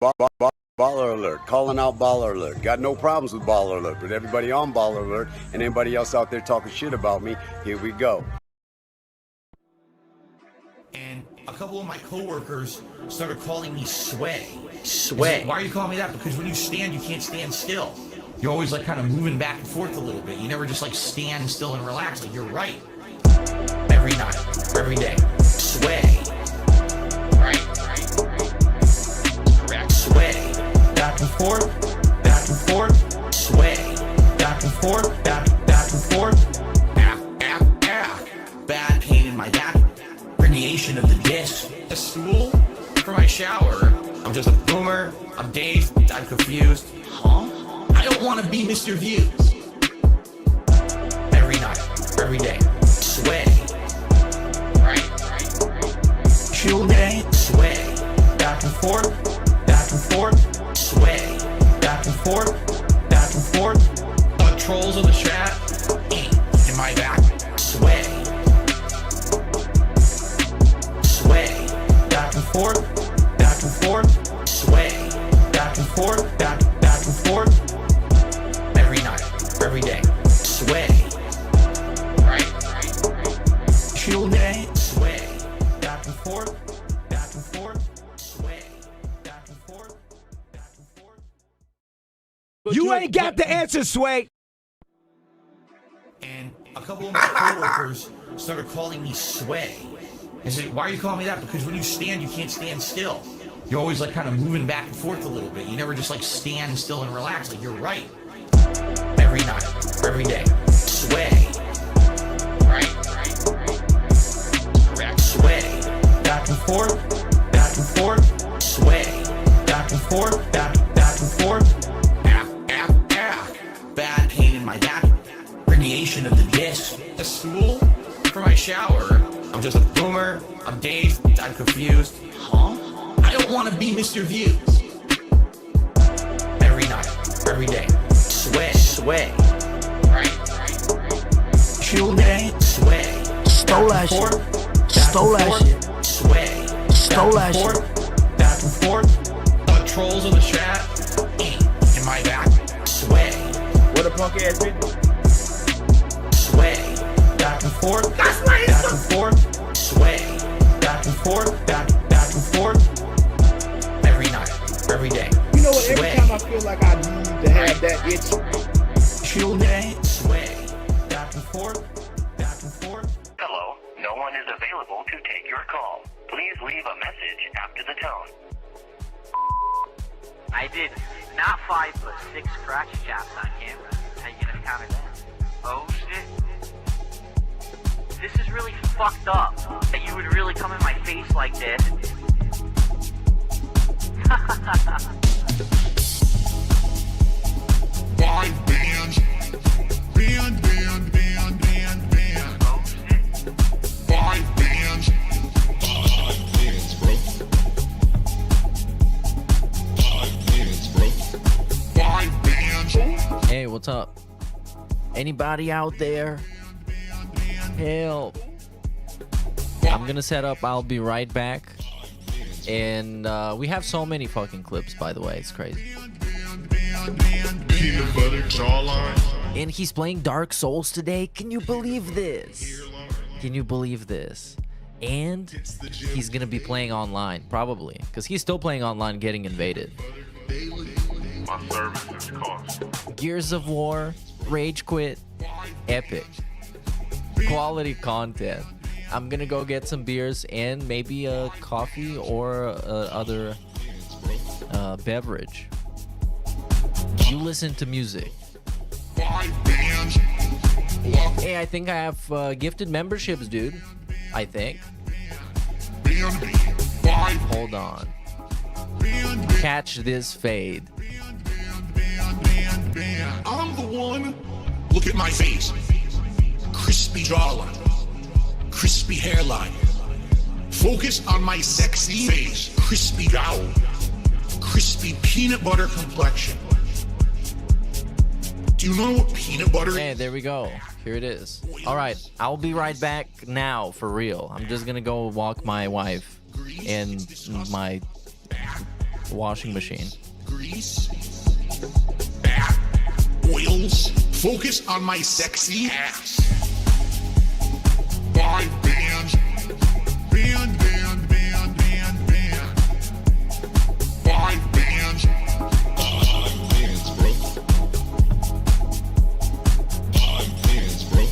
Baller alert, calling out baller alert. Got no problems with baller alert, but everybody on baller alert and anybody else out there talking shit about me, here we go. And a couple of my coworkers started calling me Sway. Sway. Why are you calling me that? Because when you stand, you can't stand still. You're always like kind of moving back and forth a little bit. You never just like stand still and relax. Like you're right. Every night, every day. Sway. Right. Correct. Sway. Back and forth. Back and forth. Sway. Back and forth. Back and forth. Bad pain in my back. Herniation of the disc. A stool for my shower. I'm just a boomer. I'm dazed. I'm confused. Huh? I don't want to be Mr. Views. Every night, every day. Sway. Right. Chill day. Sway. Back and forth. Back and forth. Sway. Back and forth. Back and forth. Trolls on the strap. In my back. Sway. Sway. Back and forth. Back and forth. Sway. Back and forth. Back and forth. Every night. Every day. Sway. Right. Chill day. Sway. Back and forth. Back and forth. Sway. Back and forth. Back and forth. You ain't got the answer, Sway. And a couple of my coworkers started calling me Sway. I said, why are you calling me that? Because when you stand, you can't stand still. You're always like kind of moving back and forth a little bit. You never just like stand still and relax. Like you're right. Every night, every day. Sway. Right. Correct. Sway. Back and forth. Back and forth. Sway. Back and forth. Back and forth. Bad pain in my back. Herniation of the disc. A stool for my shower. I'm just a boomer. I'm dazed. I'm confused. Huh? I don't want to be Mr. Views. Every night, every day. Sway. Sway. Right. Chill day. Sway. Stole that shit. Stole that shit. Sway. Stole that shit. Back and forth. Trolls on the strap. In my back. Sway. What a punk ass bitch. Sway. Back and forth. That's right. Back and forth. Sway. Back and forth. Back and forth. Every night. Every day. You know what? Every Sway. time I feel like I need to have that itch. Chill day. Sway. Back and forth. Back and forth. Hello, no one is available to take your call. Please leave a message after the tone. I did not 5 but 6 crotch chops on camera. How you gonna counter that? Oh shit. This is really fucked up. That you would really come in my face like this. Five bands. Band. Oh shit. 5 bands. 5 bands, bro. 5 bands, bro. 5 bands. Hey, what's up? Anybody out there? Help. I'm gonna set up. I'll be right back. And we have so many fucking clips, by the way. It's crazy. Peanut butter jawline. And he's playing Dark Souls today. Can you believe this? Can you believe this? And he's gonna be playing online, probably, because he's still playing online, getting invaded. My services cost. Gears of War, Rage Quit, epic. Quality content. I'm gonna go get some beers and maybe a coffee or other beverage. You listen to music. 5 bands. Hey, I think I have gifted memberships, dude. I think. Band. 5 Hold on. Catch this fade. I'm the one. Look at my face. Crispy jawline. Crispy hairline. Focus on my sexy face. Crispy jowl. Crispy peanut butter complexion. Do you know what peanut butter Hey, is? there we go. Here it is. All right, I'll be right back now, for real. I'm just gonna go walk my wife and my washing machine. Grease, bath, oils. Focus on my sexy ass. 5 bands, band, band, band, band, band. 5 bands. 5 bands, bro. 5 bands, bro.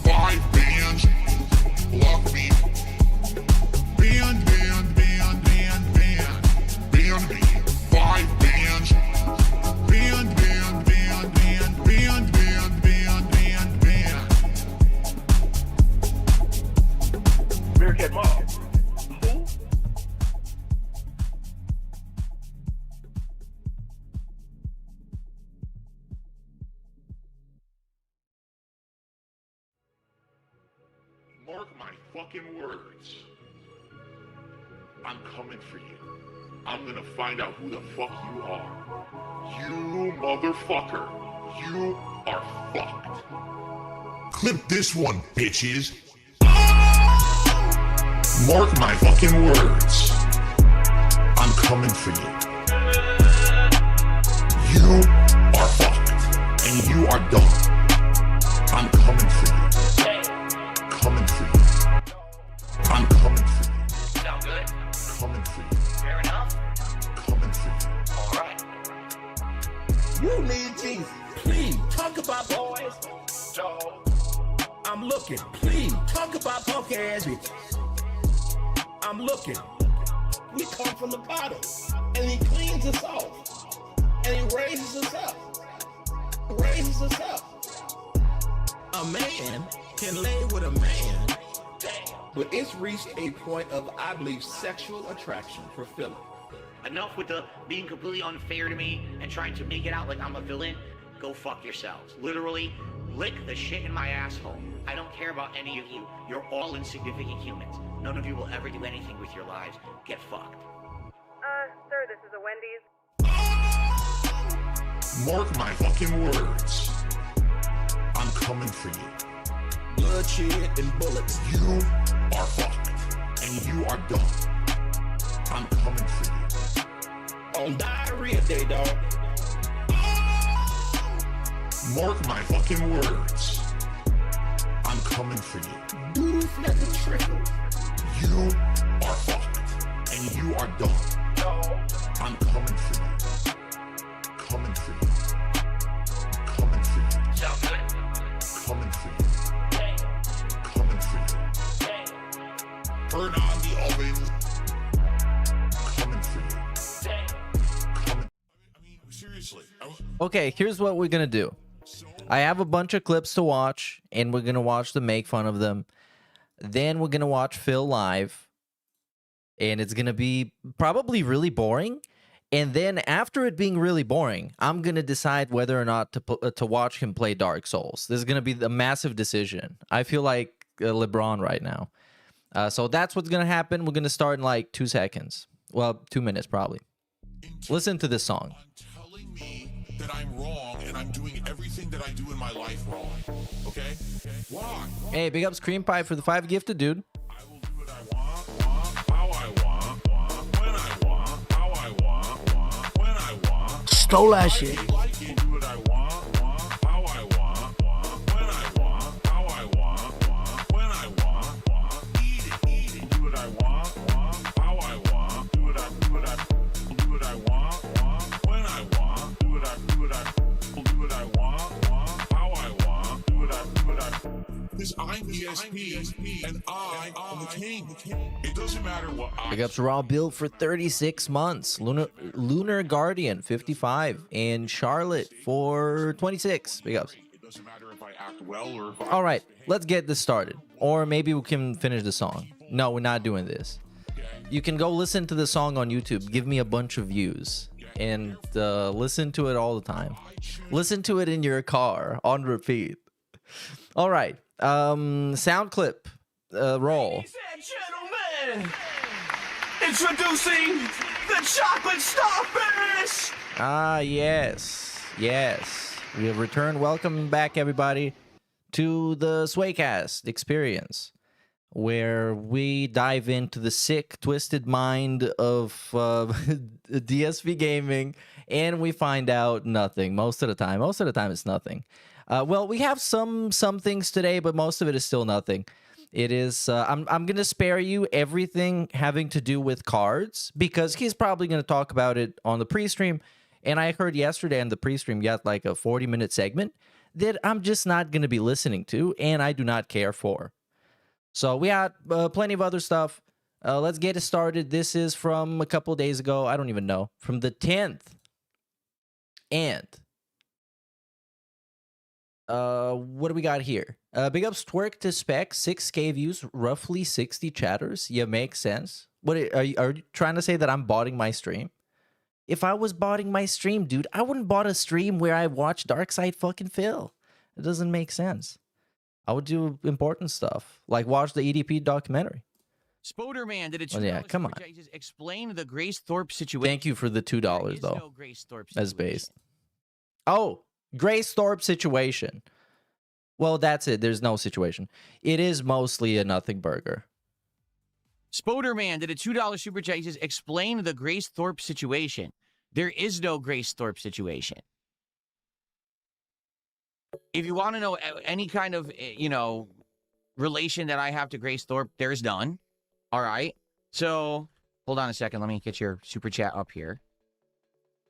5 bands. Block me. Band, band, band, band, band. Band me. 5 bands. Band, band, band, band, band, band, band, band, band. Meerkat Mall. Who? Mark my fucking words. I'm coming for you. I'm gonna find out who the fuck you are. You motherfucker. You are fucked. Clip this one, bitches. Mark my fucking words. I'm coming for you. You are fucked. And you are done. I'm coming for you. Coming for you. I'm coming for you. Sound good? Coming for you. Fair enough. Coming for you. All right. You need Jesus. Please talk about boys. So, I'm looking. Please talk about punk ass bitches. I'm looking. We come from the bottom, and he cleans us off, and he raises us up. Raises us up. A man can lay with a man, but it's reached a point of, I believe, sexual attraction for Philip. Enough with the being completely unfair to me and trying to make it out like I'm a villain. Go fuck yourselves. Literally, lick the shit in my asshole. I don't care about any of you. You're all insignificant humans. None of you will ever do anything with your lives. Get fucked. Sir, this is a Wendy's. Mark my fucking words. I'm coming for you. Bloodshed and bullets. You are fucked. And you are done. I'm coming for you. On diarrhea day, dog. Mark my fucking words. I'm coming for you. Doodle snap the trickle. You are fucked. And you are done. I'm coming for you. Coming for you. Coming for you. sound good? Coming for you. Coming for you. Turn on the oven. Coming for you. Coming. I mean, seriously. Okay, here's what we're gonna do. I have a bunch of clips to watch, and we're gonna watch them make fun of them. Then we're gonna watch Phil live, and it's gonna be probably really boring. And then after it being really boring, I'm gonna decide whether or not to watch him play Dark Souls. This is gonna be a massive decision. I feel like LeBron right now. So that's what's gonna happen. We're gonna start in like 2 seconds. Well, 2 minutes probably. Listen to this song. Telling me that I'm wrong and I'm doing everything that I do in my life wrong. Okay? Why? Hey, big ups Cream Pie for the 5 gifted, dude. I will do what I want, how I want, when I want, how I want, when I want. Stole that shit. I will do what I want, how I want, when I want, how I want, when I want. Eat it. Do what I want, how I want. Do what I want, when I want. Do what I want, how I want. Do what I. Because I'm ESP and I am the king. It doesn't matter what I. Big ups Raw Bill for 36 months. Lunar Guardian 55 and Charlotte for 26. Big ups. It doesn't matter if I act well or if I. All right, let's get this started. Or maybe we can finish the song. No, we're not doing this. You can go listen to the song on YouTube. Give me a bunch of views. And listen to it all the time. Listen to it in your car on repeat. All right. Sound clip. Roll. Ladies and gentlemen, introducing the chocolate starfish. Ah, yes. Yes. We have returned. Welcome back, everybody, to the Swaycast experience. where we dive into the sick, twisted mind of DSV Gaming, and we find out nothing most of the time. Most of the time, it's nothing. Well, we have some things today, but most of it is still nothing. It is. I'm gonna spare you everything having to do with cards because he's probably gonna talk about it on the pre-stream. And I heard yesterday in the pre-stream, you had like a 40-minute segment that I'm just not gonna be listening to, and I do not care for. So we had plenty of other stuff. Let's get it started. This is from a couple days ago. I don't even know. From the 10th. And what do we got here? Big ups twerk to spec, 6K views, roughly 60 chatters. Yeah, makes sense. What are you trying to say that I'm botting my stream? If I was botting my stream, dude, I wouldn't bot a stream where I watch Darkside fucking Phil. It doesn't make sense. I would do important stuff, like watch the EDP documentary. Spoderman, did it? Oh, yeah, come on. Explain the Grace Thorpe situation. Thank you for the $2 though. No Grace Thorpe as base. Oh, Grace Thorpe situation. Well, that's it. There's no situation. It is mostly a nothing burger. Spoderman did a $2 super chat. He says, explain the Grace Thorpe situation. There is no Grace Thorpe situation. If you want to know any kind of, relation that I have to Grace Thorpe, there's none. All right. So hold on a second. Let me get your super chat up here.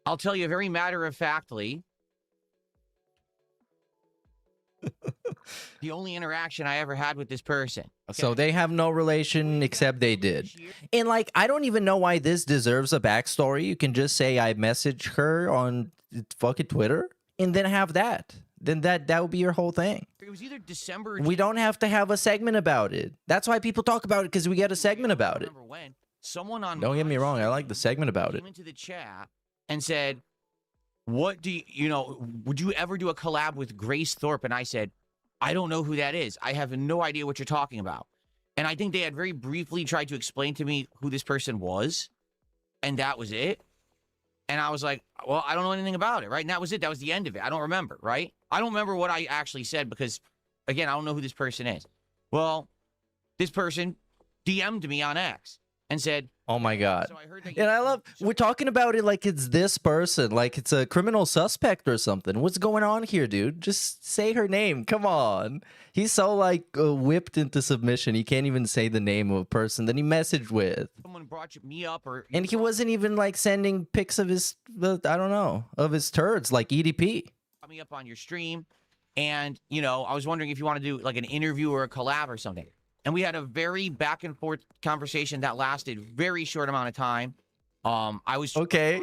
I'll tell you very matter-of-factly. The only interaction I ever had with this person. Okay? So they have no relation except they did. And like, I don't even know why this deserves a backstory. You can just say I messaged her on fucking Twitter and then have that. Then that would be your whole thing. It was either December. We don't have to have a segment about it. That's why people talk about it, because we get a segment about it. When someone on don't get me wrong, I like the segment about it. Came into the chat and said, "What do would you ever do a collab with Grace Thorpe?" And I said, "I don't know who that is. I have no idea what you're talking about." And I think they had very briefly tried to explain to me who this person was, and that was it. And I was like, well, I don't know anything about it, right? And that was it. That was the end of it. I don't remember, right? I don't remember what I actually said because, again, I don't know who this person is. Well, this person DM'd me on X and said, oh my God. So I heard that and I love, we're talking about it like it's this person, like it's a criminal suspect or something. What's going on here, dude? Just say her name. Come on. He's so like whipped into submission. He can't even say the name of a person that he messaged with. Someone brought me up and he wasn't even like sending pics of his, I don't know, of his turds like EDP. Me up on your stream. And, I was wondering if you want to do like an interview or a collab or something. And we had a very back and forth conversation that lasted very short amount of time. I was okay.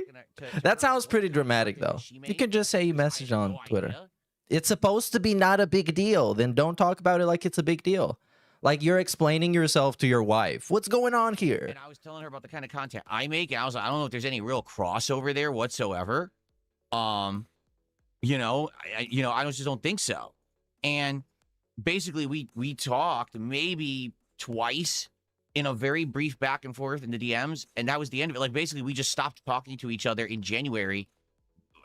That sounds pretty dramatic, though. You could just say you messaged on Twitter. It's supposed to be not a big deal. Then don't talk about it like it's a big deal. Like you're explaining yourself to your wife. What's going on here? And I was telling her about the kind of content I make, and I was like, I don't know if there's any real crossover there whatsoever. I just don't think so. And basically, we talked maybe twice in a very brief back and forth in the DMs, and that was the end of it. Like, basically, we just stopped talking to each other in January.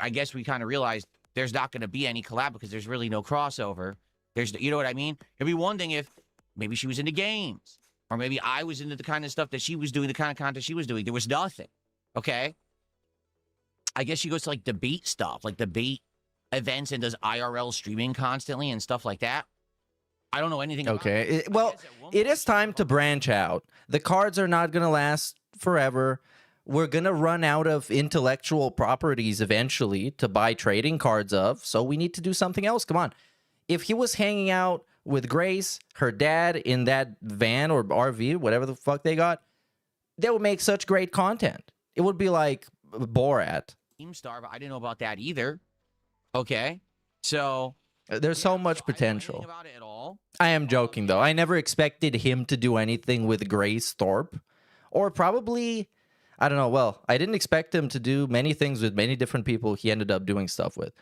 I guess we kind of realized there's not going to be any collab because there's really no crossover. You know what I mean? It'd be one thing if maybe she was into games, or maybe I was into the kind of stuff that she was doing, the kind of content she was doing. There was nothing, okay? I guess she goes to, like, debate stuff, like debate events and does IRL streaming constantly and stuff like that. I don't know anything about it. Well, it is time to branch out. The cards are not going to last forever. We're going to run out of intellectual properties eventually to buy trading cards of, so we need to do something else. Come on. If he was hanging out with Grace, her dad, in that van or RV, whatever the fuck they got, they would make such great content. It would be like Borat. Star, but I didn't know about that either. Okay, so there's so much potential. I don't know about it at all. I am joking though. I never expected him to do anything with Grace Thorpe, or probably, I don't know. Well, I didn't expect him to do many things with many different people he ended up doing stuff with.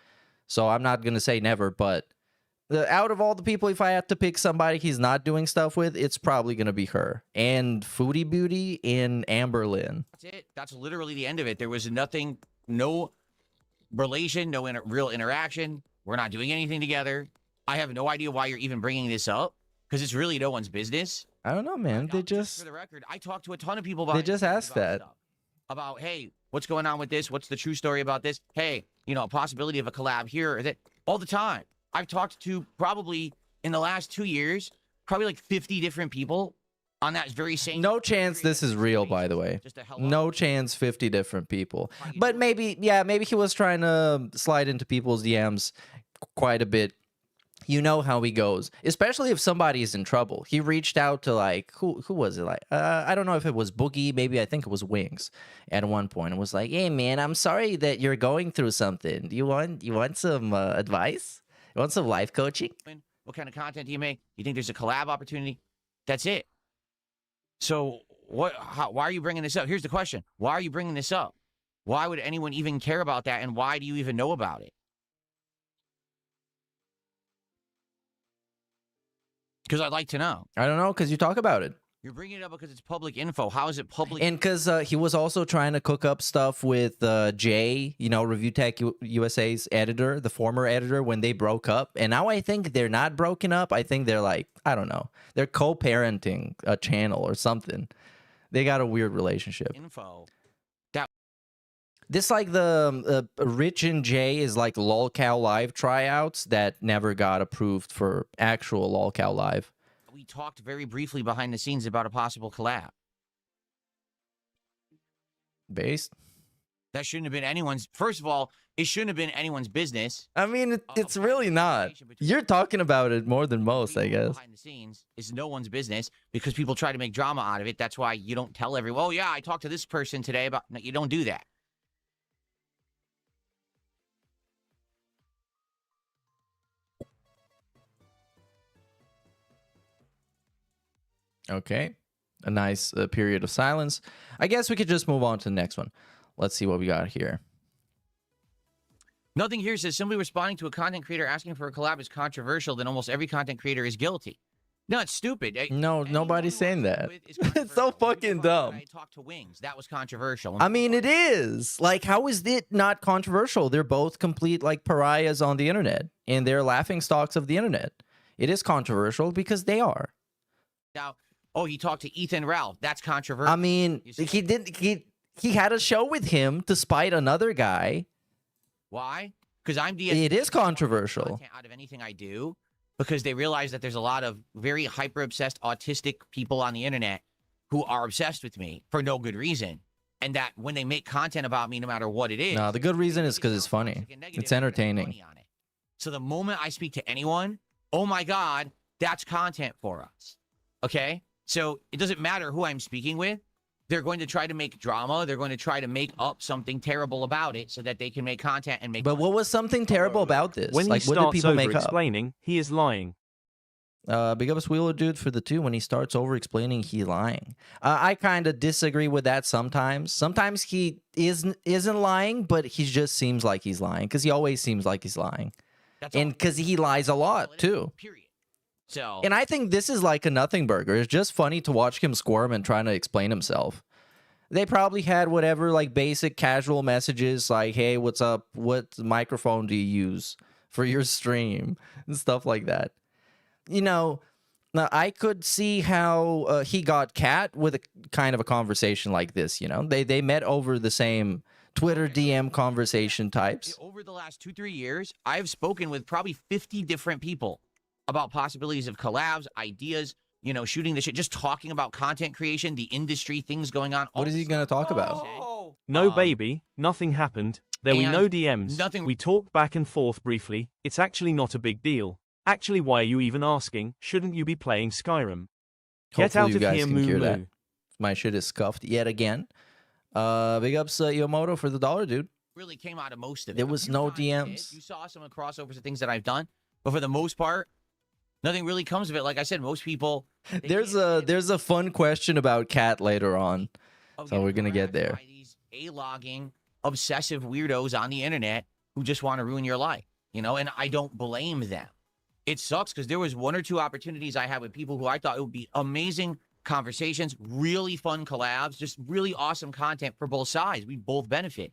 So I'm not gonna say never, but out of all the people, if I had to pick somebody he's not doing stuff with, it's probably gonna be her and Foodie Beauty and Amberlynn. That's it. That's literally the end of it. There was nothing. No relation, no real interaction. We're not doing anything together. I have no idea why you're even bringing this up because it's really no one's business. I don't know, man. They For just the record, I talked to a ton of people they just asked that. About, hey, what's going on with this? What's the true story about this? Hey, a possibility of a collab here or that, all the time. I've talked to probably in the last 2 years, probably like 50 different people on that very same. No chance this is real, by the way. No chance 50 different people. But maybe, yeah, maybe he was trying to slide into people's DMs quite a bit. You know how he goes, especially if somebody is in trouble. He reached out to like, who was it? Like, I don't know if it was Boogie. Maybe I think it was Wings at one point. And was like, hey, man, I'm sorry that you're going through something. Do you want some advice? You want some life coaching? What kind of content do you make? You think there's a collab opportunity? That's it. So why are you bringing this up? Here's the question. Why are you bringing this up? Why would anyone even care about that? And why do you even know about it? Because I'd like to know. I don't know, because you talk about it. You're bringing it up because it's public info. How is it public? And because he was also trying to cook up stuff with Jay, Review Tech USA's editor, the former editor, when they broke up. And now I think they're not broken up. I think they're like, I don't know. They're co-parenting a channel or something. They got a weird relationship. Info. This like the Rich and Jay is like LOLCal Live tryouts that never got approved for actual LOLCal Live. We talked very briefly behind the scenes about a possible collab. Based? That shouldn't have been anyone's. First of all, it shouldn't have been anyone's business. I mean, it's really not. You're talking about it more than most, I guess. Behind the scenes is no one's business because people try to make drama out of it. That's why you don't tell everyone, oh, yeah, I talked to this person today about. No, you don't do that. Okay, a nice period of silence. I guess we could just move on to the next one. Let's see what we got here. Nothing here says somebody responding to a content creator asking for a collab is controversial, then almost every content creator is guilty. No, it's stupid. No, nobody's saying that. It's so fucking dumb. I talked to Wings. That was controversial. I mean, it is. Like, how is it not controversial? They're both complete, like, pariahs on the internet, and they're laughing stocks of the internet. It is controversial because they are. Now, oh, he talked to Ethan Ralph. That's controversial. I mean, he had a show with him despite another guy. Why? Because it is controversial. Out of anything I do, because they realize that there's a lot of very hyper-obsessed autistic people on the internet who are obsessed with me for no good reason. And that when they make content about me, no matter what it is. No, the good reason is because it's funny. It's entertaining. So the moment I speak to anyone, oh my God, that's content for us. Okay? So it doesn't matter who I'm speaking with. They're going to try to make drama. They're going to try to make up something terrible about it so that they can make content and make. But what was something terrible about this? When like, he what did people make up? explaining, he is lying. Big ups Wheeler Dude for the 2. When he starts over explaining, he lying. I kind of disagree with that sometimes. Sometimes he isn't lying, but he just seems like he's lying because he always seems like he's lying, and because he lies a lot too. Period. So, and I think this is like a nothing burger. It's just funny to watch him squirm and trying to explain himself. They probably had whatever like basic casual messages like, hey, what's up? What microphone do you use for your stream? And stuff like that. Now I could see how he got Cat with a kind of a conversation like this. They met over the same Twitter DM conversation types. Over the last 2-3 years, I've spoken with probably 50 different people about possibilities of collabs, ideas, shooting the shit, just talking about content creation, the industry, things going on. What is he going to talk about? No, baby. Nothing happened. There were no DMs. Nothing. We talked back and forth briefly. It's actually not a big deal. Actually, why are you even asking? Shouldn't you be playing Skyrim? Get out of here, Moo Moo. My shit is scuffed yet again. Big ups Yomoto for the $1, dude. Really came out of most of it. There was no DMs. You saw some crossovers of things that I've done, but for the most part, nothing really comes of it. Like I said, most people. There's a fun question about Cat later on, so we're gonna get there. These A-logging, obsessive weirdos on the internet who just want to ruin your life, and I don't blame them. It sucks because there was 1 or 2 opportunities I had with people who I thought it would be amazing conversations, really fun collabs, just really awesome content for both sides. We both benefit.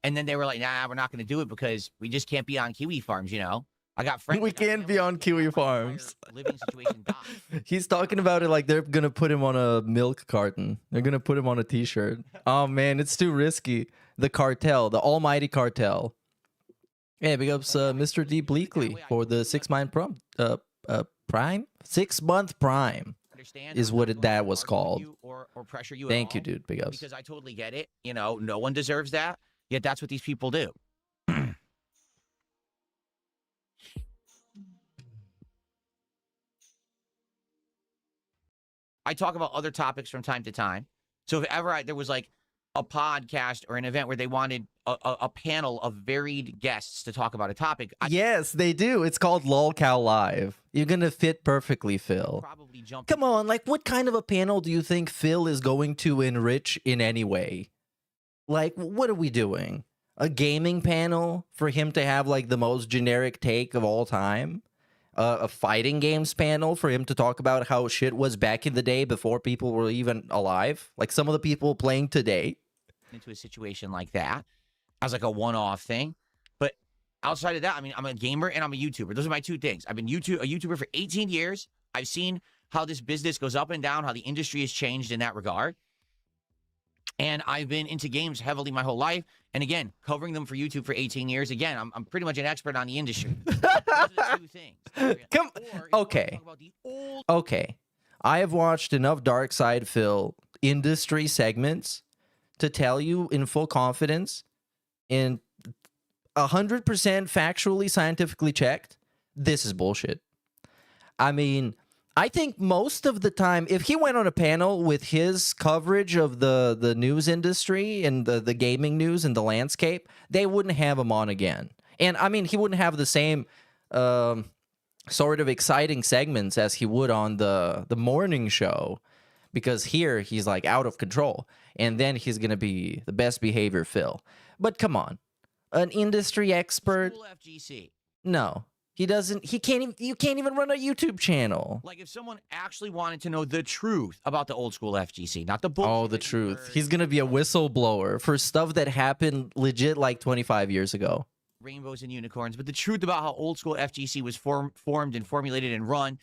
And then they were like, nah, we're not going to do it because we just can't be on Kiwi farms, I got friends. We that got can't be family on that Kiwi their Farms. entire living situation died. He's talking about it like they're gonna put him on a milk carton. They're gonna put him on a T-shirt. Oh man, it's too risky. The cartel, the almighty cartel. Yeah, big ups Mr. D Bleakley for the 6-month prime. 6-month prime is what that was called. Or pressure you. Thank you, dude. Big ups. Because I totally get it. You know, no one deserves that. Yet that's what these people do. I talk about other topics from time to time. So if ever there was like a podcast or an event where they wanted a panel of varied guests to talk about a topic. Yes, they do. It's called LolCow Live. You're going to fit perfectly, Phil. Probably jump. Come on, like what kind of a panel do you think Phil is going to enrich in any way? Like, what are we doing? A gaming panel for him to have like the most generic take of all time? A fighting games panel for him to talk about how shit was back in the day before people were even alive? Like some of the people playing today? Into a situation like that as like a one-off thing. But outside of that, I mean, I'm a gamer and I'm a YouTuber. Those are my two things. I've been a YouTuber for 18 years. I've seen how this business goes up and down, how the industry has changed in that regard. And I've been into games heavily my whole life. And again, covering them for YouTube for 18 years. Again, I'm pretty much an expert on the industry. Those are the two things. Okay. Okay. I have watched enough Dark Side Phil industry segments to tell you in full confidence, in 100% factually, scientifically checked, this is bullshit. I mean, I think most of the time, if he went on a panel with his coverage of the news industry and the gaming news and the landscape, they wouldn't have him on again. And I mean, he wouldn't have the same sort of exciting segments as he would on the morning show, because here he's like out of control. And then he's going to be the best behavior Phil. But come on, an industry expert. FGC. No. He doesn't, he can't even, you can't even run a YouTube channel. Like if someone actually wanted to know the truth about the old school FGC, not the bullshit. Oh, the truth. He's going to be a whistleblower for stuff that happened legit like 25 years ago. Rainbows and unicorns, but the truth about how old school FGC was formed and formulated and run.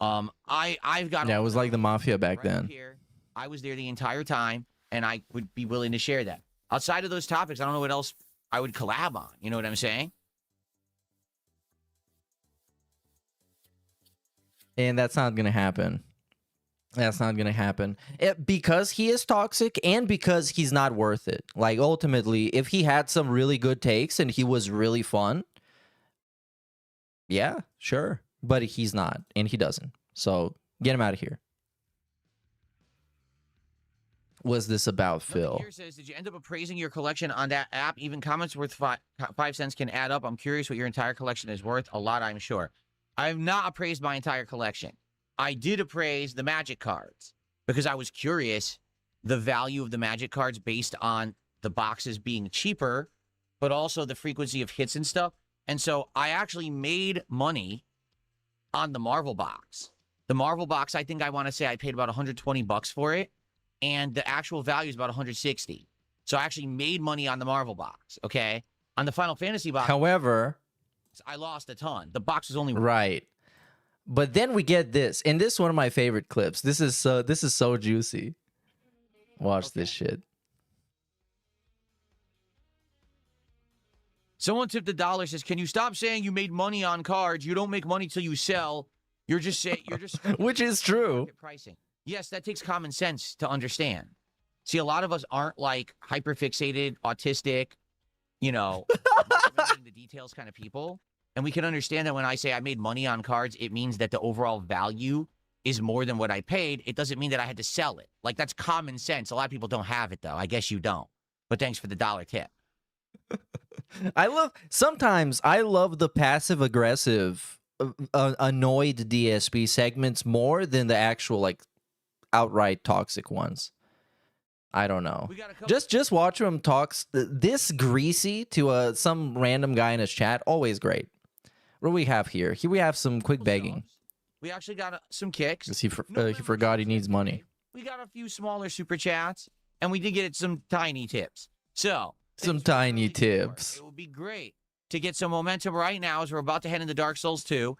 I've got. Yeah, it was like the mafia back then. Here. I was there the entire time, and I would be willing to share that. Outside of those topics, I don't know what else I would collab on. You know what I'm saying? And that's not going to happen. That's not going to happen. Because he is toxic and because he's not worth it. Like, ultimately, if he had some really good takes and he was really fun, yeah, sure. But he's not, and he doesn't. So, get him out of here. Was this about Phil? Here says, did you end up appraising your collection on that app? Even comments worth 5 cents can add up. I'm curious what your entire collection is worth. A lot, I'm sure. I have not appraised my entire collection. I did appraise the Magic cards because I was curious the value of the Magic cards based on the boxes being cheaper, but also the frequency of hits and stuff. And so I actually made money on the Marvel box. The Marvel box, I think I want to say I paid about $120 for it, and the actual value is about $160. So I actually made money on the Marvel box, okay? On the Final Fantasy box, however, I lost a ton. The box was only right. But then we get this, and this is one of my favorite clips. This is so juicy. Watch this shit. Someone tipped $1, says, "Can you stop saying you made money on cards? You don't make money till you sell. You're just saying which is true. Pricing. Yes, that takes common sense to understand. See, a lot of us aren't like hyperfixated, autistic, you know, the details kind of people. And we can understand that when I say I made money on cards, it means that the overall value is more than what I paid. It doesn't mean that I had to sell it. Like, that's common sense. A lot of people don't have it, though. I guess you don't. But thanks for the $1 tip. Sometimes I love the passive-aggressive, annoyed DSP segments more than the actual, like, outright toxic ones. I don't know. Just watch him talk this greasy to some random guy in his chat. Always great. What do we have here? Here we have some quick begging. We actually got some kicks. Because he forgot he needs money. We got a few smaller super chats, and we did get some tiny tips. So some tiny tips. It would be great to get some momentum right now as we're about to head into Dark Souls 2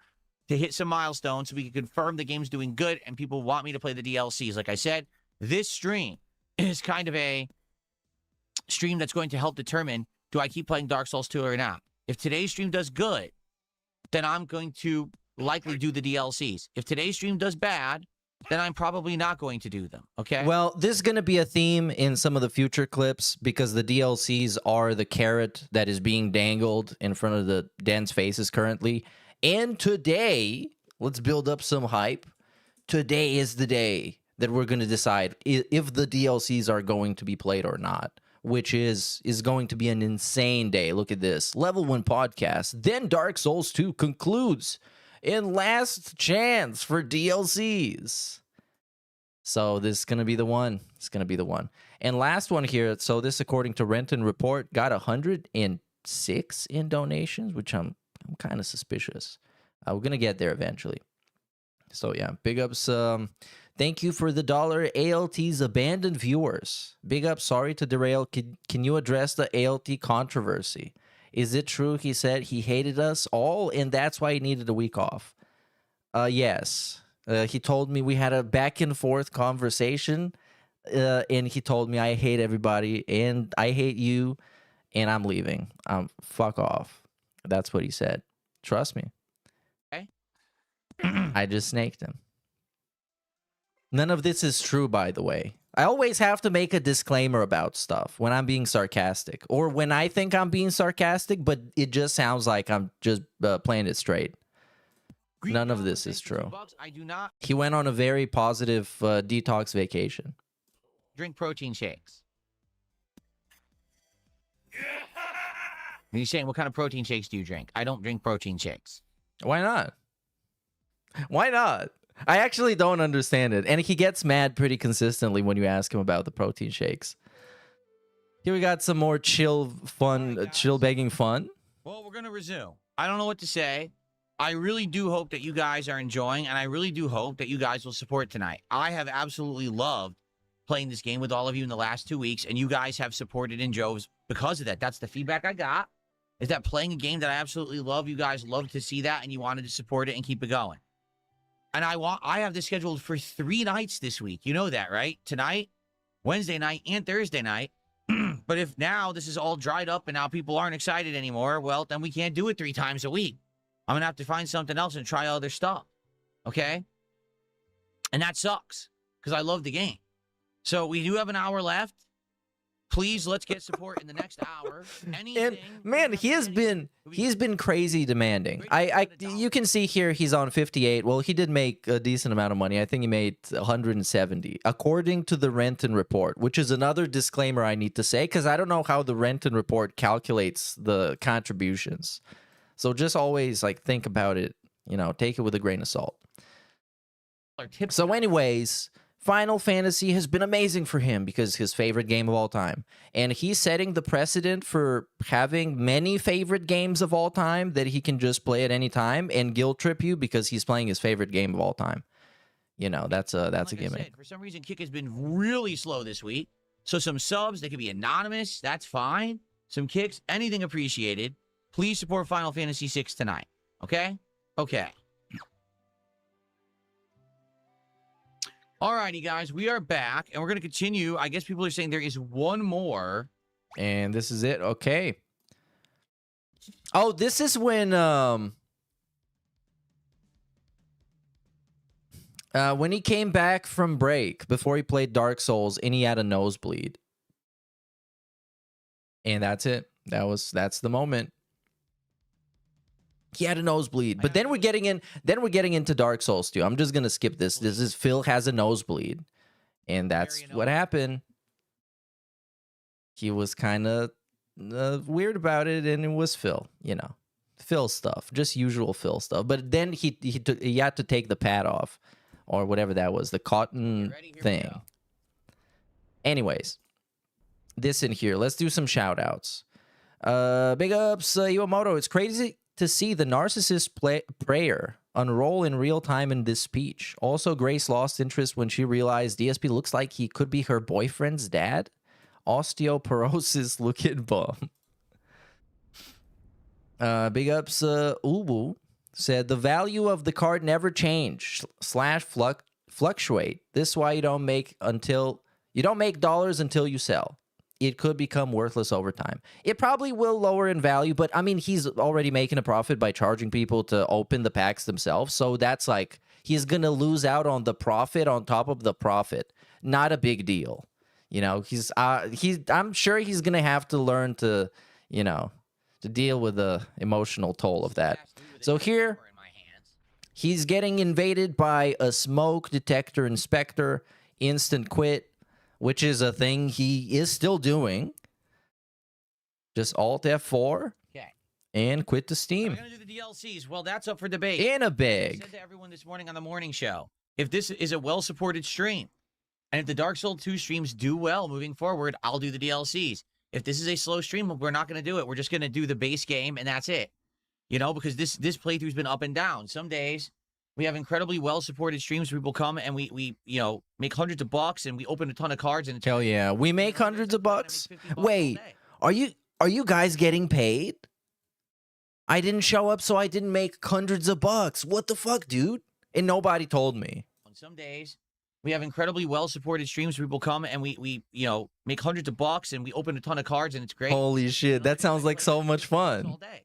to hit some milestones so we can confirm the game's doing good and people want me to play the DLCs. Like I said, this stream is kind of a stream that's going to help determine, do I keep playing Dark Souls 2 or not? If today's stream does good, then I'm going to likely do the DLCs. If today's stream does bad, then I'm probably not going to do them, okay? Well, this is going to be a theme in some of the future clips because the DLCs are the carrot that is being dangled in front of the Den's faces currently. And today, let's build up some hype. Today is the day that we're going to decide if the DLCs are going to be played or not, which is going to be an insane day. Look at this. Level 1 podcast. Then Dark Souls 2 concludes in last chance for DLCs. So this is going to be the one. It's going to be the one. And last one here. So this, according to Renton Report, got 106 in donations, which I'm kind of suspicious. We're going to get there eventually. So yeah, big ups. Thank you for the dollar. ALT's abandoned viewers. Big up. Sorry to derail. Can you address the ALT controversy? Is it true he said he hated us all and that's why he needed a week off? Yes. He told me we had a back and forth conversation and he told me I hate everybody and I hate you and I'm leaving. Fuck off. That's what he said. Trust me. Okay. I just snaked him. None of this is true, by the way. I always have to make a disclaimer about stuff when I'm being sarcastic or when I think I'm being sarcastic, but it just sounds like I'm just playing it straight. None of this is true. I do not He went on a very positive detox vacation. drink protein shakes. And he's saying, what kind of protein shakes do you drink? I don't drink protein shakes. Why not? Why not? I actually don't understand it. And he gets mad pretty consistently when you ask him about the protein shakes. Here we got some more chill fun, chill begging fun. Well, we're going to resume. I don't know what to say. I really do hope that you guys are enjoying, and I really do hope that you guys will support tonight. I have absolutely loved playing this game with all of you in the last 2 weeks, and you guys have supported in droves because of that. That's the feedback I got, is that playing a game that I absolutely love, you guys love to see that, and you wanted to support it and keep it going. And I have this scheduled for 3 nights this week. You know that, right? Tonight, Wednesday night, and Thursday night. But if now this is all dried up and now people aren't excited anymore, well, then we can't do it 3 times a week. I'm going to have to find something else and try other stuff. Okay? And that sucks because I love the game. So we do have an hour left. Please, let's get support in the next hour. And man, he's been crazy demanding. You can see here he's on 58. Well, he did make a decent amount of money. I think he made 170, according to the Renton Report, which is another disclaimer I need to say because I don't know how the Renton Report calculates the contributions. So just always like think about it. You know, take it with a grain of salt. So, anyways. Final Fantasy has been amazing for him because his favorite game of all time. And he's setting the precedent for having many favorite games of all time that he can just play at any time and guilt trip you because he's playing his favorite game of all time. You know, that's a gimmick. Said, for some reason, Kick has been really slow this week. So some subs, they could be anonymous. That's fine. Some kicks, anything appreciated. Please support Final Fantasy VI tonight. Okay? Okay. Alrighty, guys, we are back, and we're going to continue. I guess people are saying there is one more. And this is it? Okay. Oh, this is when he came back from break before he played Dark Souls, and he had a nosebleed. And that's it. That's the moment. He had a nosebleed, but then we're getting into Dark Souls 2. I'm just gonna skip this. This is Phil has a nosebleed, and that's what happened. He was kind of weird about it, and it was Phil. You know, Phil stuff, just usual Phil stuff. But then he had to take the pad off, or whatever that was, the cotton thing. Anyways, this in here. Let's do some shout outs. Big ups, Iwamoto. It's crazy to see the narcissist prayer unroll in real time in this speech. Also, Grace lost interest when she realized DSP looks like he could be her boyfriend's dad. Osteoporosis looking bum. Big ups, Ubu said the value of the card never change / fluctuate. This is why you don't make dollars until you sell. It could become worthless over time. It probably will lower in value, but I mean, he's already making a profit by charging people to open the packs themselves. So that's like, he's going to lose out on the profit on top of the profit. Not a big deal. You know, I'm sure he's going to have to learn to, you know, to deal with the emotional toll of that. So here, he's getting invaded by a smoke detector inspector, instant quit, which is a thing he is still doing. Just Alt F4 and quit to Steam. We're going to do the DLCs. Well, that's up for debate. In a bag. I said to everyone this morning on the morning show, if this is a well-supported stream, and if the Dark Souls 2 streams do well moving forward, I'll do the DLCs. If this is a slow stream, we're not going to do it. We're just going to do the base game, and that's it. You know, because this playthrough's been up and down. Some days we have incredibly well-supported streams. People come and we you know, make hundreds of bucks, and we open a ton of cards. And hell yeah, we make hundreds of bucks. Wait, are you guys getting paid? I didn't show up, so I didn't make hundreds of bucks. What the fuck, dude? And nobody told me. On some days, we have incredibly well-supported streams. People come and we you know, make hundreds of bucks, and we open a ton of cards, and it's great. Holy shit, that sounds like so much fun. All day.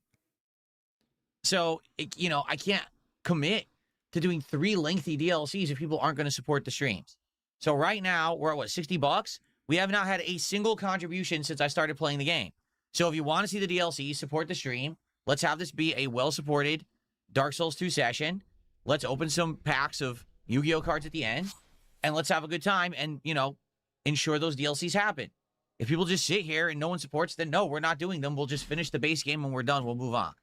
So, you know, I can't commit to doing 3 lengthy DLCs if people aren't going to support the streams. So right now, we're at, what, 60 bucks? We have not had a single contribution since I started playing the game. So if you want to see the DLC, support the stream. Let's have this be a well-supported Dark Souls 2 session. Let's open some packs of Yu-Gi-Oh cards at the end. And let's have a good time and, you know, ensure those DLCs happen. If people just sit here and no one supports, then no, we're not doing them. We'll just finish the base game and we're done. We'll move on.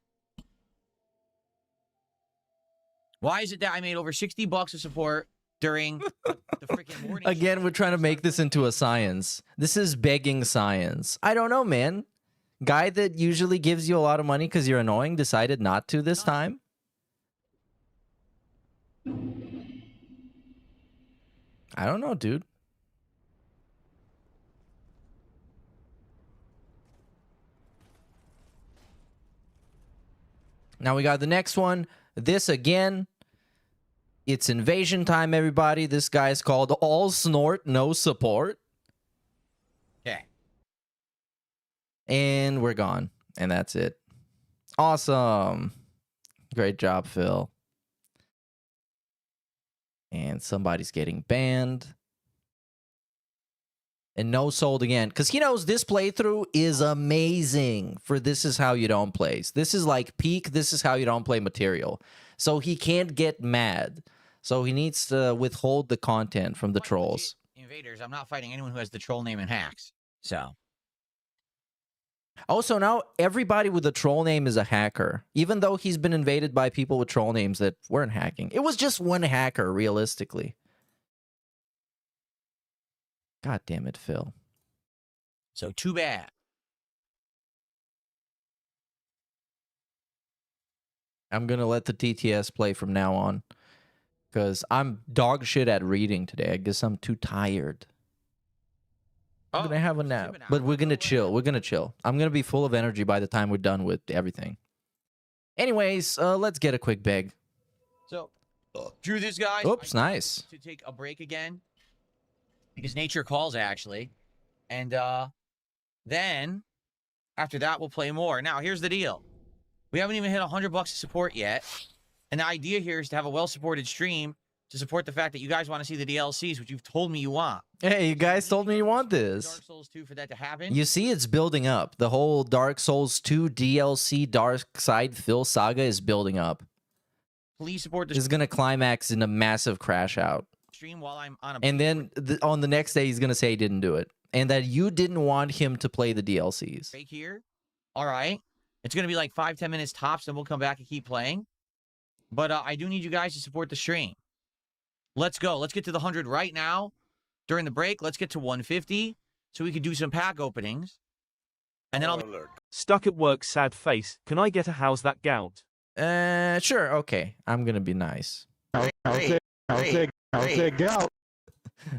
Why is it that I made over 60 bucks of support during the freaking morning? Again, we're trying to make this into a science. This is begging science. I don't know, man. Guy that usually gives you a lot of money because you're annoying decided not to this time. I don't know, dude. Now we got the next one. This again. It's invasion time, everybody. This guy's called All Snort, No Support. Okay. And we're gone. And that's it. Awesome. Great job, Phil. And somebody's getting banned. And no sold again. Because he knows this playthrough is amazing for This Is How You Don't Play. This is like peak This Is How You Don't Play material. So he can't get mad. So he needs to withhold the content from the trolls. Invaders, I'm not fighting anyone who has the troll name and hacks. So. Also, now everybody with a troll name is a hacker. Even though he's been invaded by people with troll names that weren't hacking. It was just one hacker, realistically. God damn it, Phil. So, too bad. I'm going to let the TTS play from now on. Because I'm dog shit at reading today. I guess I'm too tired. I'm going to have a nap. But we're going to chill. We're going to chill. I'm going to be full of energy by the time we're done with everything. Anyways, let's get a quick beg. So, Drew, this guy. Oops, nice. To take a break again. Because nature calls, actually. And then, after that, we'll play more. Now, here's the deal. We haven't even hit 100 bucks of support yet. And the idea here is to have a well-supported stream to support the fact that you guys want to see the DLCs, which you've told me you want. Hey, you guys told me you want this. Dark Souls 2 for that to happen. You see, it's building up. The whole Dark Souls 2 DLC Dark Side Phil saga is building up. Please support the This is going to climax in a massive crash out. Stream while I'm on a... And then on the next day, he's going to say he didn't do it. And that you didn't want him to play the DLCs. Break here. All right. It's going to be like 5-10 minutes tops, then we'll come back and keep playing. But I do need you guys to support the stream. Let's go. Let's get to the 100 right now. During the break, let's get to 150 so we can do some pack openings. And then I'll... Stuck at work, sad face. Can I get a how's that gout? Sure. Okay. I'm going to be nice. I'll take gout.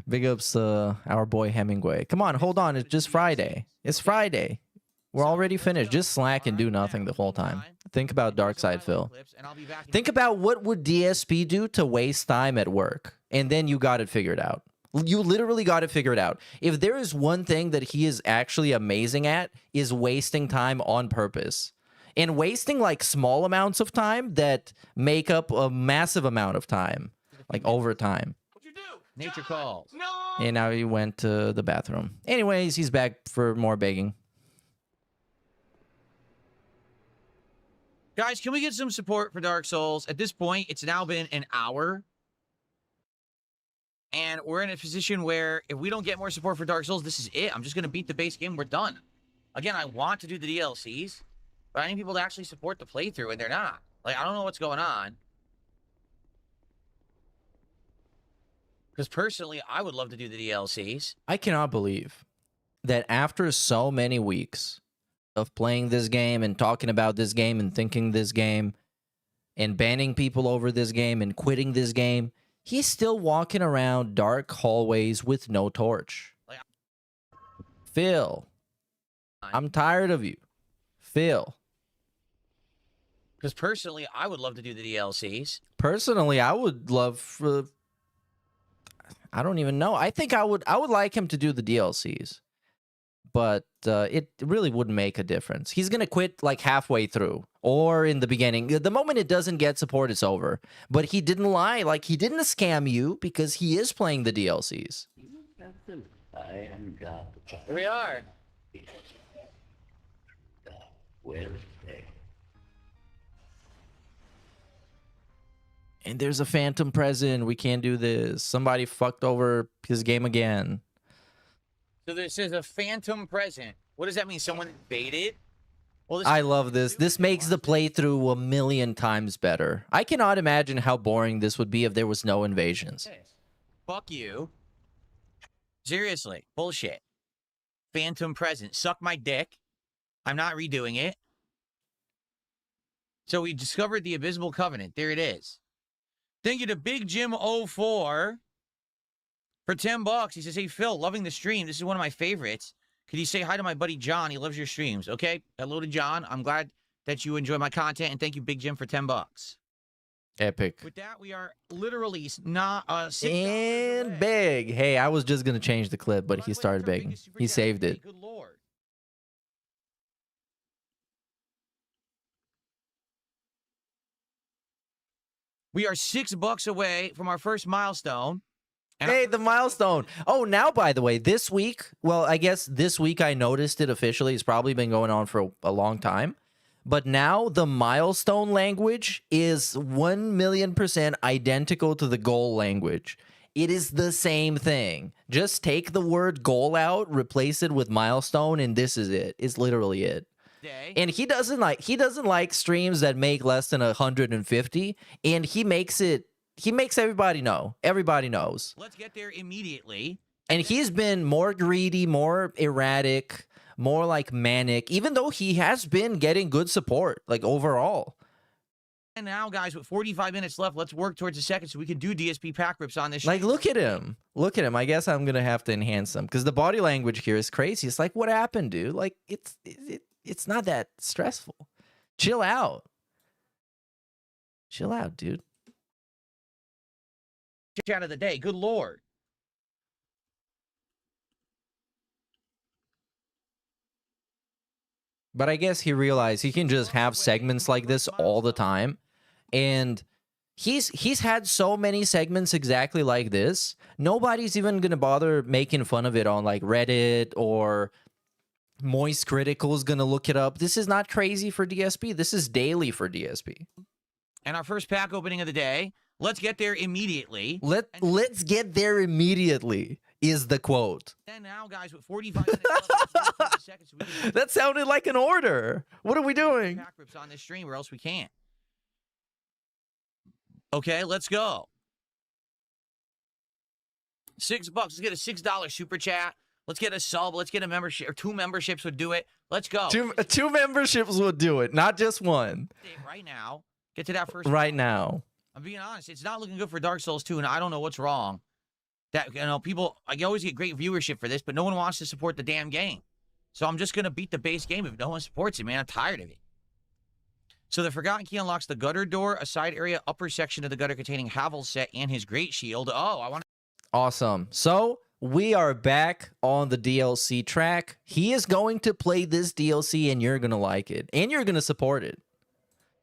Big ups our boy Hemingway. Come on, hold on. It's just Friday. It's Friday. We're already finished. Just slack and do nothing the whole time. Think about Dark Side, Phil. Think about what would DSP do to waste time at work, and then you got it figured out. You literally got it figured out. If there is one thing that he is actually amazing at, is wasting time on purpose. And wasting like small amounts of time that make up a massive amount of time, like over time. Nature calls. No. And now he went to the bathroom. Anyways, he's back for more begging. Guys, can we get some support for Dark Souls? At this point, it's now been an hour. And we're in a position where if we don't get more support for Dark Souls, this is it. I'm just going to beat the base game. We're done. Again, I want to do the DLCs, but I need people to actually support the playthrough, and they're not. Like, I don't know what's going on. Because personally, I would love to do the DLCs. I cannot believe that after so many weeks of playing this game and talking about this game and thinking this game and banning people over this game and quitting this game, he's still walking around dark hallways with no torch. Phil, I'm tired of you. Phil. Because personally, I would love to do the DLCs. Personally, I would love... I don't even know. I think I would like him to do the DLCs. But it really wouldn't make a difference. He's going to quit like halfway through or in the beginning. The moment it doesn't get support, it's over. But he didn't lie. Like, he didn't scam you because he is playing the DLCs. Here we are. And there's a phantom present. We can't do this. Somebody fucked over his game again. So this is a phantom present. What does that mean? Someone invaded? Well, I love this. This makes the playthrough a million times better. I cannot imagine how boring this would be if there was no invasions. Fuck you. Seriously. Bullshit. Phantom present. Suck my dick. I'm not redoing it. So we discovered the Abysmal Covenant. There it is. Thank you to Big Jim 04 for $10. He says, hey, Phil, loving the stream. This is one of my favorites. Could you say hi to my buddy John? He loves your streams. Okay. Hello to John. I'm glad that you enjoy my content. And thank you, Big Jim, for $10. Epic. With that, we are literally not and big. Hey, I was just going to change the clip, but he started begging. He saved it. Good Lord. We are $6 away from our first milestone. Hey, the milestone. Oh, now, by the way, this week, well, I guess this week I noticed it officially. It's probably been going on for a long time. But now the milestone language is 1,000,000% identical to the goal language. It is the same thing. Just take the word goal out, replace it with milestone, and this is it. It's literally it. And he doesn't like streams that make less than 150, and he makes everybody know. Everybody knows. Let's get there immediately. And he's been more greedy, more erratic, more like manic, even though he has been getting good support, like overall. And now, guys, with 45 minutes left, let's work towards a second so we can do DSP pack rips on this. Like, look at him. Look at him. I guess I'm going to have to enhance them because the body language here is crazy. It's like, what happened, dude? Like, it's not that stressful. Chill out. Chill out, dude. Chat of the day. Good Lord. But I guess he realized he can just have segments like this all the time. And he's had so many segments exactly like this. Nobody's even going to bother making fun of it on like Reddit or Moist Critical is going to look it up. This is not crazy for DSP. This is daily for DSP. And our first pack opening of the day. Let's get there immediately. Let's get there immediately is the quote. And now, guys, with 45 minutes left, seconds, that sounded like an order. What are we doing? Pack rips on this stream, or else we can't. Okay, let's go. $6. Let's get a $6 super chat. Let's get a sub. Let's get a membership, or 2 memberships would do it. Let's go. Two memberships would do it, not just one. Right now, get to that first. Right now. I'm being honest. It's not looking good for Dark Souls 2, and I don't know what's wrong. That, you know, people, I always get great viewership for this, but no one wants to support the damn game. So I'm just going to beat the base game if no one supports it, man. I'm tired of it. So the Forgotten Key unlocks the gutter door, a side area, upper section of the gutter containing Havel's set and his Great Shield. Oh, I want to... Awesome. So we are back on the DLC track. He is going to play this DLC and you're going to like it. And you're going to support it.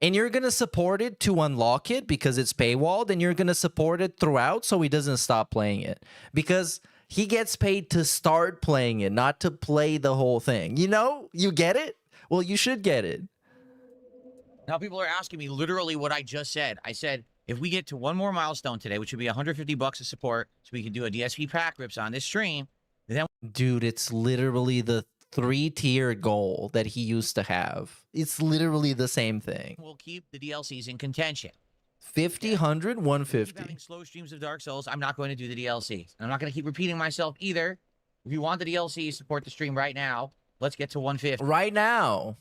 And you're going to support it to unlock it because it's paywalled. And you're going to support it throughout so he doesn't stop playing it. Because he gets paid to start playing it, not to play the whole thing. You know? You get it? Well, you should get it. Now people are asking me literally what I just said. I said, if we get to one more milestone today, which would be $150 of support, so we can do a DSP pack rips on this stream, then... Dude, it's literally the 3-tier goal that he used to have. It's literally the same thing. We'll keep the DLCs in contention. 50, 100, 150. Having slow streams of Dark Souls, I'm not going to do the DLCs. I'm not going to keep repeating myself either. If you want the DLCs, support the stream right now. Let's get to 150. Right now.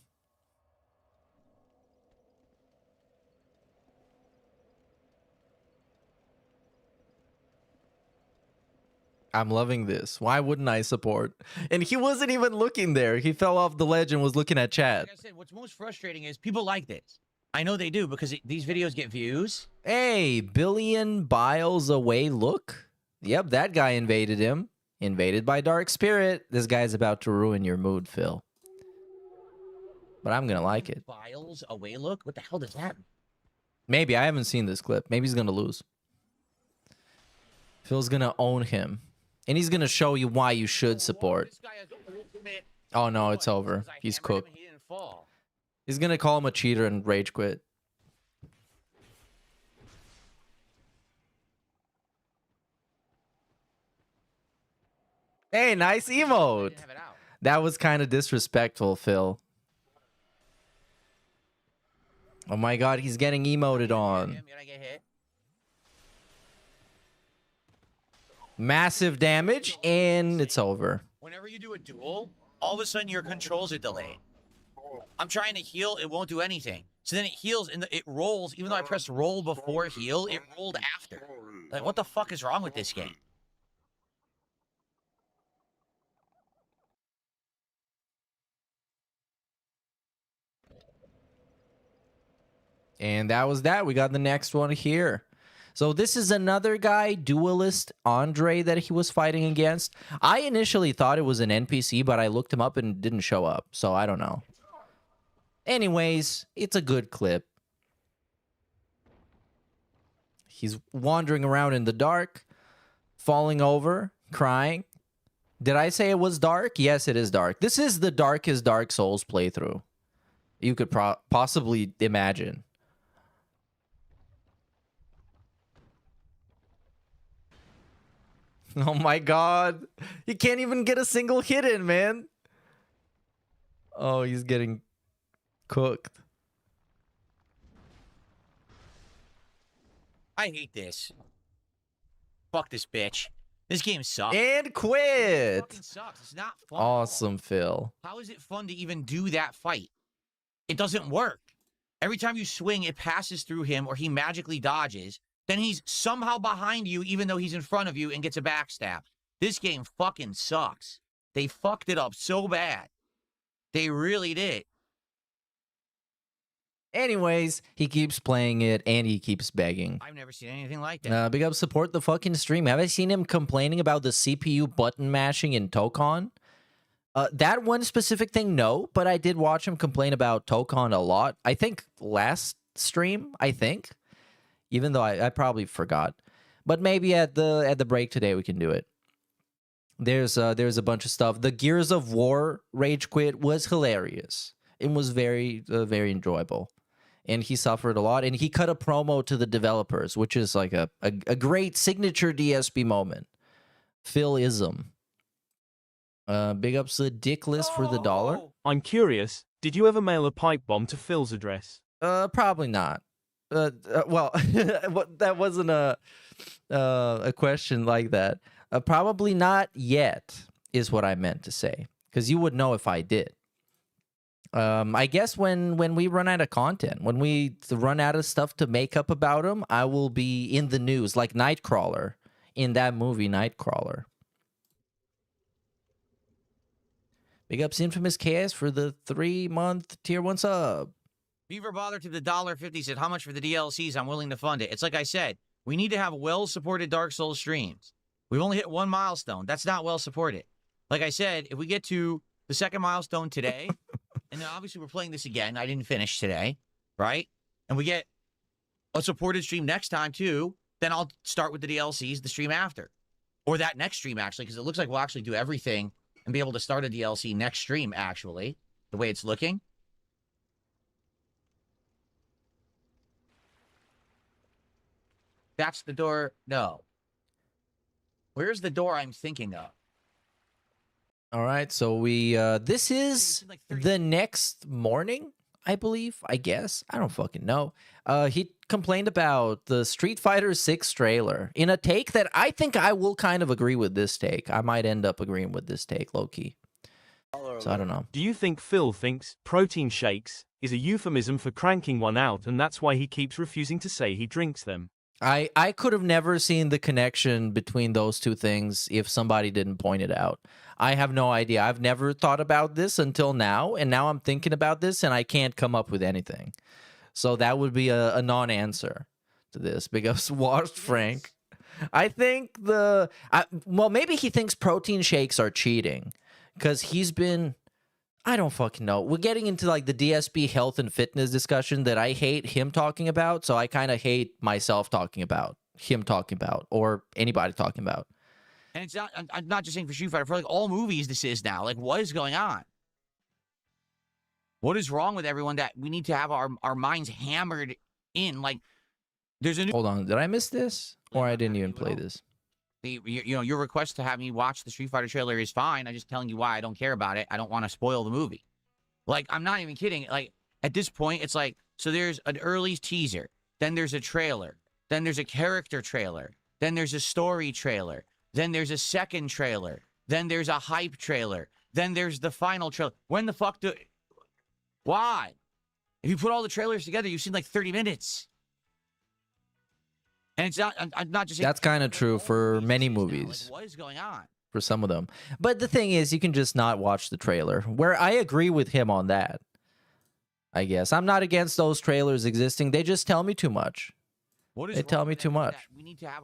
I'm loving this. Why wouldn't I support? And he wasn't even looking there. He fell off the ledge and was looking at chat. Like I said, what's most frustrating is people like this. I know they do because these videos get views. Hey, billion biles away look. Yep, that guy invaded him. Invaded by Dark Spirit. This guy's about to ruin your mood, Phil. But I'm going to like it. Biles away look? What the hell does that mean? Maybe. I haven't seen this clip. Maybe he's going to lose. Phil's going to own him. And he's going to show you why you should support. Oh, no, it's over. He's cooked. He's going to call him a cheater and rage quit. Hey, nice emote. That was kind of disrespectful, Phil. Oh, my God. He's getting emoted on. Massive damage, and it's over. Whenever you do a duel, all of a sudden your controls are delayed. I'm trying to heal, it won't do anything. So then it heals and it rolls. Even though I pressed roll before heal, it rolled after. Like, what the fuck is wrong with this game? And that was that. We got the next one here. So this is another guy, Duelist Andre, that he was fighting against. I initially thought it was an NPC, but I looked him up and it didn't show up. So I don't know. Anyways, it's a good clip. He's wandering around in the dark, falling over, crying. Did I say it was dark? Yes, it is dark. This is the darkest Dark Souls playthrough you could possibly imagine. Oh my God. He can't even get a single hit in, man. Oh, he's getting cooked. I hate this. Fuck this bitch. This game sucks. And quit. It fucking sucks. It's not fun. Awesome, Phil. How is it fun to even do that fight? It doesn't work. Every time you swing, it passes through him or he magically dodges. Then he's somehow behind you even though he's in front of you and gets a backstab. This game fucking sucks. They fucked it up so bad. They really did. Anyways, he keeps playing it and he keeps begging. I've never seen anything like that. Big up, support the fucking stream. Have I seen him complaining about the CPU button mashing in Tokon? That one specific thing, no. But I did watch him complain about Tokon a lot. I think last stream, even though I probably forgot. But maybe at the break today we can do it. There's a bunch of stuff. The Gears of War rage quit was hilarious. It was very very enjoyable. And he suffered a lot. And he cut a promo to the developers, which is like a great signature DSP moment. Philism. Big ups to Dickless for the $1. I'm curious, did you ever mail a pipe bomb to Phil's address? Probably not. Well, that wasn't a question like that. Probably not yet is what I meant to say, because you would know if I did. I guess when we run out of content, when we run out of stuff to make up about him, I will be in the news like Nightcrawler in that movie Nightcrawler. Big ups Infamous KS for the 3-month tier 1 sub. Beaver Bother to the $1.50 said, how much for the DLCs? I'm willing to fund it. It's like I said, we need to have well-supported Dark Souls streams. We've only hit one milestone. That's not well-supported. Like I said, if we get to the second milestone today, and then obviously we're playing this again. I didn't finish today, right? And we get a supported stream next time, too. Then I'll start with the DLCs the stream after. Or that next stream, actually, because it looks like we'll actually do everything and be able to start a DLC next stream, actually, the way it's looking. That's the door. No. Where's the door I'm thinking of? All right, so we this is the next morning, I believe, I guess. I don't fucking know. He complained about the Street Fighter 6 trailer in a take that I think I will kind of agree with this take. I might end up agreeing with this take, low-key. So I don't know. Do you think Phil thinks protein shakes is a euphemism for cranking one out, and that's why he keeps refusing to say he drinks them? I could have never seen the connection between those two things if somebody didn't point it out. I have no idea. I've never thought about this until now, and now I'm thinking about this, and I can't come up with anything. So that would be a non-answer to this, because Washed Frank, I think well, maybe he thinks protein shakes are cheating, because he's been... I don't fucking know. We're getting into like the DSP health and fitness discussion that I hate him talking about, so I kind of hate myself talking about, him talking about, or anybody talking about. And it's not, I'm not just saying for Street Fighter, for like all movies this is now. Like, what is going on? What is wrong with everyone that we need to have our minds hammered in? Like, there's a new... Hold on, did I miss this? Or I didn't even play this? You know, your request to have me watch the Street Fighter trailer is fine. I'm just telling you why I don't care about it. I don't want to spoil the movie. Like, I'm not even kidding. Like, at this point, it's like, so there's an early teaser. Then there's a trailer. Then there's a character trailer. Then there's a story trailer. Then there's a second trailer. Then there's a hype trailer. Then there's the final trailer. When the fuck do... Why? If you put all the trailers together, you've seen like 30 minutes. And it's not, I'm not just saying... That's kind of true for many movies. Like, what is going on? For some of them. But the thing is, you can just not watch the trailer, where I agree with him on that. I guess. I'm not against those trailers existing. They just tell me too much. They tell me too much.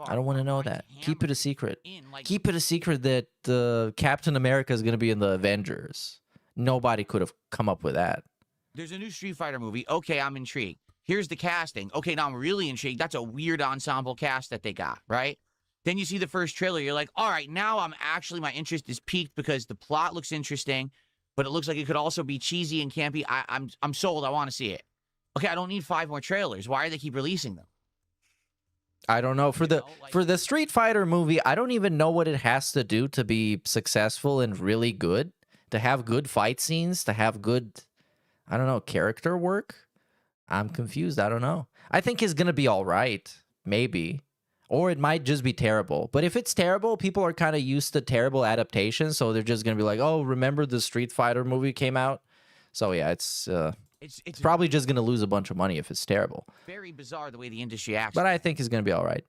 I don't want to know that. Keep it a secret. Keep it a secret that Captain America is going to be in the Avengers. Nobody could have come up with that. There's a new Street Fighter movie. Okay, I'm intrigued. Here's the casting. Okay, now I'm really intrigued. That's a weird ensemble cast that they got, right? Then you see the first trailer. You're like, all right, now my interest is piqued because the plot looks interesting, but it looks like it could also be cheesy and campy. I'm sold. I want to see it. Okay, I don't need 5 more trailers. Why do they keep releasing them? I don't know. For the Street Fighter movie, I don't even know what it has to do to be successful and really good. To have good fight scenes, to have good, I don't know, character work. I'm confused. I don't know. I think it's going to be all right, maybe. Or it might just be terrible. But if it's terrible, people are kind of used to terrible adaptations, so they're just going to be like, oh, remember the Street Fighter movie came out? So yeah, it's probably just going to lose a bunch of money if it's terrible. Very bizarre the way the industry acts. But I think it's going to be all right.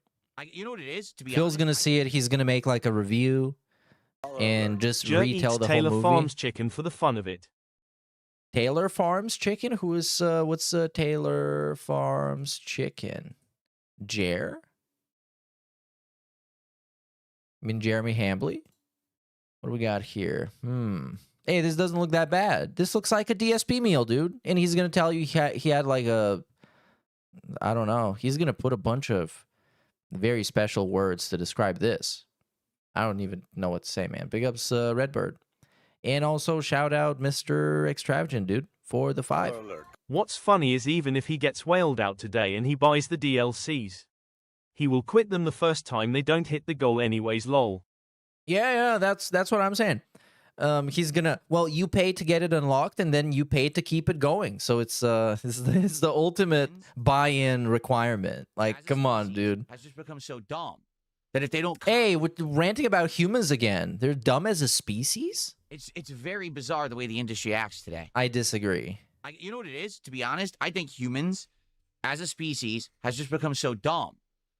You know what it is? To be Phil's going to see it. He's going to make like a review and just retell the Taylor whole movie. Farms chicken for the fun of it. Taylor Farms chicken? Who is, what's Taylor Farms chicken? Jer? I mean, Jeremy Hambley? What do we got here? Hey, this doesn't look that bad. This looks like a DSP meal, dude. And he's going to tell you he had like a... I don't know. He's going to put a bunch of very special words to describe this. I don't even know what to say, man. Big ups, Redbird. And also, shout out Mr. Extravagant, dude, for the 5. What's funny is even if he gets whaled out today and he buys the DLCs, he will quit them the first time they don't hit the goal anyways, lol. Yeah, that's what I'm saying. He's gonna... Well, you pay to get it unlocked, and then you pay to keep it going. So it's the ultimate buy-in requirement. Like, come on, dude. Has just become so dumb that if they don't... Hey, with ranting about humans again. They're dumb as a species? It's very bizarre the way the industry acts today. I disagree. You know what it is? To be honest, I think humans, as a species, has just become so dumb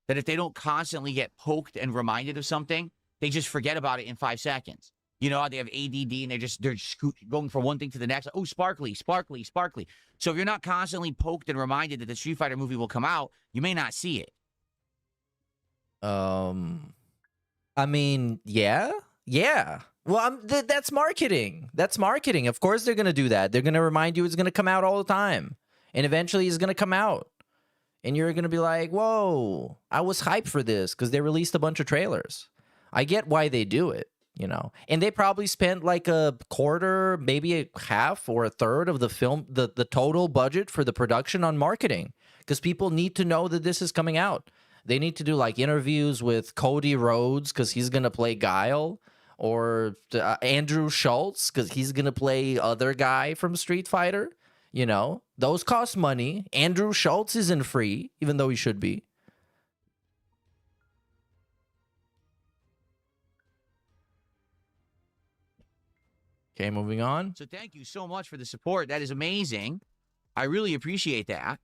that if they don't constantly get poked and reminded of something, they just forget about it in 5 seconds. You know, they have ADD and they're just going from one thing to the next. Oh, sparkly, sparkly, sparkly. So if you're not constantly poked and reminded that the Street Fighter movie will come out, you may not see it. I mean, yeah. Well, that's marketing. That's marketing. Of course they're going to do that. They're going to remind you it's going to come out all the time. And eventually it's going to come out. And you're going to be like, whoa, I was hyped for this because they released a bunch of trailers. I get why they do it, you know. And they probably spent like a quarter, maybe a half or a third of the film, the total budget for the production on marketing. Because people need to know that this is coming out. They need to do like interviews with Cody Rhodes because he's going to play Guile. Or Andrew Schultz, because he's going to play other guy from Street Fighter. You know, those cost money. Andrew Schultz isn't free, even though he should be. Okay, moving on. So thank you so much for the support. That is amazing. I really appreciate that.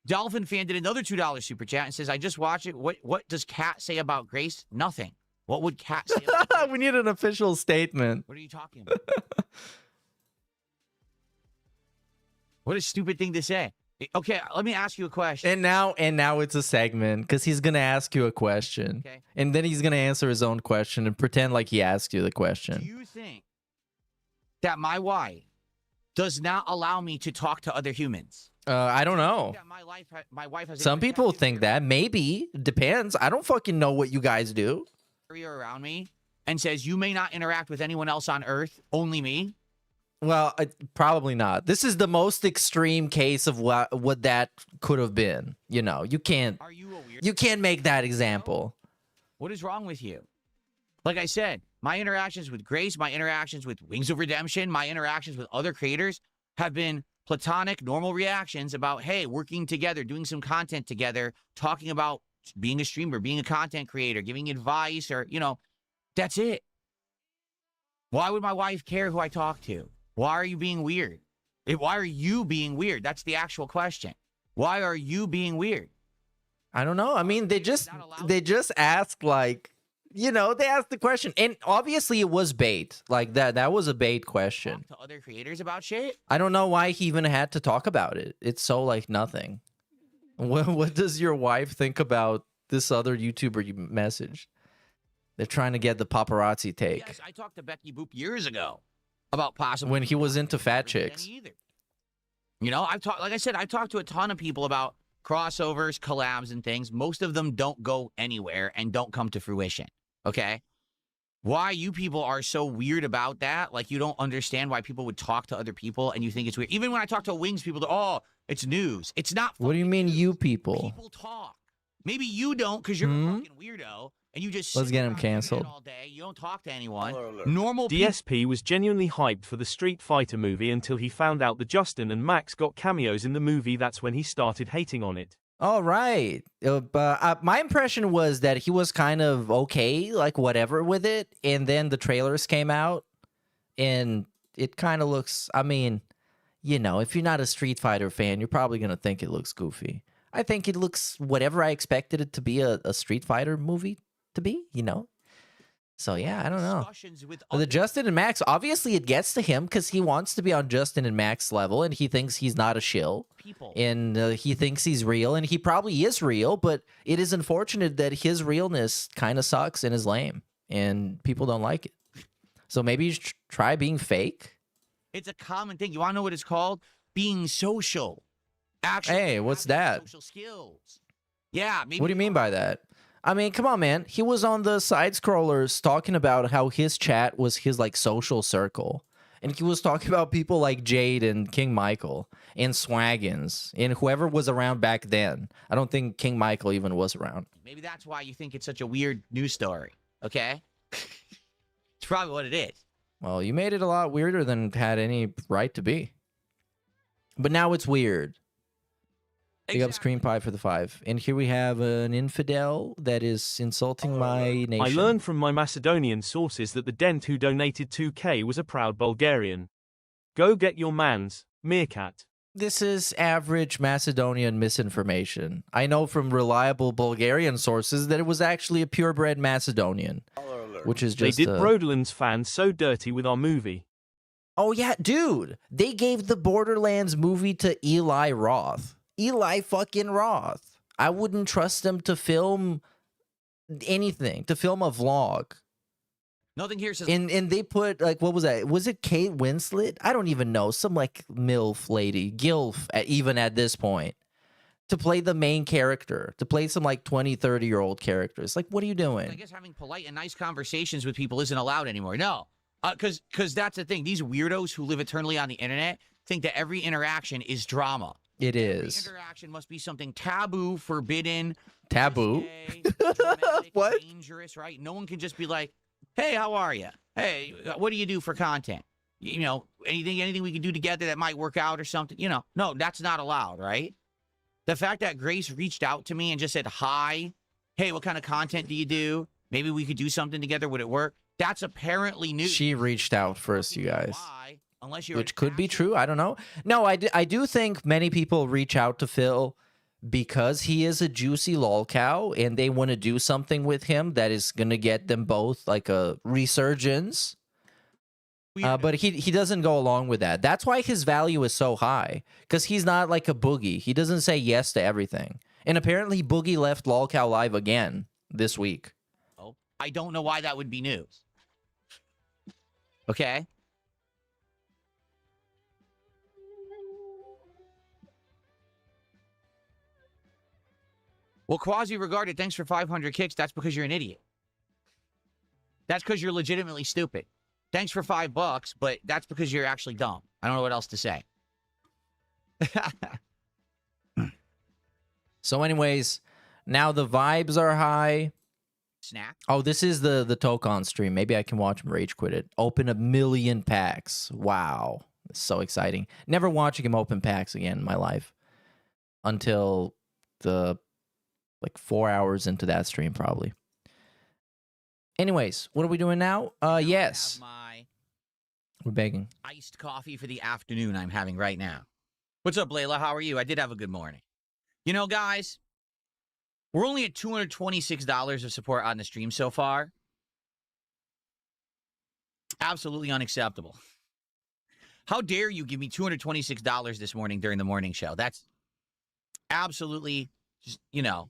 Dolphin fan did another $2 super chat and says, I just watched it. What does Kat say about Grace? Nothing. What would Kat say about Grace? We need an official statement. What are you talking about? What a stupid thing to say. Okay, let me ask you a question. And now it's a segment because he's gonna ask you a question, okay, and then he's gonna answer his own question and pretend like he asked you the question. Do you think that my wife does not allow me to talk to other humans? I don't know. My wife has. Some people think that. Maybe. Depends. I don't fucking know what you guys do. Around me and says you may not interact with anyone else on Earth, only me. Well, probably not. This is the most extreme case of what that could have been. You know, you can't. Are you a weird? You can't make that example. What is wrong with you? Like I said, my interactions with Grace, my interactions with Wings of Redemption, my interactions with other creators have been platonic, normal reactions about, hey, working together, doing some content together, talking about being a streamer, being a content creator, giving advice, or, you know, that's it. Why would my wife care who I talk to? Why are you being weird? Why are you being weird? That's the actual question. Why are you being weird? I don't know. I mean, they just asked, like, you know, they asked the question, and obviously it was bait. Like that was a bait question. Talk to other creators about shit? I don't know why he even had to talk about it. It's so like nothing. What does your wife think about this other YouTuber you messaged? They're trying to get the paparazzi take. Yes, I talked to Becky Boop years ago about possible when he was into fat chicks. You know, like I said, I've talked to a ton of people about crossovers, collabs, and things. Most of them don't go anywhere and don't come to fruition. Okay? Why you people are so weird about that, like you don't understand why people would talk to other people and you think it's weird. Even when I talk to Wings people, oh, it's news. It's not. What do you mean, news. you people? People talk. Maybe you don't because you're a fucking weirdo and you just let's get him canceled all day. You don't talk to anyone. Normal DSP was genuinely hyped for the Street Fighter movie until he found out that Justin and Max got cameos in the movie. That's when he started hating on it. All right. My impression was that he was kind of okay, like whatever with it. And then the trailers came out and it kind of looks, I mean, you know, if you're not a Street Fighter fan, you're probably going to think it looks goofy. I think it looks whatever I expected it to be a Street Fighter movie to be, you know? So, yeah, I don't know. The Justin and Max, obviously it gets to him because he wants to be on Justin and Max level and he thinks he's not a shill. And he thinks he's real and he probably is real, but it is unfortunate that his realness kind of sucks and is lame and people don't like it. So maybe you should try being fake. It's a common thing. You want to know what it's called? Being social. Actually, hey, what's that? Social skills. Yeah. Maybe what do you mean by that? I mean, come on, man. He was on the side scrollers talking about how his chat was his like social circle. And he was talking about people like Jade and King Michael and Swaggins and whoever was around back then. I don't think King Michael even was around. Maybe that's why you think it's such a weird news story. Okay? It's probably what it is. Well, you made it a lot weirder than it had any right to be. But now it's weird. Big up Screen Pie for the 5. And here we have an infidel that is insulting my nation. I learned from my Macedonian sources that the Dent who donated 2K was a proud Bulgarian. Go get your mans, Meerkat. This is average Macedonian misinformation. I know from reliable Bulgarian sources that it was actually a purebred Macedonian. which is just they did Broderlands fans so dirty with our movie. Oh yeah, dude. They gave the Borderlands movie to Eli Roth. Eli fucking Roth. I wouldn't trust him to film anything, to film a vlog. Nothing here says. And they put, like, what was that? Was it Kate Winslet? I don't even know. Some, like, MILF lady. GILF, even at this point. To play the main character. To play some, like, 20, 30-year-old characters. Like, what are you doing? I guess having polite and nice conversations with people isn't allowed anymore. No. Because that's the thing. These weirdos who live eternally on the internet think that every interaction is drama. It is. Every interaction must be something taboo, forbidden. Taboo? Risque, dramatic, What? dangerous, right? No one can just be like, hey, how are you? Hey, what do you do for content? You know, anything we can do together that might work out or something? You know, no, that's not allowed, right? The fact that Grace reached out to me and just said, hi, hey, what kind of content do you do? Maybe we could do something together. Would it work? That's apparently new. She reached out first, you guys. Why, unless you're Which could be true. I don't know. No, I do think many people reach out to Phil because he is a juicy lol cow and they want to do something with him that is going to get them both like a resurgence. But he doesn't go along with that. That's why his value is so high, because he's not like a Boogie. He doesn't say yes to everything. And apparently Boogie left lol cow live again this week. Oh, I don't know why that would be news. Okay? Well, quasi-regarded, thanks for 500 kicks. That's because you're an idiot. That's because you're legitimately stupid. Thanks for $5, but that's because you're actually dumb. I don't know what else to say. So anyways, now the vibes are high. Snack. Oh, this is the Tokon stream. Maybe I can watch him rage quit it. Open 1 million packs. Wow. It's so exciting. Never watching him open packs again in my life. Until the 4 hours into that stream, probably. Anyways, what are we doing now? Yes. We're begging. Iced coffee for the afternoon I'm having right now. What's up, Layla? How are you? I did have a good morning. You know, guys, we're only at $226 of support on the stream so far. Absolutely unacceptable. How dare you give me $226 this morning during the morning show? That's absolutely just, you know.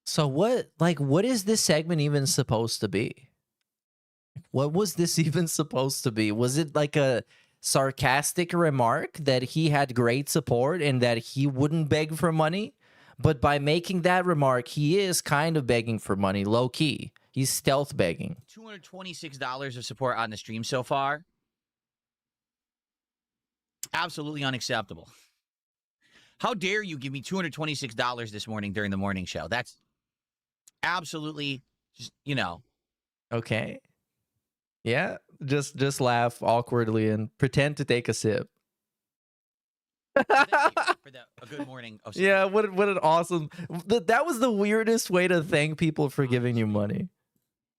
So what is this segment even supposed to be? What was this even supposed to be? Was it like a sarcastic remark that he had great support and that he wouldn't beg for money? But by making that remark, he is kind of begging for money, low key. He's stealth begging. $226 of support on the stream so far. Absolutely unacceptable. How dare you give me $226 this morning during the morning show? That's absolutely just, you know. Okay. Yeah, just laugh awkwardly and pretend to take a sip. For a good morning. Yeah, what an awesome. That was the weirdest way to thank people for giving you money.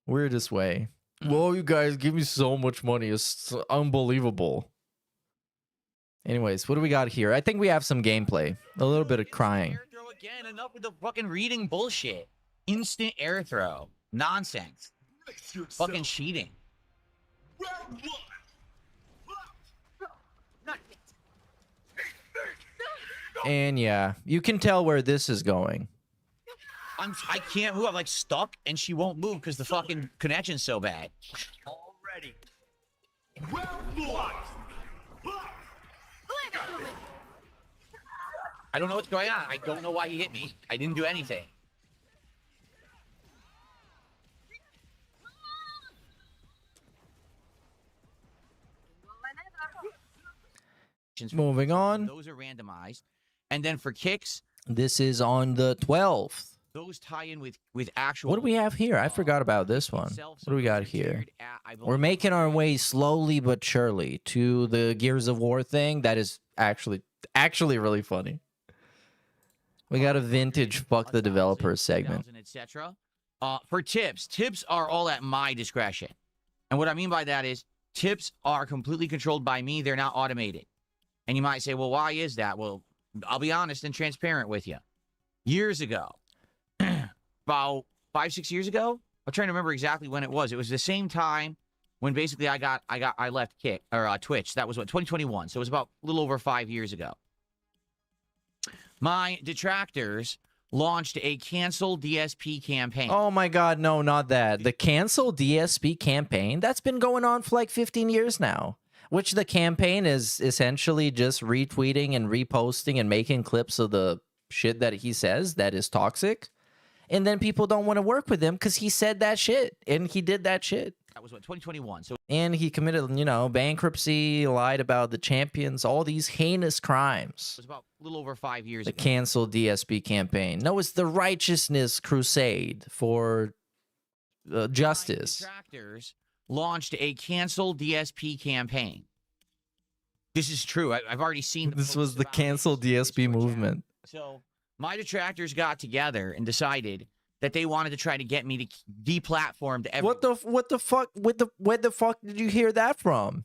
Weirdest way. Whoa, you guys give me so much money. It's unbelievable. Anyways, what do we got here? I think we have some gameplay. A little bit of crying. Air throw again. Enough with the fucking reading bullshit. Instant air throw. Nonsense. Fucking cheating. And yeah, you can tell where this is going. I can't move. I'm like stuck, and she won't move because the fucking connection's so bad. Already. I don't know what's going on. I don't know why he hit me. I didn't do anything. Moving on. Those are randomized. And then for kicks, this is on the 12th. Those tie in with actual. What do we have here? I forgot about this one. What do we got here? We're making our way slowly but surely to the Gears of War thing. That is actually really funny. We got a vintage fuck the developers segment. Etc. For tips are all at my discretion. And what I mean by that is tips are completely controlled by me. They're not automated. And you might say, well, why is that? Well, I'll be honest and transparent with you. Years ago, about 5-6 years ago. I'm trying to remember exactly when it was. It was the same time when basically I left Twitch. That was what, 2021. So it was about a little over 5 years ago. My detractors launched a cancel DSP campaign. Oh my God, no, not that. The cancel DSP campaign, that's been going on for like 15 years now. Which the campaign is essentially just retweeting and reposting and making clips of the shit that he says that is toxic. And then people don't want to work with him because he said that shit and he did that shit. That was what, 2021. So and he committed, bankruptcy, lied about the champions, all these heinous crimes. it was about a little over 5 years The ago. cancel DSP campaign. No, it's the righteousness crusade for justice. My detractors launched a cancel DSP campaign. This is true. I've already seen. This was the cancel DSP movement. So my detractors got together and decided that they wanted to try to get me to deplatform to everyone. Where the fuck did you hear that from?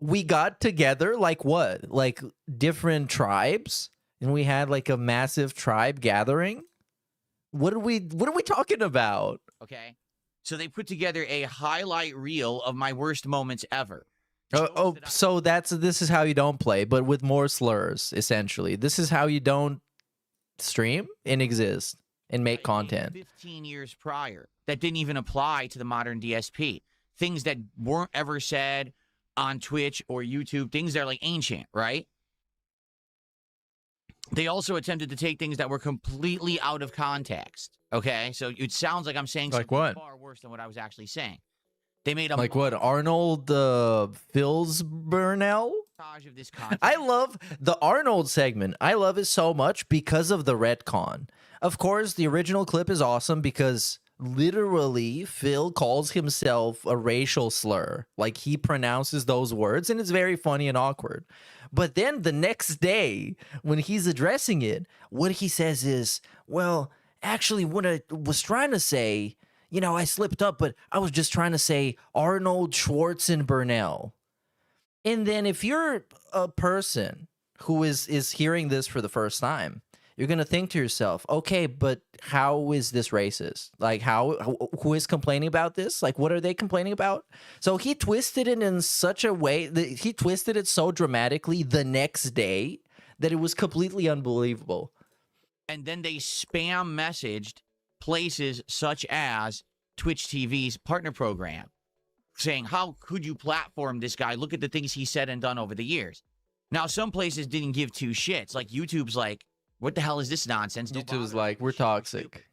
We got together like what? Like different tribes, and we had like a massive tribe gathering. What are we talking about? Okay. So they put together a highlight reel of my worst moments ever. So this is how you don't play, but with more slurs, essentially. This is how you don't stream and exist and make content. 15 years prior, that didn't even apply to the modern DSP. Things that weren't ever said on Twitch or YouTube, things that are like ancient, right? They also attempted to take things that were completely out of context. Okay, so it sounds like I'm saying something far worse than what I was actually saying. They made a like what? Arnold Phil's Burnell? Of this content. I love the Arnold segment. I love it so much because of the retcon. Of course, the original clip is awesome because literally Phil calls himself a racial slur. Like he pronounces those words and it's very funny and awkward. But then the next day when he's addressing it, what he says is, well, actually what I was trying to say, I slipped up, but I was just trying to say Arnold Schwarzenburnell. And then if you're a person who is hearing this for the first time, you're going to think to yourself, okay, but how is this racist? Like who is complaining about this? Like what are they complaining about? So he twisted it in such a way that he twisted it so dramatically the next day that it was completely unbelievable. And then they spam messaged places such as Twitch TV's partner program saying, how could you platform this guy? Look at the things he said and done over the years. Now, some places didn't give two shits. Like YouTube's like, what the hell is this nonsense? YouTube's like, we're toxic.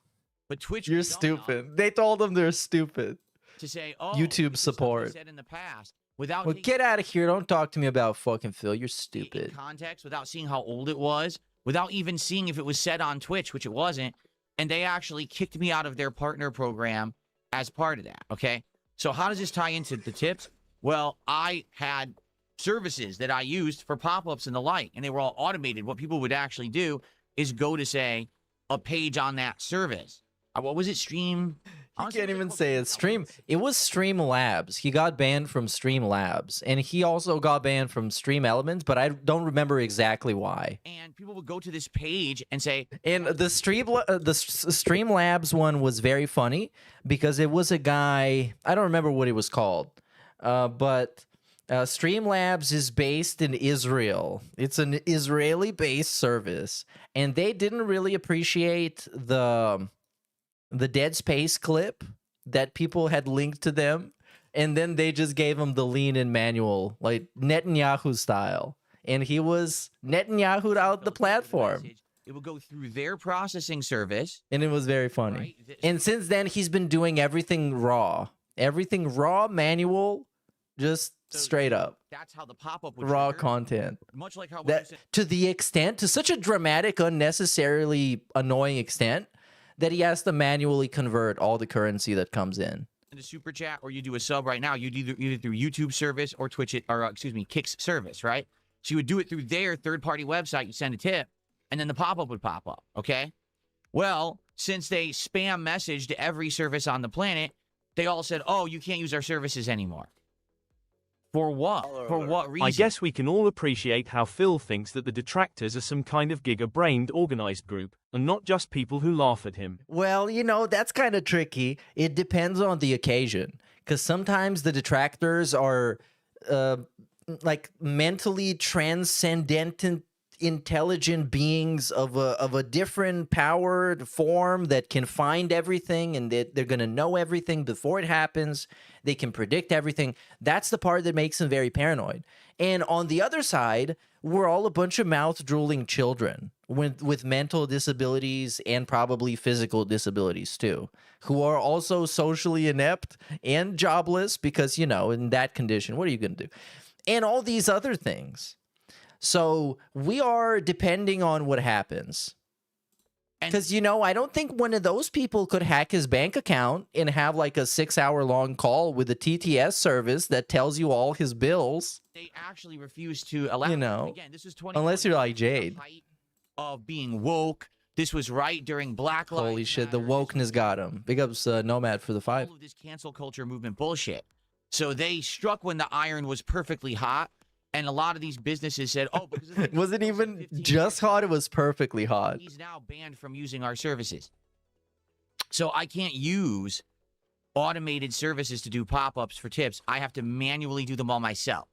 But Twitch, you're stupid. They told them they're stupid. To say, oh, YouTube support. Said in the past, without well, get out of here. Don't talk to me about fucking Phil. You're stupid. Context, without seeing how old it was, without even seeing if it was said on Twitch, which it wasn't. And they actually kicked me out of their partner program as part of that, okay? So how does this tie into the tips? Well, I had services that I used for pop-ups and the like, and they were all automated. What people would actually do is go to, say, a page on that service. What was it? Stream? You can't even say it. Stream. It was Streamlabs. He got banned from Streamlabs, and he also got banned from Stream Elements, but I don't remember exactly why. And people would go to this page and say, and the Streamlabs one was very funny because it was a guy. I don't remember what it was called, but Streamlabs is based in Israel. It's an Israeli-based service, and they didn't really appreciate the Dead Space clip that people had linked to them, and then they just gave him the lean-in manual, like Netanyahu style, and he was Netanyahu'd out the platform. It would go through their processing service, and it was very funny. Right? And since then, he's been doing everything raw, manual, just straight up. That's how the pop-up would raw trigger. Content. Much like how that, to the extent, to such a dramatic, unnecessarily annoying extent, that he has to manually convert all the currency that comes in. The super chat, or you do a sub right now, you do either through YouTube service or Twitch, Kick's service, right? So you would do it through their third-party website. You send a tip, and then the pop-up would pop up. Okay. Well, since they spam messaged every service on the planet, they all said, "Oh, you can't use our services anymore." For what? For what reason? I guess we can all appreciate how Phil thinks that the detractors are some kind of giga-brained organized group, and not just people who laugh at him. Well, you know, that's kind of tricky. It depends on the occasion. Because sometimes the detractors are like mentally transcendent, intelligent beings of a different powered form that can find everything, and they're going to know everything before it happens. They can predict everything. That's the part that makes them very paranoid. And on the other side, we're all a bunch of mouth-drooling children with mental disabilities and probably physical disabilities too, who are also socially inept and jobless because, you know, in that condition, what are you going to do? And all these other things. So we are depending on what happens. Because, you know, I don't think one of those people could hack his bank account and have like a 6-hour-long call with a TTS service that tells you all his bills. They actually refuse to allow. You know, again, this is unless you're like Jade. Of being woke. This was right during Black Lives Holy shit, the wokeness got him. Big ups Nomad for the 5. all of this cancel culture movement bullshit. So they struck when the iron was perfectly hot. And a lot of these businesses said, oh, because it wasn't even just hot, it was perfectly hot. He's now banned from using our services. So I can't use automated services to do pop-ups for tips. I have to manually do them all myself.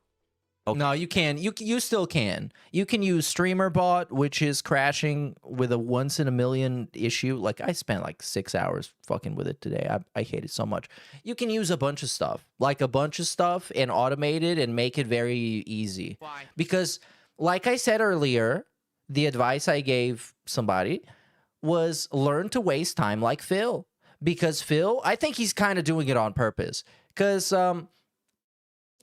Okay. No, you can. You still can. You can use StreamerBot, which is crashing with a once-in-a-million issue. Like, I spent like 6 hours fucking with it today. I hate it so much. You can use a bunch of stuff. Like, a bunch of stuff and automate it and make it very easy. Why? Because, like I said earlier, the advice I gave somebody was learn to waste time like Phil. Because Phil, I think he's kind of doing it on purpose. Because,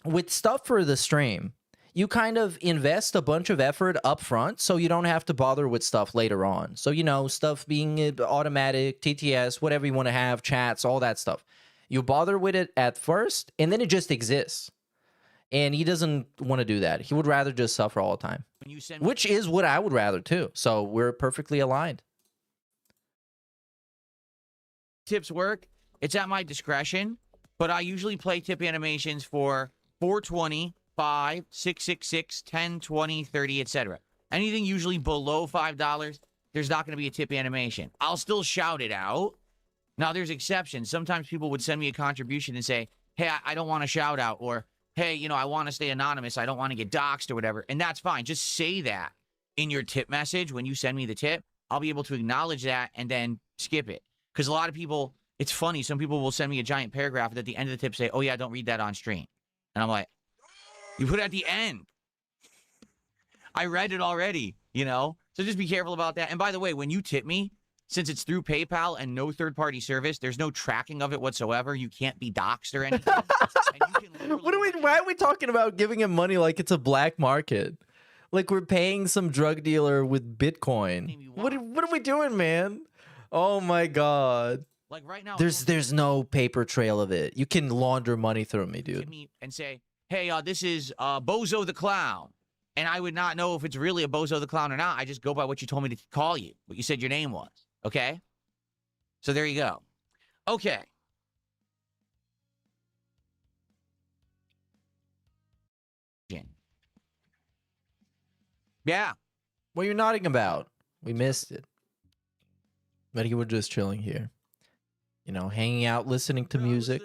with stuff for the stream, you kind of invest a bunch of effort up front so you don't have to bother with stuff later on. So, you know, stuff being automatic, TTS, whatever you want to have, chats, all that stuff. You bother with it at first, and then it just exists. And he doesn't want to do that. He would rather just suffer all the time, which is what I would rather too. So we're perfectly aligned. Tips work. It's at my discretion, but I usually play tip animations for 420, 5, 666, 10, 20, 30, etc. Anything usually below $5, there's not going to be a tip animation. I'll still shout it out. Now, there's exceptions. Sometimes people would send me a contribution and say, hey, I don't want to shout out, or hey, you know, I want to stay anonymous. I don't want to get doxxed or whatever. And that's fine. Just say that in your tip message when you send me the tip. I'll be able to acknowledge that and then skip it. Because a lot of people, it's funny. Some people will send me a giant paragraph and at the end of the tip say, oh, yeah, don't read that on stream. And I'm like, you put it at the end. I read it already, you know? So just be careful about that. And by the way, when you tip me, since it's through PayPal and no third-party service, there's no tracking of it whatsoever. You can't be doxxed or anything. Why are we talking about giving him money like it's a black market? Like we're paying some drug dealer with Bitcoin. What are we doing, man? Oh my God. Like right now, there's no paper trail of it. You can launder money through me, dude. And say, hey, this is Bozo the Clown. And I would not know if it's really a Bozo the Clown or not. I just go by what you told me to call you, what you said your name was. Okay? So there you go. Okay. Yeah. What are you nodding about? We missed it. But he was just chilling here. You know, hanging out, listening to music.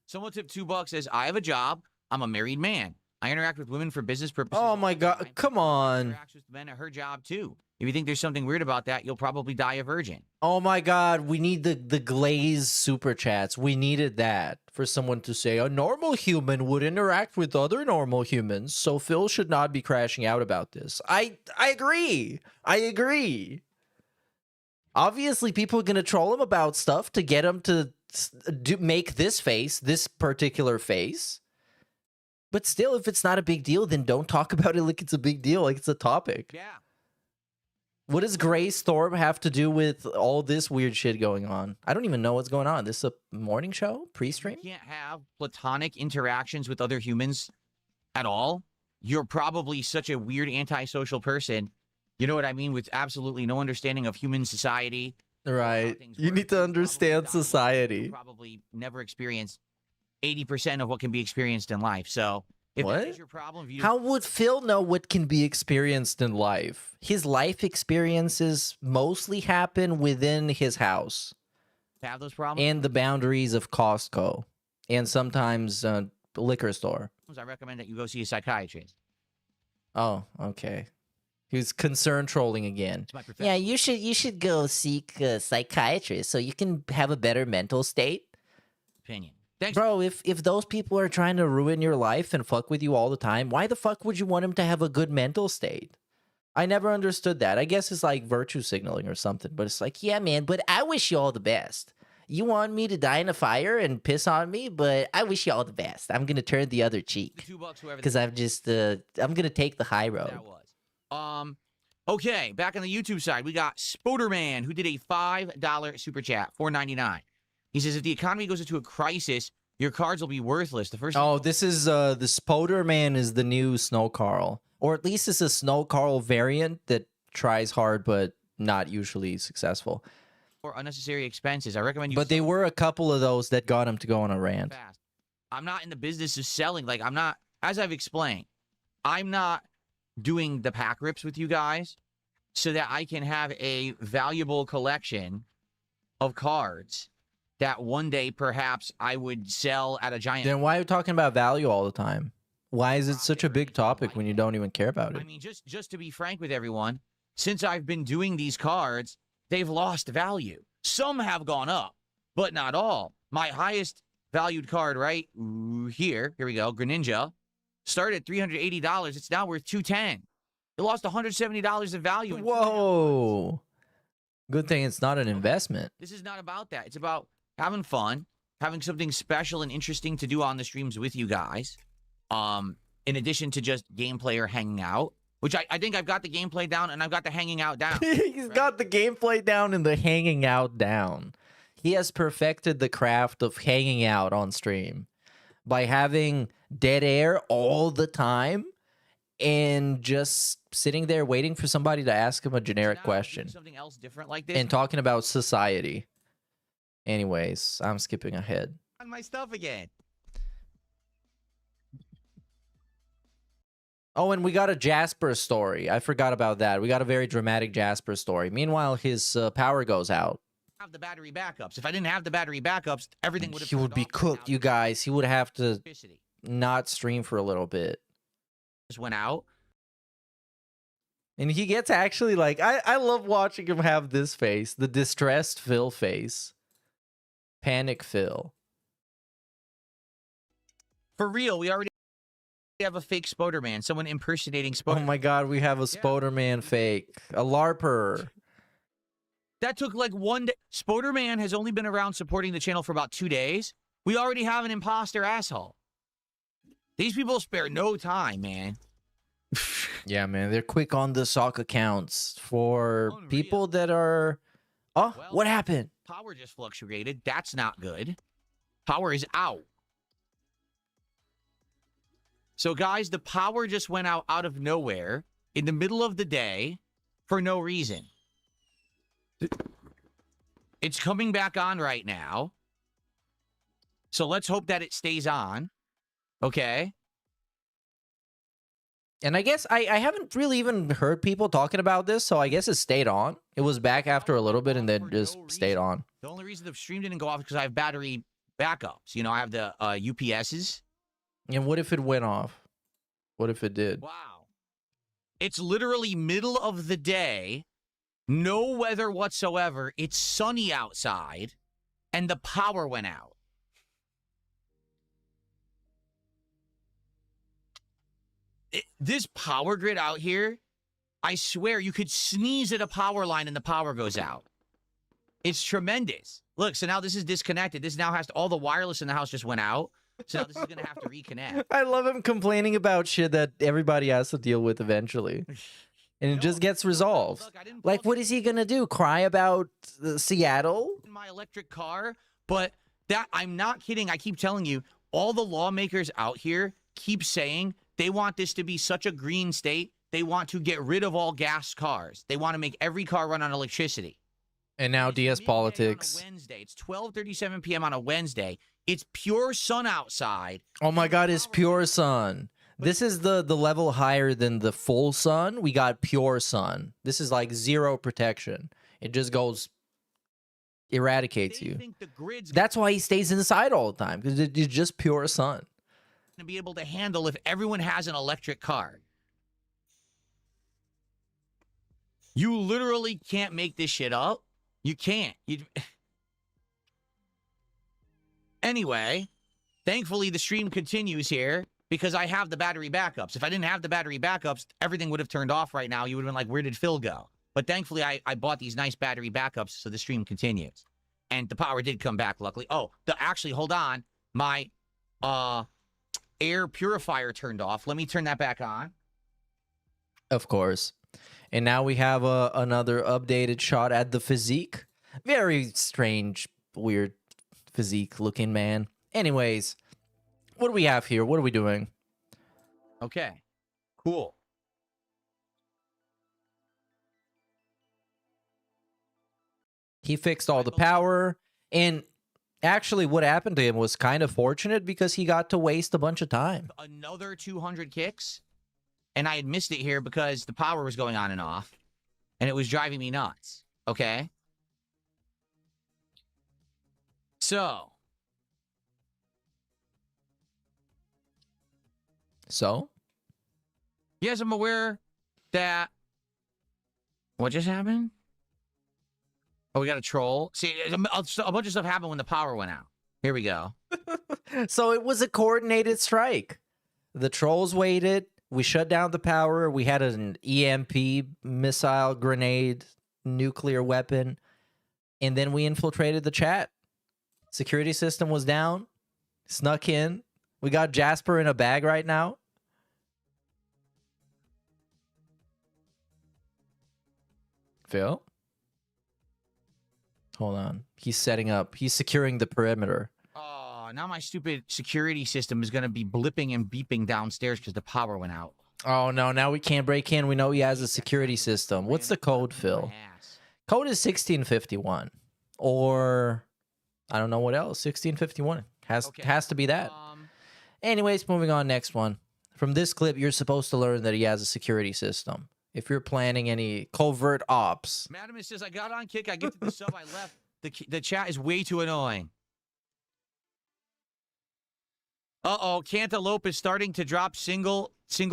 Someone tipped $2 says, I have a job. I'm a married man. I interact with women for business purposes. Oh my God, come on. Interacts with men at her job too. If you think there's something weird about that, you'll probably die a virgin. Oh my God, we need the glazed super chats. We needed that for someone to say a normal human would interact with other normal humans, so Phil should not be crashing out about this. I agree. I agree. Obviously, people are going to troll him about stuff to get him to make this face, this particular face. But still, if it's not a big deal, then don't talk about it like it's a big deal, like it's a topic. Yeah. What does Gray Storm have to do with all this weird shit going on? I don't even know what's going on. This is a morning show? Pre-stream? You can't have platonic interactions with other humans at all. You're probably such a weird antisocial person. You know what I mean? With absolutely no understanding of human society. Right. You need to understand society. Probably never experienced 80% of what can be experienced in life. So If What? that is your problem, if you How would Phil know what can be experienced in life? His life experiences mostly happen within his house have those problems, and the boundaries of Costco and sometimes liquor store. I recommend that you go see a psychiatrist. Oh, okay. He's concern trolling again. It's my profession. Yeah, you should go seek a psychiatrist so you can have a better mental state. Opinion. Thanks. Bro, if those people are trying to ruin your life and fuck with you all the time, why the fuck would you want them to have a good mental state? I never understood that. I guess it's like virtue signaling or something, but it's like, yeah, man, but I wish you all the best. You want me to die in a fire and piss on me, but I wish you all the best. I'm going to turn the other cheek because I'm just, I'm going to take the high road. That was. Okay, back on the YouTube side, we got Spoderman, who did a $5 super chat, $4.99. He says, if the economy goes into a crisis, your cards will be worthless. The first. Oh, this is the Spoderman is the new Snow Carl, or at least it's a Snow Carl variant that tries hard but not usually successful. For unnecessary expenses, I recommend you. But they were a couple of those that got him to go on a rant. Fast. I'm not in the business of selling. Like, I'm not, as I've explained, I'm not doing the pack rips with you guys so that I can have a valuable collection of cards that one day perhaps I would sell at a giant. Then why are you talking about value all the time? Why is it such a big topic when you don't even care about it? I mean, just to be frank with everyone, since I've been doing these cards, they've lost value. Some have gone up, but not all. My highest valued card right here we go, Greninja, started at $380. It's now worth $210. It lost $170 of value. Whoa. Good thing it's not an investment. This is not about that. It's about having fun, having something special and interesting to do on the streams with you guys. In addition to just gameplay or hanging out, which I think I've got the gameplay down and I've got the hanging out down. He's got the gameplay down and the hanging out down. He has perfected the craft of hanging out on stream by having dead air all the time and just sitting there waiting for somebody to ask him a generic question. Something else different like this. And talking about society. Anyways, I'm skipping ahead. On my stuff again. Oh, and we got a Jasper story. I forgot about that. We got a very dramatic Jasper story. Meanwhile, his power goes out. Have the battery backups. If I didn't have the battery backups, everything would have. He would be cooked, you guys. He would have to not stream for a little bit. Just went out. And he gets actually like, I love watching him have this face, the distressed Phil face. Panic Phil. For real, we already have a fake Spoderman, someone impersonating Spoderman. Oh my god, we have a Spoderman fake. A LARPer. That took like one day. Spoderman has only been around supporting the channel for about 2 days. We already have an imposter asshole. These people spare no time, man. Yeah, man, they're quick on the sock accounts for people that are... Oh, well, what happened? Power just fluctuated. That's not good. Power is out. So, guys, the power just went out of nowhere in the middle of the day for no reason. It's coming back on right now. So let's hope that it stays on. Okay. And I guess I haven't really even heard people talking about this, so I guess it stayed on. It was back after a little bit and then just stayed on. The only reason the stream didn't go off is because I have battery backups. You know, I have the UPSs. And what if it went off? What if it did? Wow. It's literally middle of the day, no weather whatsoever. It's sunny outside, and the power went out. This power grid out here, I swear you could sneeze at a power line and the power goes out. It's tremendous. Look, so now this is disconnected. This now has to, all the wireless in the house just went out. So now this is going to have to reconnect. I love him complaining about shit that everybody has to deal with eventually. And it just gets resolved. Look, like, what is he going to do? Cry about Seattle? My electric car? But that, I'm not kidding. I keep telling you, all the lawmakers out here keep saying they want this to be such a green state. They want to get rid of all gas cars. They want to make every car run on electricity. And now DS politics. On a Wednesday. It's 12:37 p.m. on a Wednesday. It's pure sun outside. Oh my God, it's pure sun. This is the level higher than the full sun. We got pure sun. This is like zero protection. It just goes, eradicates you. That's why he stays inside all the time, because it's just pure sun. To be able to handle if everyone has an electric car. You literally can't make this shit up. You can't. Anyway, thankfully the stream continues here because I have the battery backups. If I didn't have the battery backups, everything would have turned off right now. You would have been like, where did Phil go? But thankfully I bought these nice battery backups so the stream continues. And the power did come back, luckily. Oh, actually, hold on. My air purifier turned off. Let me turn that back on. Of course. And now we have another updated shot at the physique. Very strange, weird physique looking man. Anyways, what do we have here? What are we doing? Okay. Cool. He fixed all the power. And actually what happened to him was kind of fortunate because he got to waste a bunch of time. Another 200 kicks. And I had missed it here because the power was going on and off. And it was driving me nuts. Okay? So? Yes, I'm aware that... What just happened? Oh, we got a troll. See, a bunch of stuff happened when the power went out. Here we go. So it was a coordinated strike. The trolls waited. We shut down the power. We had an EMP, missile, grenade, nuclear weapon. And then we infiltrated the chat. Security system was down. Snuck in. We got Jasper in a bag right now. Phil? Hold on. He's setting up. He's securing the perimeter. Oh, now my stupid security system is going to be blipping and beeping downstairs because the power went out. Oh, no. Now we can't break in. We know he has a security system. What's the code, Phil? Code is 1651. Or, I don't know what else. 1651. Has to be that. Anyways, moving on. Next one. From this clip, you're supposed to learn that he has a security system. If you're planning any covert ops. Madam says, I got on kick. I get to the sub. I left. The chat is way too annoying. Uh-oh. Cantaloupe is starting to drop single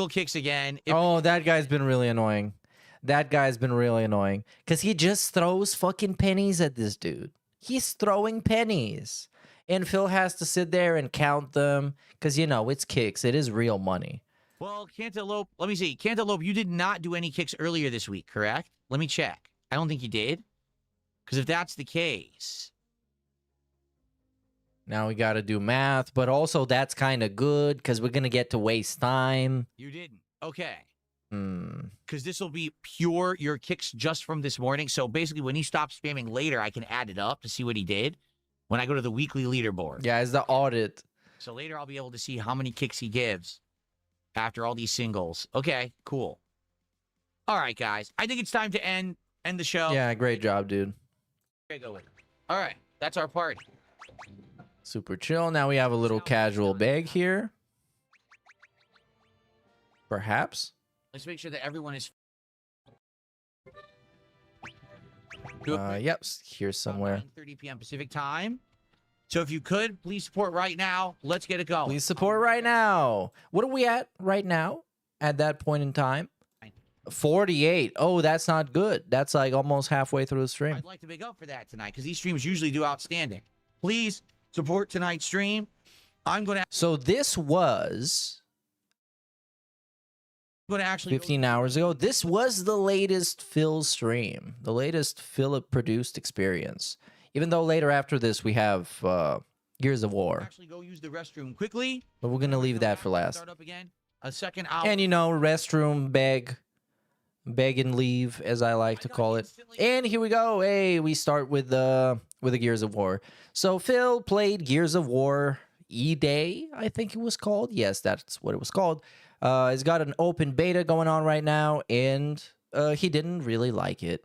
kicks again. That guy's been really annoying. That guy's been really annoying. Because he just throws fucking pennies at this dude. He's throwing pennies. And Phil has to sit there and count them. Because, you know, it's kicks. It is real money. Well, Cantaloupe, let me see. Cantaloupe, you did not do any kicks earlier this week, correct? Let me check. I don't think you did. Because if that's the case... Now we got to do math. But also, that's kind of good. Because we're going to get to waste time. You didn't. Okay. Because this will be pure your kicks just from this morning. So basically, when he stops spamming later, I can add it up to see what he did when I go to the weekly leaderboard. Yeah, it's the audit. So later, I'll be able to see how many kicks he gives after all these singles. Okay, cool. All right, guys. I think it's time to end the show. Yeah, great job, dude. Okay, go with it. All right, that's our party. Super chill. Now we have a little casual bag here. Perhaps. Let's make sure that everyone is... Yep, here's somewhere. 9:30 p.m. Pacific time. So if you could, please support right now. Let's get it going. Please support right now. What are we at right now at that point in time? 48. Oh, that's not good. That's like almost halfway through the stream. I'd like to make up for that tonight because these streams usually do outstanding. Please support tonight's stream. I'm going to... So this was... actually 15 hours ago. This was the latest Phil stream. The latest Philip-produced experience. Even though later after this we have Gears of War. Actually go use the restroom quickly. But we're going to leave that for last. Start up again. A second hour. And you know, restroom, beg and leave, as I like to call it. And here we go. Hey, we start with the Gears of War. So Phil played Gears of War E-Day, I think it was called. Yes, that's what it was called. It's got an open beta going on right now, and he didn't really like it.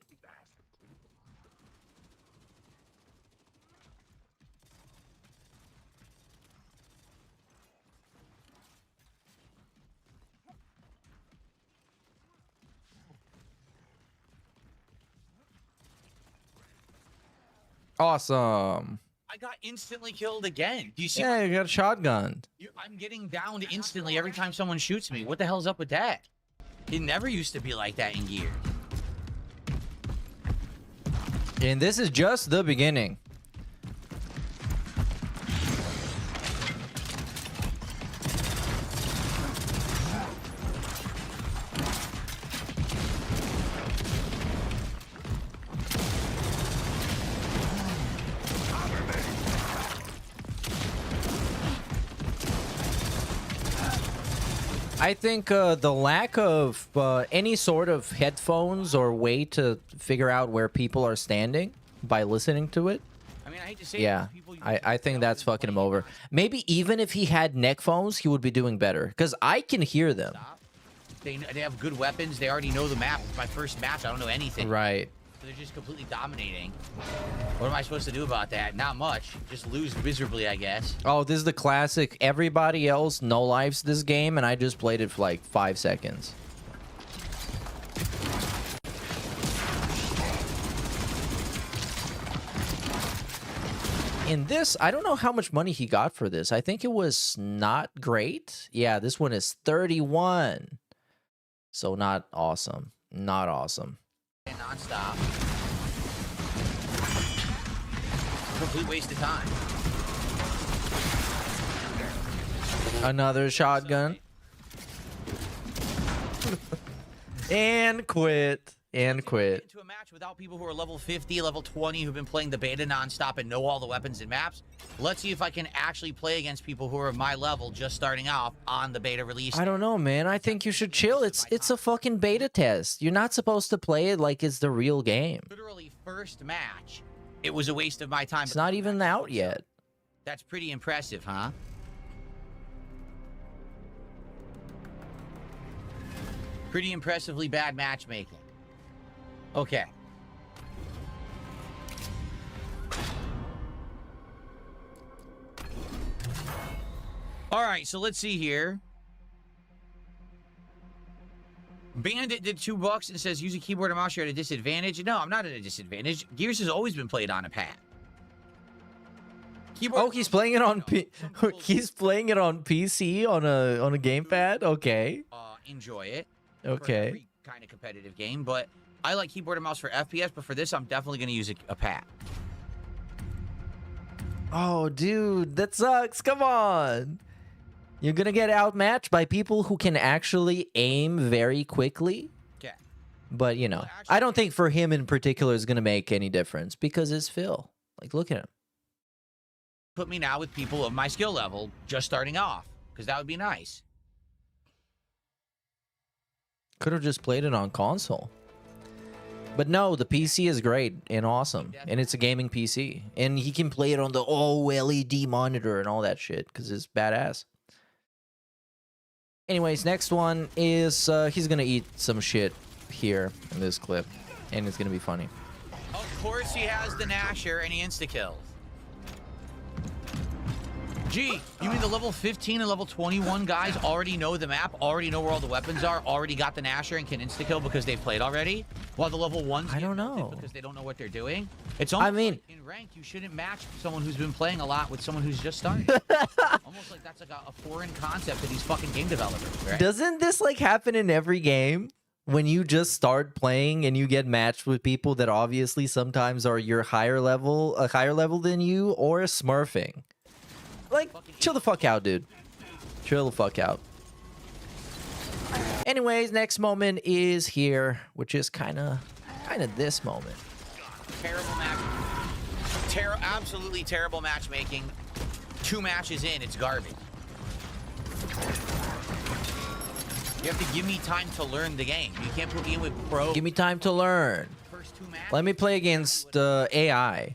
Awesome. I got instantly killed again. Do you see? Yeah, you got shotgunned. I'm getting downed instantly every time someone shoots me. What the hell's up with that? It never used to be like that in Gears. And this is just the beginning. I think the lack of any sort of headphones or way to figure out where people are standing by listening to it. I mean, I hate to say yeah, I think that's fucking him over. Maybe even if he had neck phones, he would be doing better because I can hear them. They have good weapons. They already know the map. It's my first match. I don't know anything. Right. So they're just completely dominating. What am I supposed to do about that? Not much. Just lose miserably, I guess. Oh, this is the classic. Everybody else no lives this game, and I just played it for like 5 seconds. In this, I don't know how much money he got for this. I think it was not great. Yeah, this one is 31. So not awesome. Not awesome. Non-stop. Complete waste of time. Another shotgun. And quit. And quit. Into a match without people who are level 50, level 20, who've been playing the beta non-stop and know all the weapons and maps. Let's see if I can actually play against people who are my level just starting off on the beta release. I don't know, man. I think you should chill. It's a fucking beta test. You're not supposed to play it like it's the real game. Literally first match. It was a waste of my time. It's not even out yet. That's pretty impressive, huh? Pretty impressively bad matchmaking. Okay. All right, so let's see here. Bandit did $2 and says, use a keyboard and mouse, you're at a disadvantage. No, I'm not at a disadvantage. Gears has always been played on a pad. Keyboard oh, he's playing it on he's playing it on PC on a gamepad. Okay. Enjoy it. Okay. For every kind of competitive game, but I like keyboard and mouse for FPS, but for this, I'm definitely going to use a pad. Oh, dude, that sucks. Come on. You're going to get outmatched by people who can actually aim very quickly. Okay. But, you know, well, actually, I don't think for him in particular is going to make any difference because it's Phil. Like, look at him. Put me now with people of my skill level just starting off, because that would be nice. Could have just played it on console. But no, the PC is great and awesome. And it's a gaming PC. And he can play it on the OLED monitor and all that shit because it's badass. Anyways, next one is he's going to eat some shit here in this clip. And it's going to be funny. Of course he has the Nasher and he insta-kills. Gee, you mean the level 15 and level 21 guys already know the map, already know where all the weapons are, already got the Nasher and can insta-kill because they've played already? While the level 1s I don't know. Because they don't know what they're doing? It's almost like in rank, you shouldn't match someone who's been playing a lot with someone who's just starting. Almost like that's like a foreign concept to these fucking game developers, right? Doesn't this like happen in every game? When you just start playing and you get matched with people that obviously sometimes are your higher level than you or smurfing. Like, chill the fuck out, dude. Chill the fuck out. Anyways, next moment is here, which is kind of this moment. Terrible match. Absolutely terrible matchmaking. 2 matches in, it's garbage. You have to give me time to learn the game. You can't put me in with pro. Give me time to learn. First 2 matches. Let me play against AI.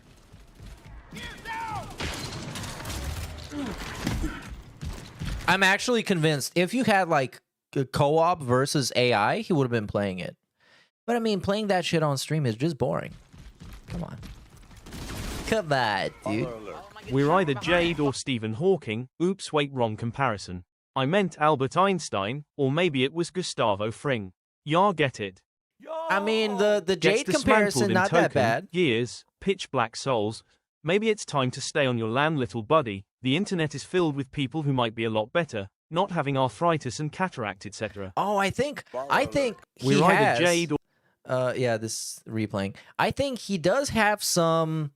I'm actually convinced if you had like a co-op versus AI, he would have been playing it. But I mean, playing that shit on stream is just boring. Come on. Come on, dude. We're either Jade or Stephen Hawking. Oops, wait, wrong comparison. I meant Albert Einstein, or maybe it was Gustavo Fring. Y'all get it. I mean, the Jade comparison, not that bad. Gears, pitch black souls. Maybe it's time to stay on your land, little buddy. The internet is filled with people who might be a lot better, not having arthritis and cataract, etc. Oh, I think he We're has. either Jade or Yeah, this replaying. I think he does have some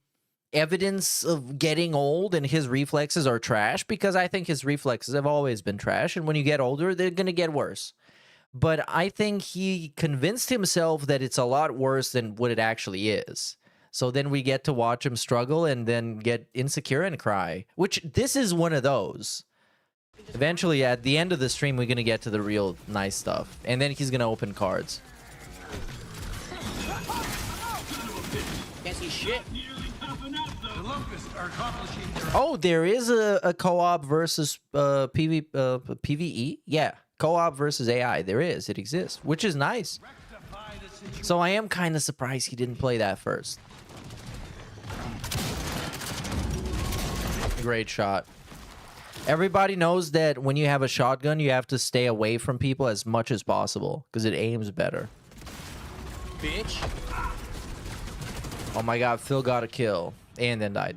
evidence of getting old and his reflexes are trash, because I think his reflexes have always been trash, and when you get older, they're going to get worse. But I think he convinced himself that it's a lot worse than what it actually is. So then we get to watch him struggle and then get insecure and cry, which this is one of those. Eventually, at the end of the stream, we're going to get to the real nice stuff. And then he's going to open cards. Can't see shit. Oh, there is a co-op versus PvE? Yeah, co-op versus AI. There is. It exists, which is nice. So I am kind of surprised he didn't play that first. Great shot. Everybody knows that when you have a shotgun, you have to stay away from people as much as possible because it aims better. Bitch. Oh my god, Phil got a kill and then died.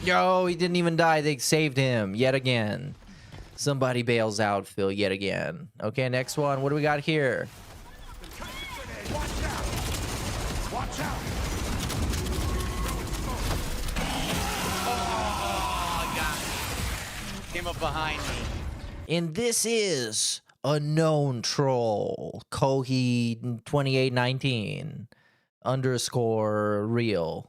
Yo, he didn't even die. They saved him yet again. Somebody bails out Phil yet again. Okay, next one. What do we got here? Watch out! Oh, God. Came up behind me. And this is a known troll. Kohi2819 _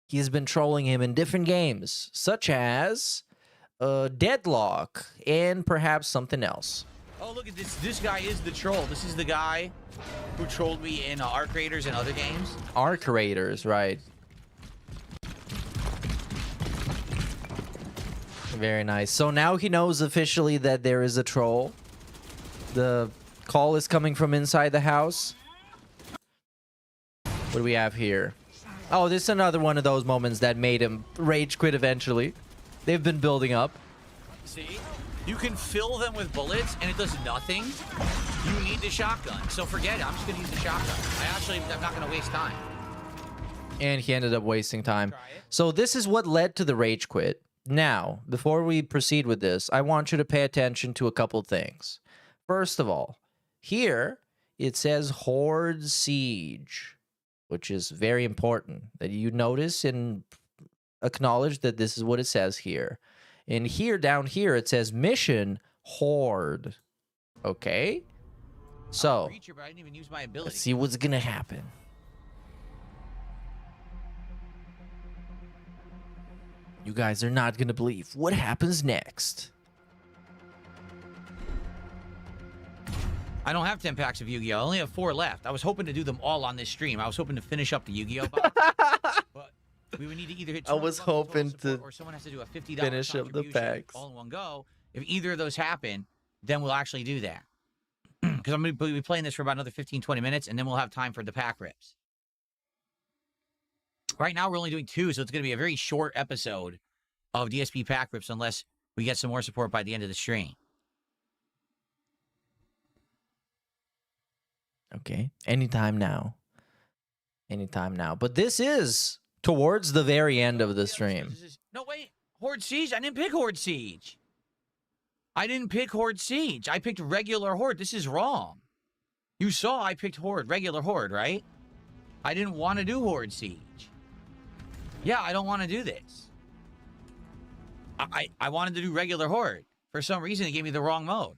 He's been trolling him in different games, such as Deadlock and perhaps something else. Oh, look at this. This guy is the troll. This is the guy who trolled me in Arc Raiders and other games. Arc Raiders, right. Very nice. So now he knows officially that there is a troll. The call is coming from inside the house. What do we have here? Oh, this is another one of those moments that made him rage quit eventually. They've been building up. See? You can fill them with bullets and it does nothing. You need the shotgun. So forget it. I'm just going to use the shotgun. I'm not going to waste time. And he ended up wasting time. So this is what led to the rage quit. Now, before we proceed with this, I want you to pay attention to a couple things. First of all, here it says Horde Siege, which is very important that you notice and acknowledge that this is what it says here. And here, down here, it says Mission Horde. Okay? So, But I didn't even use my ability. let's see what's going to happen. You guys are not going to believe what happens next. I don't have 10 packs of Yu-Gi-Oh! I only have 4 left. I was hoping to do them all on this stream. I was hoping to finish up the Yu-Gi-Oh! box. But we would need to either hit I was hoping to or someone has to do a $50 finish up the contribution packs. all in one go. If either of those happen, then we'll actually do that. Because I'm going to be playing this for about another 15-20 minutes, and then we'll have time for the pack rips. Right now, we're only doing 2, so it's going to be a very short episode of DSP pack rips unless we get some more support by the end of the stream. Okay. Anytime now. Anytime now. But this is towards the very end of the stream. No, wait. Horde Siege? I didn't pick Horde Siege. I didn't pick Horde Siege. I picked regular Horde. This is wrong. You saw I picked Horde, regular Horde, right? I didn't want to do Horde Siege. Yeah, I don't want to do this. I wanted to do regular Horde. For some reason, it gave me the wrong mode.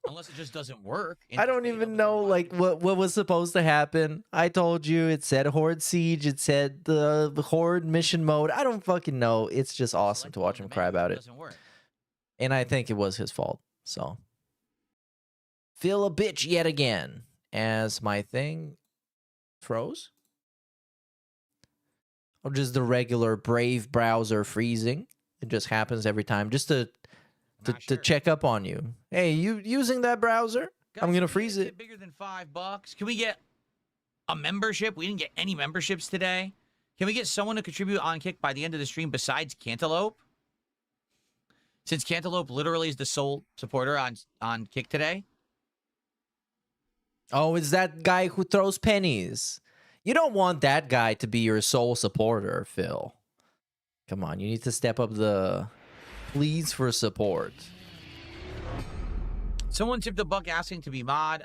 Unless it just doesn't work. I don't even know like what was supposed to happen. I told you it said Horde Siege, it said the Horde mission mode. I don't fucking know. It's just awesome to watch him cry about it. And I think it was his fault. So feel a bitch yet again as my thing froze. Or just the regular Brave browser freezing. It just happens every time just to check up on you. Hey, you using that browser? Guys, I'm gonna freeze it. Bigger than $5. Can we get a membership? We didn't get any memberships today. Can we get someone to contribute on Kick by the end of the stream besides Cantaloupe? Since Cantaloupe literally is the sole supporter on Kick today. Oh, it's that guy who throws pennies. You don't want that guy to be your sole supporter, Phil. Come on, you need to step up the pleas for support. Someone tipped a buck asking to be mod.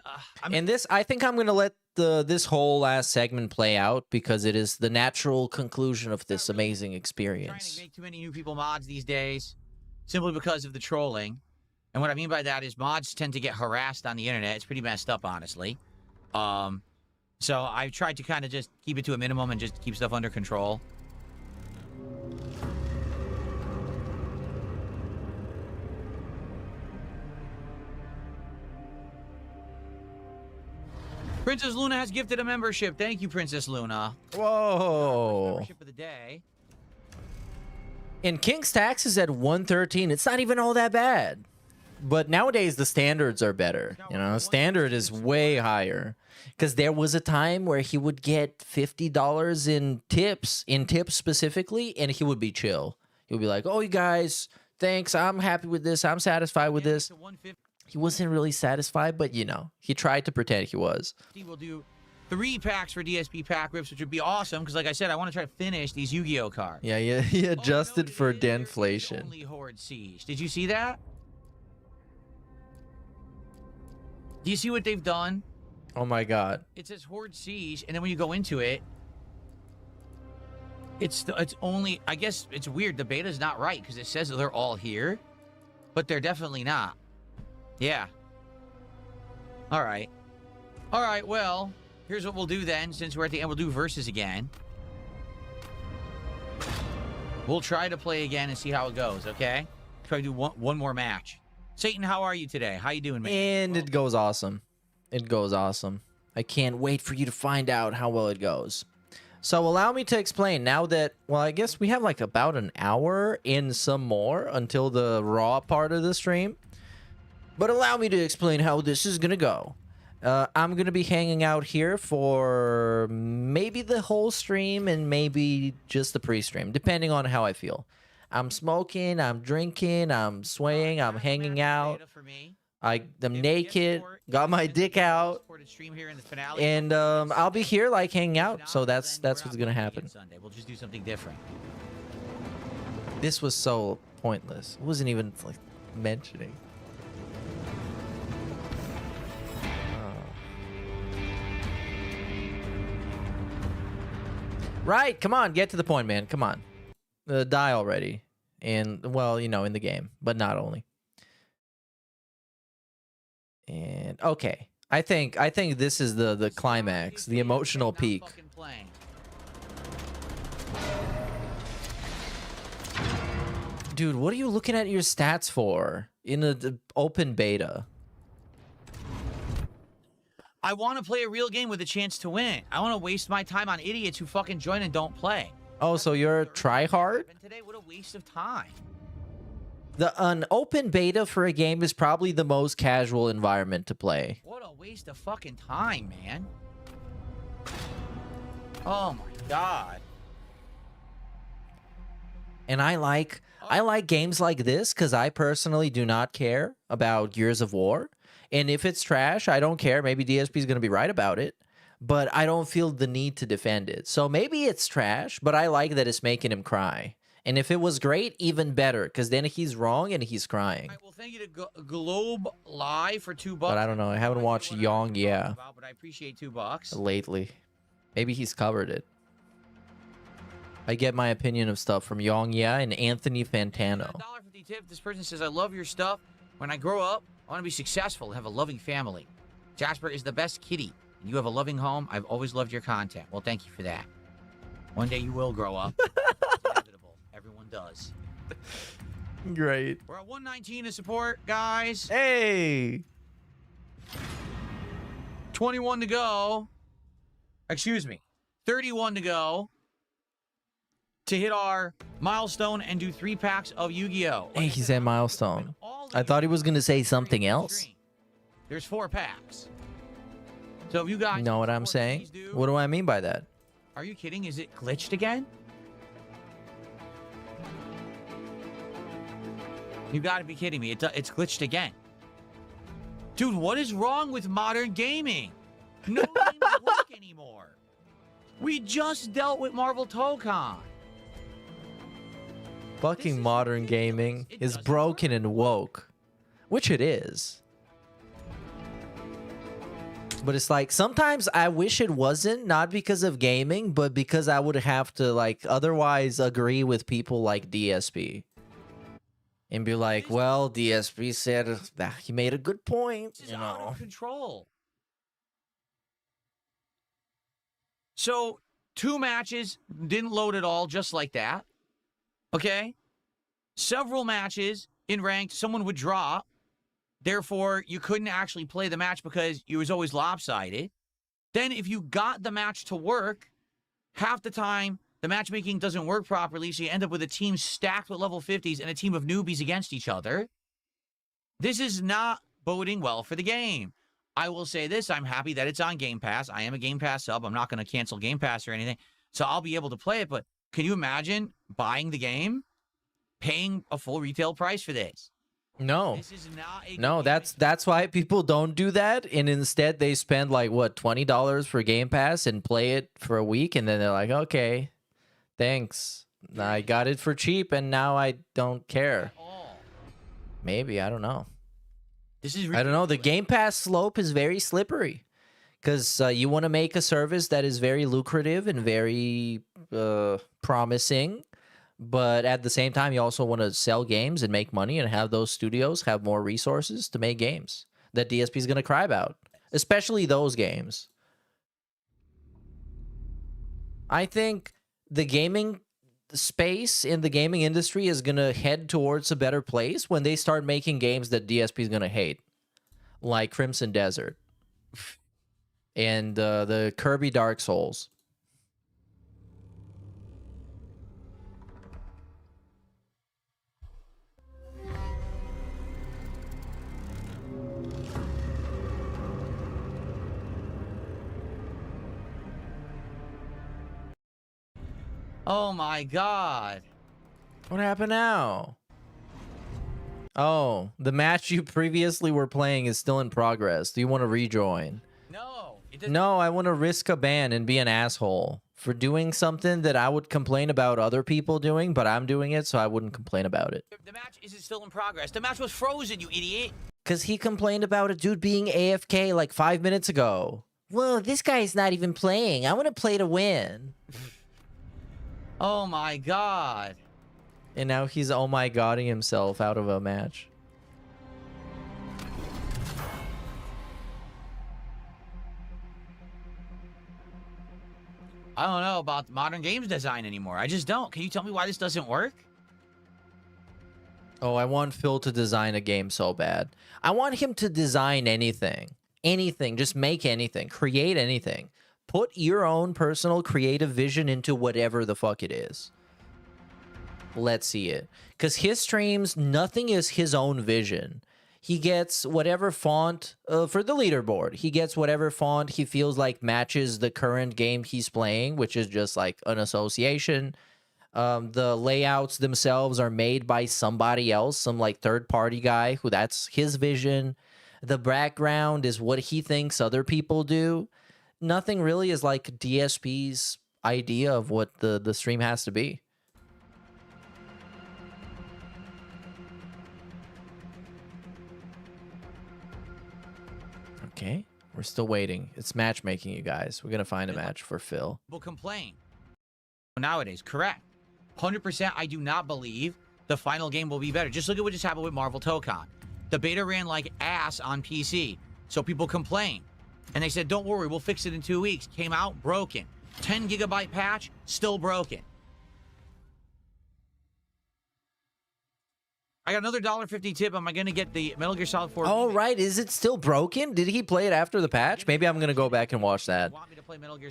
And this, I think I'm going to let this whole last segment play out because it is the natural conclusion of this amazing experience. Trying to make too many new people mods these days simply because of the trolling. And what I mean by that is mods tend to get harassed on the internet. It's pretty messed up, honestly. So I've tried to kind of just keep it to a minimum and just keep stuff under control. Princess Luna has gifted a membership. Thank you, Princess Luna. Whoa. Membership of the day. And King's Tax is at 113. It's not even all that bad. But nowadays, the standards are better. You know, standard is way higher. Because there was a time where he would get $50 in tips specifically, and he would be chill. He would be like, oh, you guys, thanks. I'm happy with this. I'm satisfied with this. He wasn't really satisfied, but, you know, he tried to pretend he was. He will do 3 packs for DSP pack rips, which would be awesome. Because, like I said, I want to try to finish these Yu-Gi-Oh cards. Yeah, he adjusted for Denflation. Only Horde Siege. Did you see that? Do you see what they've done? Oh my god. It says Horde Siege, and then when you go into it, it's only, I guess it's weird. The beta's not right because it says that they're all here, but they're definitely not. Yeah. All right. All right, well, here's what we'll do then. Since we're at the end, we'll do versus again. We'll try to play again and see how it goes, okay? Try to do one more match. Satan, how are you today? How you doing, man? And it goes awesome. It goes awesome. I can't wait for you to find out how well it goes. So allow me to explain now that, well, I guess we have like about an hour and some more until the raw part of the stream. But allow me to explain how this is going to go. I'm going to be hanging out here for maybe the whole stream and maybe just the pre-stream, depending on how I feel. I'm smoking, I'm drinking, I'm swaying, I'm hanging out. I'm naked, got my dick out, and I'll be here like hanging out. So that's what's gonna happen. We'll just do something different. This was so pointless. It wasn't even like mentioning. Right, come on, get to the point, man. Come on. Die already. And, well, you know, in the game, but not only. And, okay. I think this is the climax, the emotional peak. Dude, what are you looking at your stats for in the open beta? I want to play a real game with a chance to win. I want to waste my time on idiots who fucking join and don't play. Oh, so you're a tryhard? Today, what a waste of time. An open beta for a game is probably the most casual environment to play. What a waste of fucking time, man. Oh my god. And I like games like this because I personally do not care about Gears of War. And if it's trash, I don't care. Maybe DSP is going to be right about it. But I don't feel the need to defend it. So maybe it's trash, but I like that it's making him cry. And if it was great, even better, because then he's wrong and he's crying. Right, well, thank you to Globe Live for $2. But I don't know. I haven't watched Yong Yeah but I appreciate $2 lately. Maybe he's covered it. I get my opinion of stuff from Yong Yeah and Anthony Fantano. $1.50 tip. This person says, I love your stuff. When I grow up, I want to be successful and have a loving family. Jasper is the best kitty. And you have a loving home. I've always loved your content. Well, thank you for that. One day you will grow up. It's inevitable. Everyone does. Great. We're at 119 to support, guys. Hey! 21 to go. Excuse me. 31 to go to hit our milestone and do 3 packs of Yu-Gi-Oh! Hey, he said milestone. I thought he was going to say something else. There's 4 packs. So if you guys know what I'm saying? What do I mean by that? Are you kidding? Is it glitched again? You gotta be kidding me. It's glitched again. Dude, what is wrong with modern gaming? No games work anymore. We just dealt with Marvel Tokon. Fucking modern gaming is broken and woke, which it is. But it's like, sometimes I wish it wasn't, not because of gaming, but because I would have to, like, otherwise agree with people like DSP. And be like, well, DSP said that he made a good point, This is out of control. So, 2 matches didn't load at all, just like that. Okay? Several matches in ranked, someone would draw. Therefore, you couldn't actually play the match because it was always lopsided. Then if you got the match to work, half the time, the matchmaking doesn't work properly, so you end up with a team stacked with level 50s and a team of newbies against each other. This is not boding well for the game. I will say this, I'm happy that it's on Game Pass. I am a Game Pass sub. I'm not going to cancel Game Pass or anything, so I'll be able to play it. But can you imagine buying the game, paying a full retail price for this? No. This is not a No, that's why people don't do that, and instead they spend like what, $20 for Game Pass and play it for a week, and then they're like, okay, thanks, I got it for cheap, and now I don't care. Maybe, I don't know. This is I don't know. The Game Pass slope is very slippery, because you want to make a service that is very lucrative and very promising. But at the same time, you also want to sell games and make money and have those studios have more resources to make games that DSP is going to cry about, especially those games. I think the gaming space in the gaming industry is going to head towards a better place when they start making games that DSP is going to hate, like Crimson Desert and the Kirby Dark Souls. Oh my god. What happened now? Oh, the match you previously were playing is still in progress. Do you want to rejoin? No. No, I want to risk a ban and be an asshole for doing something that I would complain about other people doing, but I'm doing it, so I wouldn't complain about it. The match isn't still in progress. The match was frozen, you idiot. Because he complained about a dude being AFK like 5 minutes ago. Well, this guy's not even playing. I want to play to win. Oh my god. And now he's oh my godding himself out of a match. I don't know about modern games design anymore. I just don't. Can you tell me why this doesn't work? Oh, I want Phil to design a game so bad. I want him to design anything. Anything. Just make anything. Create anything. Put your own personal creative vision into whatever the fuck it is. Let's see it. Because his streams, nothing is his own vision. He gets whatever font for the leaderboard. He gets whatever font he feels like matches the current game he's playing, which is just like an association. The layouts themselves are made by somebody else, some like third-party guy who that's his vision. The background is what he thinks other people do. Nothing really is like DSP's idea of what the stream has to be. Okay, we're still waiting. It's matchmaking, you guys. We're gonna find a match for Phil. People complain. Nowadays, correct. 100%, I do not believe the final game will be better. Just look at what just happened with Marvel Tokon. The beta ran like ass on PC, so people complain. And they said, don't worry, we'll fix it in 2 weeks. Came out, broken. 10 gigabyte patch, still broken. I got another $1.50 tip. Am I going to get the Metal Gear Solid 4? Oh, right. Is it still broken? Did he play it after the patch? Maybe I'm going to go back and watch that.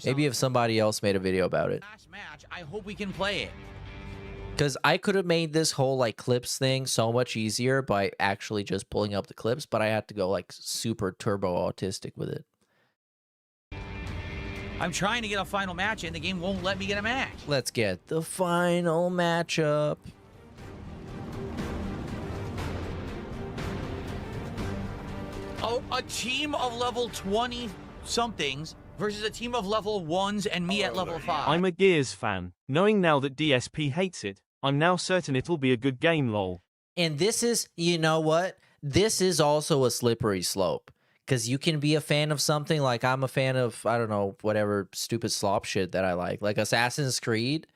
Maybe if somebody else made a video about it. Last match, I hope we can play it. Because I could have made this whole like clips thing so much easier by actually just pulling up the clips, but I had to go like super turbo autistic with it. I'm trying to get a final match and the game won't let me get a match. Let's get the final matchup. Oh, a team of level 20 somethings versus a team of level 1s and me at level 5. I'm a Gears fan. Knowing now that DSP hates it, I'm now certain it'll be a good game, lol. And this is, you know what? This is also a slippery slope. Because you can be a fan of something, like I'm a fan of, I don't know, whatever stupid slop shit that I like Assassin's Creed.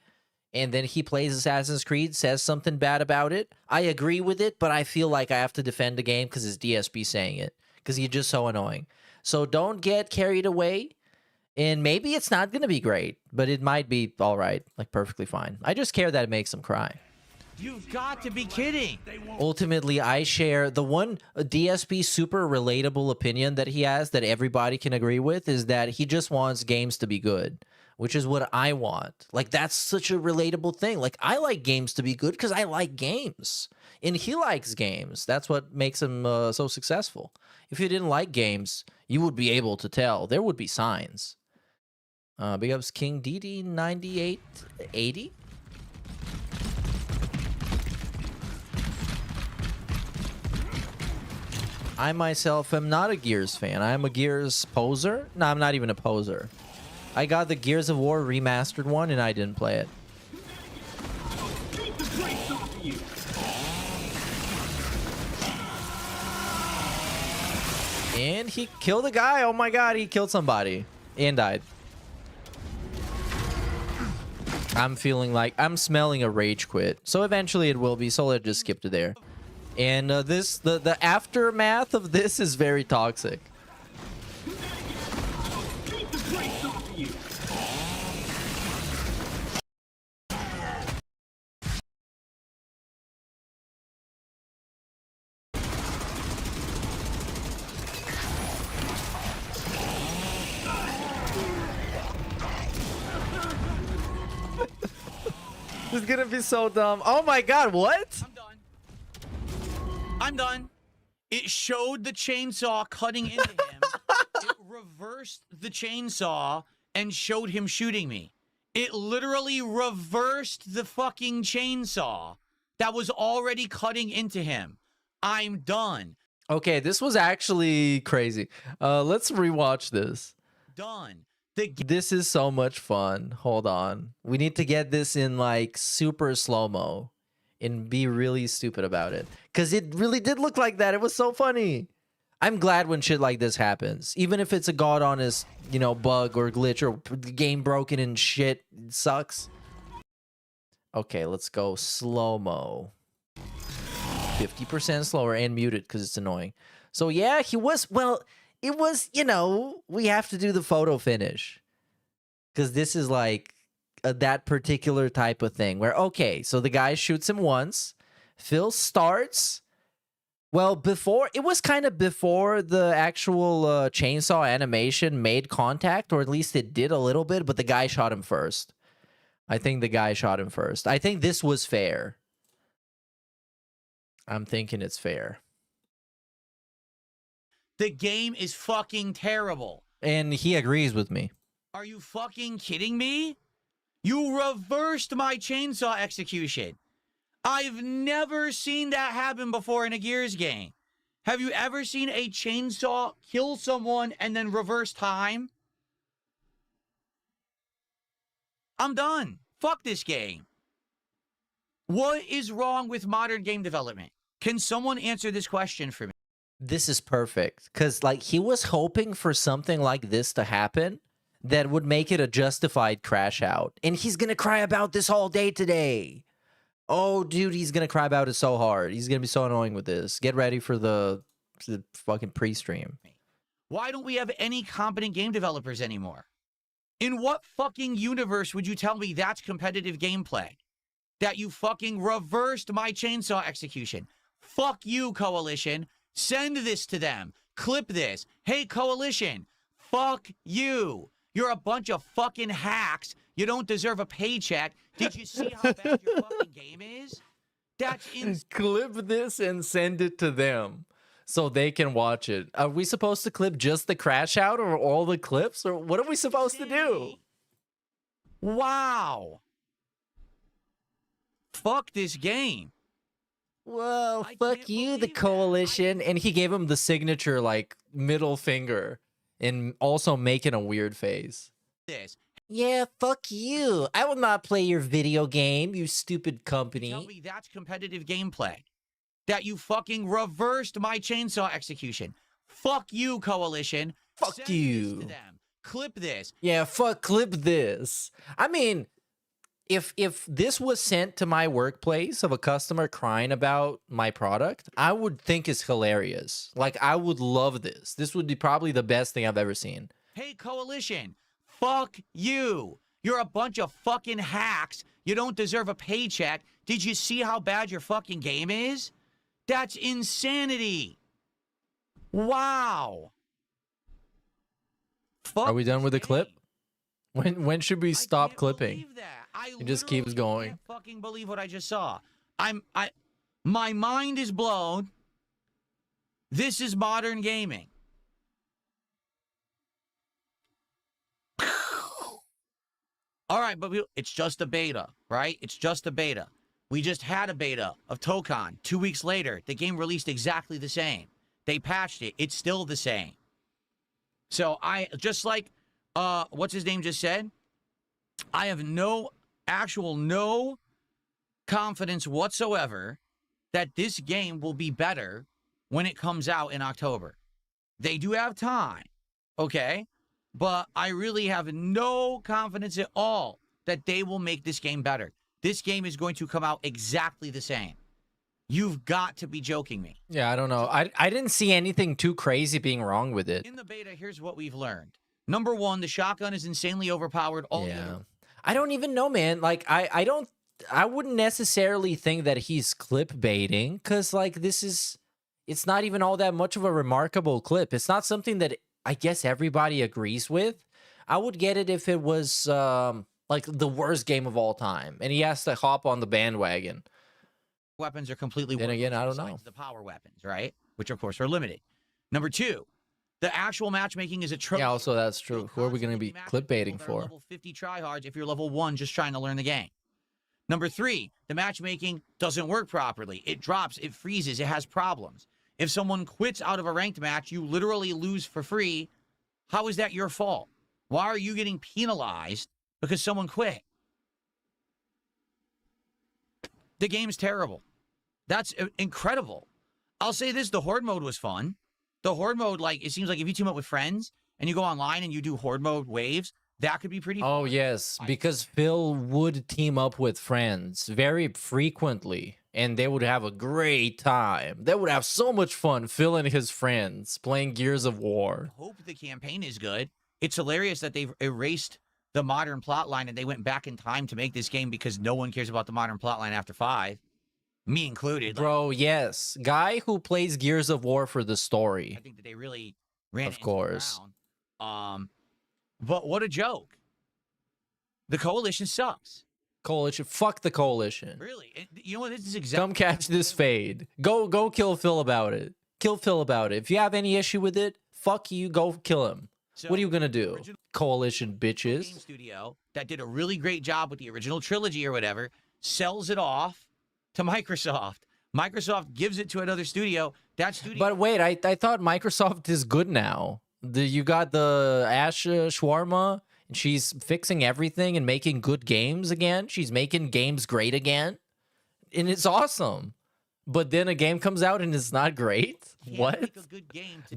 And then he plays Assassin's Creed, says something bad about it. I agree with it, but I feel like I have to defend the game because it's DSP saying it. Because he's just so annoying. So don't get carried away. And maybe it's not going to be great, but it might be all right, like perfectly fine. I just care that it makes them cry. You've got to be kidding. Ultimately, I share the one DSP super relatable opinion that he has that everybody can agree with is that he just wants games to be good, which is what I want. Like, that's such a relatable thing. Like, I like games to be good because I like games. And he likes games. That's what makes him so successful. If you didn't like games, you would be able to tell. There would be signs. Big ups King DD9880. I myself am not a Gears fan. I am a Gears poser. No, I'm not even a poser. I got the Gears of War remastered one and I didn't play it. And he killed a guy. Oh my god, he killed somebody and died. I'm feeling like I'm smelling a rage quit. So eventually it will be, so let's just skip to there. And the aftermath of this is very toxic. This is gonna be so dumb. Oh my god, what? I'm done. It showed the chainsaw cutting into him. It reversed the chainsaw and showed him shooting me. It literally reversed the fucking chainsaw that was already cutting into him. I'm done. Okay, this was actually crazy. Let's rewatch this. Done. This is so much fun. Hold on. We need to get this in like super slow-mo and be really stupid about it. Because it really did look like that. It was so funny. I'm glad when shit like this happens. Even if it's a god honest, you know, bug or glitch or game broken and shit. It sucks. Okay, let's go slow-mo. 50% slower and muted because it's annoying. So yeah, he was, well, it was, you know, we have to do the photo finish. Because this is like that particular type of thing where, okay, so the guy shoots him once. Phil starts. Well, before, it was kind of before the actual chainsaw animation made contact, or at least it did a little bit, but the guy shot him first. I think the guy shot him first. I think this was fair. I'm thinking it's fair. The game is fucking terrible. And he agrees with me. Are you fucking kidding me? You reversed my chainsaw execution. I've never seen that happen before in a Gears game. Have you ever seen a chainsaw kill someone and then reverse time? I'm done. Fuck this game. What is wrong with modern game development? Can someone answer this question for me? This is perfect. Because, like, he was hoping for something like this to happen that would make it a justified crash out. And he's going to cry about this all day today. Oh, dude, he's going to cry about it so hard. He's going to be so annoying with this. Get ready for the fucking pre-stream. Why don't we have any competent game developers anymore? In what fucking universe would you tell me that's competitive gameplay? That you fucking reversed my chainsaw execution. Fuck you, Coalition. Send this to them. Clip this. Hey, Coalition. Fuck you. You're a bunch of fucking hacks. You don't deserve a paycheck. Did you see how bad your fucking game is? That's Clip this and send it to them so they can watch it. Are we supposed to clip just the crash out or all the clips? Or what are we supposed to do? Wow. Fuck this game. Well, fuck you, the Coalition. And he gave him the signature, like, middle finger. and also making a weird face. This. Yeah, fuck you. I will not play your video game, you stupid company. Tell me that's competitive gameplay. That you fucking reversed my chainsaw execution. Fuck you, Coalition. Fuck Send you. this to them. Clip this. Yeah, clip this. I mean, if this was sent to my workplace of a customer crying about my product, I would think it's hilarious. Like, I would love this. This would be probably the best thing I've ever seen. Hey, Coalition. Fuck you. You're a bunch of fucking hacks. You don't deserve a paycheck. Did you see how bad your fucking game is? That's insanity. Wow. Are we done with the clip? When should we stop clipping? It just keeps going. I can't fucking believe what I just saw. My mind is blown. This is modern gaming. All right, but it's just a beta, right? It's just a beta. We just had a beta of Tokon. 2 weeks later, the game released exactly the same. They patched it. It's still the same. So just like what's his name just said, I have no confidence whatsoever that this game will be better when it comes out in October. They do have time, okay? But I really have no confidence at all that they will make this game better. This game is going to come out exactly the same. You've got to be joking me. Yeah, I don't know. I didn't see anything too crazy being wrong with it. In the beta, here's what we've learned. Number one, the shotgun is insanely overpowered. I don't even know, man. Like, I wouldn't necessarily think that he's clip baiting, because, like, it's not even all that much of a remarkable clip. It's not something that I guess everybody agrees with. I would get it if it was, like, the worst game of all time, and he has to hop on the bandwagon. Weapons are completely then again, I don't know. The power weapons, right? Which, of course, are limited. Number two, the actual matchmaking is atrocious. Yeah, also that's true. Who are we going to be clip baiting for? Level 50 tryhards if you're level 1 just trying to learn the game. Number three, the matchmaking doesn't work properly. It drops, it freezes, it has problems. If someone quits out of a ranked match, you literally lose for free. How is that your fault? Why are you getting penalized because someone quit? The game's terrible. That's incredible. I'll say this, the Horde mode was fun. The Horde mode, like, it seems like if you team up with friends and you go online and you do Horde mode waves, that could be pretty fun. Oh, yes, because Phil would team up with friends very frequently, and they would have a great time. They would have so much fun, Phil and his friends, playing Gears of War. I hope the campaign is good. It's hilarious that they've erased the modern plotline and they went back in time to make this game because no one cares about the modern plotline after 5. Me included. Bro, yes. Guy who plays Gears of War for the story. I think that they really ran of course. But what a joke. The Coalition sucks. Coalition. Fuck the Coalition. Really? You know what? This is exactly. Come catch this fade. Go kill Phil about it. Kill Phil about it. If you have any issue with it, fuck you. Go kill him. So, what are you going to do? Coalition bitches. Game studio that did a really great job with the original trilogy or whatever sells it off to Microsoft. Microsoft gives it to another studio. That studio. But wait, I thought Microsoft is good now. You got the Ash Shawarma, and she's fixing everything and making good games again. She's making games great again, and it's awesome. But then a game comes out and it's not great? What?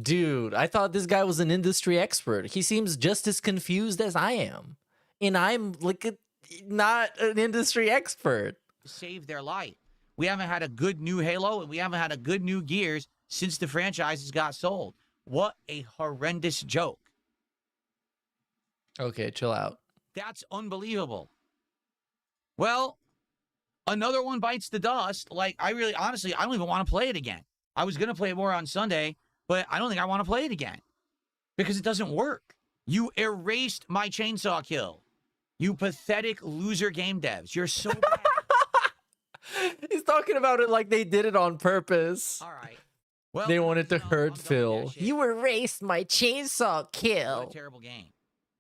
Dude, I thought this guy was an industry expert. He seems just as confused as I am. And I'm like not an industry expert. Save their life. We haven't had a good new Halo and we haven't had a good new Gears since the franchises got sold. What a horrendous joke. Okay, chill out. That's unbelievable. Well, another one bites the dust. Like, honestly, I don't even want to play it again. I was going to play it more on Sunday, but I don't think I want to play it again because it doesn't work. You erased my chainsaw kill. You pathetic loser game devs. You're so bad. He's talking about it like they did it on purpose. All right. Well, they wanted to hurt Phil. You erased my chainsaw kill. What a terrible game.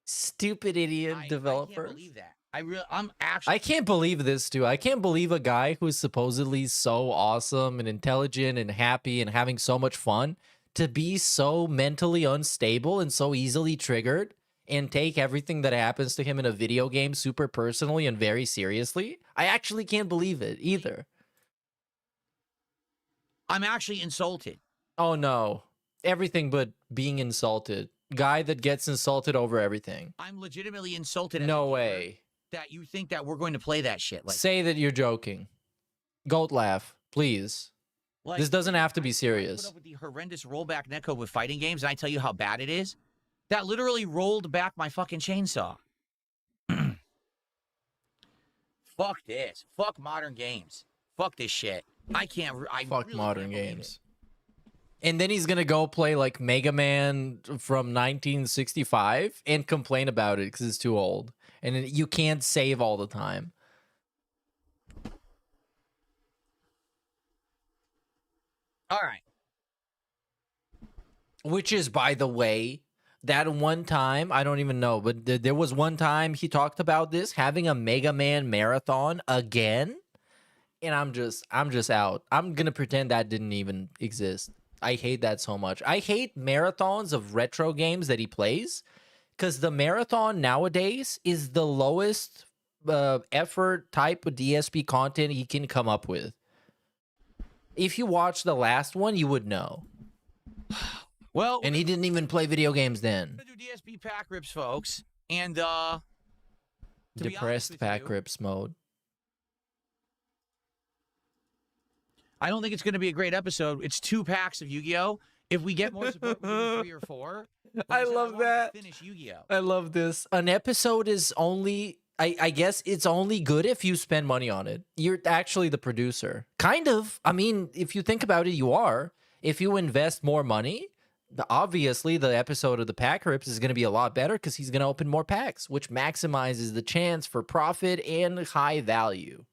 Stupid idiot developer. I can't believe that. I can't believe this, too. I can't believe a guy who's supposedly so awesome and intelligent and happy and having so much fun to be so mentally unstable and so easily triggered and take everything that happens to him in a video game super personally and very seriously. I actually can't believe it either. I'm actually insulted. Oh no. Everything but being insulted. Guy that gets insulted over everything. I'm legitimately insulted. No way. That you think that we're going to play that shit. Like, say that you're joking. Goat laugh, please. like, this doesn't have to be serious. I put up with the horrendous rollback netcode with fighting games, and I tell you how bad it is. That literally rolled back my fucking chainsaw. Fuck this. Fuck modern games. Fuck this shit. I can't. Fuck really modern can't games. And then he's gonna go play like Mega Man from 1965 and complain about it because it's too old and you can't save all the time. All right. Which is, by the way, that one time, I don't even know, but there was one time he talked about this, having a Mega Man marathon again. And I'm just out. I'm going to pretend that didn't even exist. I hate that so much. I hate marathons of retro games that he plays because the marathon nowadays is the lowest effort type of DSP content he can come up with. If you watch the last one, you would know. Well, and he didn't even play video games then. We're gonna do DSP pack rips, folks, and depressed pack rips mode. I don't think it's going to be a great episode. It's 2 packs of Yu-Gi-Oh. If we get more support, we'll do 3 or 4. I love that. Finish Yu-Gi-Oh. I love this. An episode is only, I guess it's only good if you spend money on it. You're actually the producer. Kind of. I mean, if you think about it, you are. If you invest more money, obviously the episode of the pack rips is going to be a lot better because he's going to open more packs, which maximizes the chance for profit and high value.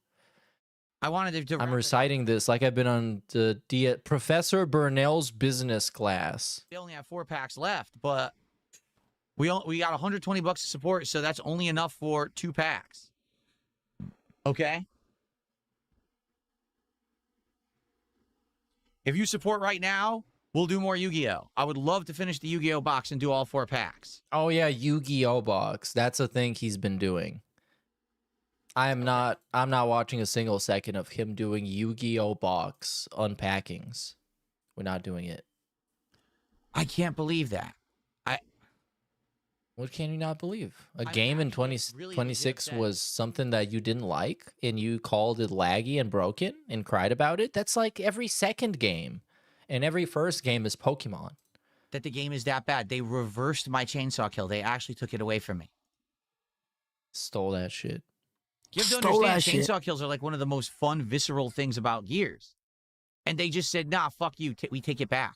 I wanted to. I'm reciting this like I've been on the Professor Burnell's business class. They only have 4 packs left, but we got $120 of support, so that's only enough for 2 packs. Okay. If you support right now, we'll do more Yu-Gi-Oh. I would love to finish the Yu-Gi-Oh box and do all 4 packs. Oh yeah, Yu-Gi-Oh box. That's a thing he's been doing. I'm not watching a single second of him doing Yu-Gi-Oh box unpackings. We're not doing it. I can't believe that. What can you not believe? A game in 2026 was something that you didn't like and you called it laggy and broken and cried about it? That's like every second game. And every first game is Pokemon. That the game is that bad. They reversed my chainsaw kill. They actually took it away from me. Stole that shit. You have to understand, chainsaw kills are like one of the most fun, visceral things about Gears. And they just said, nah, fuck you. We take it back.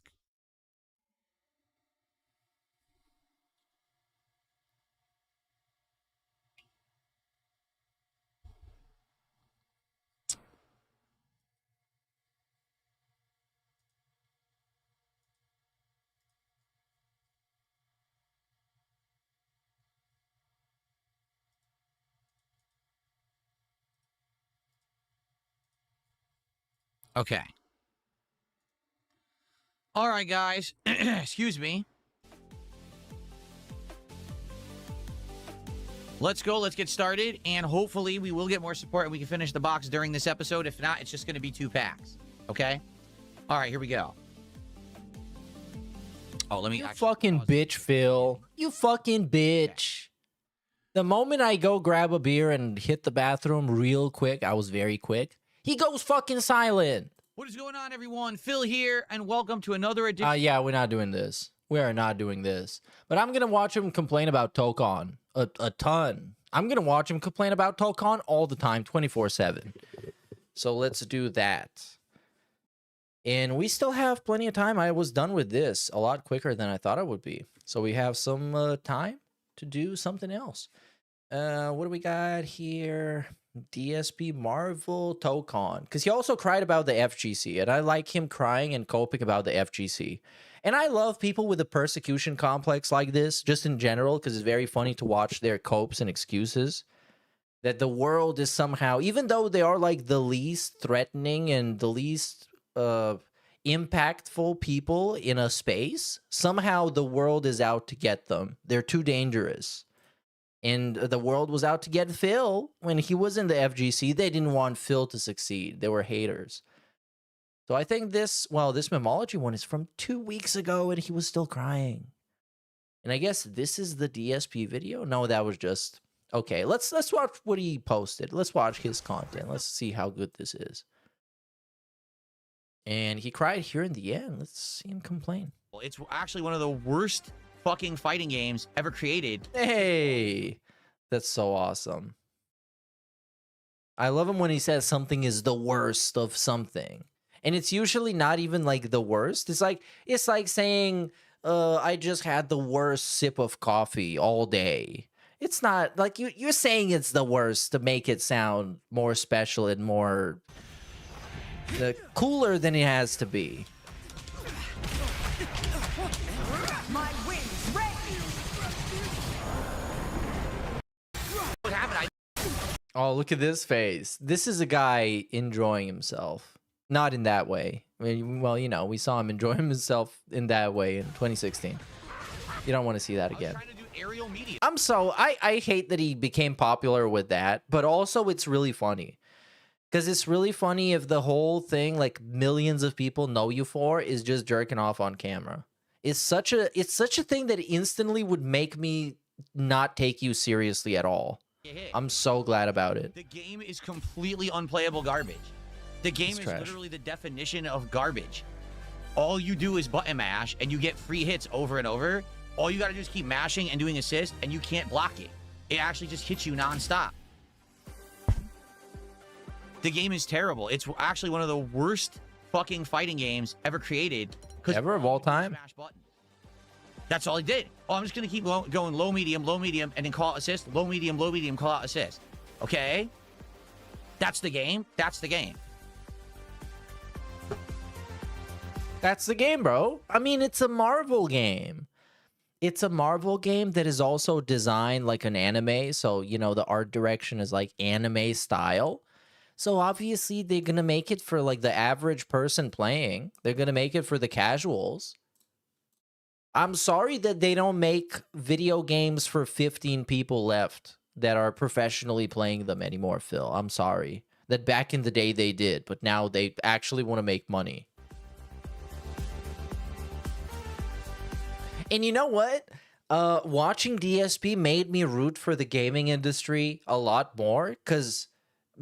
Okay. All right, guys. Excuse me. Let's go. Let's get started. And hopefully we will get more support and we can finish the box during this episode. If not, it's just going to be 2 packs. Okay? All right, here we go. Oh, let me... You fucking bitch, Phil. You fucking bitch. Okay. The moment I go grab a beer and hit the bathroom real quick, I was very quick. He goes fucking silent. What is going on, everyone? Phil here, and welcome to another edition. Yeah, we're not doing this. We are not doing this. But I'm going to watch him complain about Tokon a ton. I'm going to watch him complain about Tokon all the time, 24/7. So let's do that. And we still have plenty of time. I was done with this a lot quicker than I thought I would be. So we have some time to do something else. What do we got here? DSP Marvel Tokon, because he also cried about the FGC, and I like him crying and coping about the FGC. And I love people with a persecution complex like this, just in general, because it's very funny to watch their copes and excuses. That the world is somehow, even though they are like the least threatening and the least impactful people in a space, somehow the world is out to get them. They're too dangerous. And the world was out to get Phil when he was in the FGC. They didn't want Phil to succeed. They were haters. So I think this Memology one is from 2 weeks ago, and he was still crying. And I guess this is the DSP video. No, that was just okay. Let's watch what he posted. Let's watch his content. Let's see how good this is. And he cried here in the end. Let's see him complain. It's actually one of the worst fucking fighting games ever created. Hey, that's so awesome. I love him when he says something is the worst of something. And it's usually not even like the worst. It's like saying, I just had the worst sip of coffee all day. It's not like you're saying it's the worst to make it sound more special and more cooler than it has to be. My wings ready. What happened? Oh, look at this face. This is a guy enjoying himself. Not in that way. I mean, well, you know, we saw him enjoy himself in that way in 2016. You don't want to see that again. I hate that he became popular with that, but also it's really funny. Because it's really funny if the whole thing, like millions of people know you for, is just jerking off on camera. It's such a thing that instantly would make me not take you seriously at all. I'm so glad about it. The game is completely unplayable garbage. The game is literally the definition of garbage. All you do is button mash, and you get free hits over and over. All you got to do is keep mashing and doing assist, and you can't block it. It actually just hits you nonstop. The game is terrible. It's actually one of the worst fucking fighting games ever created. Ever of all time? That's all he did. Oh, I'm just going to keep going low, medium, and then call out assist. Low, medium, call out assist. Okay? That's the game. That's the game. That's the game, bro. I mean, it's a Marvel game. It's a Marvel game that is also designed like an anime. So, you know, the art direction is like anime style. So obviously they're going to make it for like the average person playing. They're going to make it for the casuals. I'm sorry that they don't make video games for 15 people left that are professionally playing them anymore, Phil. I'm sorry. That back in the day they did, but now they actually want to make money. And you know what? Watching DSP made me root for the gaming industry a lot more, because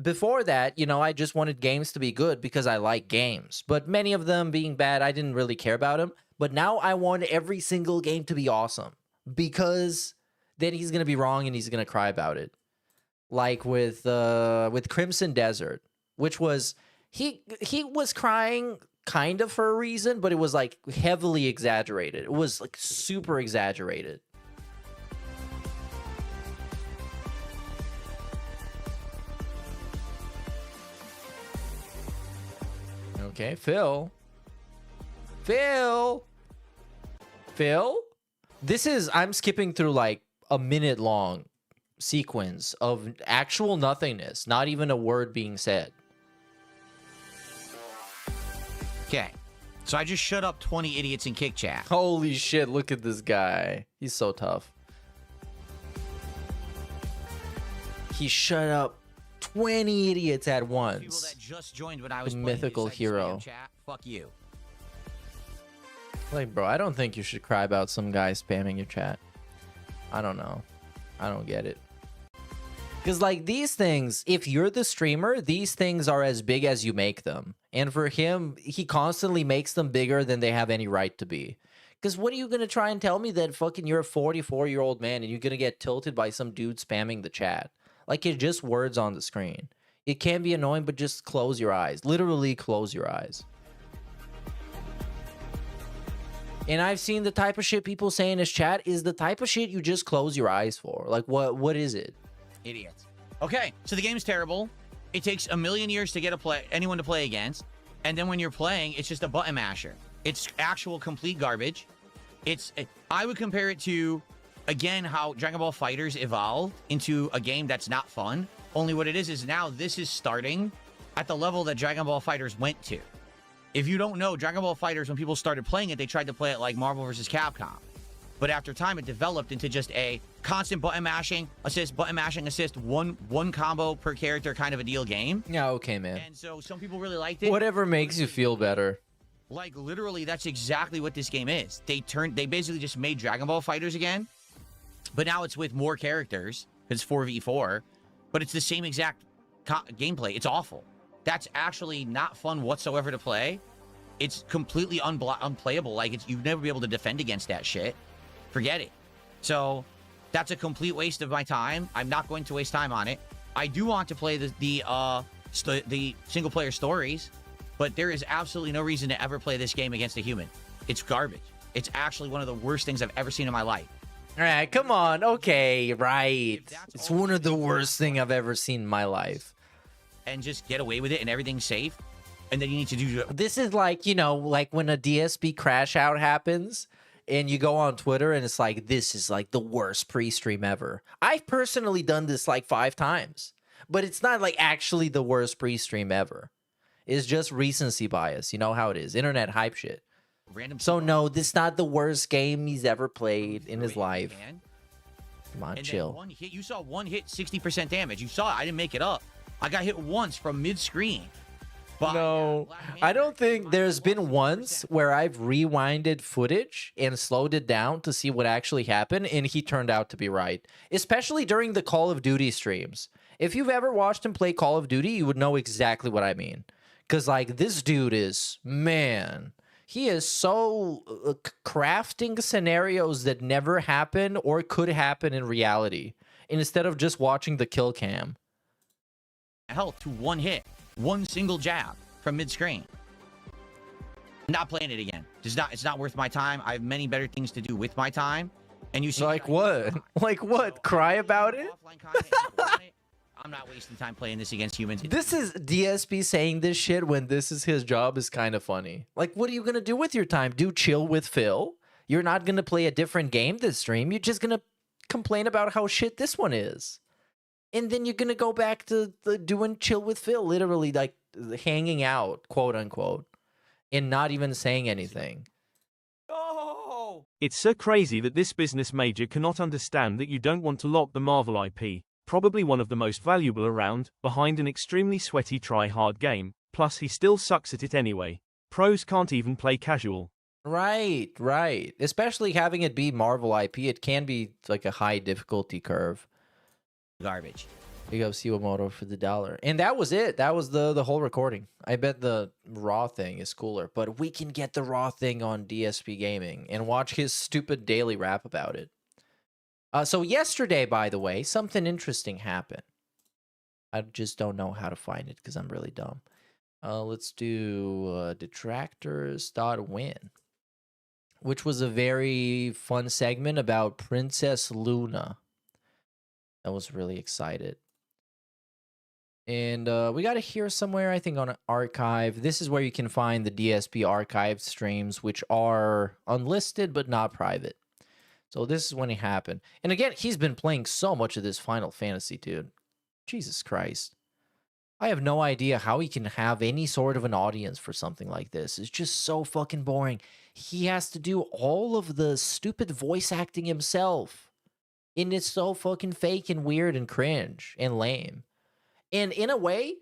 before that, you know, I just wanted games to be good because I like games. But many of them being bad, I didn't really care about them. But now I want every single game to be awesome, because then he's going to be wrong and he's going to cry about it. Like with Crimson Desert, which was, he was crying kind of for a reason, but it was like heavily exaggerated. It was like super exaggerated. Okay, Phil. This is, I'm skipping through like a minute long sequence of actual nothingness, not even a word being said. Okay, so I just shut up 20 idiots in kick chat. Holy shit, look at this guy. He's so tough. He shut up 20 idiots at once. People that just joined when I was the mythical hero. Chat. Fuck you. Like, bro, I don't think you should cry about some guy spamming your chat. I don't know. I don't get it. Because, like, these things, if you're the streamer, these things are as big as you make them. And for him, he constantly makes them bigger than they have any right to be. Because what are you going to try and tell me that fucking you're a 44-year-old man and you're going to get tilted by some dude spamming the chat? Like, it's just words on the screen. It can be annoying, but just close your eyes. Literally close your eyes. And I've seen the type of shit people say in his chat is the type of shit you just close your eyes for. Like, what is it? Idiots. Okay, so the game's terrible. It takes a million years to get anyone to play against. And then when you're playing, it's just a button masher. It's actual complete garbage. I would compare it to, again, how Dragon Ball FighterZ evolved into a game that's not fun. Only what it is now this is starting at the level that Dragon Ball FighterZ went to. If you don't know, Dragon Ball FighterZ, when people started playing it, they tried to play it like Marvel vs. Capcom. But after time, it developed into just a constant button mashing, assist, one combo per character kind of a deal game. Yeah, okay, man. And so some people really liked it. Whatever makes you feel better. Like, literally, that's exactly what this game is. They basically just made Dragon Ball FighterZ again, but now it's with more characters. It's 4v4, but it's the same exact gameplay. It's awful. That's actually not fun whatsoever to play. It's completely unplayable. Like, you'd never be able to defend against that shit. Forget it. So, that's a complete waste of my time. I'm not going to waste time on it. I do want to play the single-player stories, but there is absolutely no reason to ever play this game against a human. It's garbage. It's actually one of the worst things I've ever seen in my life. All right, come on. Okay, right. It's one of the worst thing I've ever seen in my life. And just get away with it and everything's safe. And then you need to do... This is like, you know, like when a DSP crash out happens and you go on Twitter and it's like, this is like the worst pre-stream ever. I've personally done this like 5 times, but it's not like actually the worst pre-stream ever. It's just recency bias. You know how it is. Internet hype shit. So no, this is not the worst game he's ever played in his life. Come on, chill. One hit, you saw one hit, 60% damage. You saw it. I didn't make it up. I got hit once from mid-screen. No, I don't think there's been once where I've rewinded footage and slowed it down to see what actually happened, and he turned out to be right. Especially during the Call of Duty streams. If you've ever watched him play Call of Duty, you would know exactly what I mean. Because, like, this dude is, man, he is so crafting scenarios that never happen or could happen in reality, instead of just watching the kill cam. Health to one hit, one single jab from mid-screen. Not playing it again. It's not worth my time. I have many better things to do with my time. And you see, like what? Like what? Cry about it? I'm not wasting time playing this against humans. This is DSP saying this shit when this is his job is kind of funny. Like, what are you going to do with your time? Do chill with Phil? You're not going to play a different game this stream. You're just going to complain about how shit this one is. And then you're going to go back to doing chill with Phil, literally like hanging out, quote unquote, and not even saying anything. Oh! It's so crazy that this business major cannot understand that you don't want to lock the Marvel IP. Probably one of the most valuable around, behind an extremely sweaty try-hard game, plus he still sucks at it anyway. Pros can't even play casual. Right, right. Especially having it be Marvel IP, it can be like a high difficulty curve. Garbage. Big up Siwamoto for the $1. And that was it. That was the whole recording. I bet the Raw thing is cooler, but we can get the Raw thing on DSP Gaming and watch his stupid daily rap about it. So yesterday, by the way, something interesting happened. I just don't know how to find it because I'm really dumb. Let's do detractors.win, which was a very fun segment about Princess Luna. I was really excited. And we got to hear somewhere, I think, on an archive. This is where you can find the DSP archived streams, which are unlisted but not private. So this is when it happened. And again, he's been playing so much of this Final Fantasy, dude. Jesus Christ. I have no idea how he can have any sort of an audience for something like this. It's just so fucking boring. He has to do all of the stupid voice acting himself. And it's so fucking fake and weird and cringe and lame. And in a way,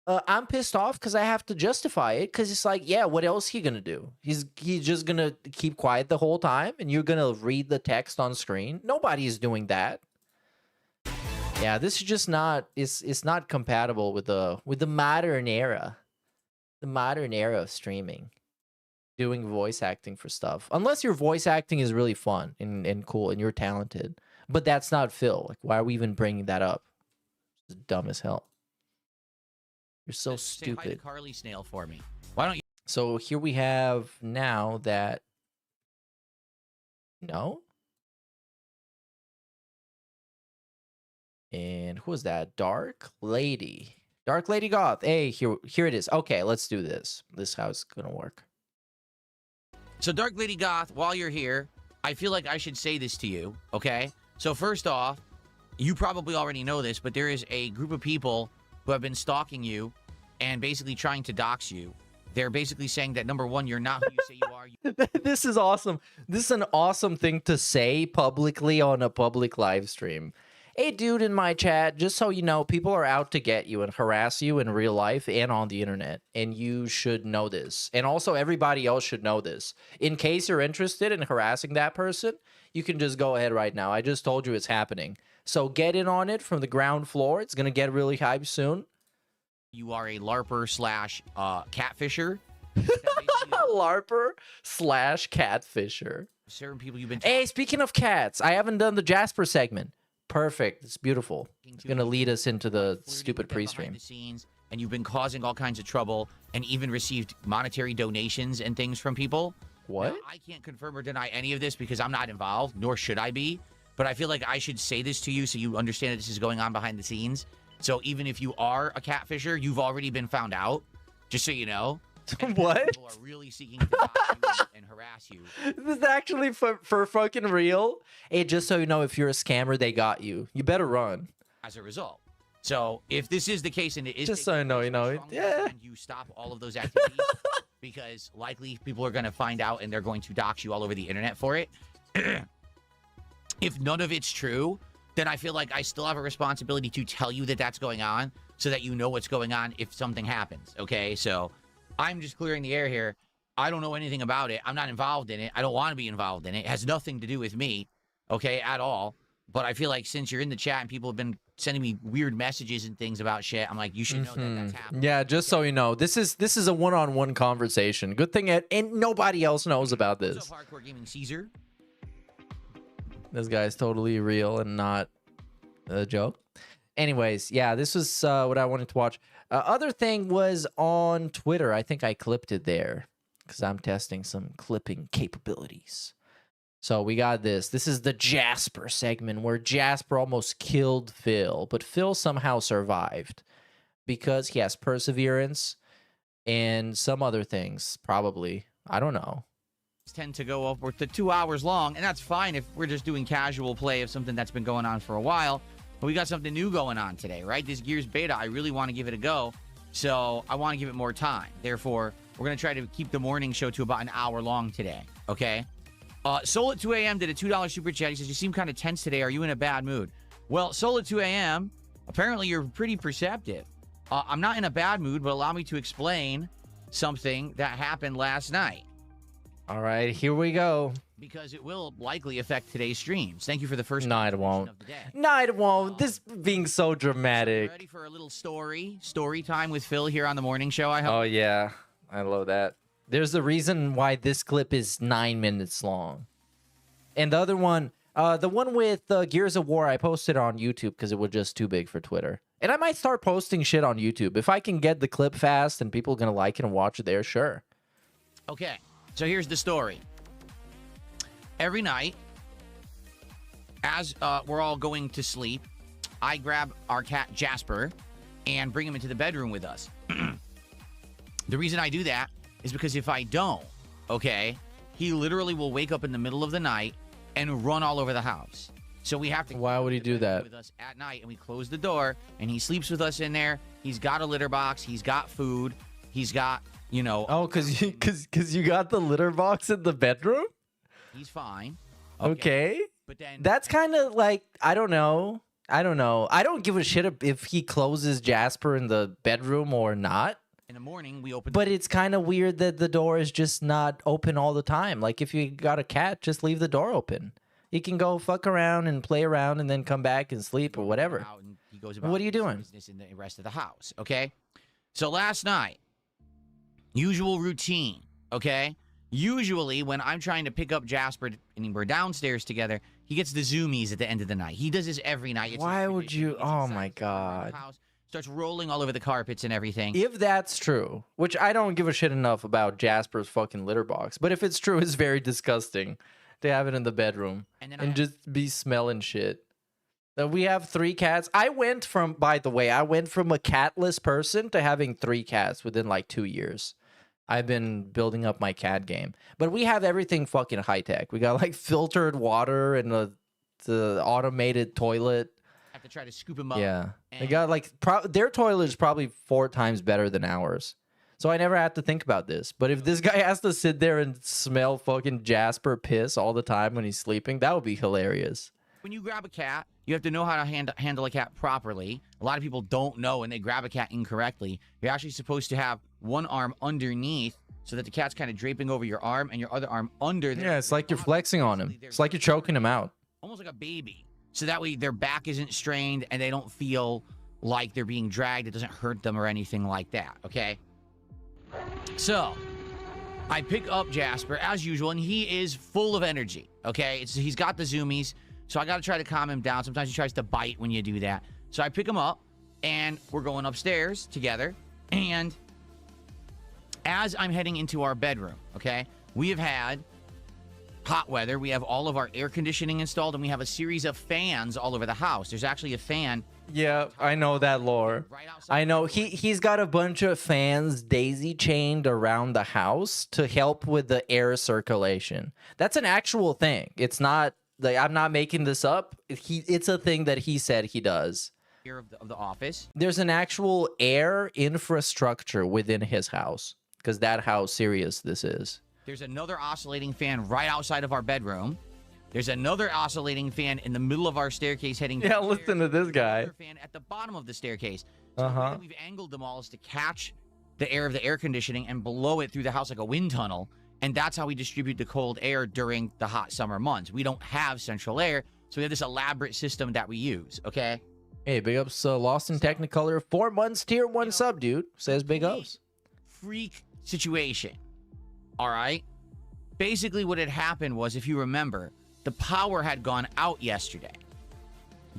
I'm pissed off because I have to justify it because it's like, yeah, what else is he gonna do? He's just gonna keep quiet the whole time and you're gonna read the text on screen. Nobody is doing that. Yeah, this is just not. It's not compatible with the modern era, the modern era of streaming, doing voice acting for stuff. Unless your voice acting is really fun and cool and you're talented, but that's not Phil. Like, why are we even bringing that up? It's dumb as hell. You're so stupid. Say hi to Carly Snail for me. Why don't you? So here we have now that. No. And who is that? Dark Lady. Dark Lady Goth. Hey, here it is. Okay, let's do this. This is how it's gonna work. So Dark Lady Goth, while you're here, I feel like I should say this to you, okay? So first off, you probably already know this, but there is a group of people who have been stalking you and basically trying to dox you They're basically saying that, number one, you're not who you say you are. This is awesome. This is an awesome thing to say publicly on a public live stream. Hey, dude, in my chat, just so you know, people are out to get you and harass you in real life and on the internet. And you should know this. And also, everybody else should know this. In case you're interested in harassing that person, you can just go ahead right now. I just told you it's happening. So get in on it from the ground floor. It's going to get really hyped soon. You are a LARPer slash catfisher. LARPer slash catfisher. Certain people you've been... Hey, speaking of cats, I haven't done the Jasper segment. Perfect. It's beautiful. It's going to lead us into the stupid pre-stream. And you've been causing all kinds of trouble and even received monetary donations and things from people. What? Now, I can't confirm or deny any of this because I'm not involved, nor should I be. But I feel like I should say this to you so you understand that this is going on behind the scenes. So even if you are a catfisher, you've already been found out, just so you know. What? People are really seeking to dox you and harass you. This is actually for fucking real. Hey, just so you know, if you're a scammer, they got you. You better run. As a result. So if this is the case, and it is, just so you know, yeah. You stop all of those activities because likely people are going to find out and they're going to dox you all over the internet for it. If none of it's true, then I feel like I still have a responsibility to tell you that that's going on so that you know what's going on if something happens, okay? So I'm just clearing the air here. I don't know anything about it. I'm not involved in it. I don't want to be involved in it. It has nothing to do with me, okay, at all. But I feel like since you're in the chat and people have been sending me weird messages and things about shit, I'm like, you should know that that's happening. Yeah, just so you know, this is a one-on-one conversation. Good thing and nobody else knows about this. What's up, Hardcore Gaming Caesar? This guy's totally real and not a joke. Anyways, yeah, this was what I wanted to watch. Other thing was on Twitter. I think I clipped it there because I'm testing some clipping capabilities. So we got this. This is the Jasper segment where Jasper almost killed Phil, but Phil somehow survived because he has perseverance and some other things, probably. I don't know. Tend to go upward to 2 hours long, and that's fine if we're just doing casual play of something that's been going on for a while. But we got something new going on today, right? This Gears beta, I really want to give it a go, so I want to give it more time. Therefore, we're going to try to keep the morning show to about an hour long today, okay? Soul at 2 a.m. did a $2 super chat. He says, you seem kind of tense today. Are you in a bad mood? Well, Soul at 2 a.m., apparently you're pretty perceptive. I'm not in a bad mood, but allow me to explain something that happened last night. All right, here we go. Because it will likely affect today's streams. Thank you for the first. No, it won't. No, it won't. This being so dramatic. So ready for a little story time with Phil here on the morning show, I hope? Oh, yeah. I love that. There's a reason why this clip is 9 minutes long. And the other one, the one with Gears of War, I posted on YouTube because it was just too big for Twitter. And I might start posting shit on YouTube. If I can get the clip fast and people are going to like it and watch it there, sure. Okay. So here's the story. Every night, as we're all going to sleep, I grab our cat Jasper and bring him into the bedroom with us. The reason I do that is because if I don't, okay, he literally will wake up in the middle of the night and run all over the house. So we have to. Why would he do that? With us at night, and we close the door, and he sleeps with us in there. He's got a litter box. He's got food. He's got. You know, oh, because you got the litter box in the bedroom? He's fine. Okay. But then that's kind of like, I don't know. I don't give a shit if he closes Jasper in the bedroom or not. In the morning, we open. But it's kind of weird that the door is just not open all the time. Like, if you got a cat, just leave the door open. He can go fuck around and play around and then come back and sleep or whatever. He goes about what are you doing? Business in the rest of the house, okay? So last night, usual routine, okay? Usually, when I'm trying to pick up Jasper and we're downstairs together, he gets the zoomies at the end of the night. He does this every night. Why would you? Oh, my God. Starts rolling all over the carpets and everything. If that's true, which I don't give a shit enough about Jasper's fucking litter box, but if it's true, it's very disgusting to have it in the bedroom and just be smelling shit. We have 3 cats. By the way, I went from a catless person to having 3 cats within like 2 years. I've been building up my cat game. But we have everything fucking high-tech. We got like filtered water and the automated toilet. Have to try to scoop them up. Yeah. They got like, their toilet is probably 4 times better than ours. So I never had to think about this. But if this guy has to sit there and smell fucking Jasper piss all the time when he's sleeping, that would be hilarious. When you grab a cat, you have to know how to handle a cat properly. A lot of people don't know, and they grab a cat incorrectly. You're actually supposed to have one arm underneath so that the cat's kind of draping over your arm and your other arm under there. Yeah, it's like you're flexing on him. It's like you're choking him out. Almost like a baby. So that way their back isn't strained and they don't feel like they're being dragged. It doesn't hurt them or anything like that, okay? So, I pick up Jasper as usual, and he is full of energy, okay? He's got the zoomies, so I got to try to calm him down. Sometimes he tries to bite when you do that. So I pick him up, and we're going upstairs together, and as I'm heading into our bedroom, okay, we have had hot weather. We have all of our air conditioning installed, and we have a series of fans all over the house. There's actually a fan. Yeah, I know that lore. I know he's got a bunch of fans daisy chained around the house to help with the air circulation. That's an actual thing. It's not like I'm not making this up. It's a thing that he said he does. Of the office. There's an actual air infrastructure within his house because that's how serious this is. There's another oscillating fan right outside of our bedroom. There's another oscillating fan in the middle of our staircase heading Yeah, listen to this guy. Another fan at the bottom of the staircase. So the way that we've angled them all is to catch the air of the air conditioning and blow it through the house like a wind tunnel. And that's how we distribute the cold air during the hot summer months. We don't have central air, so we have this elaborate system that we use, okay? Hey, big ups Lost in Technicolor. 4 months, tier 1 sub, dude. Says big ups. Freak situation. All right? Basically, what had happened was, if you remember, the power had gone out yesterday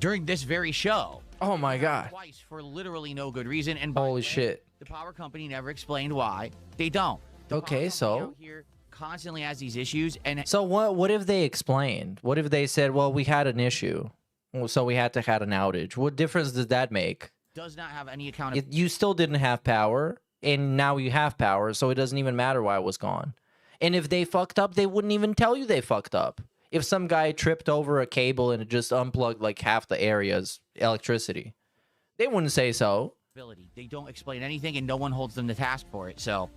during this very show. Oh my god. Twice for literally no good reason. And holy shit. The power company never explained why. They don't. Okay, so here constantly has these issues. And so what if they explained? What if they said, well, we had an issue, so we had to have an outage? What difference does that make? Does not have any accountability. You still didn't have power, and now you have power, so it doesn't even matter why it was gone. And if they fucked up, they wouldn't even tell you they fucked up. If some guy tripped over a cable and it just unplugged like half the area's electricity, they wouldn't say so. They don't explain anything, and no one holds them to task for it. So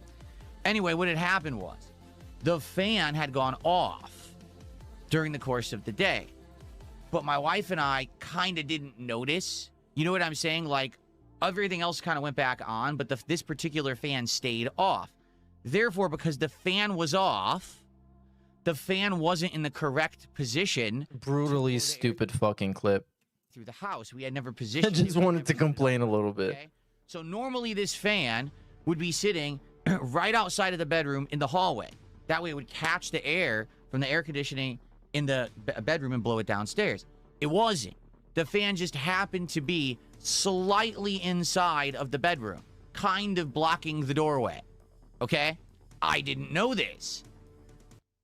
anyway, what had happened was the fan had gone off during the course of the day. But my wife and I kind of didn't notice. You know what I'm saying? Like, everything else kind of went back on, but this particular fan stayed off. Therefore, because the fan was off, the fan wasn't in the correct position. Brutally stupid fucking clip. Through the house. We had never positioned I just wanted to complain a little bit. Okay? So normally this fan would be sitting right outside of the bedroom in the hallway. That way it would catch the air from the air conditioning in the bedroom and blow it downstairs. It wasn't. The fan just happened to be slightly inside of the bedroom, kind of blocking the doorway. Okay? I didn't know this.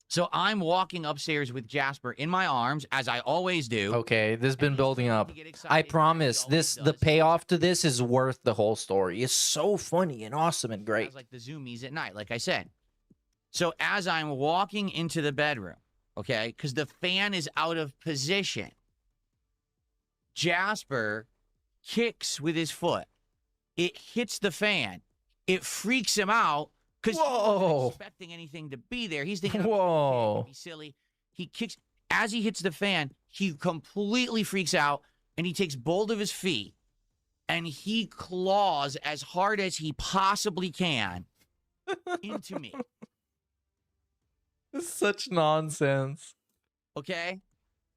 So I'm walking upstairs with Jasper in my arms, as I always do. Okay, this has been building up. I promise, the payoff to this is worth the whole story. It's so funny and awesome and great. Like the zoomies at night, like I said. So as I'm walking into the bedroom, okay, because the fan is out of position, Jasper kicks with his foot. It hits the fan. It freaks him out because he's not expecting anything to be there. He's thinking, whoa, be silly. He kicks. As he hits the fan, he completely freaks out, and he takes both of his feet, and he claws as hard as he possibly can into me. It's such nonsense. Okay?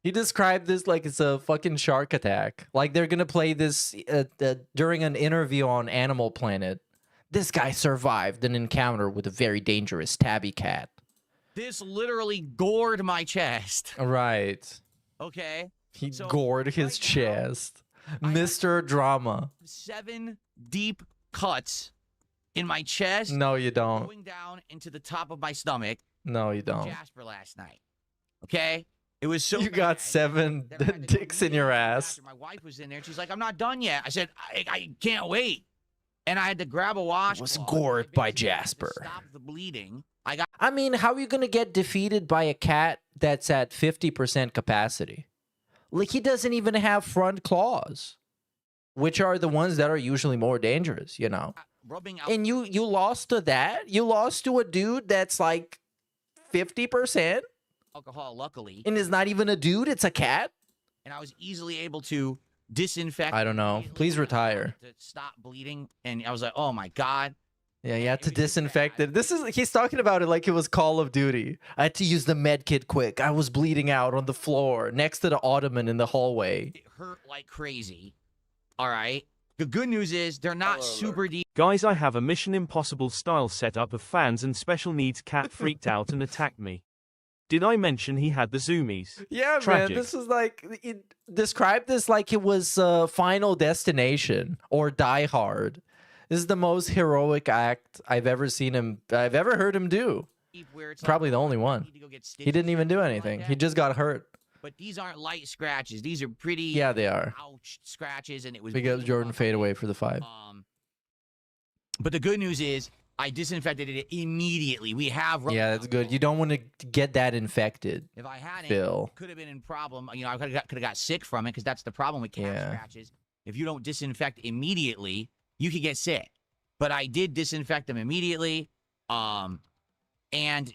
He described this like it's a fucking shark attack. Like they're gonna play this during an interview on Animal Planet. This guy survived an encounter with a very dangerous tabby cat. This literally gored my chest. Right. Okay? He gored his chest. Mr. Drama. 7 deep cuts in my chest. No, you don't. Going down into the top of my stomach. No, you don't. Jasper last night. Okay? It was so You got 7 dicks in your ass. My wife was in there, and she's like, I'm not done yet. I said, I can't wait. And I had to grab a washcloth. Was gored by Jasper. Stop the bleeding. I mean, how are you going to get defeated by a cat that's at 50% capacity? Like, he doesn't even have front claws, which are the ones that are usually more dangerous, you know? rubbing out. And you lost to that? You lost to a dude that's like 50% alcohol, luckily. and is not even a dude, it's a cat? And I was easily able to disinfect. I don't know. Please retire. To stop bleeding. And I was like, oh my God. Yeah, you had to disinfect it. He's talking about it like it was Call of Duty. I had to use the med kit quick. I was bleeding out on the floor next to the ottoman in the hallway. It hurt like crazy. All right. The good news is they're not super deep. Guys, I have a Mission Impossible style setup of fans and special needs cat freaked out and attacked me. Did I mention he had the zoomies? Yeah, Tragic. man. This was like, describe this like it was Final Destination or Die Hard. This is the most heroic act I've ever heard him do. Probably the only one. He didn't even do anything. He just got hurt. But these aren't light scratches. These are pretty. Yeah, they are. Ouch scratches, and it was. Because Jordan fade away for the 5. But the good news is I disinfected it immediately. We have. Yeah, that's good. You don't want to get that infected. If I hadn't, Phil. could have been in problem. You know, I could have got sick from it because that's the problem with cat scratches. If you don't disinfect immediately, you could get sick. But I did disinfect them immediately. And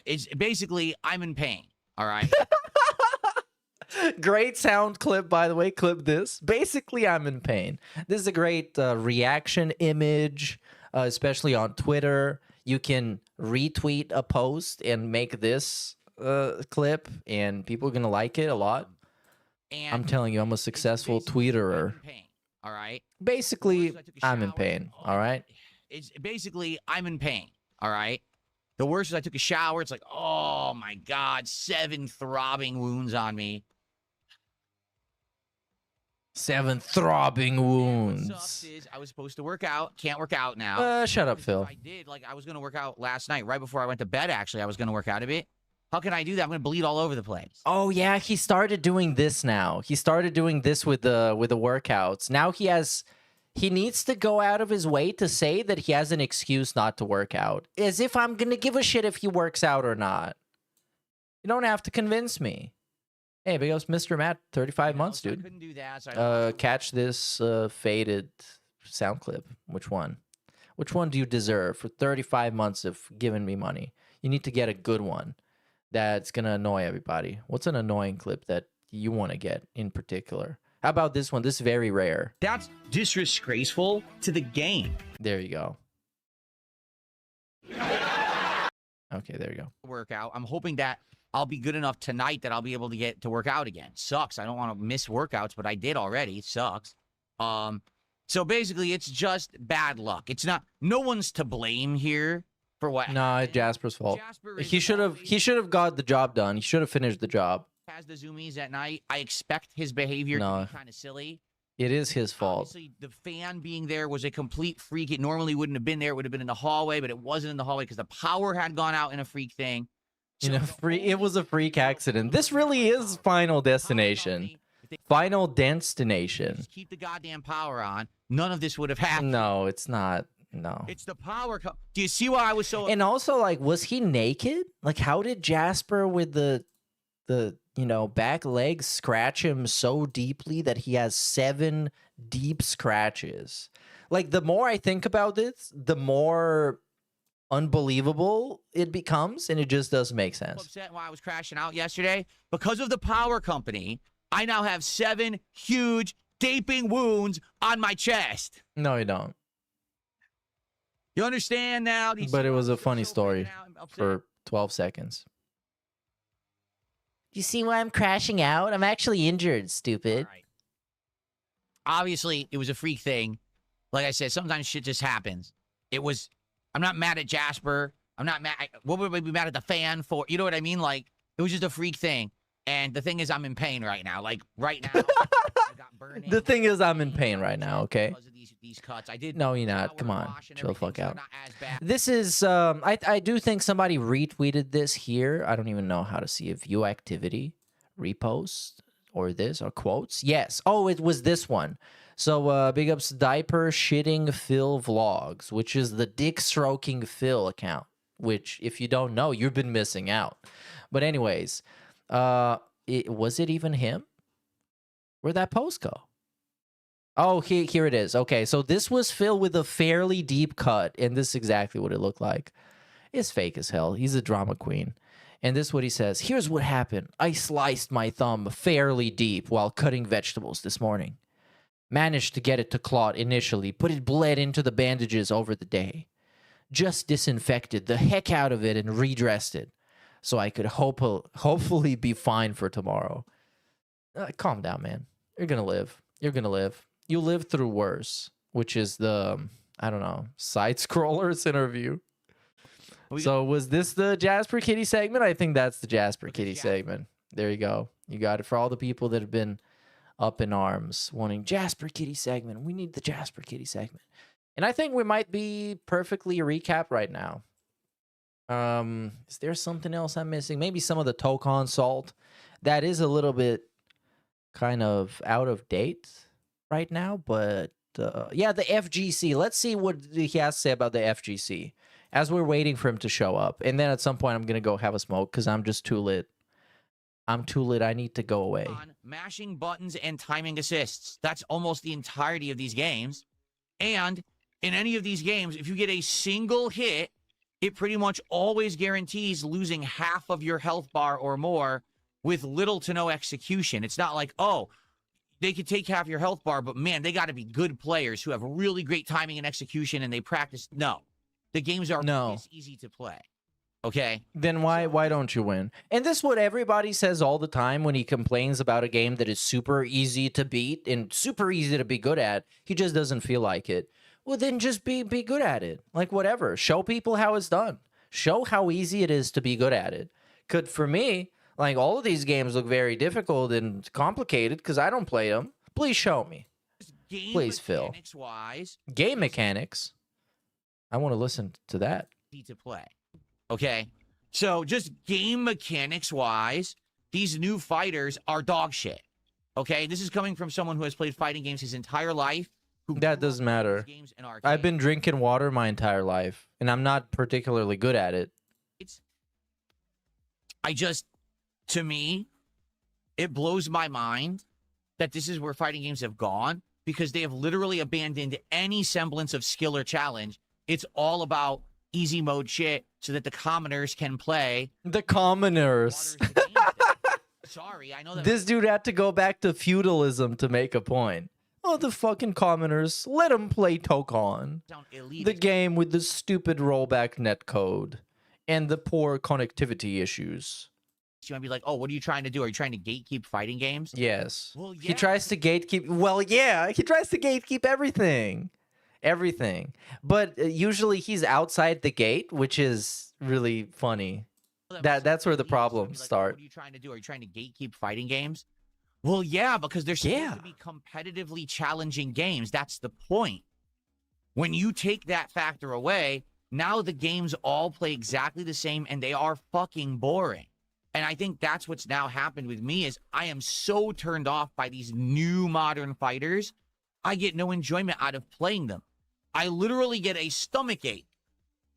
it's basically I'm in pain. All right. Great sound clip, by the way. Clip this. Basically, I'm in pain. This is a great reaction image, especially on Twitter. You can retweet a post and make this clip, and people are going to like it a lot. And I'm telling you, I'm a successful tweeter. All right. Basically, I'm in pain. All right. It's basically I'm in pain. All right. The worst is I took a shower. It's like, oh my God, 7 throbbing wounds on me. 7 throbbing wounds. What sucks is I was supposed to work out. Can't work out now. Shut up, Phil. I did. Like, I was going to work out last night, right before I went to bed, actually. I was going to work out a bit. How can I do that? I'm going to bleed all over the place. Oh, yeah. He started doing this now. He started doing this with the workouts. Now he needs to go out of his way to say that he has an excuse not to work out. As if I'm going to give a shit if he works out or not. You don't have to convince me. Hey, big ups, Mr. Matt, 35 months, dude. I couldn't do that. So catch this faded sound clip. Which one? Which one do you deserve for 35 months of giving me money? You need to get a good one that's going to annoy everybody. What's an annoying clip that you want to get in particular? How about this one? This is very rare. That's disgraceful to the game. There you go. Okay, there you go. Workout. I'm hoping that I'll be good enough tonight that I'll be able to get to work out again. Sucks. I don't want to miss workouts, but I did already. It sucks. So basically, it's just bad luck. It's not. No one's to blame here for what. No, it's Jasper's fault. He should have got the job done. He should have finished the job. Has the zoomies at night. I expect his behavior to be kind of silly. It is his fault. Obviously, the fan being there was a complete freak. It normally wouldn't have been there. It would have been in the hallway, but it wasn't in the hallway because the power had gone out in a freak thing. So, it was a freak accident. This really is Final Destination. Final Destination. Just keep the goddamn power on. None of this would have happened. No, it's not. No. It's the power. Do you see why I was so? And also, like, was he naked? Like, how did Jasper with the back legs scratch him so deeply that he has 7 deep scratches? Like, the more I think about this, the more unbelievable it becomes, and it just doesn't make sense. Upset why I was crashing out yesterday because of the power company. I now have 7 huge gaping wounds on my chest. No, you don't. You understand now? But it was a funny story for 12 seconds. You see why I'm crashing out? I'm actually injured, stupid. Right. Obviously, it was a freak thing. Like I said, sometimes shit just happens. I'm not mad at Jasper. I'm not mad. What would we be mad at the fan for? You know what I mean? Like, it was just a freak thing. And the thing is, I'm in pain right now. Like, right now, I got burning. The thing is, I'm in pain right now, okay? Because of these cuts. I did. No, you're not. Come on. Chill the fuck out. This is, I do think somebody retweeted this here. I don't even know how to see a view activity, repost, or this, or quotes. Yes. Oh, it was this one. So, big ups Diaper Shitting Phil Vlogs, which is the Dick Stroking Phil account, which, if you don't know, you've been missing out. But anyways, was it even him? Where'd that post go? Oh, here it is. Okay, so this was filled with a fairly deep cut, and this is exactly what it looked like. It's fake as hell. He's a drama queen. And this is what he says. Here's what happened. I sliced my thumb fairly deep while cutting vegetables this morning. Managed to get it to clot initially, but it bled into the bandages over the day. Just disinfected the heck out of it and redressed it so I could hopefully be fine for tomorrow. Calm down, man. You're going to live. You're going to live. You live through worse, which is the, I don't know, side scrollers interview. So was this the Jasper Kitty segment? I think that's the Jasper Kitty segment. There you go. You got it for all the people that have been up in arms wanting Jasper Kitty segment. We need the Jasper Kitty segment. And I think we might be perfectly recap right now. Is there something else I'm missing? Maybe some of the Tokon salt. That is a little bit kind of out of date right now, but yeah, the FGC. Let's see what he has to say about the FGC as we're waiting for him to show up. And then at some point, I'm going to go have a smoke because I'm just too lit. I'm too lit. I need to go away. Mashing buttons and timing assists. That's almost the entirety of these games. And in any of these games, if you get a single hit, it pretty much always guarantees losing half of your health bar or more with little to no execution. It's not like, oh, they could take half your health bar, but man, they got to be good players who have really great timing and execution and they practice. No. The games are this easy to play. Okay? Then why don't you win? And this is what everybody says all the time when he complains about a game that is super easy to beat and super easy to be good at. He just doesn't feel like it. Well, then just be good at it. Like, whatever. Show people how it's done. Show how easy it is to be good at it. Could, for me, like, all of these games look very difficult and complicated because I don't play them. Please show me. Please, Phil. Game mechanics. I want to listen to that. To play. Okay? So, just game mechanics-wise, these new fighters are dog shit. Okay? This is coming from someone who has played fighting games his entire life. That doesn't matter. I've been drinking water my entire life, and I'm not particularly good at it. To me, it blows my mind that this is where fighting games have gone because they have literally abandoned any semblance of skill or challenge. It's all about easy mode shit so that the commoners can play. The commoners. Sorry, I know that. This dude had to go back to feudalism to make a point. Oh, the fucking commoners. Let them play Tokon. The game with the stupid rollback netcode and the poor connectivity issues. You might be like, oh, what are you trying to do? Are you trying to gatekeep fighting games? Yes. Well, yeah. He tries to gatekeep. Well, yeah, he tries to gatekeep everything. Everything. But usually he's outside the gate, which is really funny. That's where the problems start. What are you trying to do? Are you trying to gatekeep fighting games? Well, yeah, because they're supposed to be competitively challenging games. That's the point. When you take that factor away, now the games all play exactly the same and they are fucking boring. And I think that's what's now happened with me is I am so turned off by these new modern fighters. I get no enjoyment out of playing them. I literally get a stomach ache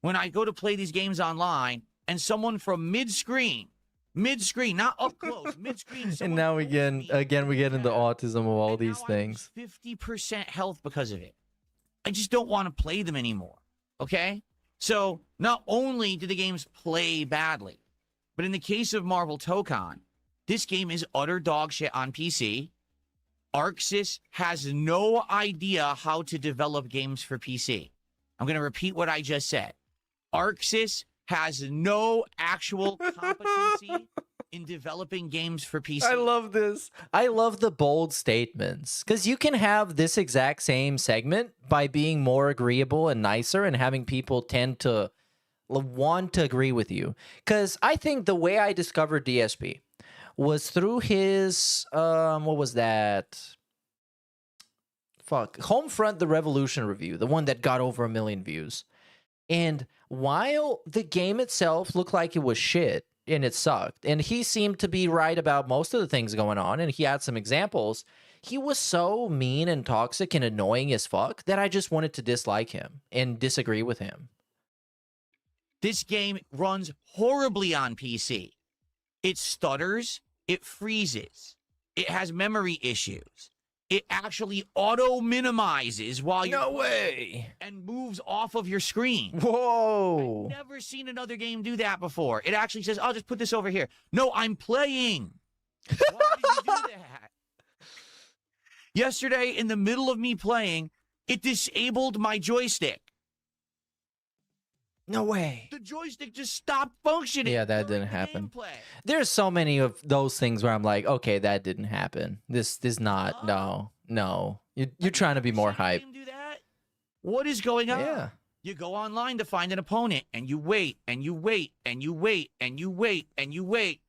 when I go to play these games online and someone from mid-screen, not up close, mid-screen. And now we get into autism of all these things. 50% health because of it. I just don't want to play them anymore. Okay? So not only do the games play badly, but in the case of Marvel Tokon, this game is utter dog shit on PC. ArcSys has no idea how to develop games for PC. I'm going to repeat what I just said. ArcSys has no actual competency in developing games for PC. I love this. I love the bold statements because you can have this exact same segment by being more agreeable and nicer and having people tend to want to agree with you. Because I think the way I discovered DSP was through his, what was that? Homefront the Revolution review, the one that got over 1 million views. And while the game itself looked like it was shit and it sucked, and he seemed to be right about most of the things going on, and he had some examples, he was so mean and toxic and annoying as fuck that I just wanted to dislike him and disagree with him. This game runs horribly on PC. It stutters, it freezes, it has memory issues. it actually auto minimizes while you're No way. and moves off of your screen. Whoa. I've never seen another game do that before. It actually says, "I'll just put this over here." No, I'm playing. Why did you do that? Yesterday, in the middle of me playing, it disabled my joystick. No way. The joystick just stopped functioning. Yeah, that during didn't the happen. gameplay. There's so many of those things where I'm like, okay, that didn't happen. This not. No. You're trying to be more hype. Do that? What is going on? Yeah. You go online to find an opponent, and you wait, and you wait, and you wait, and you wait, and you wait.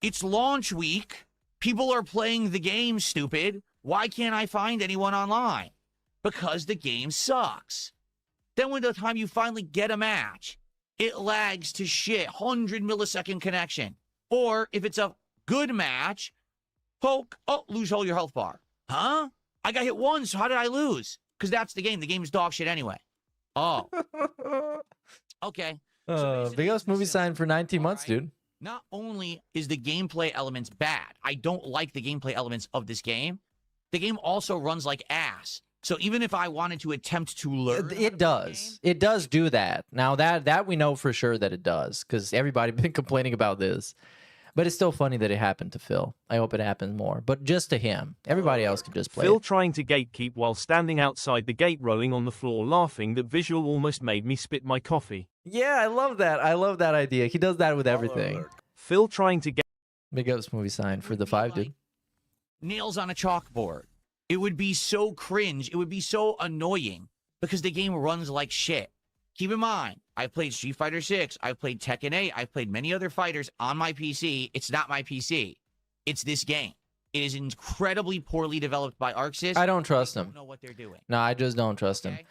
It's launch week. People are playing the game, stupid. Why can't I find anyone online? Because the game sucks. Then when the time you finally get a match, it lags to shit, 100 millisecond connection. Or if it's a good match, poke, lose all your health bar. Huh? I got hit once, so how did I lose? Because that's the game. The game's dog shit anyway. Oh. Okay. Biggest movie sign for 19 months, dude. Not only is the gameplay elements bad, I don't like the gameplay elements of this game, the game also runs like ass. So even if I wanted to attempt to learn, It does. It does do that. Now that we know for sure that it does, because everybody been complaining about this. But it's still funny that it happened to Phil. I hope it happens more. But just to him. Everybody else can just play Phil it. trying to gatekeep while standing outside the gate rolling on the floor laughing. That visual almost made me spit my coffee. Yeah, I love that. I love that idea. He does that with everything. Phil trying to get Big ups movie sign for the 5, dude. nails on a chalkboard. It would be so cringe. It would be so annoying because the game runs like shit. Keep in mind, I played Street Fighter 6. I've played Tekken 8. I've played many other fighters on my PC. It's not my PC. It's this game. It is incredibly poorly developed by ArcSys. I don't trust They him. don't know what they're doing. No, I just don't trust him. Okay.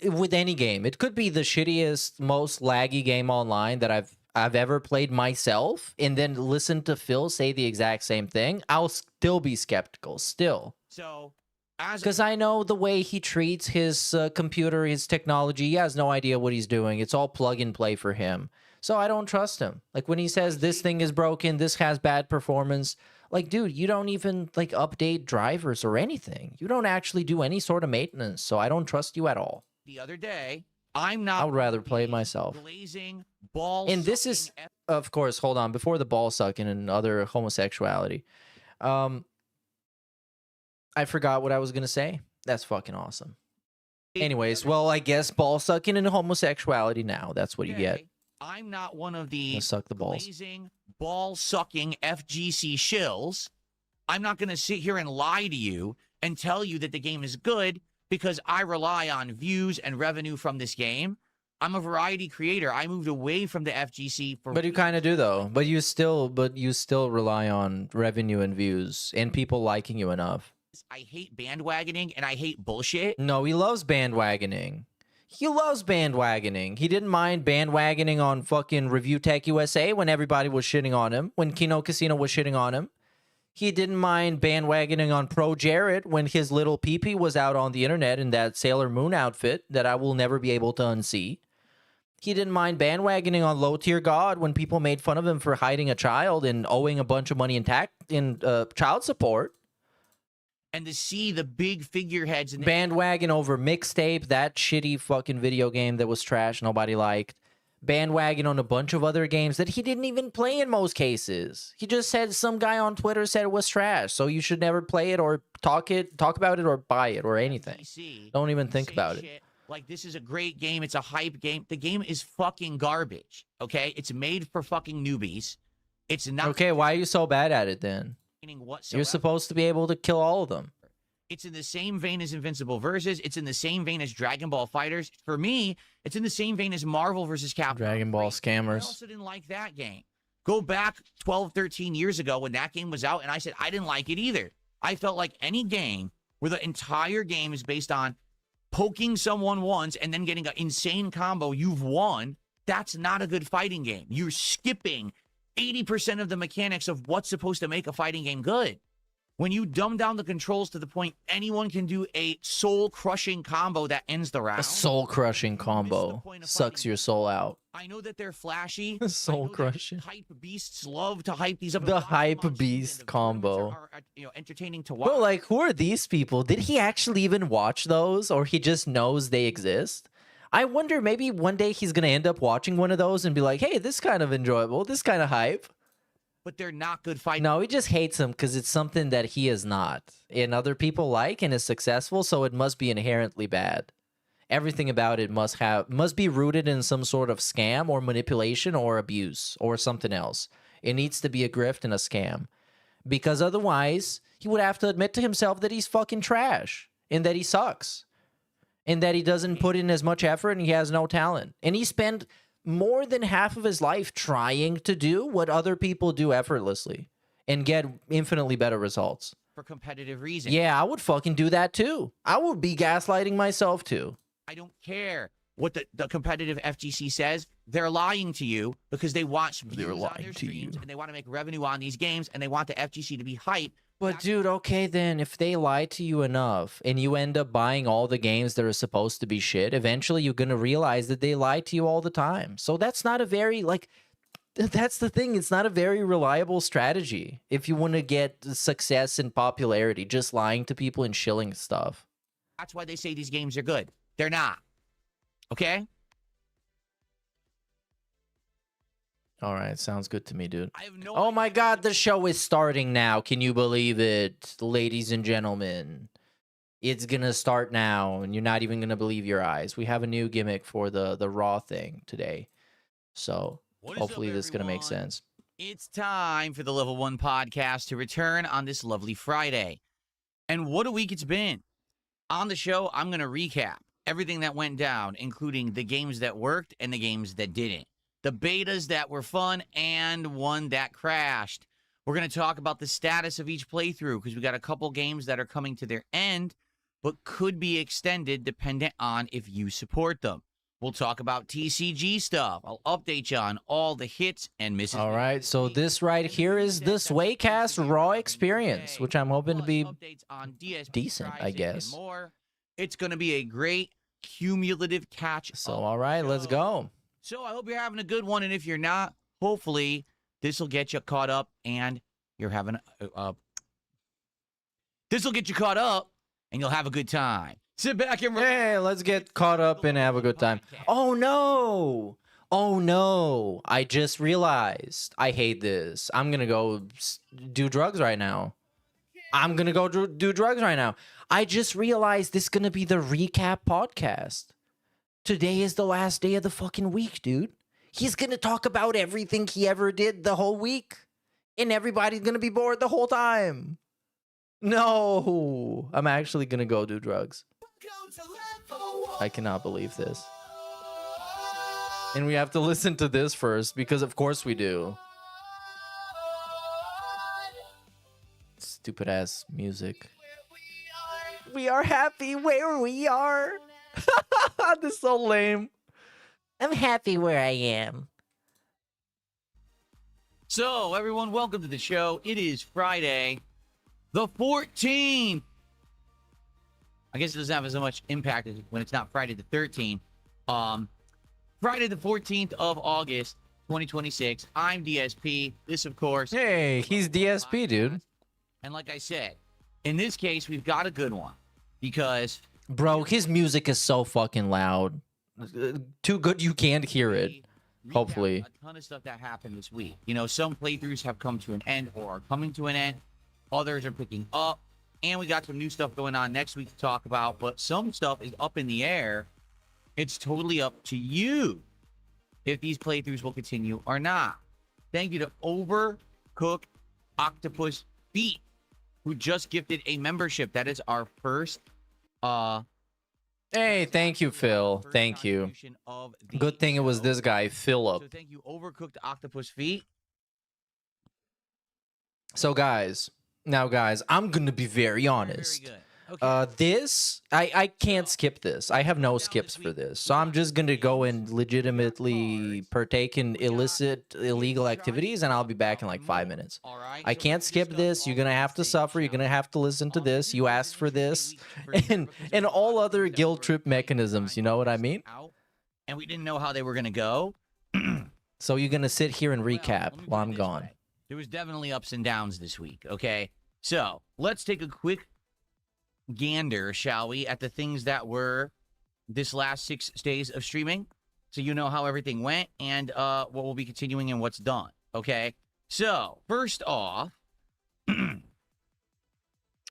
With any game. It could be the shittiest, most laggy game online that I've ever played myself, and then listen to Phil say the exact same thing. I'll still be skeptical. Still. So, as Because I know the way he treats his computer, his technology. He has no idea what he's doing. It's all plug and play for him. So I don't trust him. Like when he says this thing is broken, this has bad performance. Like, dude, you don't even like update drivers or anything. You don't actually do any sort of maintenance. So I don't trust you at all. the other day, I'm not. I would rather play it myself. Blazing ball. And this is, of course, hold on, before the ball sucking and other homosexuality. I forgot what I was going to say. That's fucking awesome. Anyways, well, I guess ball sucking and homosexuality now. That's what you get. I'm not one of the Gonna suck the balls. blazing, ball-sucking FGC shills. I'm not going to sit here and lie to you and tell you that the game is good because I rely on views and revenue from this game. I'm a variety creator. I moved away from the FGC for. But you kind of do though. But you still rely on revenue and views and people liking you enough. I hate bandwagoning and I hate bullshit. No, he loves bandwagoning. He loves bandwagoning. He didn't mind bandwagoning on fucking Review Tech USA when everybody was shitting on him, when Kino Casino was shitting on him. He didn't mind bandwagoning on Pro Jared when his little peepee was out on the internet in that Sailor Moon outfit that I will never be able to unsee. He didn't mind bandwagoning on Low Tier God when people made fun of him for hiding a child and owing a bunch of money in child support. And to see the big figureheads and Bandwagon over Mixtape, that shitty fucking video game that was trash, nobody liked. Bandwagon on a bunch of other games that he didn't even play in most cases. He just said some guy on Twitter said it was trash, so you should never play it or talk about it or buy it or anything. Don't even think about it. Like, this is a great game. It's a hype game. The game is fucking garbage, okay? It's made for fucking newbies. It's not... Okay, why are you so bad at it then? You're supposed to be able to kill all of them. It's in the same vein as Invincible Versus. It's in the same vein as Dragon Ball Fighters. For me, it's in the same vein as Marvel versus Capcom. Dragon Ball I scammers. also didn't like that game. Go back 12, 13 years ago when that game was out, and I said I didn't like it either. I felt like any game where the entire game is based on poking someone once and then getting an insane combo, you've won. That's not a good fighting game. You're skipping 80% of the mechanics of what's supposed to make a fighting game good. When you dumb down the controls to the point anyone can do a soul-crushing combo that ends the round. A soul-crushing combo sucks your soul out. I know that they're flashy. Soul-crushing. Hype beasts love to hype these up. The hype beast combo. Are, entertaining to watch. But like, who are these people? Did he actually even watch those, or he just knows they exist? I wonder, maybe one day he's gonna end up watching one of those and be like, "Hey, this is kind of enjoyable. This kind of hype." But they're not good fighting. No, he just hates them because it's something that he is not, and other people like, and is successful, so it must be inherently bad. Everything about it must be rooted in some sort of scam or manipulation or abuse or something else. It needs to be a grift and a scam, because otherwise he would have to admit to himself that he's fucking trash and that he sucks and that he doesn't put in as much effort and he has no talent. And he spent more than half of his life trying to do what other people do effortlessly and get infinitely better results. For competitive reasons. Yeah, I would fucking do that too. I would be gaslighting myself too. I don't care what the competitive FGC says. They're lying to you because they want views on their streams and they want to make revenue on these games and they want the FGC to be hyped. But dude, okay then, if they lie to you enough and you end up buying all the games that are supposed to be shit, eventually you're going to realize that they lie to you all the time. So that's not a very, like, that's the thing. It's not a very reliable strategy if you want to get success and popularity, just lying to people and shilling stuff. That's why they say these games are good. They're not. Okay? All right, sounds good to me, dude. I have no Oh my god, the show is starting now. Can you believe it, ladies and gentlemen? It's gonna start now, and you're not even gonna believe your eyes. We have a new gimmick for the Raw thing today. So hopefully this is gonna make sense. It's time for the Level 1 podcast to return on this lovely Friday. And what a week it's been. On the show, I'm gonna recap everything that went down, including the games that worked and the games that didn't. The betas that were fun and one that crashed. We're going to talk about the status of each playthrough because we got a couple games that are coming to their end, but could be extended dependent on if you support them. We'll talk about TCG stuff. I'll update you on all the hits and misses. All right, so this right here is the Swaycast Raw experience, which I'm hoping to be decent, I guess. It's going to be a great cumulative catch. So, all right, let's go. So I hope you're having a good one, and if you're not, hopefully this will get you caught up, and you're having this will get you caught up, and you'll have a good time. Sit back and hey, let's get caught up and have a good time. Oh no! Oh no! I just realized I hate this. I'm gonna go do drugs right now. I'm gonna go do drugs right now. I just realized this is gonna be the recap podcast. Today is the last day of the fucking week, dude. He's going to talk about everything he ever did the whole week. And everybody's going to be bored the whole time. No. I'm actually going to go do drugs. I cannot believe this. And we have to listen to this first because of course we do. Stupid ass music. We are happy where we are. This is so lame. I'm happy where I am. So, everyone, welcome to the show. It is Friday, the 14th. I guess it doesn't have as much impact as when it's not Friday the 13th. Friday the 14th of August, 2026. I'm DSP. This, of course. Hey, he's DSP, dude. And like I said, in this case, we've got a good one because... Bro, his music is so fucking loud. Too good you can't hear it. Hopefully. A ton of stuff that happened this week. You know, some playthroughs have come to an end or are coming to an end. Others are picking up. And we got some new stuff going on next week to talk about. But some stuff is up in the air. It's totally up to you if these playthroughs will continue or not. Thank you to Overcooked Octopus Feet, who just gifted a membership. That is our first hey, thank you, Phil. Thank you. Good thing it was this guy, Philip. So thank you, Overcooked Octopus Feet. So guys, I'm gonna be very honest. This I can't skip this. I have no skips for this, so I'm just gonna go and legitimately partake in illegal activities, and I'll be back in like 5 minutes. I can't skip this. You're gonna have to suffer. You're gonna have to listen to this. You asked for this, and all other guilt trip mechanisms. You know what I mean? And we didn't know how they were gonna go. So you're gonna sit here and recap while I'm gone. There was definitely ups and downs this week. Okay, so let's take a quick gander, shall we, at the things that were this last 6 days of streaming, so you know how everything went and what we'll be continuing and what's done. Okay, so first off,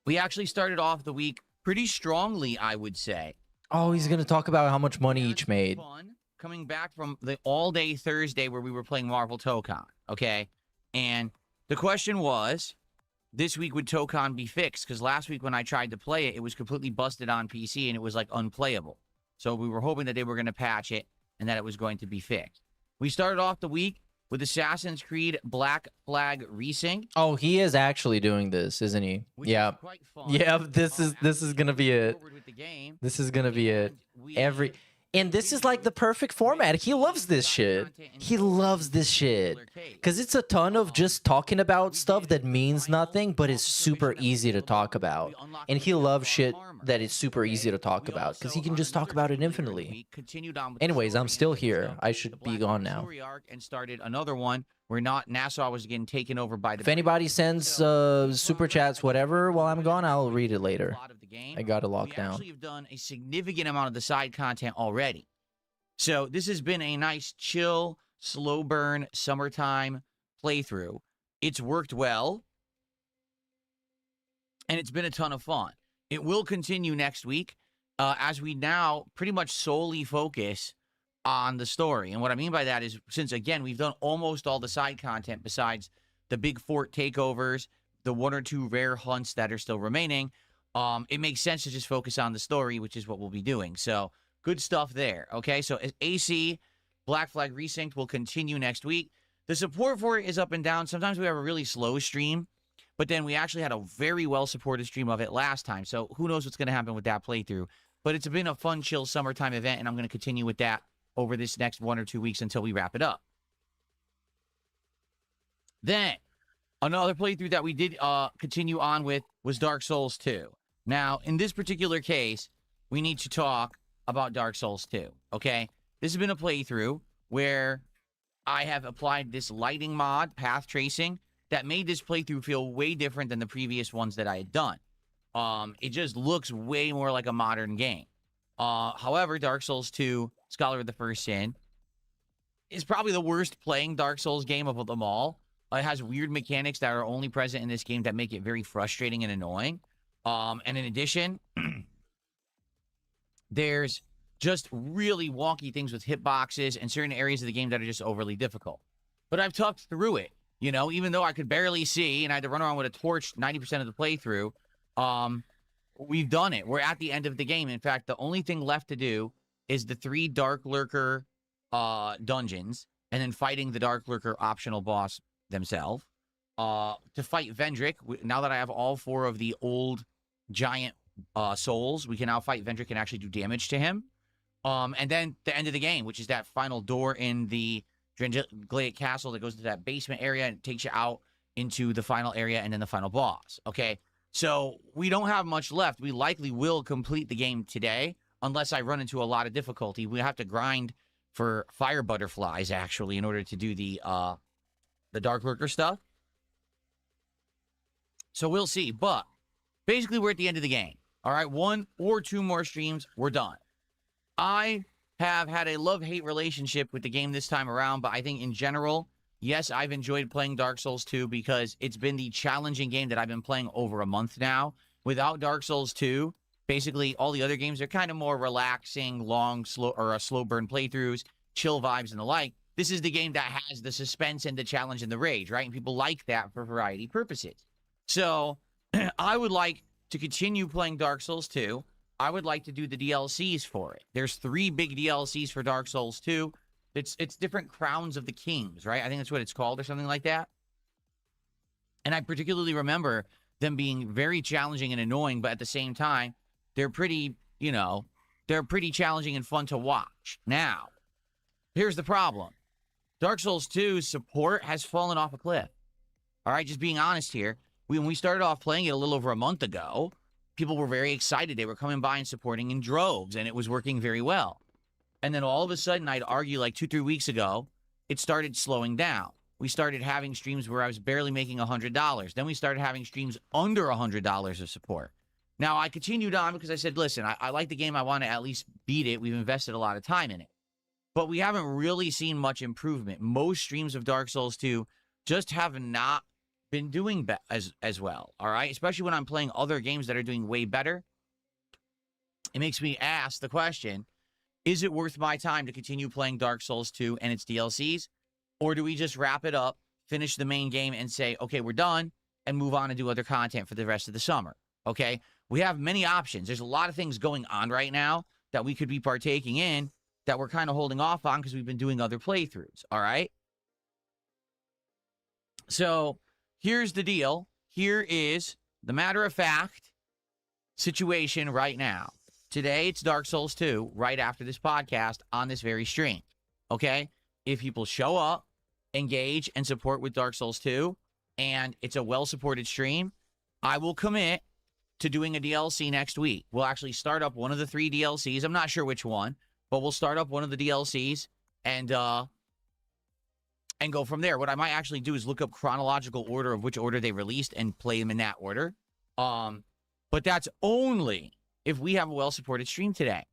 we actually started off the week pretty strongly, I would say. Oh, he's gonna talk about how much money each made. Fun coming back from the all-day Thursday where we were playing Marvel Tokon. Okay, and the question was, this week would Tokon be fixed? Because last week when I tried to play it, it was completely busted on PC and it was like unplayable. So we were hoping that they were going to patch it and that it was going to be fixed. We started off the week with Assassin's Creed Black Flag Resync. Oh, he is actually doing this, isn't he? Yeah. Yeah, this is gonna be it. This is gonna be it. And this is like the perfect format. He loves this shit. He loves this shit. Because it's a ton of just talking about stuff that means nothing, but it's super easy to talk about. And he loves shit that is super easy to talk about, because he can just talk about it infinitely. Anyways, I'm still here. I should be gone now. And started another one where Nassau was getting taken over by the... If anybody sends super chats, whatever, while I'm gone, I'll read it later. I got it locked down. We actually have done a significant amount of the side content already. So this has been a nice, chill, slow burn, summertime playthrough. It's worked well. And it's been a ton of fun. It will continue next week as we now pretty much solely focus on the story. And what I mean by that is, since, again, we've done almost all the side content besides the big fort takeovers, the 1 or 2 rare hunts that are still remaining, it makes sense to just focus on the story, which is what we'll be doing. So good stuff there. Okay, so AC Black Flag Resynced will continue next week. The support for it is up and down. Sometimes we have a really slow stream, but then we actually had a very well-supported stream of it last time. So who knows what's going to happen with that playthrough. But it's been a fun, chill summertime event, and I'm going to continue with that over this next 1 or 2 weeks until we wrap it up. Then, another playthrough that we did continue on with was Dark Souls 2. Now, in this particular case, we need to talk about Dark Souls 2, okay? This has been a playthrough where I have applied this lighting mod, path tracing, that made this playthrough feel way different than the previous ones that I had done. It just looks way more like a modern game. However, Dark Souls 2, Scholar of the First Sin, is probably the worst playing Dark Souls game of them all. It has weird mechanics that are only present in this game that make it very frustrating and annoying. And in addition, there's just really wonky things with hitboxes and certain areas of the game that are just overly difficult. But I've talked through it, you know, even though I could barely see and I had to run around with a torch 90% of the playthrough. We've done it. We're at the end of the game. In fact, the only thing left to do is the 3 Dark Lurker dungeons, and then fighting the Dark Lurker optional boss themselves. To fight Vendrick, now that I have all 4 of the old giant souls, we can now fight Vendrick and actually do damage to him. And then the end of the game, which is that final door in the Gladiator Castle that goes to that basement area and takes you out into the final area and then the final boss. Okay, so we don't have much left. We likely will complete the game today, unless I run into a lot of difficulty. We have to grind for fire butterflies, actually, in order to do the Dark Lurker stuff. So we'll see. But basically, we're at the end of the game. All right, 1 or 2 more streams, we're done. I have had a love-hate relationship with the game this time around, but I think in general, yes, I've enjoyed playing Dark Souls 2 because it's been the challenging game that I've been playing over a month now. Without Dark Souls 2, basically all the other games are kind of more relaxing, long, slow, or slow burn playthroughs, chill vibes and the like. This is the game that has the suspense and the challenge and the rage, right? And people like that for variety purposes. So I would like to continue playing Dark Souls 2. I would like to do the DLCs for it. There's 3 big DLCs for Dark Souls 2. It's different Crowns of the Kings, right? I think that's what it's called or something like that. And I particularly remember them being very challenging and annoying, but at the same time, they're pretty, they're pretty challenging and fun to watch. Now, here's the problem. Dark Souls 2's support has fallen off a cliff. All right, just being honest here. When we started off playing it a little over a month ago, people were very excited. They were coming by and supporting in droves, and it was working very well. And then all of a sudden, I'd argue like 2-3 weeks ago, it started slowing down. We started having streams where I was barely making $100. Then we started having streams under $100 of support. Now, I continued on because I said, listen, I like the game. I want to at least beat it. We've invested a lot of time in it. But we haven't really seen much improvement. Most streams of Dark Souls 2 just have not been doing as well, all right? Especially when I'm playing other games that are doing way better. It makes me ask the question, is it worth my time to continue playing Dark Souls 2 and its DLCs? Or do we just wrap it up, finish the main game, and say, okay, we're done, and move on and do other content for the rest of the summer, okay? We have many options. There's a lot of things going on right now that we could be partaking in that we're kind of holding off on because we've been doing other playthroughs, all right? So here's the deal. Here is the matter-of-fact situation right now. Today, it's Dark Souls 2, right after this podcast on this very stream, okay? If people show up, engage, and support with Dark Souls 2, and it's a well-supported stream, I will commit to doing a DLC next week. We'll actually start up one of the 3 DLCs. I'm not sure which one, but we'll start up one of the DLCs and go from there. What I might actually do is look up chronological order of which order they released and play them in that order. But that's only if we have a well-supported stream today.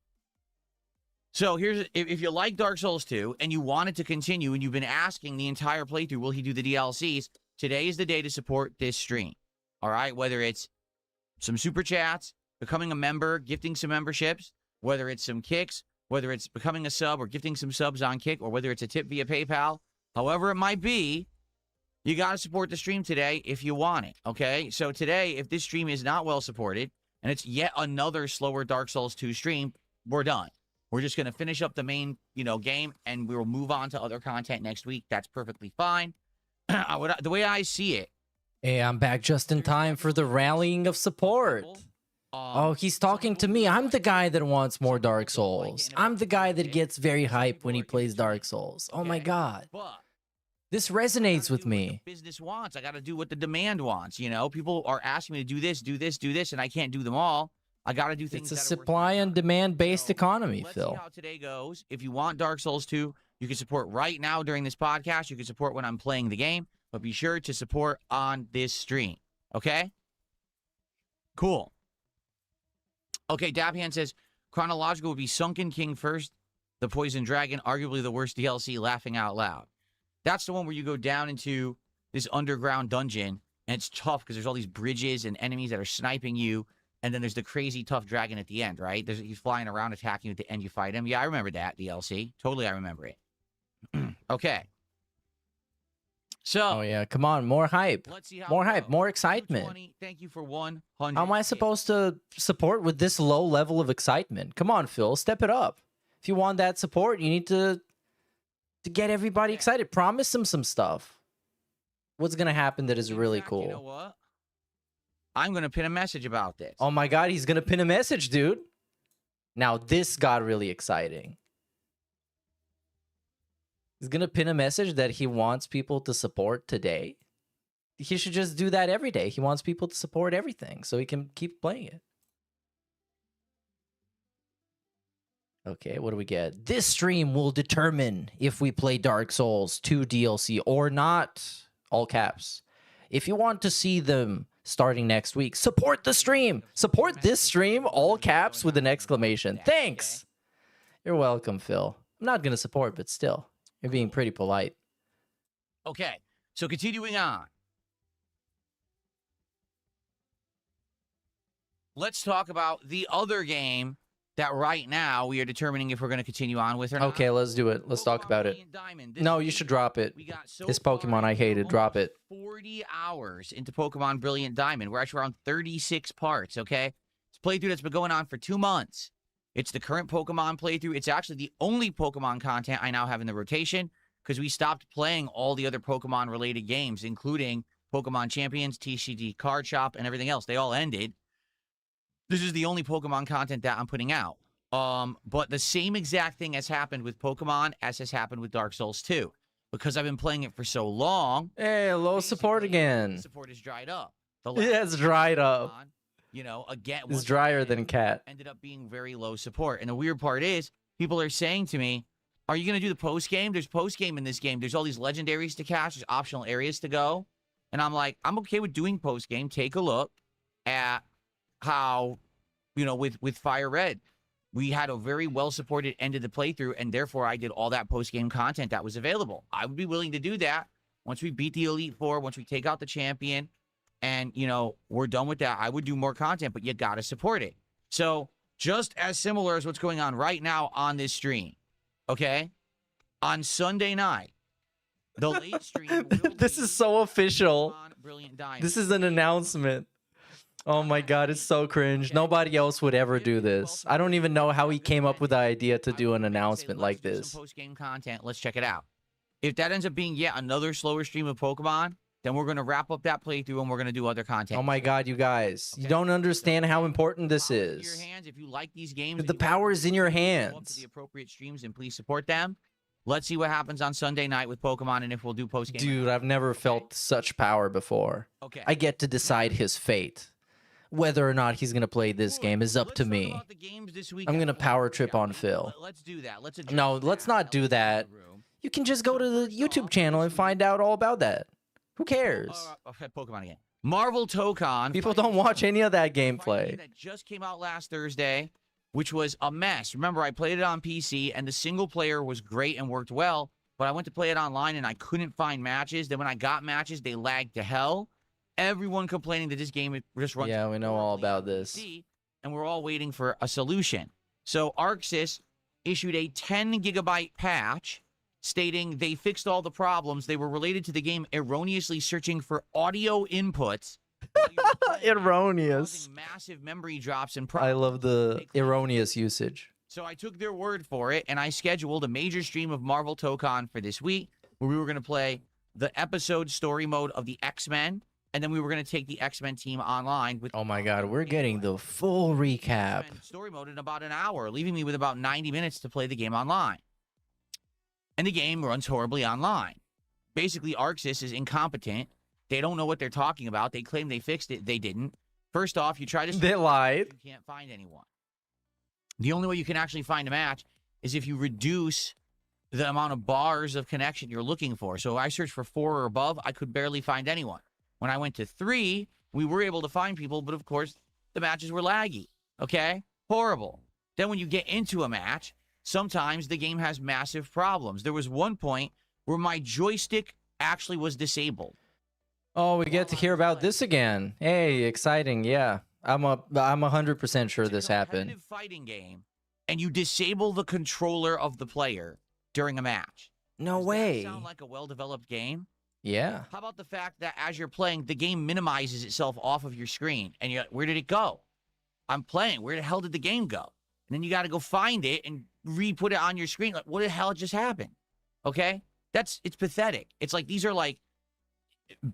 So here's, if you like Dark Souls 2 and you want it to continue and you've been asking the entire playthrough, will he do the DLCs? Today is the day to support this stream. All right? Whether it's some super chats, becoming a member, gifting some memberships, whether it's some kicks, whether it's becoming a sub or gifting some subs on Kick, or whether it's a tip via PayPal, however it might be, you got to support the stream today if you want it, okay? So today, if this stream is not well supported, and it's yet another slower Dark Souls 2 stream, we're done. We're just going to finish up the main, game, and we'll move on to other content next week. That's perfectly fine. The way I see it. Hey, I'm back just in time for the rallying of support. Oh, he's talking to me. I'm the guy that wants more Dark Souls. I'm the guy that gets very hyped when he plays Dark Souls. Oh my god. This resonates with me. Business wants. I got to do what the demand wants, People are asking me to do this, and I can't do them all. I got to do things. It's a supply and demand based economy, Phil. Let's see how today goes. If you want Dark Souls 2, you can support right now during this podcast. You can support when I'm playing the game, but be sure to support on this stream. Okay? Cool. Okay, Dapian says, chronological would be Sunken King first, the Poison Dragon, arguably the worst DLC, laughing out loud. That's the one where you go down into this underground dungeon, and it's tough because there's all these bridges and enemies that are sniping you, and then there's the crazy tough dragon at the end, right? He's flying around attacking you at the end, you fight him. Yeah, I remember that DLC. Totally, I remember it. Okay. So, oh yeah, come on, more hype. Let's see how more hype, more excitement. Thank you for 100. How am I supposed to support with this low level of excitement? Come on, Phil, step it up. If you want that support, you need to get everybody excited. Promise them some stuff. What's gonna happen that is really cool? You know what? I'm gonna pin a message about this. Oh my god, he's gonna pin a message, dude. Now this got really exciting. He's gonna pin a message that he wants people to support today. He should just do that every day. He wants people to support everything so he can keep playing it. Okay, what do we get? This stream will determine if we play Dark Souls 2 DLC or not. All caps. If you want to see them starting next week, support the stream. Support this stream, all caps with an exclamation. Thanks. You're welcome, Phil. I'm not going to support, but still. You're being pretty polite. Okay, so continuing on. Let's talk about the other game that right now we are determining if we're going to continue on with or not. Okay, let's do it. Let's talk about it. No, you should drop it. This Pokemon I hated. Drop it. 40 hours into Pokemon Brilliant Diamond. We're actually around 36 parts, okay? It's a playthrough that's been going on for 2 months. It's the current Pokemon playthrough. It's actually the only Pokemon content I now have in the rotation because we stopped playing all the other Pokemon-related games, including Pokemon Champions, TCG Card Shop, and everything else. They all ended. This is the only Pokemon content that I'm putting out. But the same exact thing has happened with Pokemon as has happened with Dark Souls 2. Because I've been playing it for so long. Hey, low support again. Support is dried up. Yeah, it's dried up. You know, again, It's drier than cat. ended up being very low support. And the weird part is, people are saying to me, are you going to do the post game? There's post game in this game. There's all these legendaries to catch. There's optional areas to go. And I'm like, I'm okay with doing post game. Take a look at how, you know, with Fire Red, we had a very well-supported end of the playthrough, and therefore I did all that post-game content that was available. I would be willing to do that once we beat the Elite Four, once we take out the champion, and, you know, we're done with that. I would do more content, but you got to support it. So just as similar as what's going on right now on this stream, okay? On Sunday night, the late stream This is so official. Brilliant Diamond. This is an announcement. Oh my god, it's so cringe. Nobody else would ever do this. I don't even know how he came up with the idea to do an announcement like this. Post-game content. Let's check it out. If that ends up being yet another slower stream of Pokemon, then we're going to wrap up that playthrough and we're going to do other content. Oh my god, you guys. You don't understand how important this is. If you like these games, The power is in your go up to hands. the appropriate streams and please support them. Let's see what happens on Sunday night with Pokemon and if we'll do post-game. Dude, I've never felt such power before. Okay. I get to decide his fate. Whether or not he's going to play this game is up to me. I'm going to power trip on Phil. Let's do that. No, let's not do that. You can just go to the YouTube channel and find out all about that. Who cares? Pokemon again. Marvel Tokon. People don't watch any of that gameplay. That just came out last Thursday, which was a mess. Remember, I played it on PC, and the single player was great and worked well, but I went to play it online, and I couldn't find matches. Then when I got matches, they lagged to hell. Everyone complaining that this game just runs. Yeah, we know all about this. And we're all waiting for a solution. So ArcSys issued a 10 gigabyte patch stating they fixed all the problems. They were related to the game erroneously searching for audio inputs. Erroneous. Massive memory drops and I love the erroneous usage. So I took their word for it, and I scheduled a major stream of Marvel Tokon for this week, where we were going to play the episode story mode of the X-Men, and then we were going to take the X-Men team online with. Oh my god, we're getting the full recap. Story mode in about an hour, leaving me with about 90 minutes to play the game online. And the game runs horribly online. Basically, ArcSys is incompetent. They don't know what they're talking about. They claim they fixed it. They didn't. First off, you try to. They lied. You can't find anyone. The only way you can actually find a match is if you reduce the amount of bars of connection you're looking for. So I searched for 4 or above. I could barely find anyone. When I went to 3, we were able to find people, but of course, the matches were laggy. Okay? Horrible. Then when you get into a match, sometimes the game has massive problems. There was one point where my joystick actually was disabled. Oh, we get to hear about this again. Hey, exciting. Yeah. I'm 100% sure this happened. Fighting game, and you disable the controller of the player during a match. No Does way. That sound like a well-developed game? Yeah. How about the fact that as you're playing, the game minimizes itself off of your screen, and you're like, where did it go? I'm playing. Where the hell did the game go? And then you got to go find it and re-put it on your screen. Like, what the hell just happened? Okay? It's pathetic. It's like, these are like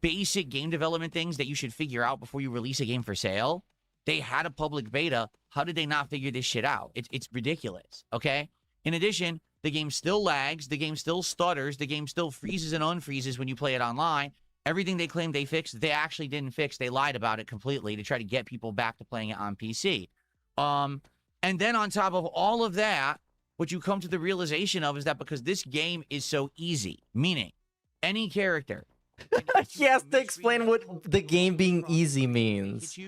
basic game development things that you should figure out before you release a game for sale. They had a public beta. How did they not figure this shit out? It's ridiculous, okay? In addition, the game still lags. The game still stutters. The game still freezes and unfreezes when you play it online. Everything they claimed they fixed, they actually didn't fix. They lied about it completely to try to get people back to playing it on PC. And then on top of all of that, what you come to the realization of is that because this game is so easy, meaning any character. He has to explain what the game being easy means.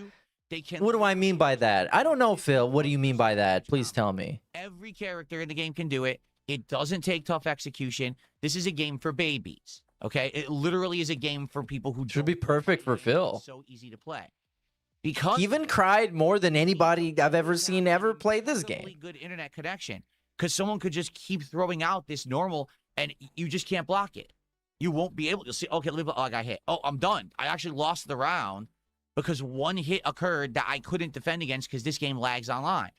What do I mean by that? I don't know, Phil. What do you mean by that? Please tell me. Every character in the game can do it. It doesn't take tough execution. This is a game for babies, okay? It literally is a game for people who should be perfect for Phil. It's so easy to play. Because he even cried more than anybody I've ever seen ever play this game. Good internet connection, because someone could just keep throwing out this normal, and you just can't block it. You won't be able to see. Okay, oh, I got hit. Oh, I'm done. I actually lost the round because one hit occurred that I couldn't defend against because this game lags online.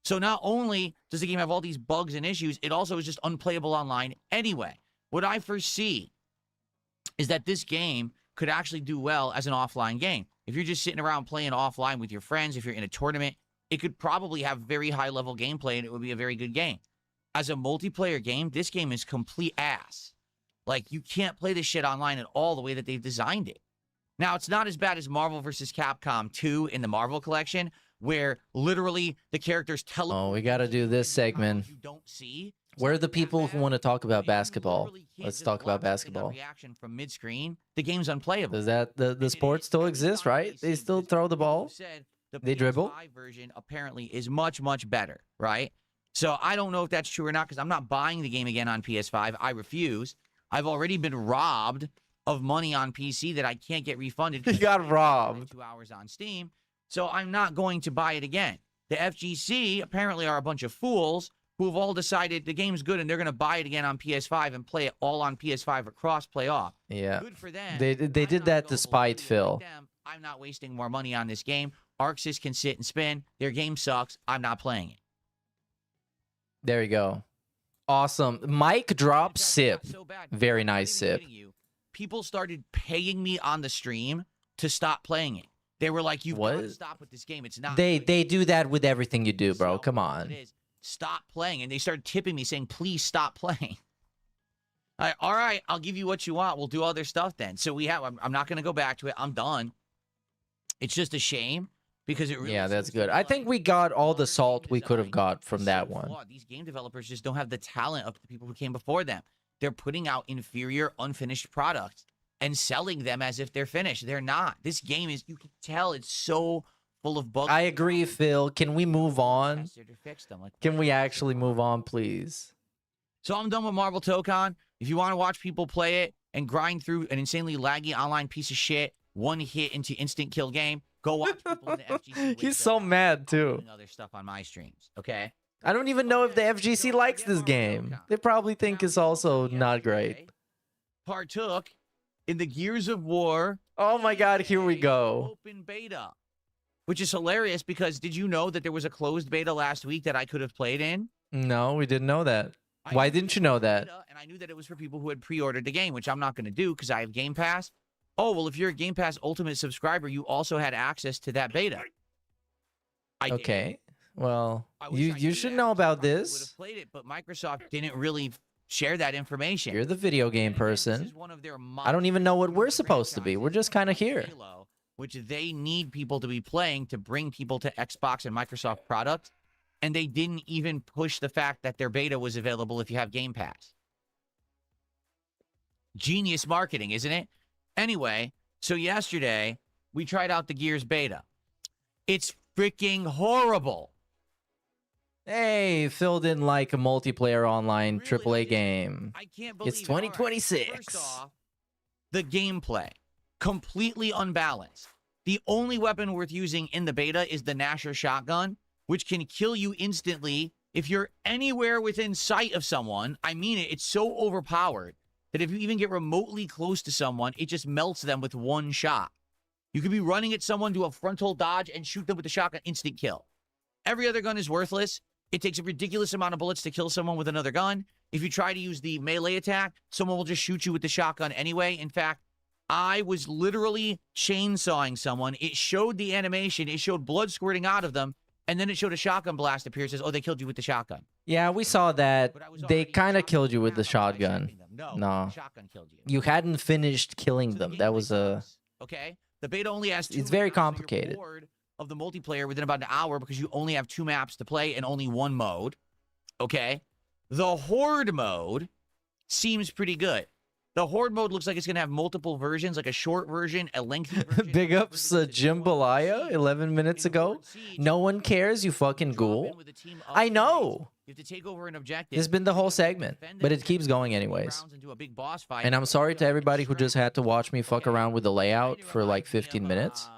So not only does the game have all these bugs and issues, it also is just unplayable online anyway. What I foresee is that this game could actually do well as an offline game. If you're just sitting around playing offline with your friends, if you're in a tournament, it could probably have very high-level gameplay, and it would be a very good game. As a multiplayer game, this game is complete ass. Like, you can't play this shit online at all the way that they've designed it. Now, it's not as bad as Marvel vs. Capcom 2 in the Marvel collection, where literally the characters tell. Oh, we got to do this segment. You don't see. Where are the people who want to talk about basketball? Let's talk about basketball. Reaction from mid-screen, the game's unplayable. Does that the sport still exist, right? They still throw the ball? They dribble? The PS5 version apparently is much, much better, right? So I don't know if that's true or not, because I'm not buying the game again on PS5. I refuse. I've already been robbed of money on PC that I can't get refunded. You got robbed. 2 hours on Steam. So I'm not going to buy it again. The FGC apparently are a bunch of fools who have all decided the game's good and they're going to buy it again on PS5 and play it all on PS5 or cross-play off. Yeah. Good for them. They did that despite Phil. I'm not wasting more money on this game. Arxis can sit and spin. Their game sucks. I'm not playing it. There you go. Awesome. Mic drop sip. Very nice sip. People started paying me on the stream to stop playing it. They were like, "You've got to stop with this game. It's not." They do that with everything you do, bro. Come on. Stop playing. And they started tipping me saying, "Please stop playing." All right, I'll give you what you want. We'll do other stuff then. So I'm not going to go back to it. I'm done. It's just a shame because it really. Yeah, that's good. I think we got all the salt we could have got from that one. These game developers just don't have the talent of the people who came before them. They're putting out inferior, unfinished products and selling them as if they're finished. They're not. This game is, you can tell it's so full of bugs. I agree, Phil. Can we move on? Can we actually move on, please? So I'm done with Marvel Tokon. If you want to watch people play it and grind through an insanely laggy online piece of shit, one hit into instant kill game, go watch people in the FGC. He's so mad, too. Other stuff on my streams, okay? I don't even know if the FGC likes this game. They probably think it's also not great. Partook in the Gears of War. Oh my God, here we go. Open beta, which is hilarious because did you know that there was a closed beta last week that I could have played in? No, we didn't know that. Why didn't you know that? And I knew that it was for people who had pre-ordered the game, which I'm not going to do because I have Game Pass. Oh, well, if you're a Game Pass Ultimate subscriber, you also had access to that beta. Okay. Well, you should know about this. Would have played it, but Microsoft didn't really share that information. You're the video game person. I don't even know what we're supposed to be. We're just kind of here. Which they need people to be playing to bring people to Xbox and Microsoft products. And they didn't even push the fact that their beta was available if you have Game Pass. Genius marketing, isn't it? Anyway, so yesterday, we tried out the Gears beta. It's freaking horrible. Hey, Phil didn't like a multiplayer online AAA game. I can't believe it's 2026. First off, the gameplay, completely unbalanced. The only weapon worth using in the beta is the Nasher shotgun, which can kill you instantly if you're anywhere within sight of someone. I mean it, it's so overpowered that if you even get remotely close to someone, it just melts them with one shot. You could be running at someone, do a frontal dodge, and shoot them with the shotgun, instant kill. Every other gun is worthless. It takes a ridiculous amount of bullets to kill someone with another gun. If you try to use the melee attack, someone will just shoot you with the shotgun anyway. In fact, I was literally chainsawing someone. It showed the animation. It showed blood squirting out of them. And then it showed a shotgun blast appear. It says, oh, they killed you with the shotgun. Yeah, we saw that. They kind of killed you with the shotgun. No. Shotgun killed you. You hadn't finished killing them. That was a... Okay? The beta only has 2 It's very maps, so you're complicated. bored of the multiplayer within about an hour because you only have 2 maps to play and only 1 mode. Okay? The Horde mode seems pretty good. The Horde mode looks like it's going to have multiple versions, like a short version, a lengthy version. Big ups Jimbalaya 11 minutes ago. No one cares, you fucking ghoul. I know. You have to take over an objective. This has been the whole segment, but it keeps going anyways. And I'm sorry to everybody who just had to watch me fuck around with the layout for like 15 minutes.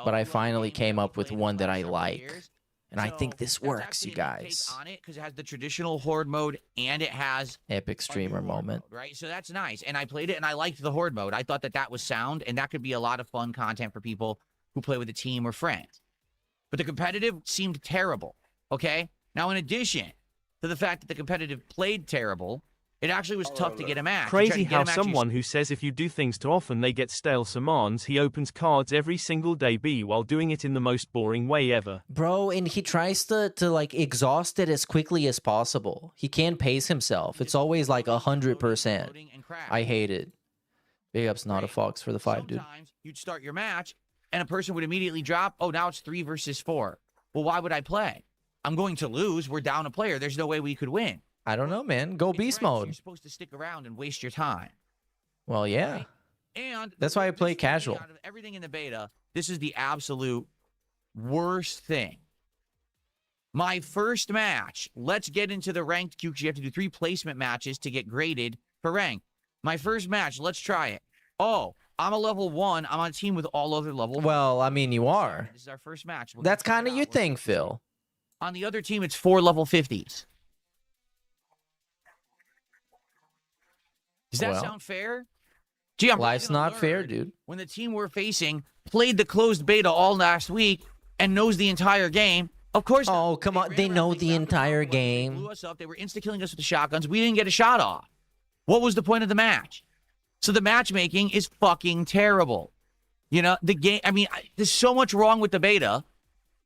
But I finally came up with one that I like. And I think this works, you guys. On it because it has the traditional Horde mode and it has epic streamer moment, mode, right? So that's nice. And I played it and I liked the Horde mode. I thought that was sound and that could be a lot of fun content for people who play with a team or friends. But the competitive seemed terrible. Okay. Now, in addition to the fact that the competitive played terrible, It actually was tough to get a match. Crazy how someone who says if you do things too often they get stale summons. He opens cards every single day B while doing it in the most boring way ever. Bro, and he tries to like exhaust it as quickly as possible. He can't pace himself. It's always like 100%. I hate it. Big ups not a fox for the 5, dude. Sometimes you'd start your match and a person would immediately drop, oh, now it's 3 versus 4. Well, why would I play? I'm going to lose. We're down a player. There's no way we could win. I don't know, man. Go beast mode. You're supposed to stick around and waste your time. Well, yeah. Right? And that's why I play casual. Out of everything in the beta, this is the absolute worst thing. My first match, let's get into the ranked queue because you have to do 3 placement matches to get graded for rank. My first match, let's try it. Oh, I'm a level 1. I'm on a team with all other level 1. Well, I mean, you are. This is our first match. That's kind of your thing, Phil. On the other team, it's 4 level 50s. Does that sound fair? Gee, life's not fair, dude. When the team we're facing played the closed beta all last week and knows the entire game, of course. Oh, come on. They know the entire game. They blew us up. They were insta-killing us with the shotguns. We didn't get a shot off. What was the point of the match? So the matchmaking is fucking terrible. You know, the game, I mean, there's so much wrong with the beta.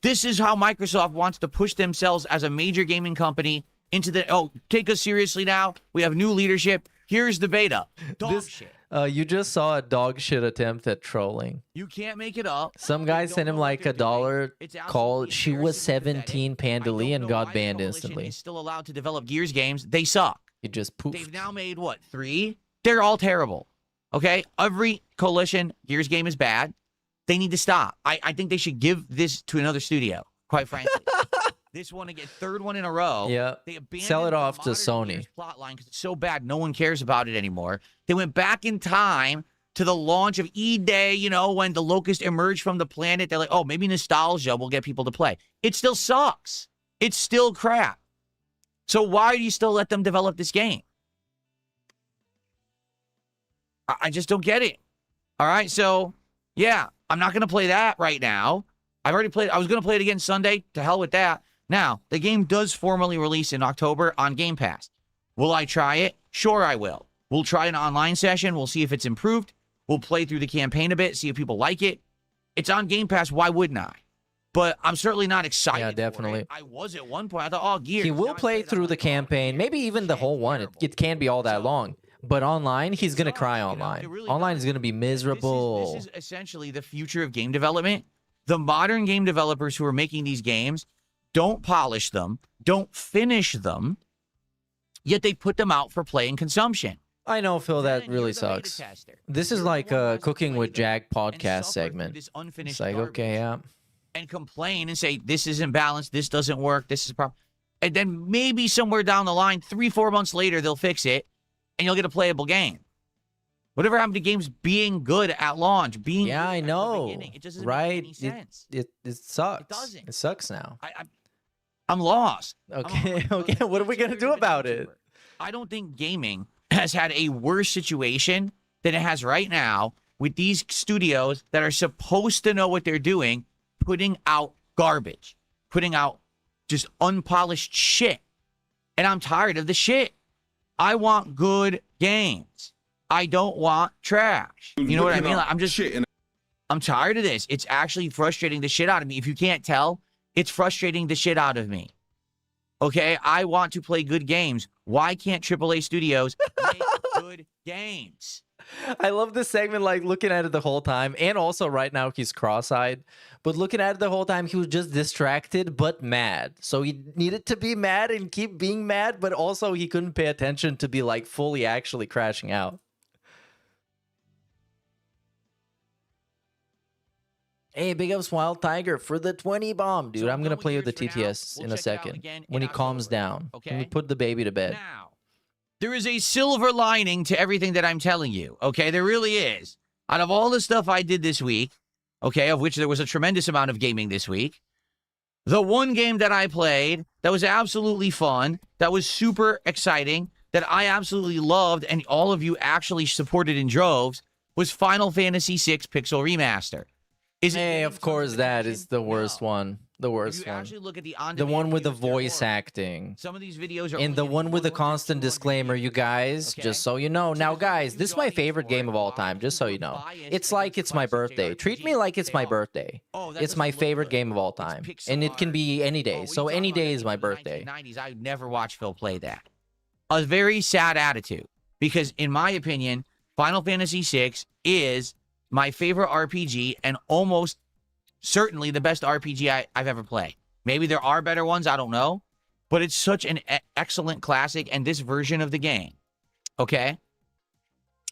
This is how Microsoft wants to push themselves as a major gaming company into the, oh, take us seriously now. We have new leadership. Here's the beta. Dog shit. You just saw a dog shit attempt at trolling. You can't make it up. Some guy sent him like $1 called She Was 17 Pandali and got banned instantly. Still allowed to develop Gears games. They suck. He just poofed. They've now made, what, 3? They're all terrible. Okay? Every Coalition Gears game is bad. They need to stop. I think they should give this to another studio, quite frankly. This one again, 3rd one in a row. Yeah. They sell it off to Sony. Plotline because it's so bad, no one cares about it anymore. They went back in time to the launch of E-Day, you know, when the Locust emerged from the planet. They're like, oh, maybe nostalgia will get people to play. It still sucks. It's still crap. So why do you still let them develop this game? I just don't get it. All right, so yeah, I'm not going to play that right now. I've already played. I was going to play it again Sunday. To hell with that. Now, the game does formally release in October on Game Pass. Will I try it? Sure, I will. We'll try an online session. We'll see if it's improved. We'll play through the campaign a bit, see if people like it. It's on Game Pass. Why wouldn't I? But I'm certainly not excited. Yeah, definitely. I was at one point. I thought, oh, Gears. He will play through the campaign, maybe even the whole one. It can't be all that long. But online, he's going to cry online. Online is going to be miserable. This is essentially the future of game development. The modern game developers who are making these games don't polish them, don't finish them, yet they put them out for play and consumption. I know, Phil, that really sucks. This is like a Cooking with Jack podcast segment. It's like, okay, yeah. And complain and say, this isn't balanced, this doesn't work, this is problem. And then maybe somewhere down the line, 3-4 months later, they'll fix it, and you'll get a playable game. Whatever happened to games being good at launch, being yeah, I know, it just doesn't right? make any sense. It sucks. It doesn't. It sucks now. I'm lost. Okay, okay. What are we gonna do about it? I don't think gaming has had a worse situation than it has right now with these studios that are supposed to know what they're doing, putting out garbage, putting out just unpolished shit. And I'm tired of the shit. I want good games. I don't want trash. You know what I mean? Like, I'm tired of this. It's actually frustrating the shit out of me. If you can't tell, it's frustrating the shit out of me. Okay? I want to play good games. Why can't AAA studios make good games? I love this segment, like looking at it the whole time. And also right now he's cross-eyed. But looking at it the whole time, he was just distracted but mad. So he needed to be mad and keep being mad, but also he couldn't pay attention to be like fully actually crashing out. Hey, big ups Wild Tiger for the 20 bomb, dude. I'm going to play with the TTS in a second when he calms down. Okay. When we put the baby to bed. Now, there is a silver lining to everything that I'm telling you, okay? There really is. Out of all the stuff I did this week, okay, of which there was a tremendous amount of gaming this week, the one game that I played that was absolutely fun, that was super exciting, that I absolutely loved, and all of you actually supported in droves, was Final Fantasy VI Pixel Remaster. Hey, of course that is the worst one. The If worst you one. actually look at the The one with the videos, they're voice horrible. acting. Some of these videos are And the only one with the 100, constant 200 disclaimer, you guys, Okay. just so you know. So Now, there's a guys, huge this is my audience favorite for game it. of all A lot time, just so you people are know. biased It's like against it's my classic birthday. Treat me JRPGs. like it's They my are. birthday. Oh, that It's my doesn't look favorite good. game of all It's time. pixel And it can art. be any Oh, day. what are So you any talking day about? is That my came from the birthday. 1990s. I would never watch Phil play that. A very sad attitude. Because in my opinion, Final Fantasy VI is my favorite RPG and almost certainly the best RPG I've ever played. Maybe there are better ones, I don't know. But it's such an excellent classic, and this version of the game, okay,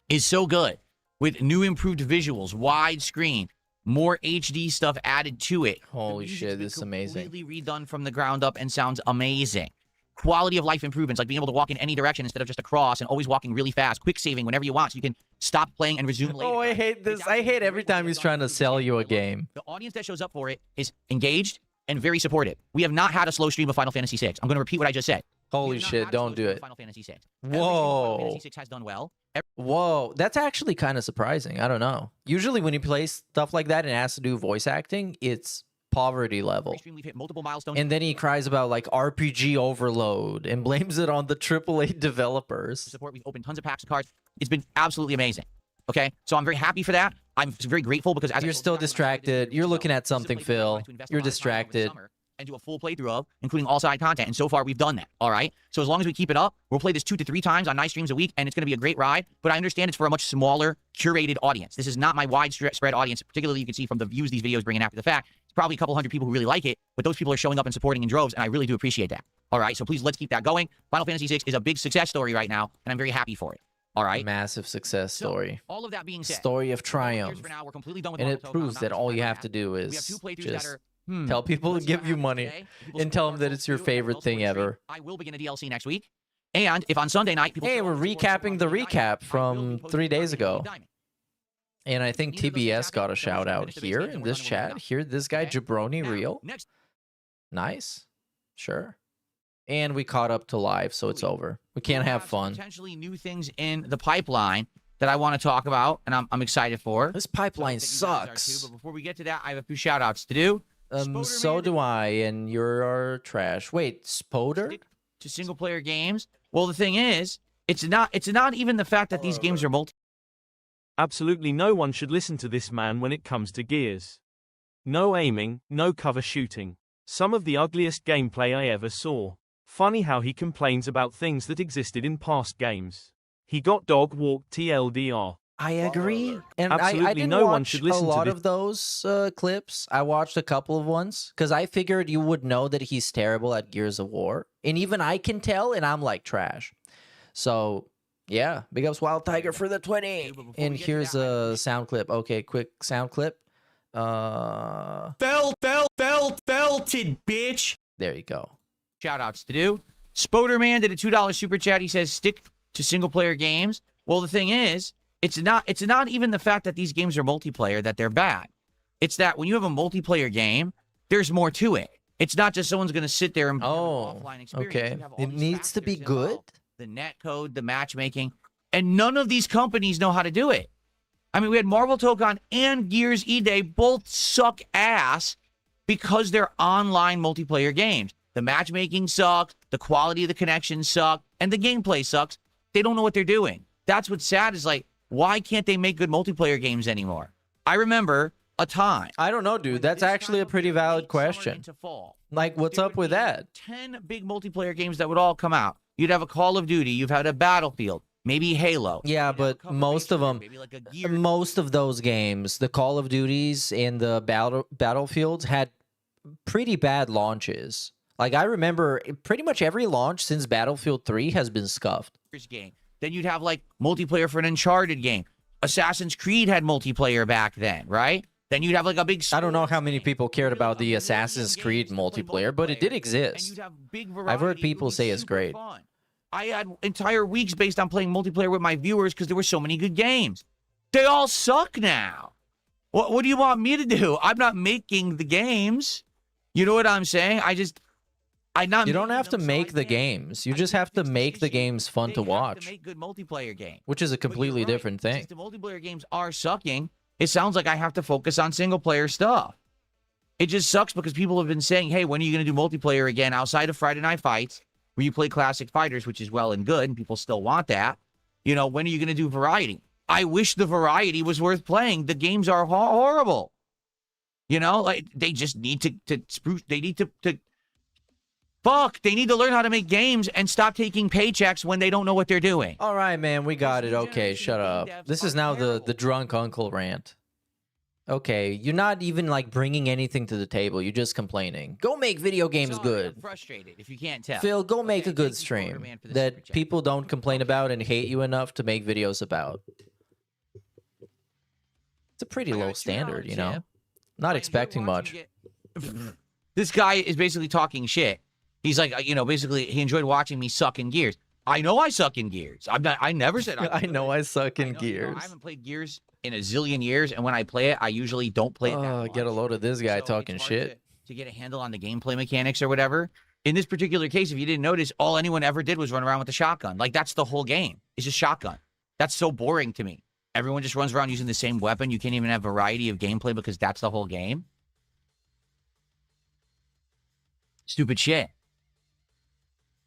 is so good. With new improved visuals, widescreen, more HD stuff added to it. Holy shit, this is amazing. Completely redone from the ground up and sounds amazing. Quality of life improvements, like being able to walk in any direction instead of just across and always walking really fast. Quick saving whenever you want so you can stop playing and resume later. Oh, I hate this. I hate every time he's trying to sell you a game. The audience that shows up for it is engaged and very supportive. We have not had a slow stream of Final Fantasy VI. I'm going to repeat what I just said. Holy shit, don't do it. Final Fantasy VI. Whoa. Final Fantasy VI has done well. Whoa, that's actually kind of surprising. I don't know. Usually when you play stuff like that and it has to do voice acting, it's poverty level. We've hit multiple milestones. And then he cries about like RPG overload and blames it on the AAA developers. Support. We've opened tons of packs of cards. It's been absolutely amazing. Okay, so I'm very happy for that. I'm very grateful because as You're still distracted. You're looking at something, Phil. You're distracted. And do a full playthrough of, including all side content. And so far, we've done that. All right. So as long as we keep it up, we'll play this 2 to 3 times on nice streams a week, and it's going to be a great ride. But I understand it's for a much smaller, curated audience. This is not my widespread audience. Particularly, you can see from the views these videos bring in after the fact. It's probably a couple hundred people who really like it, but those people are showing up and supporting in droves, and I really do appreciate that. All right. So please, let's keep that going. Final Fantasy VI is a big success story right now, and I'm very happy for it. All right. Massive success story. So, all of that being said, story of triumph. for now, we're completely done with And it Naruto. proves I'm that not all just you playing have that. to do We have is 2 playthroughs just that are, tell people to let's see what give you happens money today. People and tell support them that our it's your goals, too, and favorite also thing for stream. ever. I will begin a DLC next week. And if on Sunday night, people Hey, still we're want to support recapping the Diamond, recap I will be from posting 3 days on ago. Diamond. And I think Neither of those things TBS got happened, a so shout we're out gonna finish the here base game in and we're this done with it chat. now. Here, this guy, Okay? Jabroni Now, Real. next Nice. Sure. And we caught up to live, so it's over. We can't we'll have some fun. Potentially new things in the pipeline that I want to talk about, and I'm excited for. This pipeline So I think you guys are too, sucks. but before we get to that, I have a few shout outs to do. So do I, and you're trash. Wait, Spoder? Stick to single player games. Well, the thing is, it's not even the fact that these games are multi. Absolutely no one should listen to this man when it comes to Gears. No aiming, no cover shooting. Some of the ugliest gameplay I ever saw. Funny how he complains about things that existed in past games. He got dog walked TLDR. I agree. And I Absolutely didn't no watch one should listen a lot to of those clips. I watched a couple of ones because I figured you would know that he's terrible at Gears of War. And even I can tell, and I'm like trash. So, yeah, big ups Wild Tiger for the 20. And here's a sound clip. Okay, quick sound clip. Belted, bitch. There you go. Shout outs to do. Spoderman did a $2 super chat. He says, stick to single player games. Well, the thing is, it's not even the fact that these games are multiplayer that they're bad. It's that when you have a multiplayer game, there's more to it. It's not just someone's going to sit there and have an offline experience. Okay. You have all It these needs to be factors good. involved. The net code, the matchmaking, and none of these companies know how to do it. I mean, we had Marvel Tokon and Gears E-Day both suck ass because they're online multiplayer games. The matchmaking sucks, the quality of the connection sucks, and the gameplay sucks. They don't know what they're doing. That's what's sad is like, why can't they make good multiplayer games anymore? I remember a time. I don't know, dude. That's actually a pretty valid question. Like, what's up with that? 10 big multiplayer games that would all come out. You'd have a Call of Duty. You've had a Battlefield. Maybe Halo. Yeah, but most of them, most of those games, the Call of Duties and the Battlefields had pretty bad launches. Like, I remember pretty much every launch since Battlefield 3 has been scuffed. Game. Then you'd have like multiplayer for an Uncharted game. Assassin's Creed had multiplayer back then, right? Then you'd have like a big. I don't know how many people cared about the Assassin's Creed multiplayer, but it did exist. I've heard people say it's great. Fun. I had entire weeks based on playing multiplayer with my viewers because there were so many good games. They all suck now. What do you want me to do? I'm not making the games. You know what I'm saying? You don't have to make the games. You just have to make the games fun to watch. Make good multiplayer games. Which is a completely different thing. Since the multiplayer games are sucking, it sounds like I have to focus on single player stuff. It just sucks because people have been saying, hey, when are you going to do multiplayer again outside of Friday Night Fights, where you play classic fighters, which is well and good, and people still want that. You know, when are you going to do variety? I wish the variety was worth playing. The games are horrible. You know, like they just need to spruce. They need to fuck. They need to learn how to make games and stop taking paychecks when they don't know what they're doing. All right, man, we got it. Okay, shut up. This is now the drunk uncle rant. Okay, you're not even like bringing anything to the table. You're just complaining. Go make video games good. I'm frustrated if you can't tell. Phil, go make a good stream that people don't complain about and hate you enough to make videos about. It's a pretty low standard, you know? Not expecting much. This guy is basically talking shit. He's like, you know, basically he enjoyed watching me suck in Gears. I know I suck in Gears. I never said I know I suck in Gears. I haven't played Gears in a zillion years, and when I play it, I usually don't play it that much. Get a load of this guy talking shit. To get a handle on the gameplay mechanics or whatever. In this particular case, if you didn't notice, all anyone ever did was run around with a shotgun. Like, that's the whole game. It's just shotgun. That's so boring to me. Everyone just runs around using the same weapon. You can't even have variety of gameplay because that's the whole game. Stupid shit.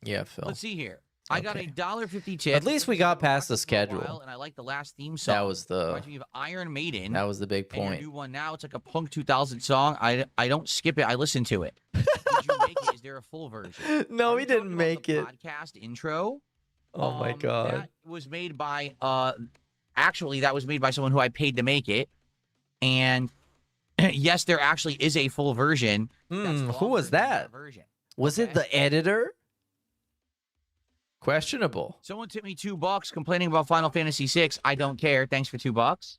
Yeah, Phil. Let's see here. I got a $1.50 tip. At least we got past the schedule. And I like the last theme song. That was the Iron Maiden. That was the big And point. your new one now, it's like a Punk 2000 song. I don't skip it. I listen to it. Did you make it? Is there a full version? No, we didn't make it. Podcast intro. Oh my god. That was made by actually that was made by someone who I paid to make it. And yes, there actually is a full version. Who was that? Was it the editor? Questionable. Someone tipped me $2 complaining about Final Fantasy VI. I don't care. Thanks for $2.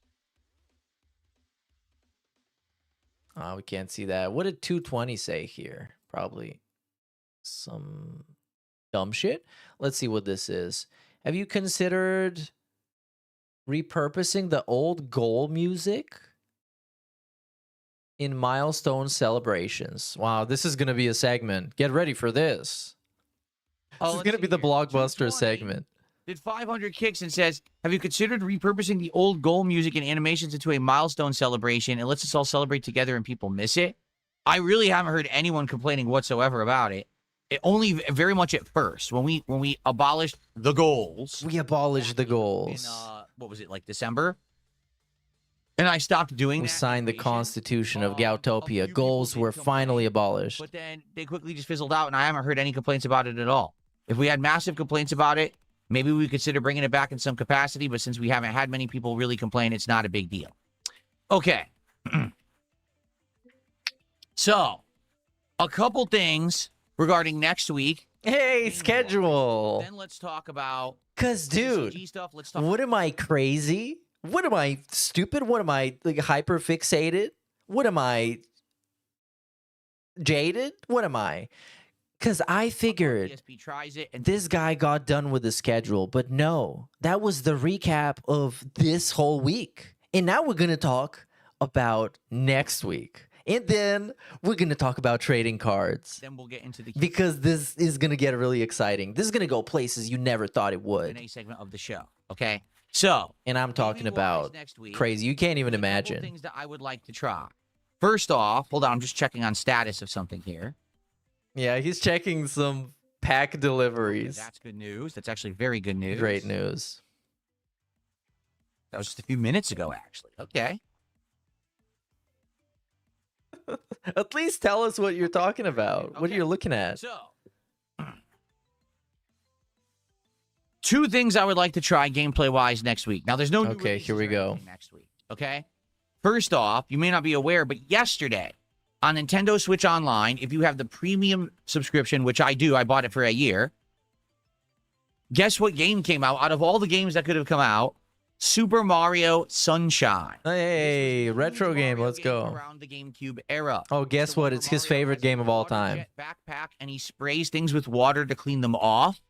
Oh, we can't see that. What did 220 say here? Probably some dumb shit. Let's see what this is. Have you considered repurposing the old goal music in milestone celebrations? Wow, this is going to be a segment. Get ready for this. This is going to be the blockbuster segment. Did 500 kicks and says, have you considered repurposing the old goal music and animations into a milestone celebration and lets us all celebrate together and people miss it? I really haven't heard anyone complaining whatsoever about it. It only very much at first when we abolished the goals. We abolished the goals. In, what was it, like December? And I stopped doing that. We signed the Constitution of Gautopia. Goals were finally abolished. But then they quickly just fizzled out, and I haven't heard any complaints about it at all. If we had massive complaints about it, maybe we consider bringing it back in some capacity, but since we haven't had many people really complain, it's not a big deal. Okay. So, a couple things regarding next week. Hey, schedule. Then let's talk about... Because, dude, stuff. Let's what am I, crazy? What am I, stupid? What am I, like, hyper-fixated? What am I, jaded? What am I? Because I figured this guy got done with the schedule, but no, that was the recap of this whole week. And now we're going to talk about next week. And then we're going to talk about trading cards. Then we'll get into the... Because this is going to get really exciting. This is going to go places you never thought it would. Q&A segment of the show, okay? So... And I'm talking about crazy. You can't even imagine. Things that I would like to try. First off, hold on, I'm just checking on status of something here. Yeah, he's checking some pack deliveries. Okay, that's good news. That's actually very good news. Great news. That was just a few minutes ago, actually. Okay. At least tell us what you're talking about. Okay. What are you looking at? So, two things I would like to try gameplay-wise next week. Now, there's no new Okay, here we go. Next week, okay? First off, you may not be aware, but yesterday on Nintendo Switch Online, if you have the premium subscription, which I do, I bought it for a year. Guess what game came out of all the games that could have come out? Super Mario Sunshine. Hey, retro game. Let's go. Around the GameCube era. Oh, guess what? It's his favorite game of all time. Backpack, and he sprays things with water to clean them off.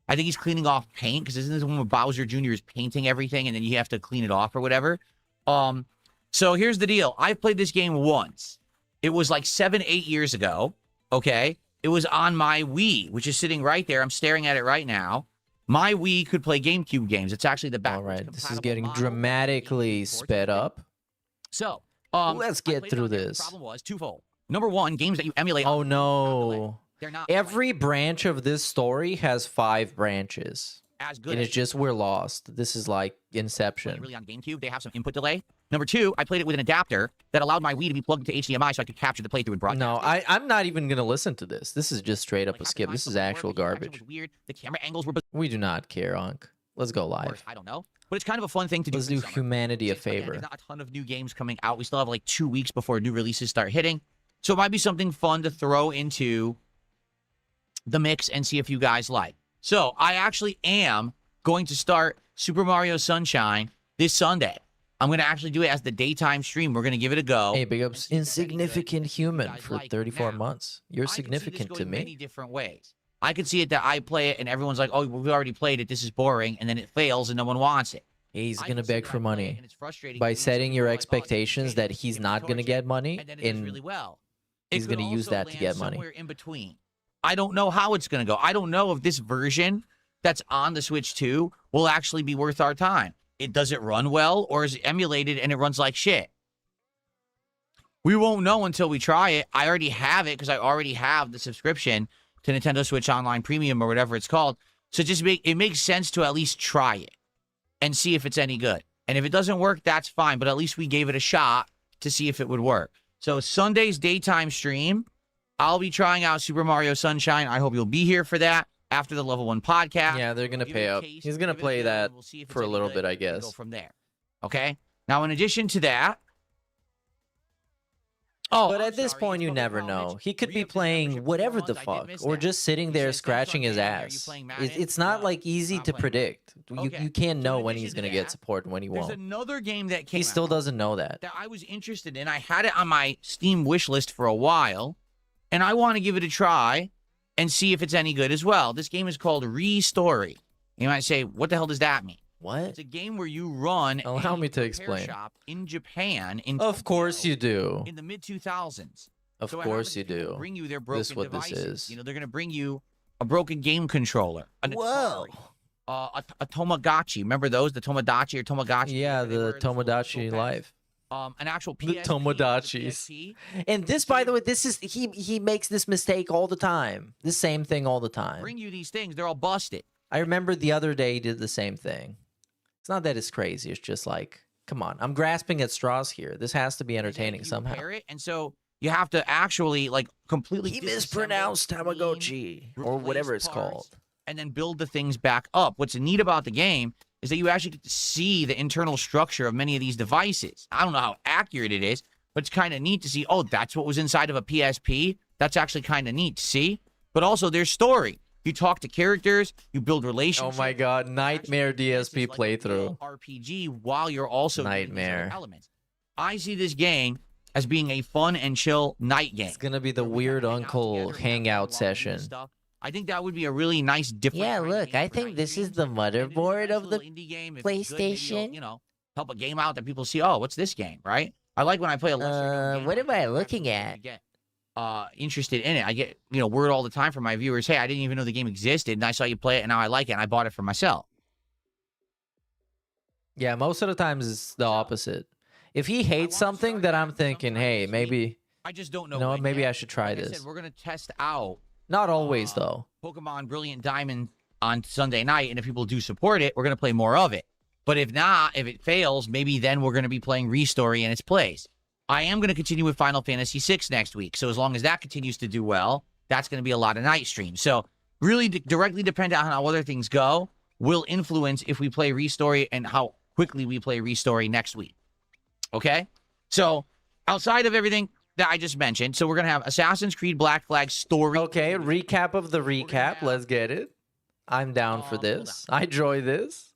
I think he's cleaning off paint, because isn't this the one where Bowser Jr. is painting everything, and then you have to clean it off or whatever? So here's the deal. I've played this game once. It was like 7-8 years ago, okay? It was on my Wii, which is sitting right there. I'm staring at it right now. My Wii could play GameCube games. It's actually the back. All right, this is getting dramatically sped up. So, let's get through this. The problem was twofold. Number one, games that you emulate. Oh no. They're not Every branch of this story has 5 branches. as good. And as it's just we're lost. This is like Inception. really on GameCube. They have some input delay. Number two, I played it with an adapter that allowed my Wii to be plugged into HDMI so I could capture the playthrough and broadcast. No, I'm not even gonna listen to this. This is just straight up a skip. This is actual garbage. Weird. The camera angles were We do not care, Unc. Let's go live. I don't know. But it's kind of a fun thing to do. Let's do humanity a Again, favor. there's not a ton of new games coming out. We still have like 2 weeks before new releases start hitting. So it might be something fun to throw into the mix and see if you guys like. So I actually am going to start Super Mario Sunshine this Sunday. I'm going to actually do it as the daytime stream. We're going to give it a go. Hey, big ups, insignificant human for 34 months. You're I can see this significant to going me. many different ways. I could see it that I play it and everyone's like, "Oh, we've already played it. This is boring," and then it fails and no one wants it. He's I gonna can see beg that for I play it money and it's frustrating by because setting your people are like, "Oh, it's expectations that okay, he's give me not gonna torch get it," money, and then it does and really well. It he's could gonna use also that to land get money. somewhere in between. I don't know how it's gonna go. I don't know if this version that's on the Switch 2 will actually be worth our time. Does it run well, or is it emulated and it runs like shit? We won't know until we try it. I already have it because I already have the subscription to Nintendo Switch Online Premium or whatever it's called. So it makes sense to at least try it and see if it's any good. And if it doesn't work, that's fine. But at least we gave it a shot to see if it would work. So Sunday's daytime stream, I'll be trying out Super Mario Sunshine. I hope you'll be here for that after the Level 1 podcast. Yeah, they're gonna pay up. He's gonna play that for a little bit, I guess. Go from there. Okay. Now, in addition to that. But at this point, you never know. He could be playing whatever the fuck, or just sitting there scratching his ass. It's not like easy to predict. You can't know when he's gonna get support and when he There's won't. another game that came He still out doesn't know that. I was interested in. I had it on my Steam wish list for a while, and I want to give it a try and see if it's any good as well. This game is called Re-Story. You might say, what the hell does that mean? What? It's a game where you run Allow me to repair explain. shop in Japan. Of course you do. In the mid-2000s. Of So what course happens you is people do. Bring you their broken This is what this devices. is. You know, they're going to bring you a broken game controller. An Whoa. Atari, a Tamagotchi. Remember those? The Tomodachi or Tamagotchi? Yeah, the Tomodachi Life. An actual The PSP, Tomodachis. PSP. And this, by the way, this is he makes this mistake all the time. The same thing all the time. Bring you these things. They're all busted. I remember the other day he did the same thing. It's not that it's crazy. It's just like, come on. I'm grasping at straws here. This has to be entertaining somehow. Repair it, and so you have to actually like completely. He disassemble, mispronounced clean, Tamagotchi or replace whatever it's parts, called. and then build the things back up. What's neat about the game is that you actually get to see the internal structure of many of these devices. I don't know how accurate it is, but it's kind of neat to see. Oh, that's what was inside of a PSP. That's actually kind of neat to see. But also, there's story. You talk to characters, you build relationships. Oh my god, Nightmare DSP playthrough. RPG while you're also doing these Nightmare. other elements. I see this game as being a fun and chill night game. It's gonna be the weird uncle hangout session. I think that would be a really nice different. Yeah, kind of look, game I for think night this streams. is the motherboard of the Indie game. If it's good, maybe PlayStation. you'll, help a game out that people see. Oh, what's this game? Right? I like when I play a lesser game. What am I like looking that. at? I get interested in it. I get word all the time from my viewers. Hey, I didn't even know the game existed, and I saw you play it, and now I like it, and I bought it for myself. Yeah, most of the times it's the opposite. If he hates something, then I'm thinking, hey, maybe. I just don't know. You know what? when Maybe yet. I should try Like I this. said, we're gonna test out Not always, though. Pokemon Brilliant Diamond on Sunday night, and if people do support it, we're gonna play more of it. But if not, if it fails, maybe then we're gonna be playing Re-Story in its place. I am gonna continue with Final Fantasy VI next week, so as long as that continues to do well, that's gonna be a lot of night streams. So really, directly dependent on how other things go, will influence if we play Re-Story and how quickly we play Re-Story next week. Okay, so outside of everything that I just mentioned, so we're gonna have Assassin's Creed Black Flag Story. Okay, recap of the recap. Let's get it. I'm down for this. I enjoy this.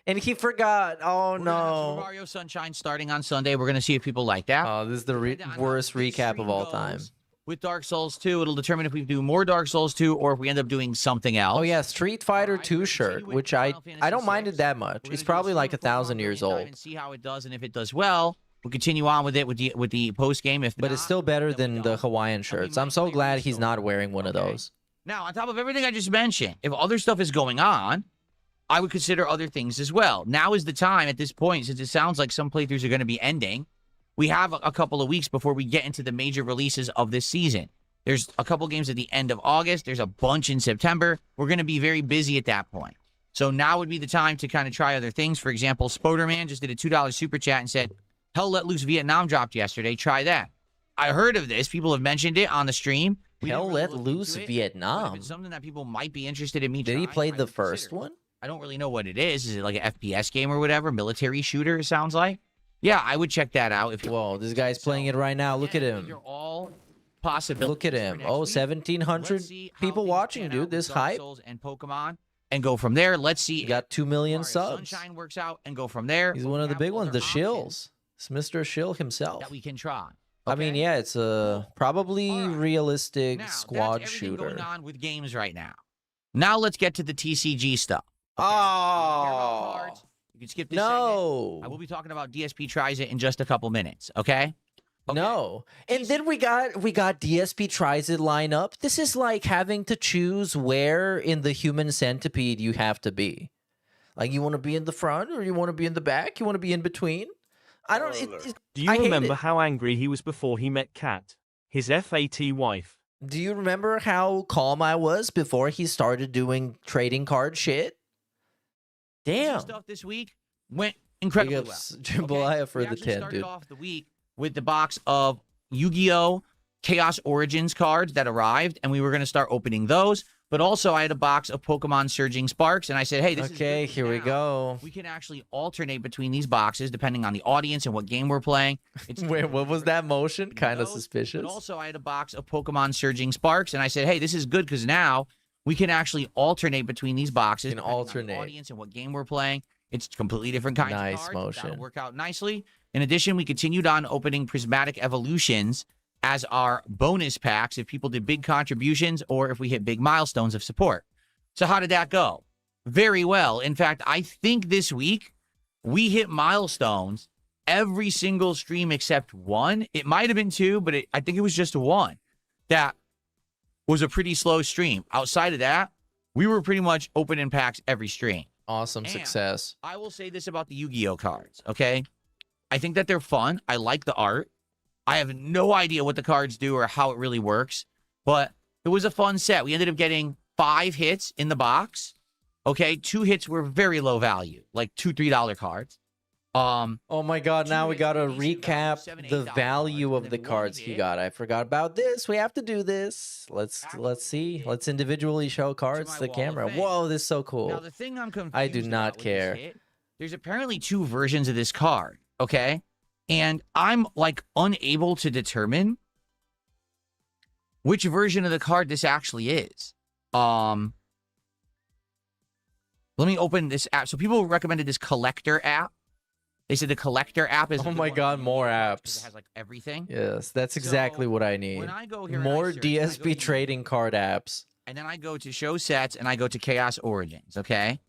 And he forgot. Oh, We're gonna have Super no. Mario Sunshine starting on Sunday. We're gonna see if people like that. Oh, this is the worst recap of all time. With Dark Souls 2, it'll determine if we do more Dark Souls 2 or if we end up doing something else. Oh, yeah, Street Fighter 2 shirt, which I don't mind it that much. It's probably like 1,000 years old. And see how it does, and if it does well, we'll continue on with it with the post game. If But it's still better than the Hawaiian shirts. I'm so glad he's not wearing one of those. Now, on top of everything I just mentioned, if other stuff is going on, I would consider other things as well. Now is the time at this point, since it sounds like some playthroughs are going to be ending, we have a couple of weeks before we get into the major releases of this season. There's a couple games at the end of August. There's a bunch in September. We're going to be very busy at that point. So now would be the time to kind of try other things. For example, Spoderman just did a $2 super chat and said, Hell Let Loose Vietnam dropped yesterday. Try that. I heard of this. People have mentioned it on the stream. Hell Let Loose Vietnam. It's something that people might be interested in me Did trying. he play the first one? I don't really know what it is. Is it like an FPS game or whatever? Military shooter, it sounds like. Yeah, I would check that out. Whoa, this guy's playing it right now. Look at him. They're all possibilities. Look at him. Oh, 1,700 people watching, dude. This hype. And Pokemon, and go from there. Let's see. He got 2 million subs. Sunshine works out, and go from there. He's one of the big ones, the Shills. It's Mr. Shill himself. That we can try. I mean, yeah, it's a probably realistic Now, squad that's everything shooter. going on with games right now. Now let's get to the TCG stuff. Oh, You can skip this no. segment. I will be talking about DSP Tries It in just a couple minutes, okay? No. And then we got DSP Tries It line up. This is like having to choose where in the human centipede you have to be. Like, you want to be in the front or you want to be in the back? You want to be in between? I don't. Do you remember how angry he was before he met Kat, his FAT wife? Do you remember how calm I was before he started doing trading card shit? Damn. Stuff this week went incredibly well. Jambalaya for We the actually 10, started dude. off the week with the box of Yu-Gi-Oh! Chaos Origins cards that arrived, and we were going to start opening those. But also, I had a box of Pokemon Surging Sparks, and I said, hey, this is okay, here we go. We can actually alternate between these boxes depending on the audience and what game we're playing. Wait, what was that motion? Kind of suspicious. But also, I had a box of Pokemon Surging Sparks, and I said, hey, this is good because now we can actually alternate between these boxes. You can alternate. On the audience and what game we're playing. It's completely different kinds of cards. Nice motion. That'll work out nicely. In addition, we continued on opening Prismatic Evolutions as our bonus packs if people did big contributions or if we hit big milestones of support. So how did that go? Very well. In fact, I think this week we hit milestones every single stream except one. It might have been two, but I think it was just one. That was a pretty slow stream. Outside of that, we were pretty much opening packs every stream. Awesome success. I will say this about the Yu-Gi-Oh cards, okay? I think that they're fun. I like the art. I have no idea what the cards do or how it really works, but it was a fun set. We ended up getting 5 hits in the box. Okay, 2 hits were very low value, like $2, $3 cards. Oh my God! Now we gotta recap the value of the cards he got. I forgot about this. We have to do this. Let's see. Let's individually show cards to the camera. Whoa, this is so cool. Now the thing I'm confused I do not about with care. this hit, there's apparently 2 versions of this card. Okay, and I'm like unable to determine which version of the card this actually is. Let me open this app. So people recommended this collector app. They said the collector app is. Oh my God, more apps. It has like everything. Yes, that's exactly what I need. When I go here, More and I search, and I go DSP to- trading card apps. and then I go to show sets and I go to Chaos Origins, okay?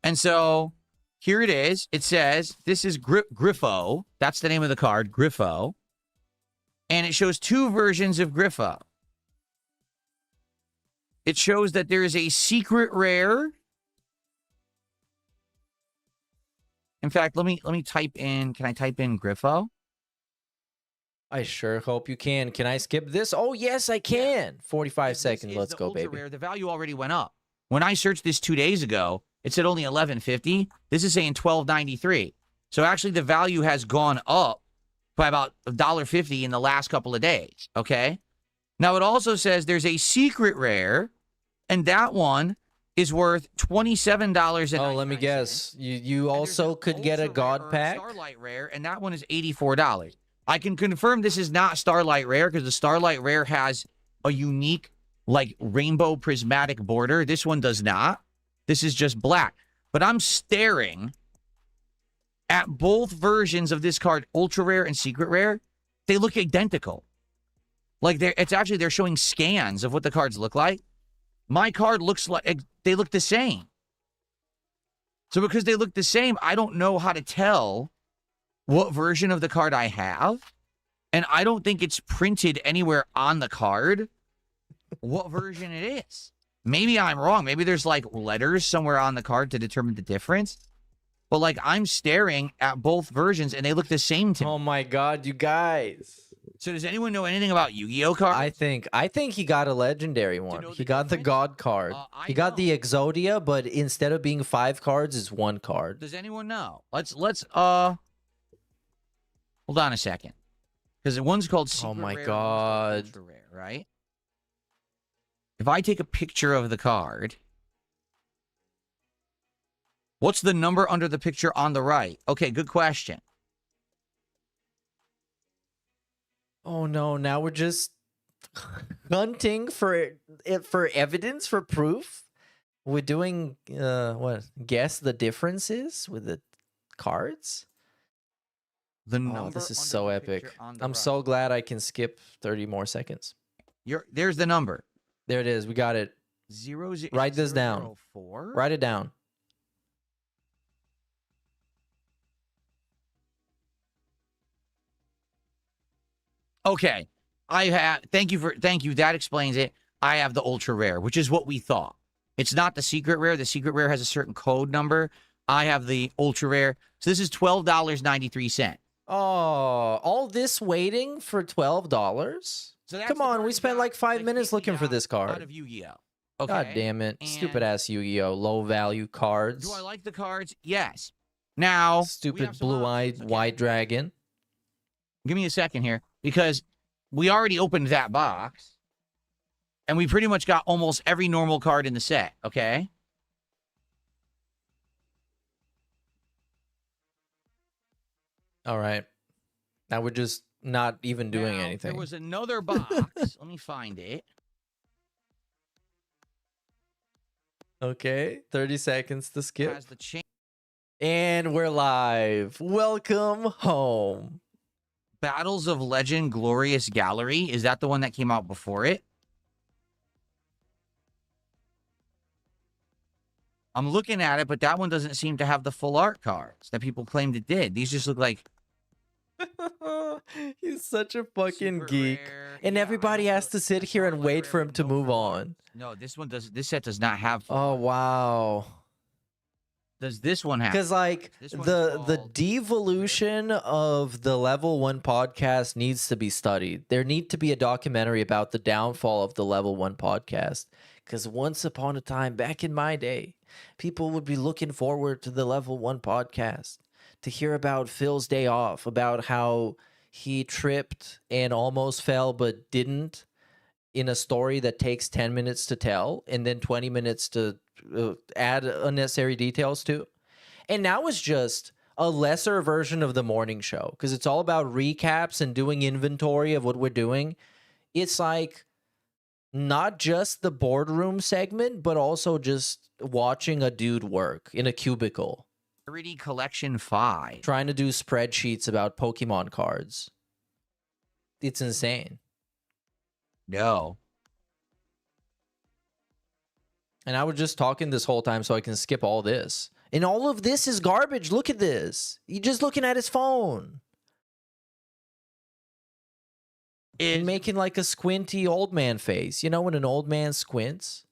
And so here it is. It says this is Griffo. That's the name of the card, Griffo. And it shows 2 versions of Griffo. It shows that there is a secret rare. In fact, let me type in, can I type in Griffo? I sure hope you can. Can I skip this? Oh, yes, I can. 45 seconds. Let's go, baby. Rare. The value already went up. When I searched this 2 days ago, it said only $11.50. This is saying $12.93. So actually the value has gone up by about $1.50 in the last couple of days, okay? Now it also says there's a secret rare, and that one is worth $27.99. Oh, let me guess. You also could get a God pack? Starlight rare, and that one is $84. I can confirm this is not Starlight Rare because the Starlight Rare has a unique, like, rainbow prismatic border. This one does not. This is just black. But I'm staring at both versions of this card, Ultra Rare and Secret Rare. They look identical. Like, they're showing scans of what the cards look like. My card looks like, they look the same. So because they look the same, I don't know how to tell what version of the card I have, and I don't think it's printed anywhere on the card what version it is. Maybe I'm wrong. Maybe there's like letters somewhere on the card to determine the difference. But like I'm staring at both versions and they look the same to me. Oh my god, you guys. So does anyone know anything about Yu-Gi-Oh cards? I think he got a legendary one. He got the God card. He got the Exodia, but instead of being 5 cards, it's 1 card. Does anyone know? Let's hold on a second. Because one's called Secret Oh my Rare, god. one's called Ultra Rare, right? If I take a picture of the card, what's the number under the picture on the right? Okay, good question. Oh no, now we're just hunting for evidence, for proof. We're doing what? Guess the differences with the cards? The Oh, number this is under so the epic. picture on the I'm right. so glad I can skip 30 more seconds. There's the number. There it is. We got it. 0, Write this down. 004. Write it down. Okay. Thank you. That explains it. I have the ultra rare, which is what we thought. It's not the secret rare. The secret rare has a certain code number. I have the ultra rare. So this is $12.93. Oh, all this waiting for $12? So that's Come the on, card we we spent got like 5 that minutes Kiki looking for got this out card. of Yu-Gi-Oh. Okay. God damn it. And Stupid ass Yu-Gi-Oh! Low value cards. Do I like the cards? Yes. Now, we have Stupid some blue-eyed options, okay? white dragon. Give me a second here, because we already opened that box, and we pretty much got almost every normal card in the set, okay? All right. Now we're just not even doing Now, anything. There was another box. Let me find it. Okay, 30 seconds to skip. Has the chain. And we're live. Welcome home. Battles of Legend Glorious Gallery. Is that the one that came out before it? I'm looking at it, but that one doesn't seem to have the full art cards that people claimed it did. These just look like... He's such a fucking Super geek. rare. And Yeah, everybody has to sit here and wait for him to move on. No, this one does. This set does not have. Oh, wow. Does this one have? Because like This one's the called- devolution of the Level 1 podcast needs to be studied. There need to be a documentary about the downfall of the Level 1 podcast. Because once upon a time, back in my day, people would be looking forward to the Level 1 podcast to hear about Phil's day off, about how he tripped and almost fell but didn't in a story that takes 10 minutes to tell and then 20 minutes to add unnecessary details to. And now it's just a lesser version of the morning show because it's all about recaps and doing inventory of what we're doing. It's like not just the boardroom segment, but also just watching a dude work in a cubicle. Rarity Collection 5. Trying to do spreadsheets about Pokemon cards. It's insane. No. And I was just talking this whole time so I can skip all this. And all of this is garbage. Look at this. He's just looking at his phone. And making like a squinty old man face. You know when an old man squints?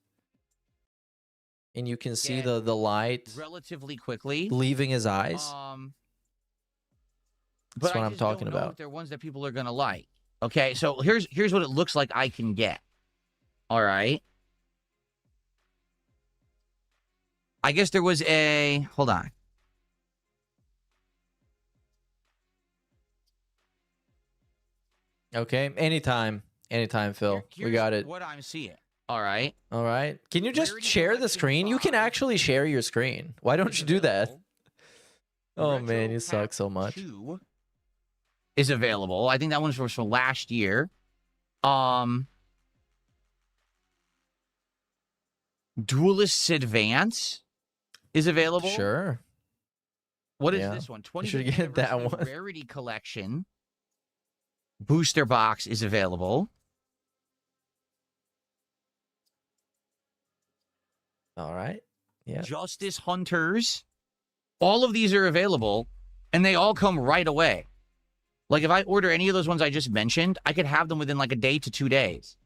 And you can see the light Relatively quickly. leaving his eyes. But That's what I I'm just don't talking know about. if they're ones that people are gonna like. Okay, so here's what it looks like I can get. All right. I guess there was a hold on. Okay, anytime. Anytime, Phil. We Here's got it. What I'm seeing. All right. All right. Can you just Rarity share the Collection screen? You can 5 actually share your screen. Why don't you do that? Oh man, you suck so much. 2 is available. I think that one's from last year. Duelist's Advance is available. Sure. What is Yeah. this one? You should 20th get that Anniversary one. Rarity Collection. Booster box is available. All right. Yeah. Justice Hunters. All of these are available, and they all come right away. Like, if I order any of those ones I just mentioned, I could have them within like a day to 2 days.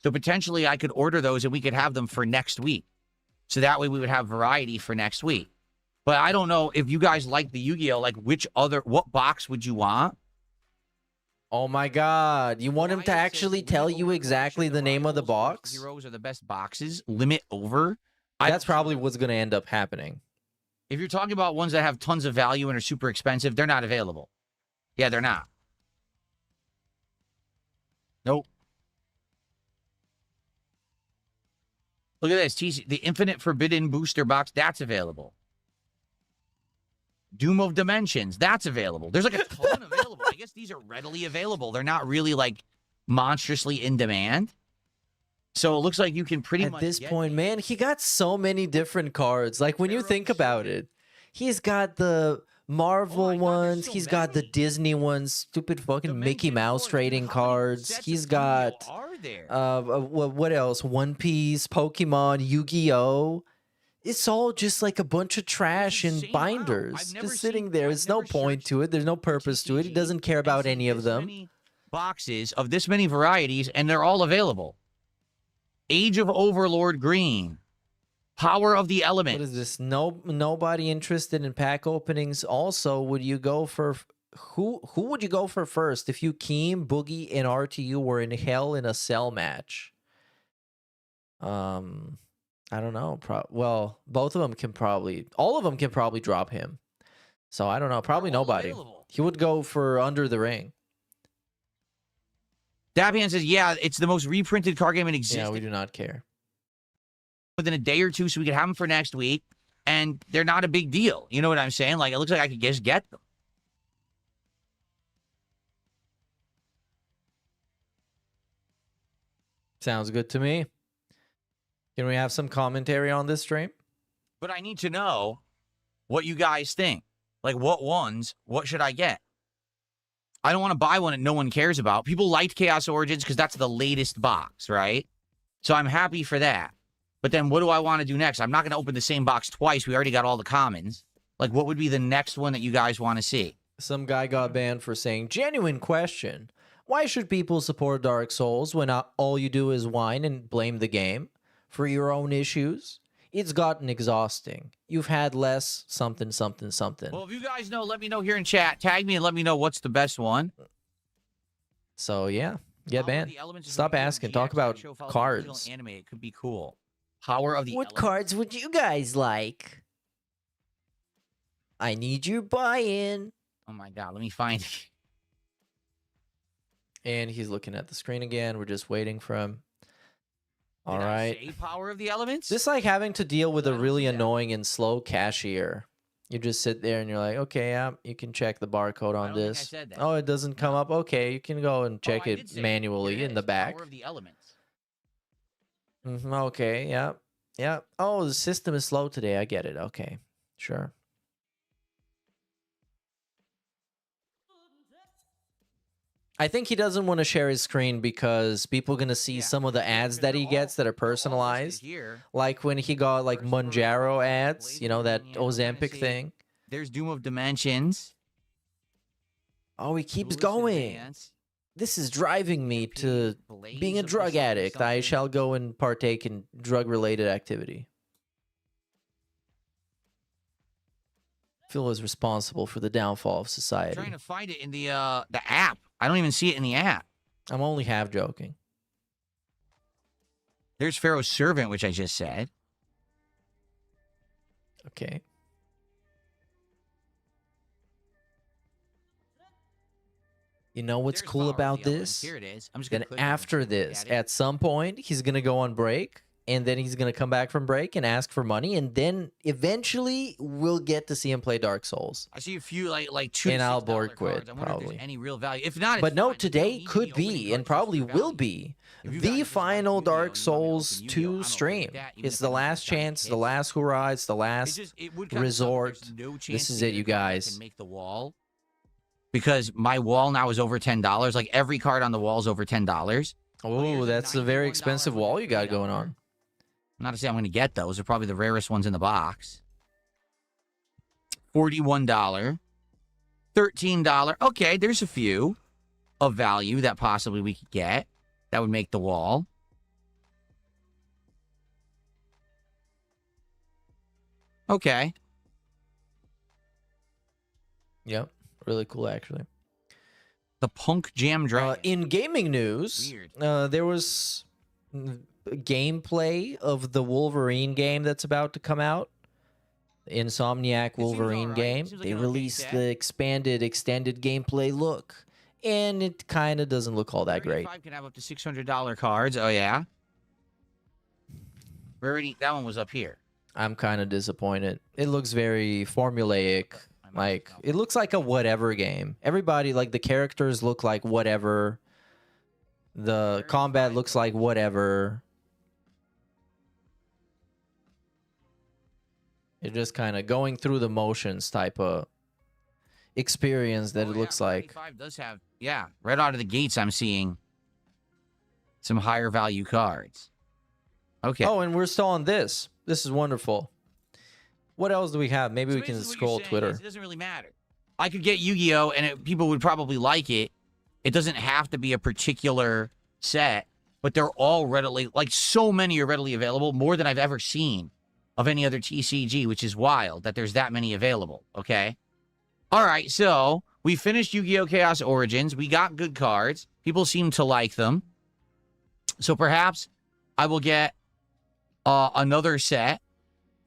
So potentially I could order those and we could have them for next week. So that way we would have variety for next week. But I don't know if you guys like the Yu-Gi-Oh! Like, what box would you want? Oh my God! You want him to actually tell you exactly the name of the box? Heroes are the best boxes. Limit over. That's probably what's going to end up happening. If you're talking about ones that have tons of value and are super expensive, they're not available. Yeah, they're not. Nope. Look at this. TC, the Infinite Forbidden Booster Box, that's available. Doom of Dimensions, that's available. There's like a ton available. I guess these are readily available. They're not really like monstrously in demand. So it looks like you can pretty much at this point, man, he got so many different cards. Like when you think about it, he's got the Marvel ones, he's got the Disney ones, stupid fucking Mickey Mouse trading cards. He's got what else? One Piece, Pokemon, Yu-Gi-Oh! It's all just like a bunch of trash and binders just sitting there. There's no point to it. There's no purpose to it. He doesn't care about any of them. Boxes of this many varieties, and they're all available. Age of Overlord Green. Power of the Elements. What is this? Nobody interested in pack openings. Also, would you go for... Who would you go for first if you, Keem, Boogie, and RTU were in hell in a cell match? I don't know. Well, both of them can probably... All of them can probably drop him. So, I don't know. Probably nobody. Available. He would go for Under the Ring. Dabian says, yeah, it's the most reprinted card game in existence. Yeah, we do not care. Within a day or two, so we could have them for next week. And they're not a big deal. You know what I'm saying? Like, it looks like I could just get them. Sounds good to me. Can we have some commentary on this stream? But I need to know what you guys think. Like, what should I get? I don't want to buy one that no one cares about. People liked Chaos Origins because that's the latest box, right? So I'm happy for that. But then what do I want to do next? I'm not going to open the same box twice. We already got all the commons. Like, what would be the next one that you guys want to see? Some guy got banned for saying, genuine question. Why should people support Dark Souls when all you do is whine and blame the game for your own issues? It's gotten exhausting. You've had less something, something, something. Well, if you guys know, let me know here in chat. Tag me and let me know what's the best one. So, yeah, get banned. Stop asking. Talk about cards. Anime. It could be cool. Power of the What cards would you guys like? I need your buy-in. Oh, my God. Let me find it. And he's looking at the screen again. We're just waiting for him. All right. Power of the Elements? This is like having to deal with a really annoying and slow cashier. You just sit there and you're like, okay, yeah, you can check the barcode on this. Think I said that. Oh, it doesn't come up. Okay, you can go and check it manually in the back. Power of the Elements. Okay, yeah. Yeah. Oh, the system is slow today. I get it. Okay, sure. I think he doesn't want to share his screen because people are going to see some of the ads that he gets that are personalized. Like when he got like Monjaro ads, you know, that Ozempic thing. There's Doom of Dimensions. Oh, he keeps going. This is driving me to being a drug addict. I shall go and partake in drug-related activity. Phil is responsible for the downfall of society. I'm trying to find it in the app. I don't even see it in the app. I'm only half joking. There's Pharaoh's Servant, which I just said. Okay. You know what's cool about this? Here it is. I'm just then after this, at some point, he's going to go on break. And then he's going to come back from break and ask for money. And then eventually we'll get to see him play Dark Souls. I see a few like two. And I'll board quit, probably. Any real value. If not, but no, today could be and probably will be the final Dark Souls 2 stream. It's the last chance, the last hurrah, it's the last resort. This is it, you guys. Make the wall. Because my wall now is over $10. Like every card on the wall is over $10. Oh, that's a very expensive wall you got going on. Not to say I'm going to get those. They're probably the rarest ones in the box. $41. $13. Okay, there's a few of value that possibly we could get. That would make the wall. Okay. Yep, really cool actually. The Punk Jam Dragon. In gaming news, there was gameplay of the Wolverine game that's about to come out. The Insomniac Wolverine game. They released the expanded, extended gameplay look, and it kind of doesn't look all that great. Can have up to $600 cards. Oh yeah. Rarity. That one was up here. I'm kind of disappointed. It looks very formulaic. Like, it looks like a whatever game. Everybody, like, the characters look like whatever. The combat looks like whatever. You're just kind of going through the motions type of experience that it looks like. 35 does have, yeah, right out of the gates, I'm seeing some higher value cards. Okay. Oh, and we're still on this. This is wonderful. What else do we have? Maybe we can scroll Twitter. It doesn't really matter. I could get Yu-Gi-Oh! And people would probably like it. It doesn't have to be a particular set, but they're all readily, like so many are readily available, more than I've ever seen of any other TCG, which is wild that there's that many available, okay? All right, so we finished Yu-Gi-Oh! Chaos Origins. We got good cards. People seem to like them. So perhaps I will get another set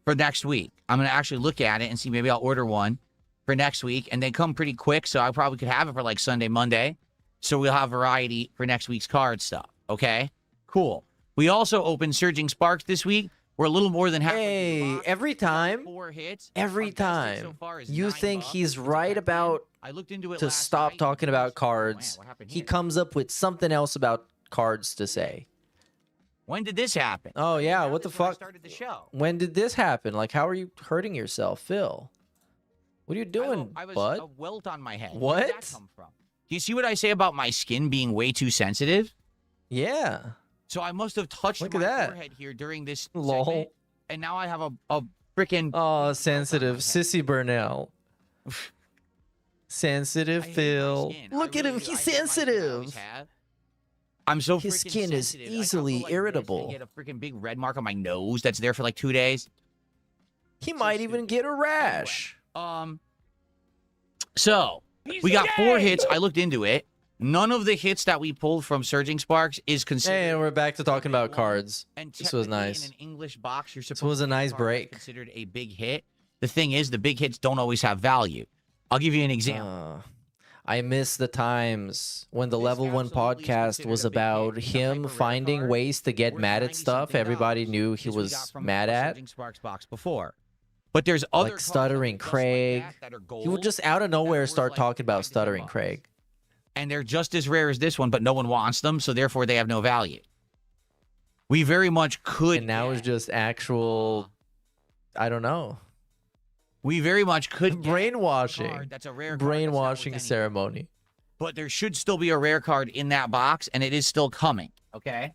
for next week. I'm going to actually look at it and see, maybe I'll order one for next week, and they come pretty quick, so I probably could have it for like Sunday, Monday. So we'll have variety for next week's card stuff, okay? Cool. We also opened Surging Sparks this week. We're a little more than halfway. Hey, every time, 4 hits. every time, So you think he's right about I looked into it to last stop night. talking about cards. What happened He here? comes up with something else about cards to say. When did this happen? Oh, yeah, what the When I fuck? started the show. When did this happen? Like, how are you hurting yourself, Phil? What are you doing, I was bud? a welt on my head. What? Where did that come from? Do you see what I say about my skin being way too sensitive? Yeah. So I must have touched Look my at that. forehead here during this Lol. segment, and now I have a freaking... Oh, sensitive. Sissy Burnell. Sensitive Phil. Look at him. He's sensitive. I'm so His freaking skin is sensitive. I easily can't go like this and irritable. get a freaking big red mark on my nose that's there for like 2 days. He might even get a rash. So we got 4 hits. I looked into it. None of the hits that we pulled from Surging Sparks is considered. Hey, and we're back to talking about cards. And This was technically nice. In an English box, you're supposed was a to get nice card that's break. Considered a big hit. The thing is, the big hits don't always have value. I'll give you an example. I miss the times when the Level 1 absolutely is podcast considered was a big hit. about It's a him hyper rare finding card. ways to get Worth mad at 90 stuff something everybody dollars, knew he which we got was from mad a at. Surging Sparks box before. But there's other Like cards Stuttering that are just like Craig. that are He would gold, just out of that are nowhere worth start like talking about $5 to $10. Stuttering Craig. And they're just as rare as this one, but no one wants them, so therefore they have no value. We very much could. And now it's just actual, I don't know, We very much could. get a brainwashing. card that's a rare card that's not worth Brainwashing anything. ceremony. But there should still be a rare card in that box, and it is still coming. Okay.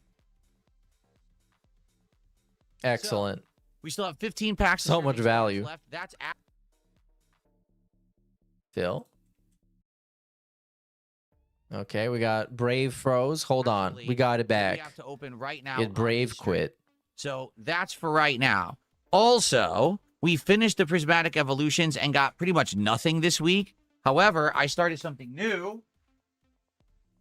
Excellent. We still have 15 packs. of So Surging much Sparks value. left. That's Phil? Okay, we got Brave froze. Hold on. We got it We back. have to open right now. It on Brave this stream. quit. So that's for right now. Also, we finished the Prismatic Evolutions and got pretty much nothing this week. However, I started something new.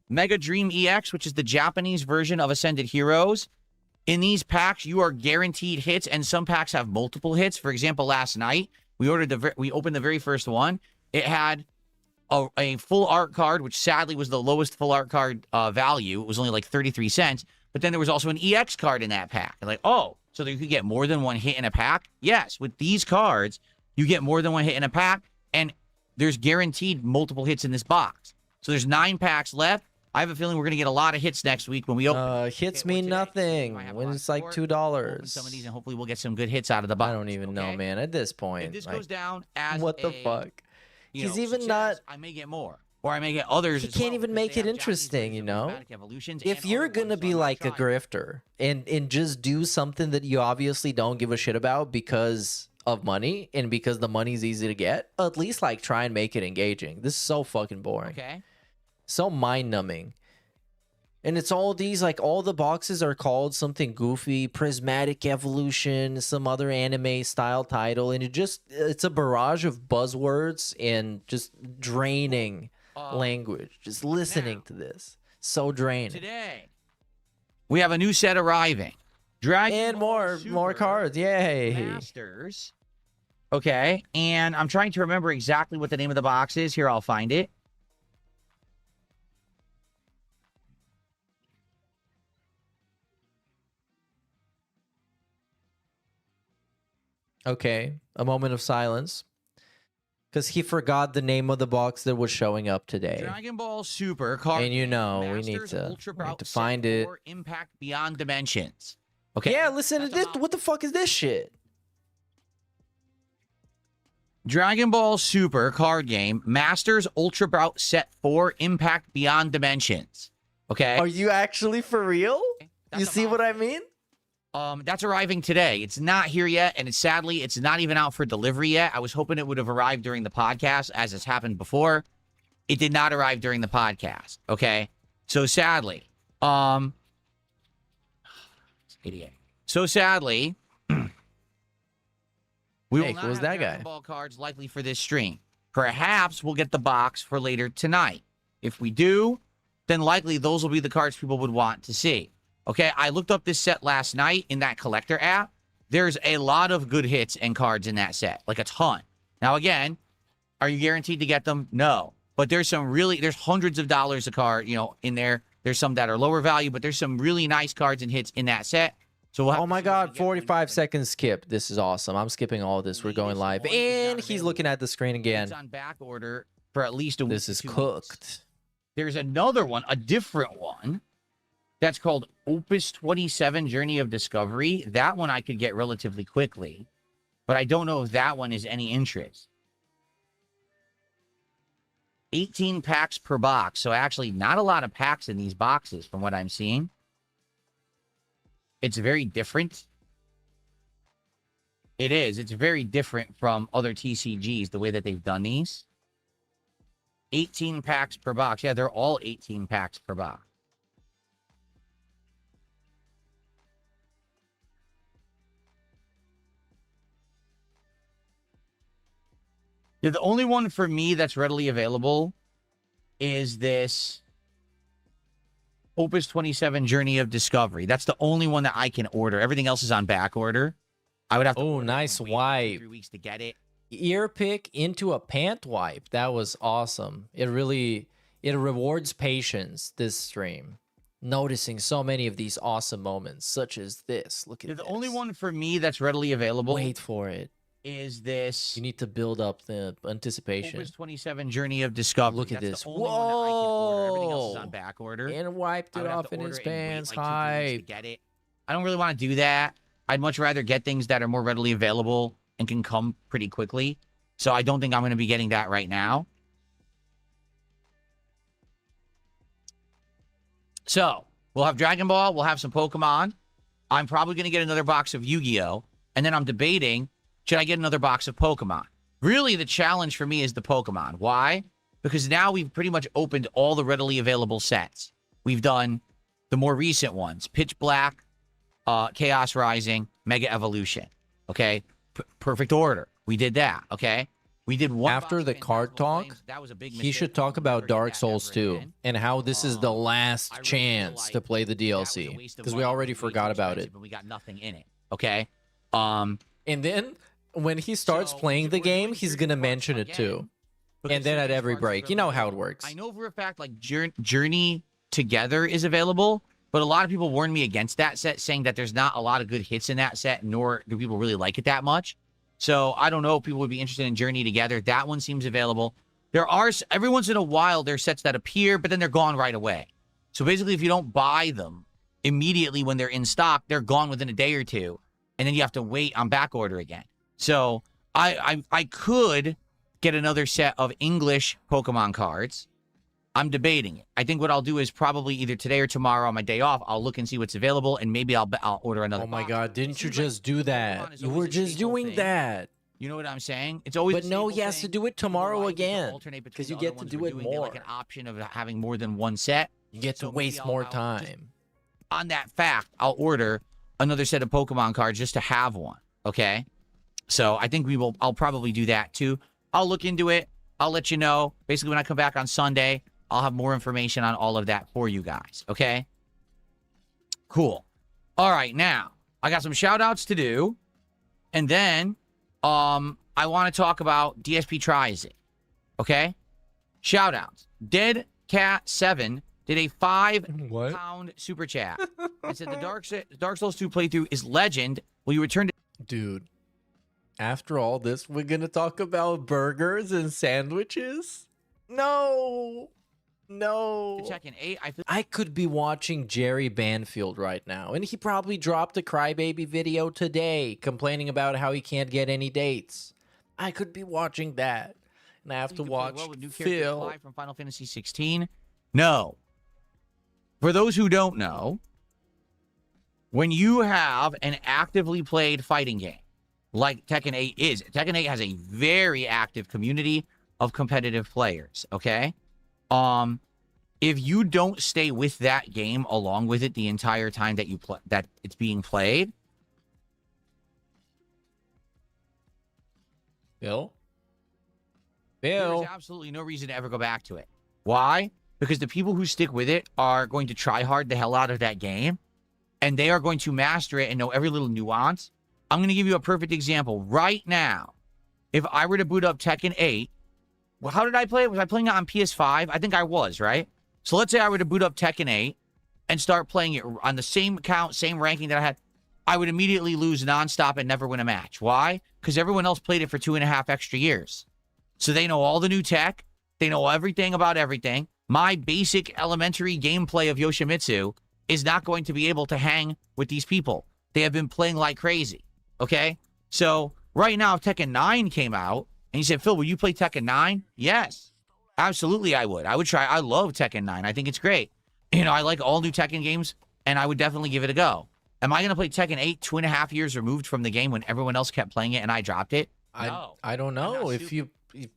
Mega Dream EX, which is the Japanese version of Ascended Heroes. In these packs, you are guaranteed hits, and some packs have multiple hits. For example, last night, we opened the very first one. It had a full art card, which sadly was the lowest full art card value. It was only like 33 cents. But then there was also an EX card in that pack. And like, oh, so you could get more than one hit in a pack? Yes, with these cards, you get more than one hit in a pack, and there's guaranteed multiple hits in this box. So there's 9 packs left. I have a feeling we're going to get a lot of hits next week when we open. Hits mean nothing when it's like $2. Some of these, and hopefully we'll get some good hits out of the box. I don't even know, man. At this point, If this like, goes down as what the a, fuck? you He's know, even success, not. I may get more, or I may get others. He as can't well, even because make they it have Japanese interesting, versions you of know. Prismatic Evolutions If and you're other gonna ones, be so I'm like a trying. grifter and just do something that you obviously don't give a shit about because of money and because the money's easy to get, at least like try and make it engaging. This is so fucking boring. Okay. So mind numbing. And it's all these, like, all the boxes are called something goofy, Prismatic Evolution, some other anime style title, and it's a barrage of buzzwords and just draining language. Just listening to this. So draining. Today, we have a new set arriving. Dragon and Ball more cards. Yay. Masters. Okay, and I'm trying to remember exactly what the name of the box is. Here, I'll find it. Okay, a moment of silence. Because he forgot the name of the box that was showing up today. Dragon Ball Super card. And you know, we need to find it. Impact Beyond Dimensions. Okay. Yeah, listen to this. What the fuck is this shit? Dragon Ball Super card game. Masters Ultra Bout Set 4 Impact Beyond Dimensions. Okay. Are you actually for real? You see what I mean? That's arriving today. It's not here yet, and sadly, it's not even out for delivery yet. I was hoping it would have arrived during the podcast, as has happened before. It did not arrive during the podcast. Okay, so sadly, idiot. So sadly, we will not have Dragon Ball cards likely for this stream. Perhaps we'll get the box for later tonight. If we do, then likely those will be the cards people would want to see. Okay, I looked up this set last night in that collector app. There's a lot of good hits and cards in that set, like a ton. Now, again, are you guaranteed to get them? No. But there's hundreds of dollars a card, in there. There's some that are lower value, but there's some really nice cards and hits in that set. So oh my God, 45 seconds skip. This is awesome. I'm skipping all of this. We're going live. And he's looking at the screen again. It's on back order for at least a week. This is cooked. There's another one, a different one. That's called Opus 27 Journey of Discovery. That one I could get relatively quickly, but I don't know if that one is any interest. 18 packs per box. So actually not a lot of packs in these boxes from what I'm seeing. It's very different. It is. It's very different from other TCGs, the way that they've done these. 18 packs per box. Yeah, they're all 18 packs per box. Yeah, the only one for me that's readily available is this Opus 27 Journey of Discovery. That's the only one that I can order. Everything else is on back order. I would have to. Oh, nice wipe. 3 weeks to get it. Ear pick into a pant wipe. That was awesome. It rewards patience, this stream. Noticing so many of these awesome moments, such as this. Look at the this. only one for me that's readily available. Wait for it. Is this? You need to build up the anticipation. Opus 27 Journey of Discovery. Look at That's this. The only one that I can order. Everything else is Whoa! on back order. And wiped it off in his pants. Hype. Get it. I don't really want to do that. I'd much rather get things that are more readily available and can come pretty quickly. So I don't think I'm going to be getting that right now. So we'll have Dragon Ball. We'll have some Pokemon. I'm probably going to get another box of Yu-Gi-Oh! And then I'm debating, should I get another box of Pokemon? Really, the challenge for me is the Pokemon. Why? Because now we've pretty much opened all the readily available sets. We've done the more recent ones. Pitch Black, Chaos Rising, Mega Evolution. Okay? Perfect order. We did that. Okay? We did one. After the card talk, he should talk about Dark Souls 2 and how this is the last chance to play the DLC. Because we already forgot about it. But we got nothing in it. Okay? And then when he starts playing the game, he's going to mention it too. And then at every break, you know how it works. I know for a fact, like, Journey Together is available, but a lot of people warned me against that set, saying that there's not a lot of good hits in that set, nor do people really like it that much. So I don't know if people would be interested in Journey Together. That one seems available. There are, every once in a while, there's sets that appear, but then they're gone right away. So basically, if you don't buy them immediately when they're in stock, they're gone within a day or two, and then you have to wait on back order again. So I could get another set of English Pokemon cards. I'm debating it. I think what I'll do is probably either today or tomorrow on my day off, I'll look and see what's available, and maybe I'll order another. Oh my God! Didn't you just do that? You were just doing that. You know what I'm saying? It's always. But no, he has to do it tomorrow again because you get to do it more. Like an option of having more than one set. You get to So maybe waste more I'll just- time. On that fact, I'll order another set of Pokemon cards just to have one. Okay. So I think I'll probably do that too. I'll look into it. I'll let you know. Basically, when I come back on Sunday, I'll have more information on all of that for you guys. Okay. Cool. All right. Now, I got some shout outs to do. And then, I want to talk about DSP Tries It. Okay. Shout outs. Dead Cat 7 did a £5 super chat. I said the Dark Souls 2 playthrough is legend. Will you return to... Dude, after all this, we're going to talk about burgers and sandwiches? No. Tekken 8? I could be watching Jerry Banfield right now, and he probably dropped a crybaby video today complaining about how he can't get any dates. I could be watching that, and I have to watch Phil. Live from Final Fantasy 16? No. For those who don't know, when you have an actively played fighting game, like Tekken 8 is, Tekken 8 has a very active community of competitive players, okay? If you don't stay with that game along with it the entire time that that it's being played, Phil? there's absolutely no reason to ever go back to it. Why? Because the people who stick with it are going to try hard the hell out of that game, and they are going to master it and know every little nuance. I'm going to give you a perfect example. Right now, if I were to boot up Tekken 8, well, how did I play it? Was I playing it on PS5? I think I was, right? So let's say I were to boot up Tekken 8 and start playing it on the same account, same ranking that I had. I would immediately lose nonstop and never win a match. Why? Because everyone else played it for 2.5 extra years. So they know all the new tech. They know everything about everything. My basic elementary gameplay of Yoshimitsu is not going to be able to hang with these people. They have been playing like crazy. Okay? So right now, if Tekken 9 came out, and you said, Phil, will you play Tekken 9? Yes. Absolutely, I would. I would try. I love Tekken 9. I think it's great. You know, I like all new Tekken games, and I would definitely give it a go. Am I going to play Tekken 8 2.5 years removed from the game when everyone else kept playing it and I dropped it? No. I don't know. If you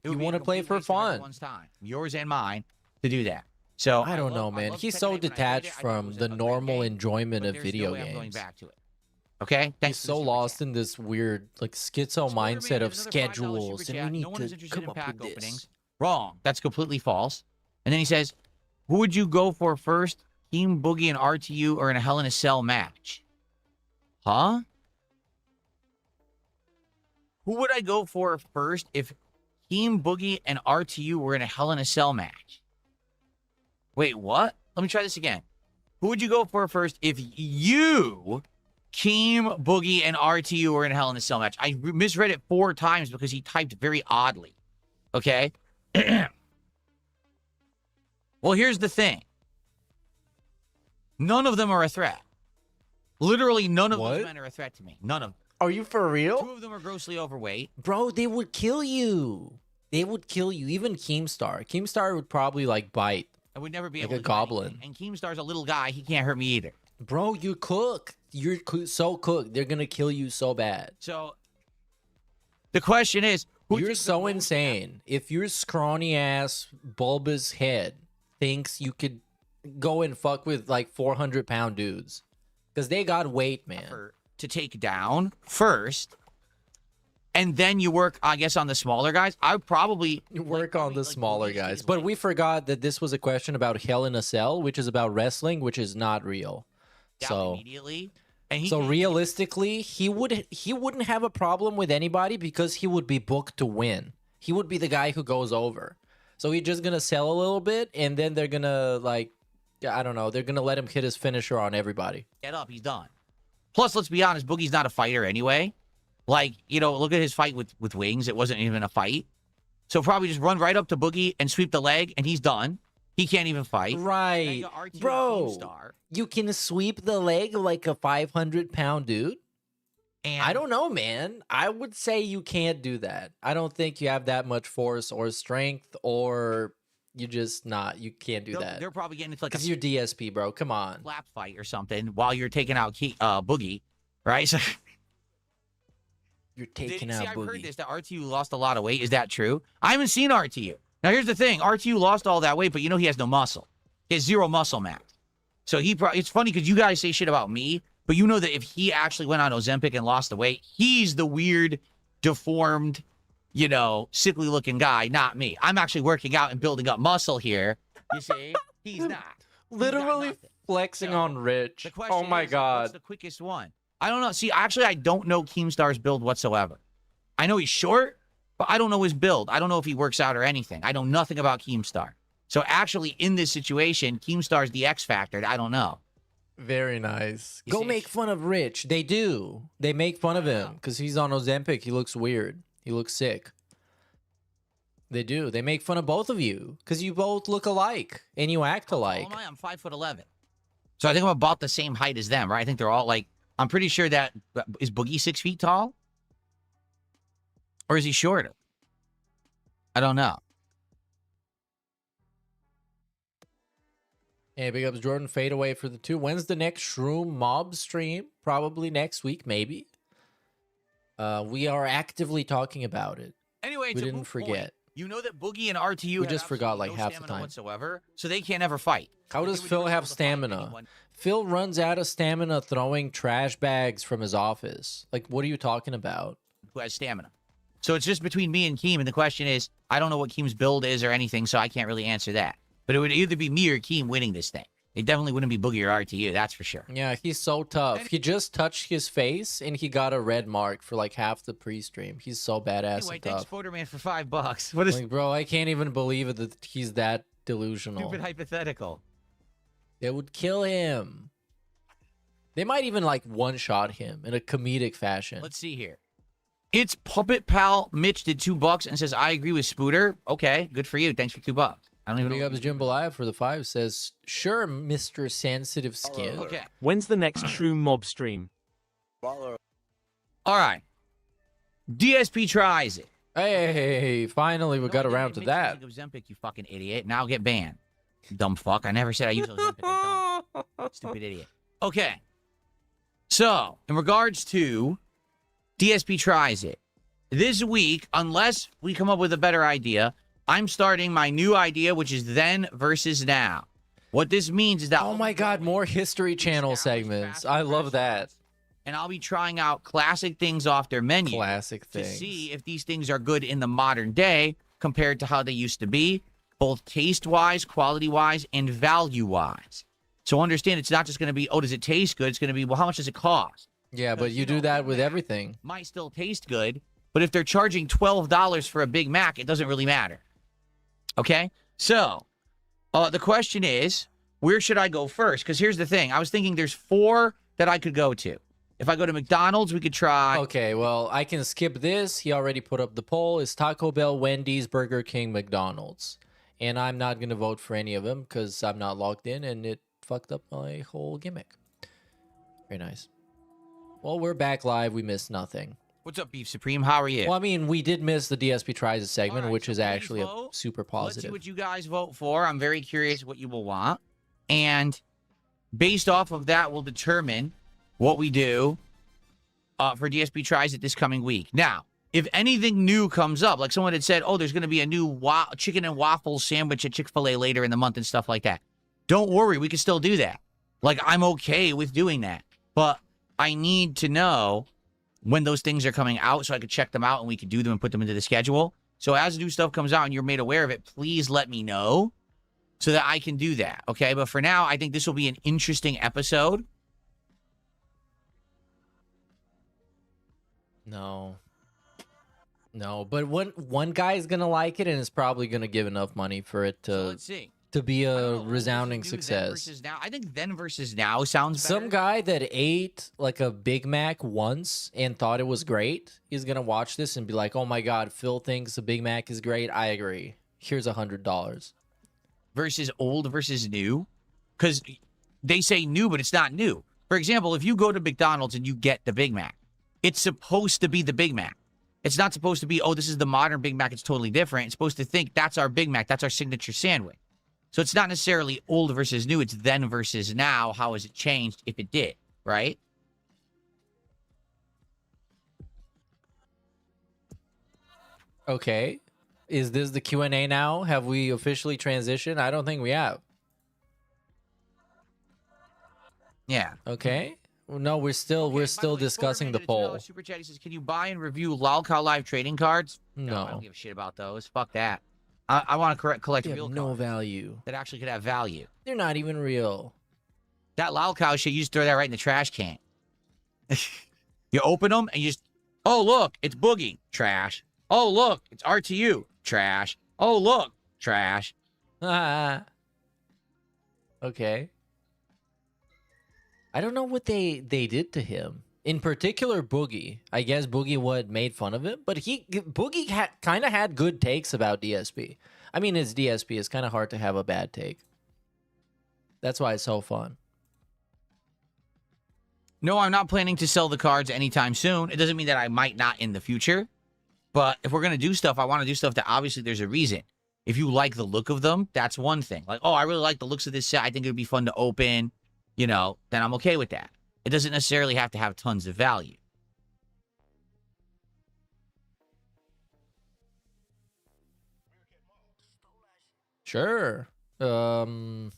want to play for fun. Time, yours and mine, to do that. So I don't know, man. He's so detached from the normal enjoyment of video games. Going back to it. Okay? He's so lost in this weird, like, schizo mindset of schedules, and we need to come up with this. Wrong. That's completely false. And then he says, who would you go for first, Team Boogie and RTU, or in a Hell in a Cell match? Huh? Who would I go for first if Team Boogie and RTU were in a Hell in a Cell match? Wait, what? Let me try this again. Who would you go for first if you, Team Boogie and RTU, were in a Hell in a Cell match? I misread it 4 times because he typed very oddly. Okay? Well, here's the thing. None of them are a threat. Literally none of those men are a threat to me. None of them. Are you for real? 2 of them are grossly overweight. Bro, they would kill you. They would kill you. Even Keemstar. Keemstar would probably, like, bite. I would never be like able a to goblin. And Keemstar's a little guy. He can't hurt me either. Bro, you cook. You're so cooked. They're going to kill you so bad. So, the question is... You're so insane. If your scrawny-ass, bulbous head thinks you could go and fuck with, like, 400-pound dudes. Because they got weight, man. To take down first, and then you work, I guess, on the smaller guys. I would probably... You work on the smaller guys. But we forgot that this was a question about Hell in a Cell, which is about wrestling, which is not real. So immediately. So realistically, he wouldn't have a problem with anybody because he would be booked to win. He would be the guy who goes over. So he's just gonna sell a little bit, and then they're gonna, like, I don't know, they're gonna let him hit his finisher on everybody. Get up, he's done. Plus, let's be honest, Boogie's not a fighter anyway. Like, you know, look at his fight with Wings. It wasn't even a fight. So probably just run right up to Boogie and sweep the leg, and he's done. He can't even fight. Right. Bro, you can sweep the leg like a 500-pound dude? And I don't know, man. I would say you can't do that. I don't think you have that much force or strength, or you just not. You can't do that. They're probably getting into like because you're DSP, bro. Come on. Slap fight or something while you're taking out Boogie, right? So you're taking out Boogie. I've heard this, that RTU lost a lot of weight. Is that true? I haven't seen RTU. Now, here's the thing. RTU lost all that weight, but you know he has no muscle. He has zero muscle mass. So it's funny because you guys say shit about me, but you know that if he actually went on Ozempic and lost the weight, he's the weird, deformed, you know, sickly looking guy, not me. I'm actually working out and building up muscle here. You see? He's not. Literally flexing on Rich. Oh my God. What's the quickest one? I don't know. See, actually, I don't know Keemstar's build whatsoever. I know he's short, but I don't know his build. I don't know if he works out or anything. I know nothing about Keemstar. So actually, in this situation, Keemstar's the X factor. I don't know. Very nice. Go make fun of Rich. They do. They make fun of him because he's on Ozempic. He looks weird. He looks sick. They do. They make fun of both of you because you both look alike and you act alike. Oh, I'm 5'11". So I think I'm about the same height as them, right? I think they're all like, I'm pretty sure that, is Boogie 6 feet tall? Or is he shorter? I don't know. Hey, big ups, Jordan. Fade away for the 2. When's the next Shroom Mob stream? Probably next week, maybe. We are actively talking about it. Anyway, we didn't forget. You know that Boogie and RTU we just forgot like half the time whatsoever, so they can't ever fight. How does Phil have stamina? Phil runs out of stamina throwing trash bags from his office. Like, what are you talking about? Who has stamina? So it's just between me and Keem, and the question is, I don't know what Keem's build is or anything, so I can't really answer that. But it would either be me or Keem winning this thing. It definitely wouldn't be Boogie or RTU, that's for sure. Yeah, he's so tough. He just touched his face, and he got a red mark for like half the pre-stream. He's so badass Anyway, and thanks, tough. Foderman, for $5. What is like, bro? I can't even believe it that he's that delusional. stupid hypothetical? They would kill him. They might even like one-shot him in a comedic fashion. Let's see here. It's Puppet Pal Mitch did $2 and says, I agree with Spooter. Okay, good for you. Thanks for $2. I don't even know. Big ups Jim Belive for the 5 says, sure, Mr. Sensitive Skin. Okay. When's the next Shroom Mob stream? All right. DSP tries it. Hey, finally we got around to that. Ozempic, you fucking idiot. Now get banned. Dumb fuck. I never said I use Ozempic. I don't. Stupid idiot. Okay. So, in regards to DSP tries it, this week, unless we come up with a better idea, I'm starting my new idea, which is then versus now. What this means is that... Oh my God, more History Channel segments. I love that. And I'll be trying out classic things off their menu. Classic to things. see if these things are good in the modern day compared to how they used to be, both taste-wise, quality-wise, and value-wise. So understand, it's not just going to be, oh, does it taste good? It's going to be, well, how much does it cost? Yeah, but you do that with everything. Might still taste good, but if they're charging $12 for a Big Mac, it doesn't really matter. Okay? So, the question is, where should I go first? Because here's the thing. I was thinking there's 4 that I could go to. If I go to McDonald's, we could try... Okay, well, I can skip this. He already put up the poll. It's Taco Bell, Wendy's, Burger King, McDonald's. And I'm not going to vote for any of them because I'm not logged in and it fucked up my whole gimmick. Very nice. Well, we're back live. We missed nothing. What's up, Beef Supreme? How are you? Well, I mean, we did miss the DSP Tries It segment, which is actually a super Let's see positive. what you guys vote for. I'm very curious what you will want. And based off of that, we'll determine what we do for DSP Tries It this coming week. Now, if anything new comes up, like someone had said, oh, there's going to be a new chicken and waffle sandwich at Chick-fil-A later in the month and stuff like that. Don't worry, we can still do that. Like, I'm okay with doing that. But I need to know when those things are coming out so I could check them out and we could do them and put them into the schedule. So as new stuff comes out and you're made aware of it, please let me know so that I can do that, okay? But for now, I think this will be an interesting episode. No, but one guy is gonna like it, and it's probably gonna give enough money for it to Let's see. to be a resounding success. Versus now. I think then versus now sounds better. Some guy that ate like a Big Mac once and thought it was great is gonna watch this and be like, "Oh my God, Phil thinks a Big Mac is great. I agree. Here's $100." Versus old versus new, because they say new, but it's not new. For example, if you go to McDonald's and you get the Big Mac, it's supposed to be the Big Mac. It's not supposed to be, oh, this is the modern Big Mac. It's totally different. It's supposed to think that's our Big Mac. That's our signature sandwich. So it's not necessarily old versus new. It's then versus now. How has it changed if it did, right? Okay. Is this the Q&A now? Have we officially transitioned? I don't think we have. Yeah. Okay. Well, no, we're still discussing the poll. Super chat. He says, "Can you buy and review Lolcow Live trading cards?" No. I don't give a shit about those. Fuck that. I want to collect They real have no cards value. that actually could have value. They're not even real. That Lolcow shit, you just throw that right in the trash can. You open them and you just, oh look, it's Boogie, trash. Oh look, it's RTU, trash. Oh look, trash. Okay. I don't know what they did to him. In particular, Boogie. I guess Boogie made fun of him, but Boogie kind of had good takes about DSP. I mean, his DSP is kind of hard to have a bad take. That's why it's so fun. No, I'm not planning to sell the cards anytime soon. It doesn't mean that I might not in the future. But if we're going to do stuff, I want to do stuff that obviously there's a reason. If you like the look of them, that's one thing. Like, oh, I really like the looks of this set. I think it would be fun to open, you know, then I'm okay with that. It doesn't necessarily have to have tons of value. Sure. So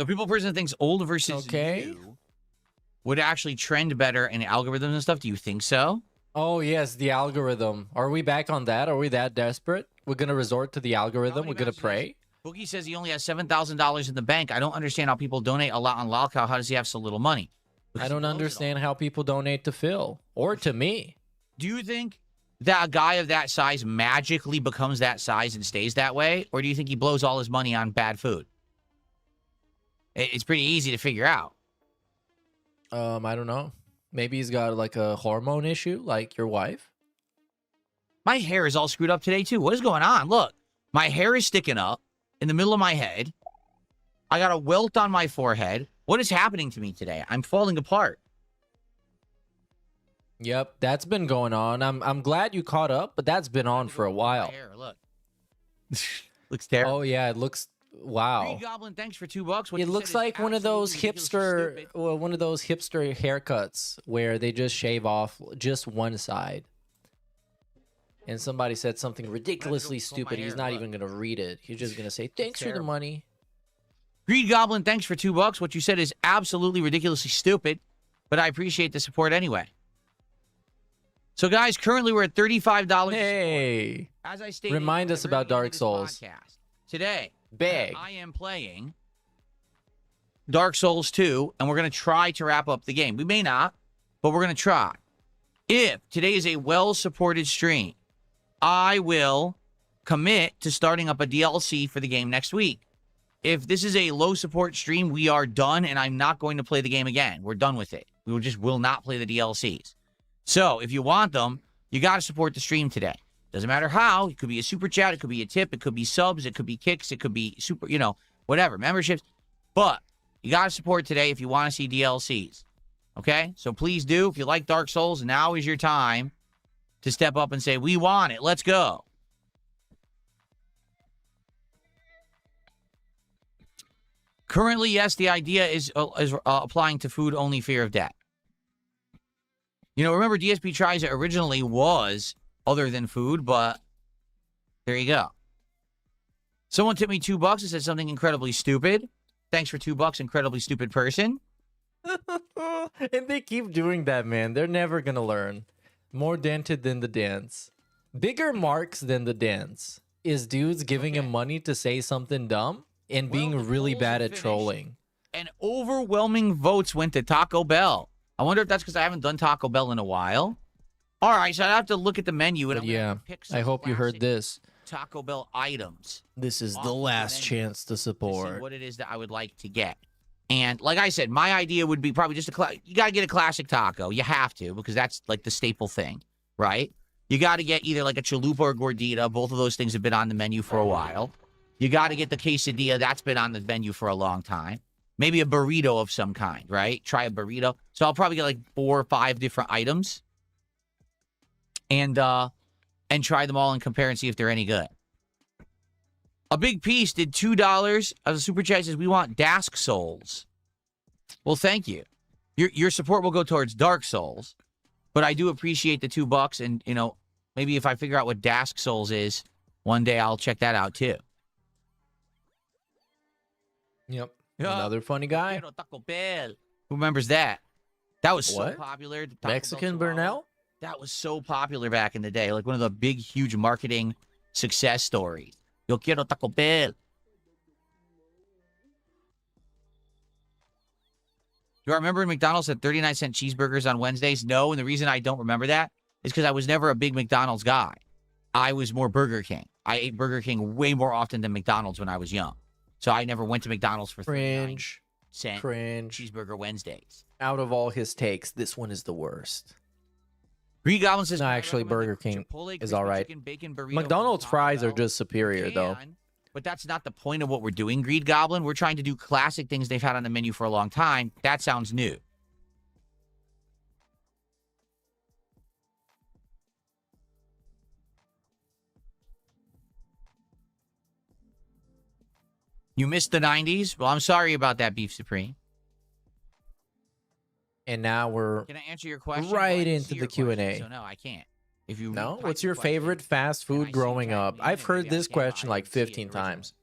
people person thinks old versus new would actually trend better in algorithms and stuff. Do you think so? Oh, yes, the algorithm. Are we back on that? Are we that desperate? We're going to resort to the algorithm? We're going to pray? Boogie says he only has $7,000 in the bank. I don't understand how people donate a lot on Lolcow. How does he have so little money? I don't understand how people donate to Phil or to me. Do you think that a guy of that size magically becomes that size and stays that way? Or do you think he blows all his money on bad food? It's pretty easy to figure out. I don't know. Maybe he's got like a hormone issue, like your wife. My hair is all screwed up today, too. What is going on? Look, my hair is sticking up in the middle of my head. I got a welt on my forehead. What is happening to me today? I'm falling apart. Yep, that's been going on. I'm glad you caught up, but that's been on for a while. Hair, look. Looks terrible. Oh, yeah, it looks... Wow. Green Goblin, thanks for $2. What it looks like one of those hipster haircuts where they just shave off just one side. And somebody said something ridiculously stupid. He's not even going to read it. He's just going to say, thanks for the money. Green Goblin, thanks for $2. What you said is absolutely ridiculously stupid, but I appreciate the support anyway. So, guys, currently we're at $35. Hey. As I stated, remind us about Dark Souls. Today, Big. I am playing Dark Souls 2, and we're going to try to wrap up the game. We may not, but we're going to try. If today is a well-supported stream, I will commit to starting up a DLC for the game next week. If this is a low-support stream, we are done, and I'm not going to play the game again. We're done with it. We just will not play the DLCs. So, if you want them, you got to support the stream today. Doesn't matter how. It could be a super chat. It could be a tip. It could be subs. It could be kicks. It could be super, you know, whatever, memberships. But you got to support today if you want to see DLCs. Okay? So please do. If you like Dark Souls, now is your time to step up and say, we want it. Let's go. Currently, yes, the idea is applying to food only fear of death. You know, remember DSP Tries It originally was other than food, but there you go. Someone tipped me $2 and said something incredibly stupid. Thanks for $2, incredibly stupid person. And they keep doing that, man. They're never gonna learn. More dented than the dance. Bigger marks than the dance is dudes giving him money to say something dumb and being really bad at trolling. And overwhelming votes went to Taco Bell. I wonder if that's because I haven't done Taco Bell in a while. All right, so I have to look at the menu and yeah, I hope you heard this. Taco Bell items. This is the last chance to support what it is that I would like to get. And like I said, my idea would be probably just you got to get a classic taco. You have to, because that's like the staple thing, right? You got to get either like a chalupa or gordita. Both of those things have been on the menu for a while. You got to get the quesadilla. That's been on the menu for a long time. Maybe a burrito of some kind, right? Try a burrito. So I'll probably get like 4 or 5 different items. And try them all and compare and see if they're any good. A Big Piece did $2 as a super chat. Says, we want Dark Souls. Well, thank you. Your support will go towards Dark Souls. But I do appreciate the $2. And, you know, maybe if I figure out what Dark Souls is, one day I'll check that out too. Yep. Another funny guy. Quiero Taco Bell. Who remembers that? That was so What? popular. the Taco Bell Mexican Chihuahua. Burnell? That was so popular back in the day. Like one of the big, huge marketing success stories. Yo quiero Taco Bell. Do I remember McDonald's had 39-cent cheeseburgers on Wednesdays? No, and the reason I don't remember that is because I was never a big McDonald's guy. I was more Burger King. I ate Burger King way more often than McDonald's when I was young. So I never went to McDonald's for 39-cent cheeseburger Wednesdays. Out of all his takes, this one is the worst. Green Goblin says, No, actually, Burger King is all right. McDonald's fries are just superior, though. But that's not the point of what we're doing, Greed Goblin. We're trying to do classic things they've had on the menu for a long time. That sounds new. You missed the 90s? Well, I'm sorry about that, Beef Supreme. And now we're Can I answer your question? right into the Q&A. Question, so no, I can't. If you No? type What's the your question, favorite fast and I food see growing it up? typing in I've it, heard maybe I this can't, question I like didn't see it 15 originally. times.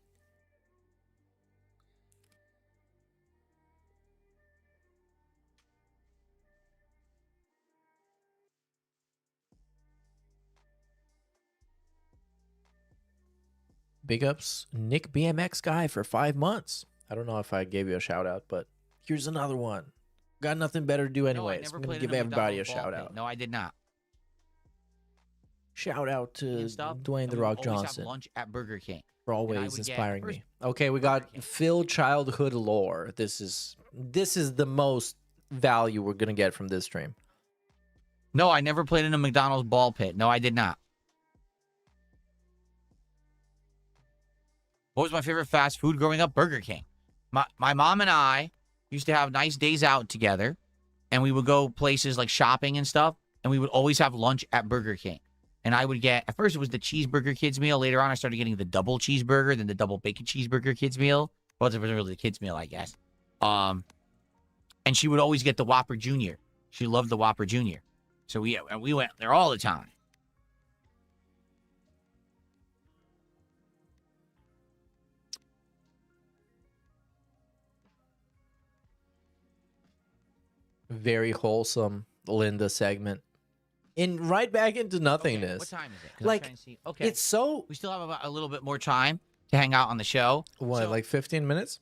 Big ups, Nick BMX guy for 5 months. I don't know if I gave you a shout out, but here's another one. Got nothing better to do No, I anyways. never I'm gonna played give in a everybody a McDonald's ball shout pit. out. No, I did not. Shout out to And stuff, Dwayne and the we would Rock always have Johnson lunch at Burger King. for I always would get inspiring first me. Okay, we got King. Phil Childhood Lore. This is the most value we're gonna get from this stream. No, I never played in a McDonald's ball pit. No, I did not. What was my favorite fast food growing up? Burger King. My mom and I used to have nice days out together, and we would go places like shopping and stuff, and we would always have lunch at Burger King. And I would get, at first it was the cheeseburger kids meal. Later on, I started getting the double cheeseburger, then the double bacon cheeseburger kids meal. Well, it wasn't really the kids meal, I guess. And she would always get the Whopper Jr. She loved the Whopper Jr. So we went there all the time. Very wholesome Linda segment. And right back into nothingness. What time is it? 'Cause I'm Like, trying to see. Okay. it's so... We still have about a little bit more time to hang out on the show. What, So- like 15 minutes?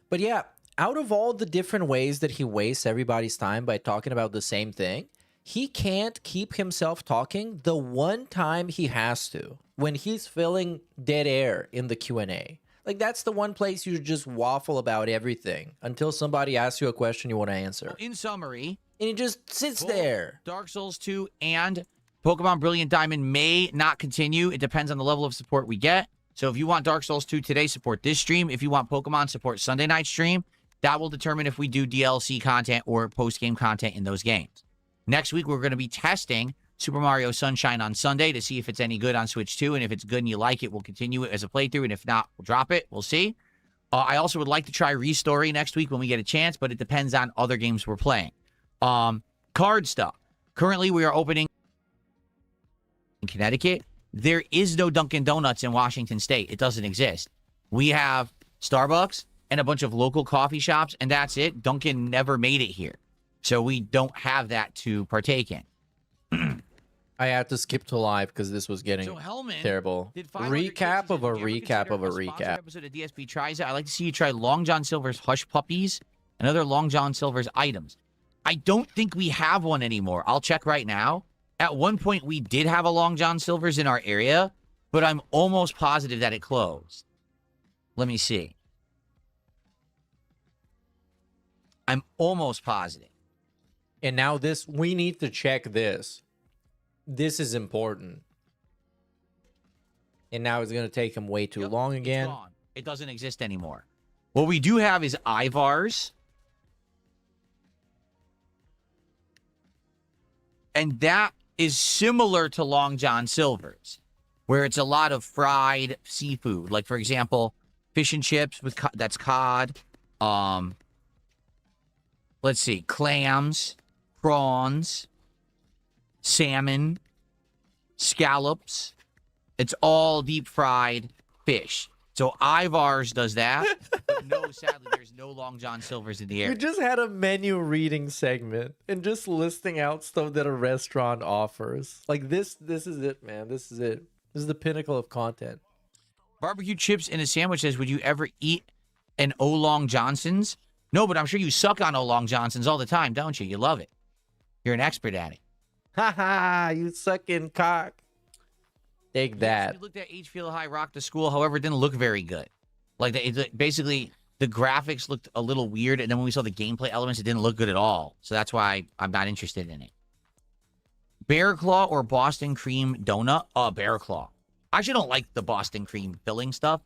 But yeah, out of all the different ways that he wastes everybody's time by talking about the same thing, he can't keep himself talking the one time he has to, when he's filling dead air in the Q&A. Like, that's the one place you just waffle about everything until somebody asks you a question you want to answer. In summary, and he just sits both there. Dark Souls 2 and Pokemon Brilliant Diamond may not continue. It depends on the level of support we get. So if you want Dark Souls 2 today, support this stream. If you want Pokemon, support Sunday night stream. That will determine if we do DLC content or post-game content in those games. Next week, we're going to be testing Super Mario Sunshine on Sunday to see if it's any good on Switch 2. And if it's good and you like it, we'll continue it as a playthrough. And if not, we'll drop it. We'll see. I also would like to try Restory next week when we get a chance, but it depends on other games we're playing. Card stuff. Currently, we are opening in Connecticut. There is no Dunkin' Donuts in Washington State. It doesn't exist. We have Starbucks and a bunch of local coffee shops, and that's it. Dunkin' never made it here. So we don't have that to partake in. I had to skip to live because this was getting So Hellman terrible. did 500 Recap of a cases. Would you ever recap of a consider sponsored recap. episode of DSP Tries It? I'd like to see you try Long John Silver's Hush Puppies and other Long John Silver's items. I don't think we have one anymore. I'll check right now. At one point, we did have a Long John Silver's in our area, but I'm almost positive that it closed. Let me see. I'm almost positive. And now this, we need to check this. This is important. And now it's going to take him way too long again. It's gone. It doesn't exist anymore. What we do have is Ivar's. And that is similar to Long John Silver's, where it's a lot of fried seafood. Like, for example, fish and chips with that's cod. Let's see, clams, prawns, salmon, scallops. It's all deep fried fish. So Ivar's does that. But no, sadly, there's no No Long John Silver's in the air. We just had a menu reading segment and just listing out stuff that a restaurant offers. Like this is it, man. This is it. This is the pinnacle of content. Barbecue chips in a sandwich says, would you ever eat an O Long Johnson's? No, but I'm sure you suck on O Long Johnson's all the time, don't you? You love it. You're an expert at it. Haha, you sucking cock. Take that. We looked at HPL High Rock to School, however, it didn't look very good. Like, basically, the graphics looked a little weird, and then when we saw the gameplay elements, it didn't look good at all. So that's why I'm not interested in it. Bear Claw or Boston Cream Donut? Bear Claw. I actually don't like the Boston Cream filling stuff.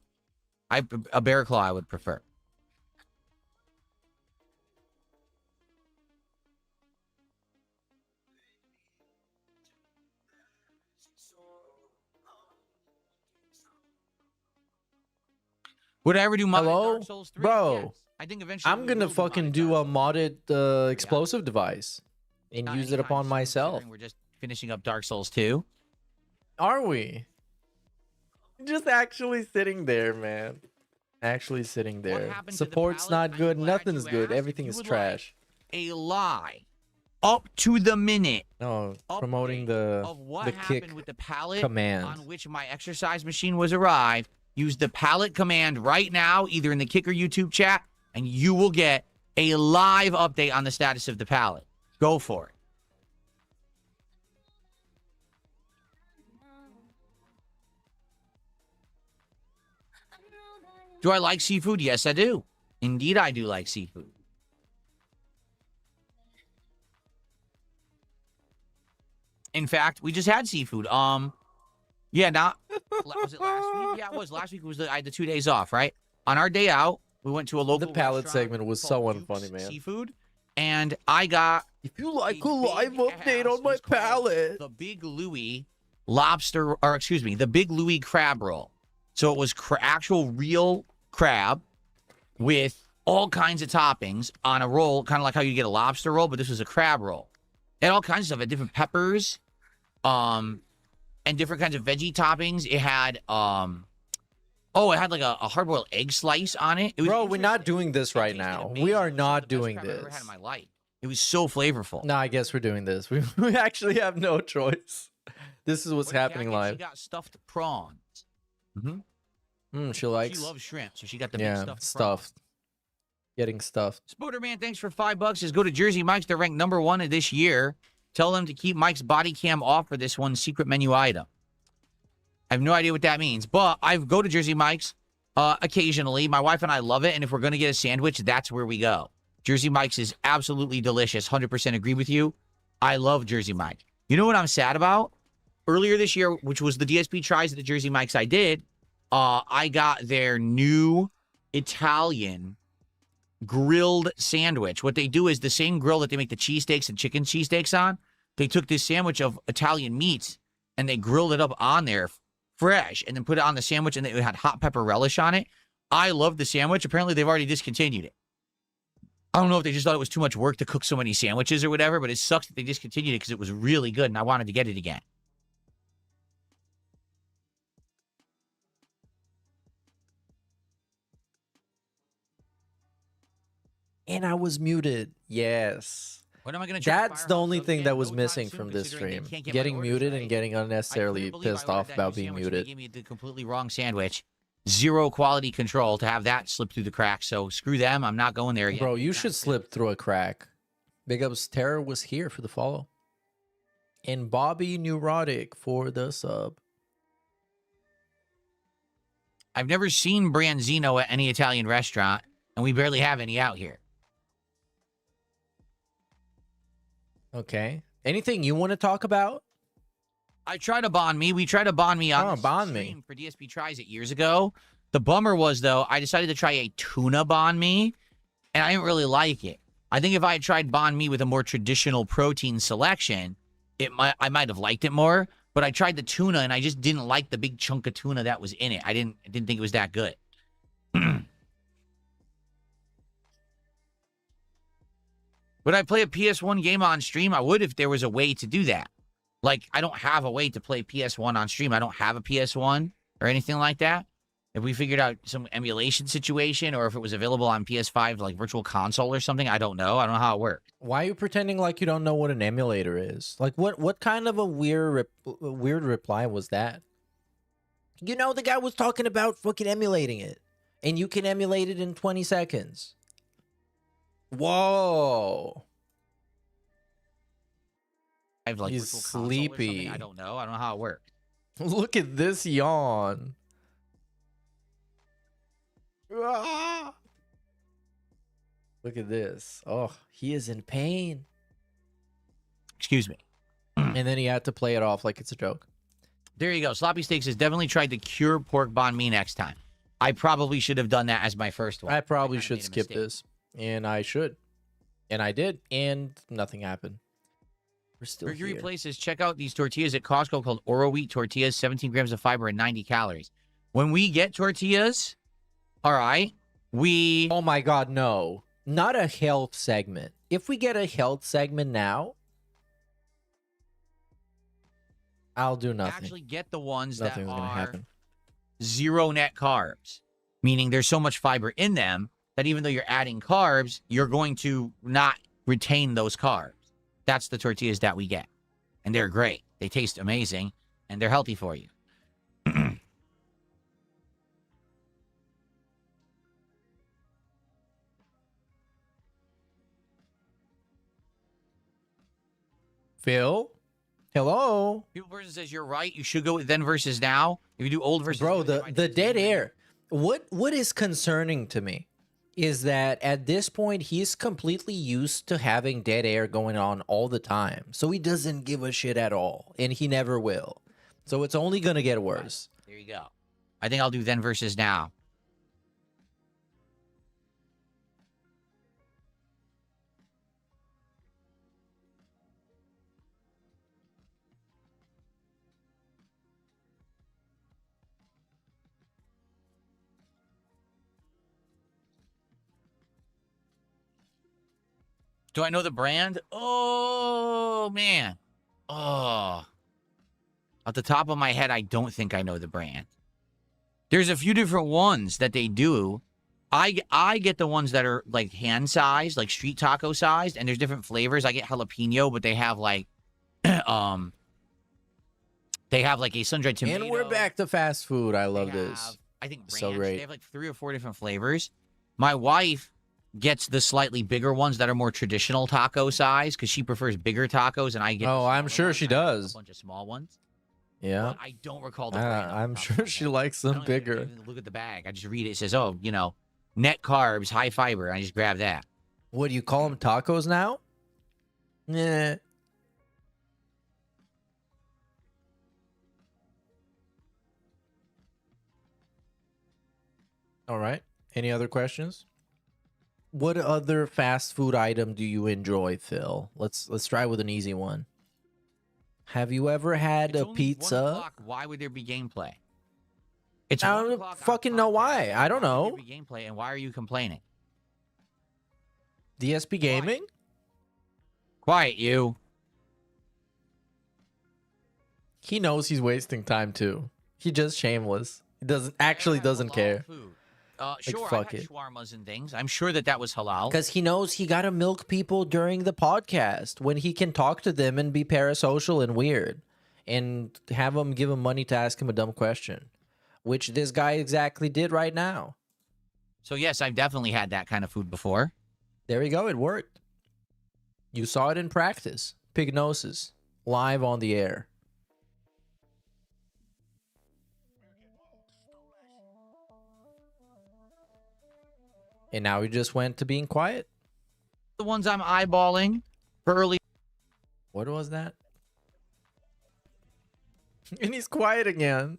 A Bear Claw I would prefer. Would I ever do modded Dark Souls 3? Bro, Yes. I think eventually I'm gonna fucking do a modded explosive device and use it upon myself. We're just finishing up Dark Souls 2. Are we? Just actually sitting there, man. Actually sitting there. Support's not good. Nothing's good. Everything is trash. A lie. Up to the minute. No, promoting the kick with the pallet command on which my exercise machine was arrived. Use the pallet command right now, either in the Kicker YouTube chat, and you will get a live update on the status of the pallet. Go for it. Do I like seafood? Yes, I do. Indeed, I do like seafood. In fact, we just had seafood. Yeah, was it last week? Yeah, it was. Last week I had the 2 days off, right? On our day out, we went to a local The pallet restaurant segment was so unfunny, man. Seafood, and I got. If you like a live update on my pallet, the Big Louie lobster, or excuse me, the Big Louie crab roll. So it was actual real crab with all kinds of toppings on a roll, kind of like how you get a lobster roll, but this was a crab roll. It had all kinds of stuff. It had different peppers, and different kinds of veggie toppings. It had, it had like a hard-boiled egg slice on it. Bro, we're not doing this right now. We are not doing I've ever had this. in my life. It was so flavorful. No, I guess we're doing this. We actually have no choice. This is what's happening live. She got stuffed prawns. She likes. She loves shrimp, so she got the big stuffed. Stuffed. Getting stuffed. Spoderman, thanks for $5. Says go to Jersey Mike's. They're ranked #1 of this year. Tell them to keep Mike's body cam off for this one secret menu item. I have no idea what that means, but I go to Jersey Mike's occasionally. My wife and I love it, and if we're going to get a sandwich, that's where we go. Jersey Mike's is absolutely delicious. 100% agree with you. I love Jersey Mike. You know what I'm sad about? Earlier this year, which was the DSP tries at the Jersey Mike's I did, I got their new Italian grilled sandwich. What they do is the same grill that they make the cheesesteaks and chicken cheesesteaks on. They took this sandwich of Italian meats and they grilled it up on there fresh and then put it on the sandwich, and it had hot pepper relish on it. I love the sandwich. Apparently, they've already discontinued it. I don't know if they just thought it was too much work to cook so many sandwiches or whatever, but it sucks that they discontinued it because it was really good and I wanted to get it again. And I was muted. Yes. What am I going to try? That's the only thing that was missing from this stream. Getting muted and getting unnecessarily pissed off about being muted. They gave me the completely wrong sandwich. Zero quality control to have that slip through the cracks. So screw them. I'm not going there again. Bro, you should slip through a crack. Big ups Terror was here for the follow. And Bobby Neurotic for the sub. I've never seen Branzino at any Italian restaurant, and we barely have any out here. Okay. Anything you want to talk about? I tried a banh mi. We tried a banh mi on the stream for DSP Tries It years ago. The bummer was, though, I decided to try a tuna banh mi, and I didn't really like it. I think if I had tried banh mi with a more traditional protein selection, I might have liked it more. But I tried the tuna, and I just didn't like the big chunk of tuna that was in it. I didn't think it was that good. Would I play a PS1 game on stream? I would if there was a way to do that. Like, I don't have a way to play PS1 on stream. I don't have a PS1 or anything like that. If we figured out some emulation situation, or if it was available on PS5, like Virtual Console or something, I don't know. I don't know how it worked. Why are you pretending like you don't know what an emulator is? Like, what kind of a weird reply was that? You know, the guy was talking about fucking emulating it, and you can emulate it in 20 seconds. Whoa. I have like He's Virtual Console or sleepy. something. I don't know. I don't know how it worked. Look at this yawn. Ah! Look at this. Oh, he is in pain. Excuse me. And then he had to play it off like it's a joke. There you go. Sloppy Steaks has definitely tried to cure pork banh mi next time. I probably should have done that as my first one. I probably kinda should made a skip mistake. this. And I should. And I did. And nothing happened. We're still Mercury here. Places, check out these tortillas at Costco called Oro Wheat tortillas, 17 grams of fiber and 90 calories. When we get tortillas, all right, Oh my God, no. Not a health segment. If we get a health segment now, I'll do nothing. actually get the ones Nothing's that gonna are happen. zero net carbs, meaning there's so much fiber in them that even though you're adding carbs, you're going to not retain those carbs. That's the tortillas that we get. And they're great. They taste amazing, and they're healthy for you. Phil? Hello? People person says you're right. You should go with then versus now. If you do old versus Bro, new, they might the do dead same thing. air. What is concerning to me is that at this point he's completely used to having dead air going on all the time. So he doesn't give a shit at all, and he never will. So it's only going to get worse. There you go. I think I'll do then versus now. Do I know the brand? Oh, man. Oh. Off the top of my head, I don't think I know the brand. There's a few different ones that they do. I get the ones that are like hand sized, like street taco sized, and there's different flavors. I get jalapeno, but they have like they have like a sun-dried tomato. And we're back to fast food. I love They this. have, I think ranch. So great. They have like 3 or 4 different flavors. My wife gets the slightly bigger ones that are more traditional taco size because she prefers bigger tacos, and I get. Oh, the I'm smaller sure ones. she I get does. A bunch of small ones. Yeah. But I don't recall the brand. off I'm the top sure of she my head. likes I them don't even bigger. even look at the bag. I just read it. It says, "Oh, you know, net carbs, high fiber." I just grab that. What do you call them, tacos now? Yeah. All right. Any other questions? What other fast food item do you enjoy, Phil? Let's try with an easy one. Have you ever had It's a only 1 pizza? o'clock. Why would there be gameplay? It's I 1 don't o'clock on fucking know podcast. why. I don't Why would know. there be gameplay, and why are you complaining? DSP Gaming? Quiet, you. He knows he's wasting time too. He just shameless. He doesn't care. Food. Like, Sure, fuck I've had it. shawarmas and things. I'm sure that was halal. Because he knows he got to milk people during the podcast when he can talk to them and be parasocial and weird and have them give him money to ask him a dumb question, which this guy exactly did right now. So, yes, I've definitely had that kind of food before. There you go. It worked. You saw it in practice. Pignosis. Live on the air. And now he just went to being quiet. The ones I'm eyeballing for early. What was that? And he's quiet again.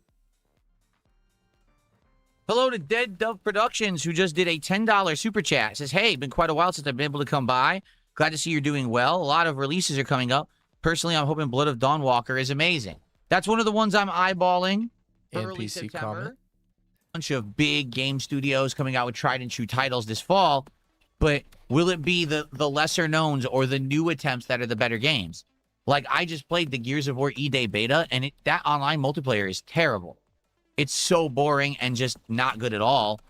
Hello to Dead Dove Productions, who just did a $10 super chat. Says, hey, been quite a while since I've been able to come by. Glad to see you're doing well. A lot of releases are coming up. Personally, I'm hoping Blood of Dawnwalker is amazing. That's one of the ones I'm eyeballing for early NPC September. comment. Bunch of big game studios coming out with tried and true titles this fall. But will it be the lesser knowns or the new attempts that are the better games? Like, I just played the Gears of War E-Day beta, and that online multiplayer is terrible. It's so boring and just not good at all.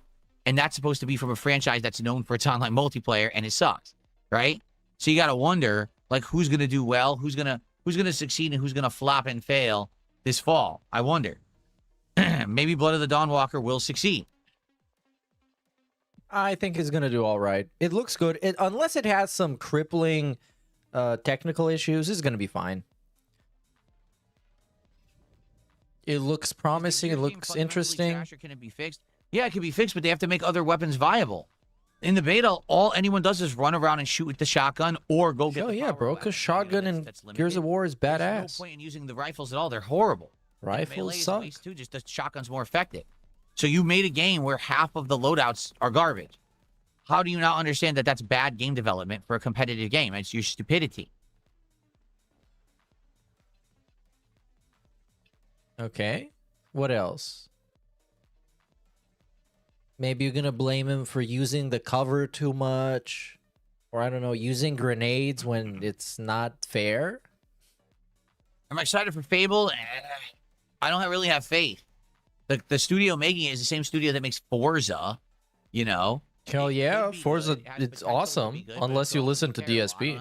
And that's supposed to be from a franchise that's known for its online multiplayer, and it sucks, right? So you got to wonder, like, who's going to do well, who's going to succeed, and who's going to flop and fail this fall. I wonder. Maybe Blood of the Dawnwalker will succeed. I think it's gonna do all right. It looks good. Unless it has some crippling technical issues, it's gonna be fine. It looks promising. It looks interesting. Trash, or can it be fixed? Yeah, it can be fixed, but they have to make other weapons viable. In the beta, all anyone does is run around and shoot with the shotgun or go get. Oh yeah, bro. Because shotgun and Gears of War is badass. There's no point in using the rifles at all. They're horrible. Rifles suck. Too, just the shotgun's more effective. So you made a game where half of the loadouts are garbage. How do you not understand that that's bad game development for a competitive game? It's your stupidity. Okay. What else? Maybe you're gonna blame him for using the cover too much, or I don't know, using grenades when it's not fair. Am I excited for Fable? I don't really have faith. The studio making it is the same studio that makes Forza, you know? Hell yeah, Forza, it's awesome, unless you listen to DSP.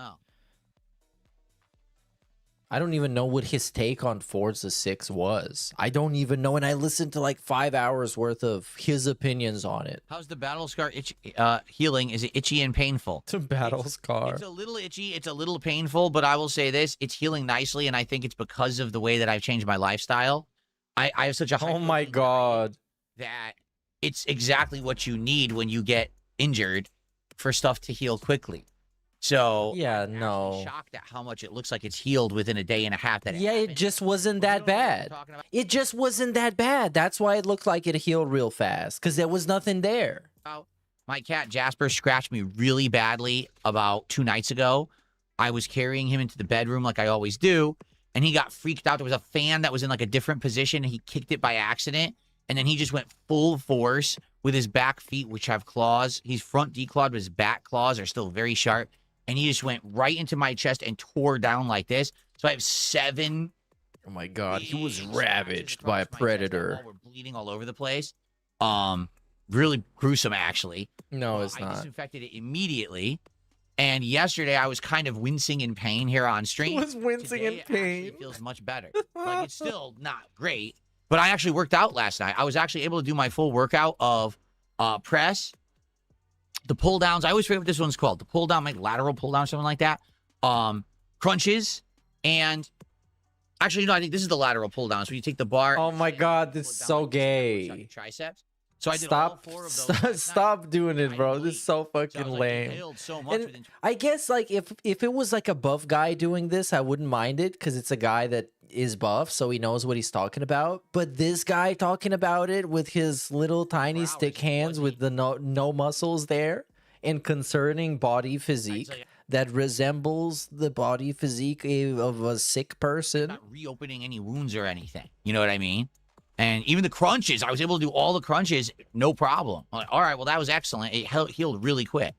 I don't even know what his take on Forza 6 was. I don't even know, and I listened to like 5 hours worth of his opinions on it. How's the battle scar healing? Is it itchy and painful? It's a battle scar. It's a little itchy. It's a little painful, but I will say this. It's healing nicely, and I think it's because of the way that I've changed my lifestyle. I have such a high oh my god that it's exactly what you need when you get injured for stuff to heal quickly. So yeah, I'm no, shocked at how much it looks like it's healed within a day and a half. That it just wasn't that bad. It just wasn't that bad. That's why it looked like it healed real fast, because there was nothing there. My cat Jasper scratched me really badly about 2 nights ago. I was carrying him into the bedroom like I always do, and he got freaked out. There was a fan that was in like a different position, and he kicked it by accident, and then he just went full force with his back feet, which have claws. He's front declawed, but his back claws are still very sharp, and he just went right into my chest and tore down like this. So I have 7. Oh my god, he was ravaged by a predator. We're bleeding all over the place. Really gruesome, actually. No, it's not. I disinfected it immediately. And yesterday, I was kind of wincing in pain here on stream. He was wincing in pain. It feels much better. Like, it's still not great, but I actually worked out last night. I was actually able to do my full workout of press, the pull downs. I always forget what this one's called. The pull down, like lateral pull down, something like that. Crunches, and actually, no, I think this is the lateral pull down. So you take the bar. Oh my god, this is so gay. Triceps. So I did all 4 of those. Stop doing it, bro. This is so fucking lame. And I guess like if it was like a buff guy doing this, I wouldn't mind it, because it's a guy that is buff, so he knows what he's talking about. But this guy talking about it with his little tiny stick hands with the no muscles there, and concerning body physique that resembles the body physique of a sick person. Not reopening any wounds or anything. You know what I mean? And even the crunches, I was able to do all the crunches, no problem. I'm like, all right, well, that was excellent. It healed really quick.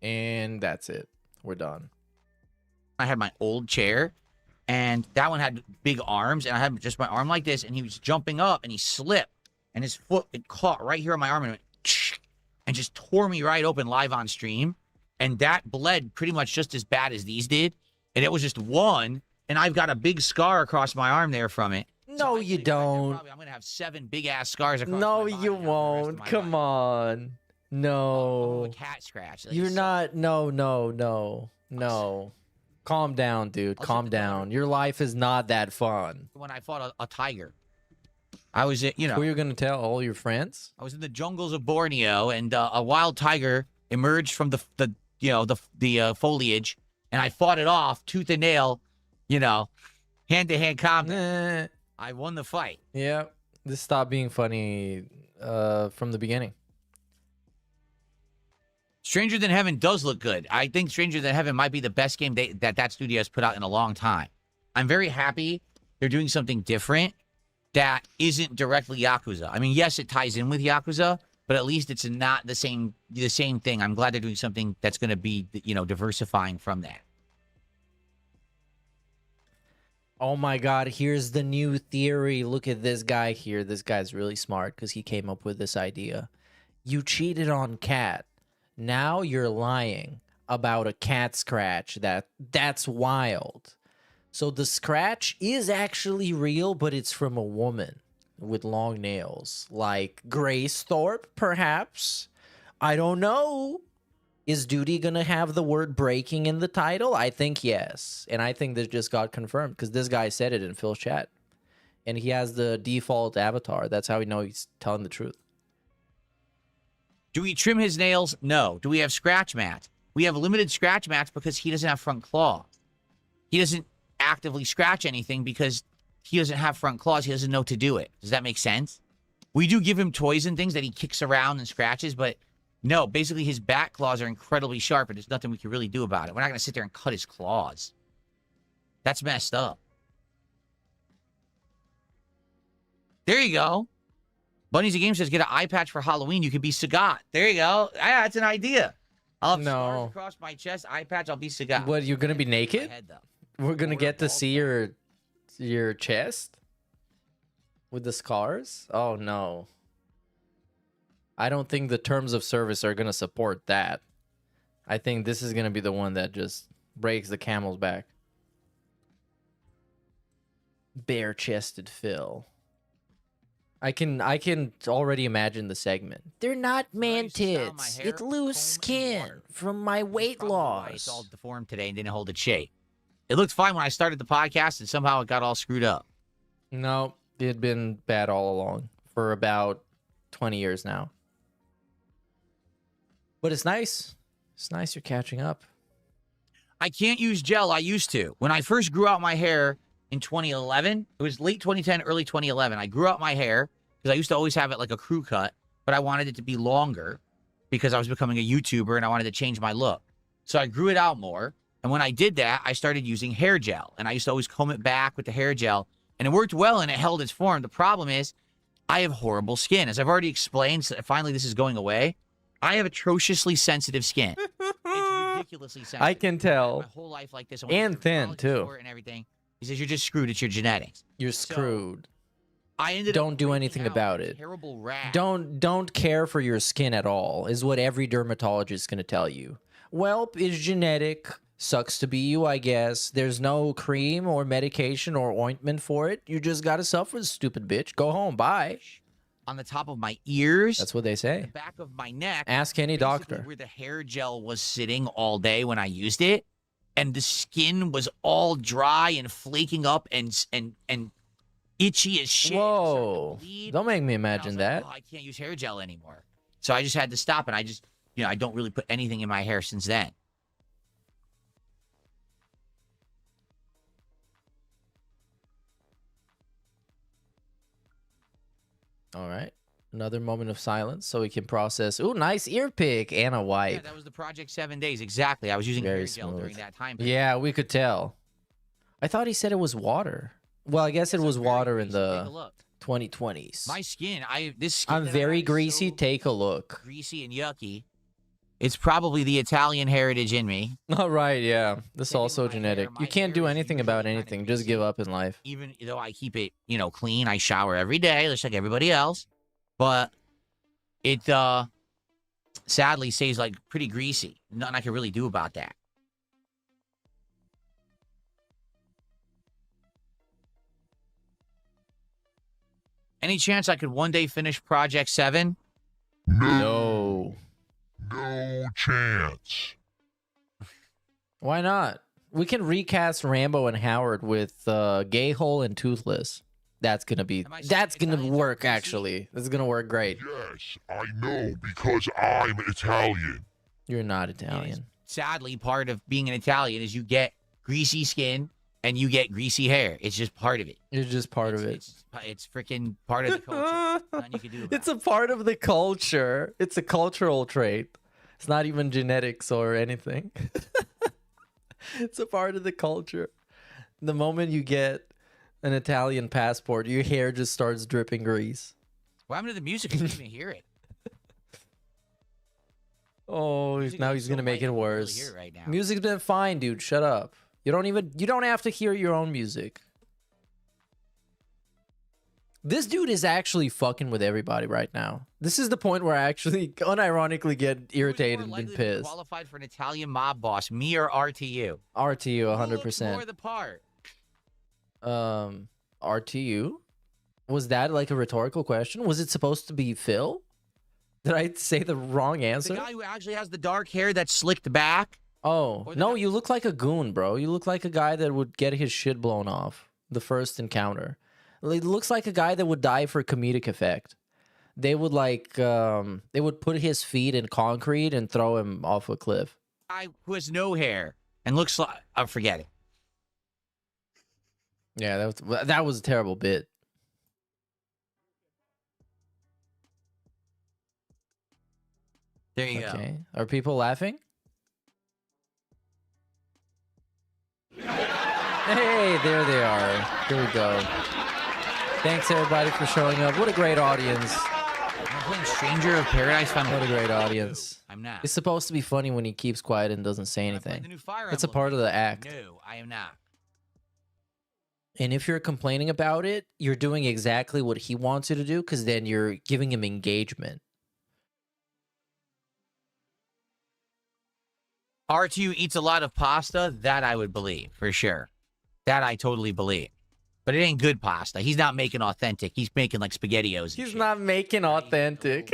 And that's it. We're done. I had my old chair, and that one had big arms, and I had just my arm like this, and he was jumping up, and he slipped, and his foot, it caught right here on my arm, and it went, and just tore me right open live on stream. And that bled pretty much just as bad as these did. And it was just one, and I've got a big scar across my arm there from it. No, you don't. I'm going to have 7 big-ass scars across my body. No, you won't. Come on. No. A cat scratch. You're not. No. Calm down, dude. Calm down. Your life is not that fun. When I fought a tiger. I was, you know. Who are you going to tell? All your friends? I was in the jungles of Borneo, and a wild tiger emerged from the foliage, and I fought it off, tooth and nail, you know, hand-to-hand combat. I won the fight. Yeah. This stopped being funny from the beginning. Stranger Than Heaven does look good. I think Stranger Than Heaven might be the best game that studio has put out in a long time. I'm very happy they're doing something different that isn't directly Yakuza. I mean, yes, it ties in with Yakuza, but at least it's not the same thing. I'm glad they're doing something that's going to be, diversifying from that. Oh my God, here's the new theory. Look at this guy here. This guy's really smart because he came up with this idea. You cheated on Cat. Now you're lying about a cat scratch. That's wild. So the scratch is actually real, but it's from a woman with long nails. Like Grace Thorpe, perhaps? I don't know. Is Duty gonna have the word breaking in the title? I think yes. And I think this just got confirmed because this guy said it in Phil's chat. And he has the default avatar. That's how we know he's telling the truth. Do we trim his nails? No. Do we have scratch mats? We have limited scratch mats because he doesn't have front claws. He doesn't actively scratch anything because he doesn't have front claws. He doesn't know to do it. Does that make sense? We do give him toys and things that he kicks around and scratches, but no, basically his back claws are incredibly sharp and there's nothing we can really do about it. We're not going to sit there and cut his claws. That's messed up. There you go. Bunny's a Game says, get an eye patch for Halloween. You could be Sagat. There you go. Yeah, that's an idea. I'll have scars across my chest, eye patch, I'll be Sagat. What, you're going to be naked? Head, We're going to get to see your chest? With the scars? Oh, no. I don't think the terms of service are going to support that. I think this is going to be the one that just breaks the camel's back. Bare-chested Phil. I can already imagine the segment. They're not man tits. It's loose skin from my weight loss. It's all deformed today and didn't hold its shape. It looked fine when I started the podcast and somehow it got all screwed up. No, it had been bad all along for about 20 years now. But it's nice. It's nice you're catching up. I can't use gel. I used to. When I first grew out my hair in 2011, it was late 2010, early 2011. I grew out my hair because I used to always have it like a crew cut, but I wanted it to be longer because I was becoming a YouTuber and I wanted to change my look. So I grew it out more. And when I did that, I started using hair gel. And I used to always comb it back with the hair gel. And it worked well and it held its form. The problem is I have horrible skin. As I've already explained, so finally this is going away. I have atrociously sensitive skin. It's ridiculously sensitive. I can tell. My whole life like this. And thin, too. And everything. He says, you're just screwed. It's your genetics. You're screwed. I ended Don't do anything about it. Terrible rash. Don't care for your skin at all, is what every dermatologist is going to tell you. Well, it's genetic. Sucks to be you, I guess. There's no cream or medication or ointment for it. You just got to suffer, stupid bitch. Go home. Bye. On the top of my ears. That's what they say. The back of my neck. Ask any doctor. Where the hair gel was sitting all day when I used it. And the skin was all dry and flaking up and itchy as shit. Whoa. Don't make me imagine that. I can't use hair gel anymore. So I just had to stop, and I just, I don't really put anything in my hair since then. All right. Another moment of silence so we can process. Ooh, nice ear pick and a wipe. Yeah, that was the Project 7 Days. Exactly. I was using hair gel during that time period. Yeah, we could tell. I thought he said it was water. Well, I guess it was water in the 2020s. My skin, I'm very greasy. Take a look. Greasy and yucky. It's probably the Italian heritage in me. All right, yeah. This is also genetic. You can't do anything about anything. Just give up in life. Even though I keep it, clean, I shower every day, just like everybody else. But it sadly stays like pretty greasy. Nothing I can really do about that. Any chance I could one day finish Project 7? No. No chance. Why not? We can recast Rambo and Howard with Gay Hole and Toothless. That's gonna work, actually. This is gonna work great. Yes, I know, because I'm Italian. You're not Italian. Sadly, part of being an Italian is you get greasy skin and you get greasy hair. It's just part of it. You're just part of it. It's freaking part of the culture. Nothing you can do about It's a part of the culture. It's a cultural trait. It's not even genetics or anything. It's a part of the culture. The moment you get an Italian passport, your hair just starts dripping grease. What happened to the music? I didn't even hear it. Oh, Music now is he's so gonna make light, it I can barely worse. hear it right now. Music's been fine, dude. Shut up. You don't have to hear your own music. This dude is actually fucking with everybody right now. This is the point where I actually unironically get irritated and likely to be pissed. qualified for an Italian mob boss, me or RTU? RTU, Who looks more 100%. the part? RTU? Was that like a rhetorical question? Was it supposed to be Phil? Did I say the wrong answer? The guy who actually has the dark hair that's slicked back? Oh, Or the no, guy- you look like a goon, bro. You look like a guy that would get his shit blown off the first encounter. It looks like a guy that would die for comedic effect. They would they would put his feet in concrete and throw him off a cliff. Guy who has no hair and looks like... I'm forgetting. Yeah, that was a terrible bit. There you Okay. Are people laughing? Hey, there they are. Here we go. Thanks everybody for showing up. What a great audience. I'm playing Stranger of Paradise Final. What a great audience. I'm not. It's supposed to be funny when he keeps quiet and doesn't say I'm playing anything. the new Fire It's a Emblem part of the game. act. No, I am not. And if you're complaining about it, you're doing exactly what he wants you to do because then you're giving him engagement. R2 eats a lot of pasta. That I would believe, for sure. That I totally believe. But it ain't good pasta. He's not making authentic. He's making like SpaghettiOs. And He's shit. not making authentic.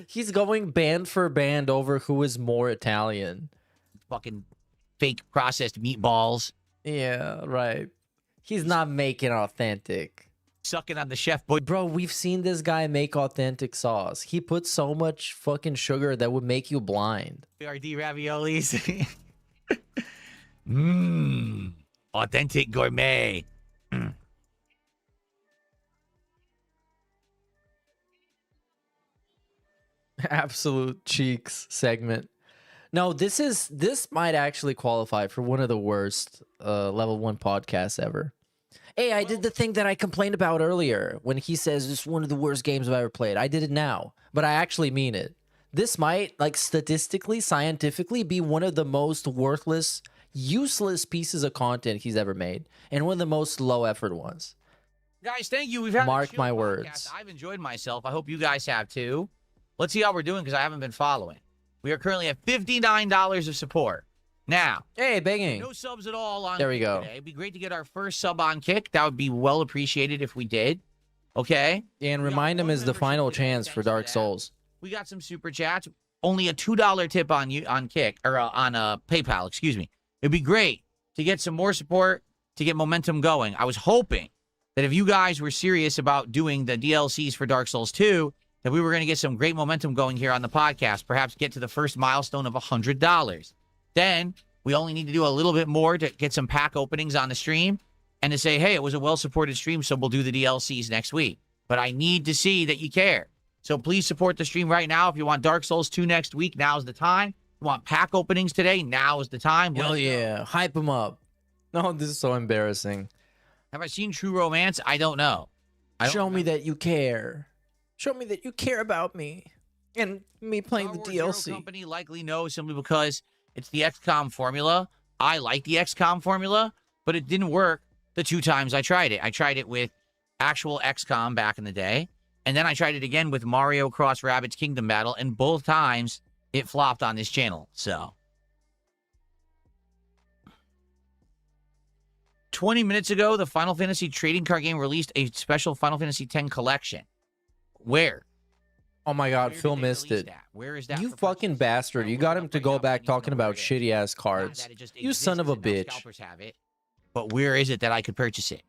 He's going band for band over who is more Italian. Fucking fake processed meatballs. Yeah, right. He's not making authentic. Sucking on the chef boy. Bro, we've seen this guy make authentic sauce. He puts so much fucking sugar that would make you blind. BRD raviolis. Mmm. Authentic gourmet. Absolute cheeks segment. No, this might actually qualify for one of the worst level 1 podcasts ever. Hey, I did the thing that I complained about earlier when he says this is one of the worst games I've ever played. I did it now, but I actually mean it. This might, like, statistically, scientifically, be one of the most worthless, useless pieces of content he's ever made, and one of the most low-effort ones. Guys, thank you. We've had Mark a chill my podcast. words. I've enjoyed myself. I hope you guys have too. Let's see how we're doing because I haven't been following. We are currently at $59 of support. Now, hey, begging. No subs at all on There we Kick go. Today. It'd be great to get our first sub on Kick. That would be well appreciated if we did. Okay? And remind him is the final chance for Dark Souls. We got some super chats. Only a $2 tip on Kick or on PayPal, excuse me. It'd be great to get some more support to get momentum going. I was hoping that if you guys were serious about doing the DLCs for Dark Souls 2, that we were going to get some great momentum going here on the podcast, perhaps get to the first milestone of $100. Then we only need to do a little bit more to get some pack openings on the stream and to say, hey, it was a well-supported stream, so we'll do the DLCs next week. But I need to see that you care. So please support the stream right now. If you want Dark Souls 2 next week, now's the time. If you want pack openings today, now is the time. Hell yeah. Hype him up. No, this is so embarrassing. Have I seen True Romance? I don't know. Show me that you care. Show me that you care about me. And me playing the Zero DLC. Company likely knows simply because it's the XCOM formula. I like the XCOM formula, but it didn't work the 2 times I tried it. I tried it with actual XCOM back in the day, and then I tried it again with Mario Cross Rabbids Kingdom Battle, and both times it flopped on this channel. So 20 minutes ago, the Final Fantasy trading card game released a special Final Fantasy X collection. Where? Oh my god, Phil missed it. Where is that? You fucking bastard. You got him to go back talking about shitty ass cards. You son of a bitch. Scalpers have it. But where is it that I could purchase it?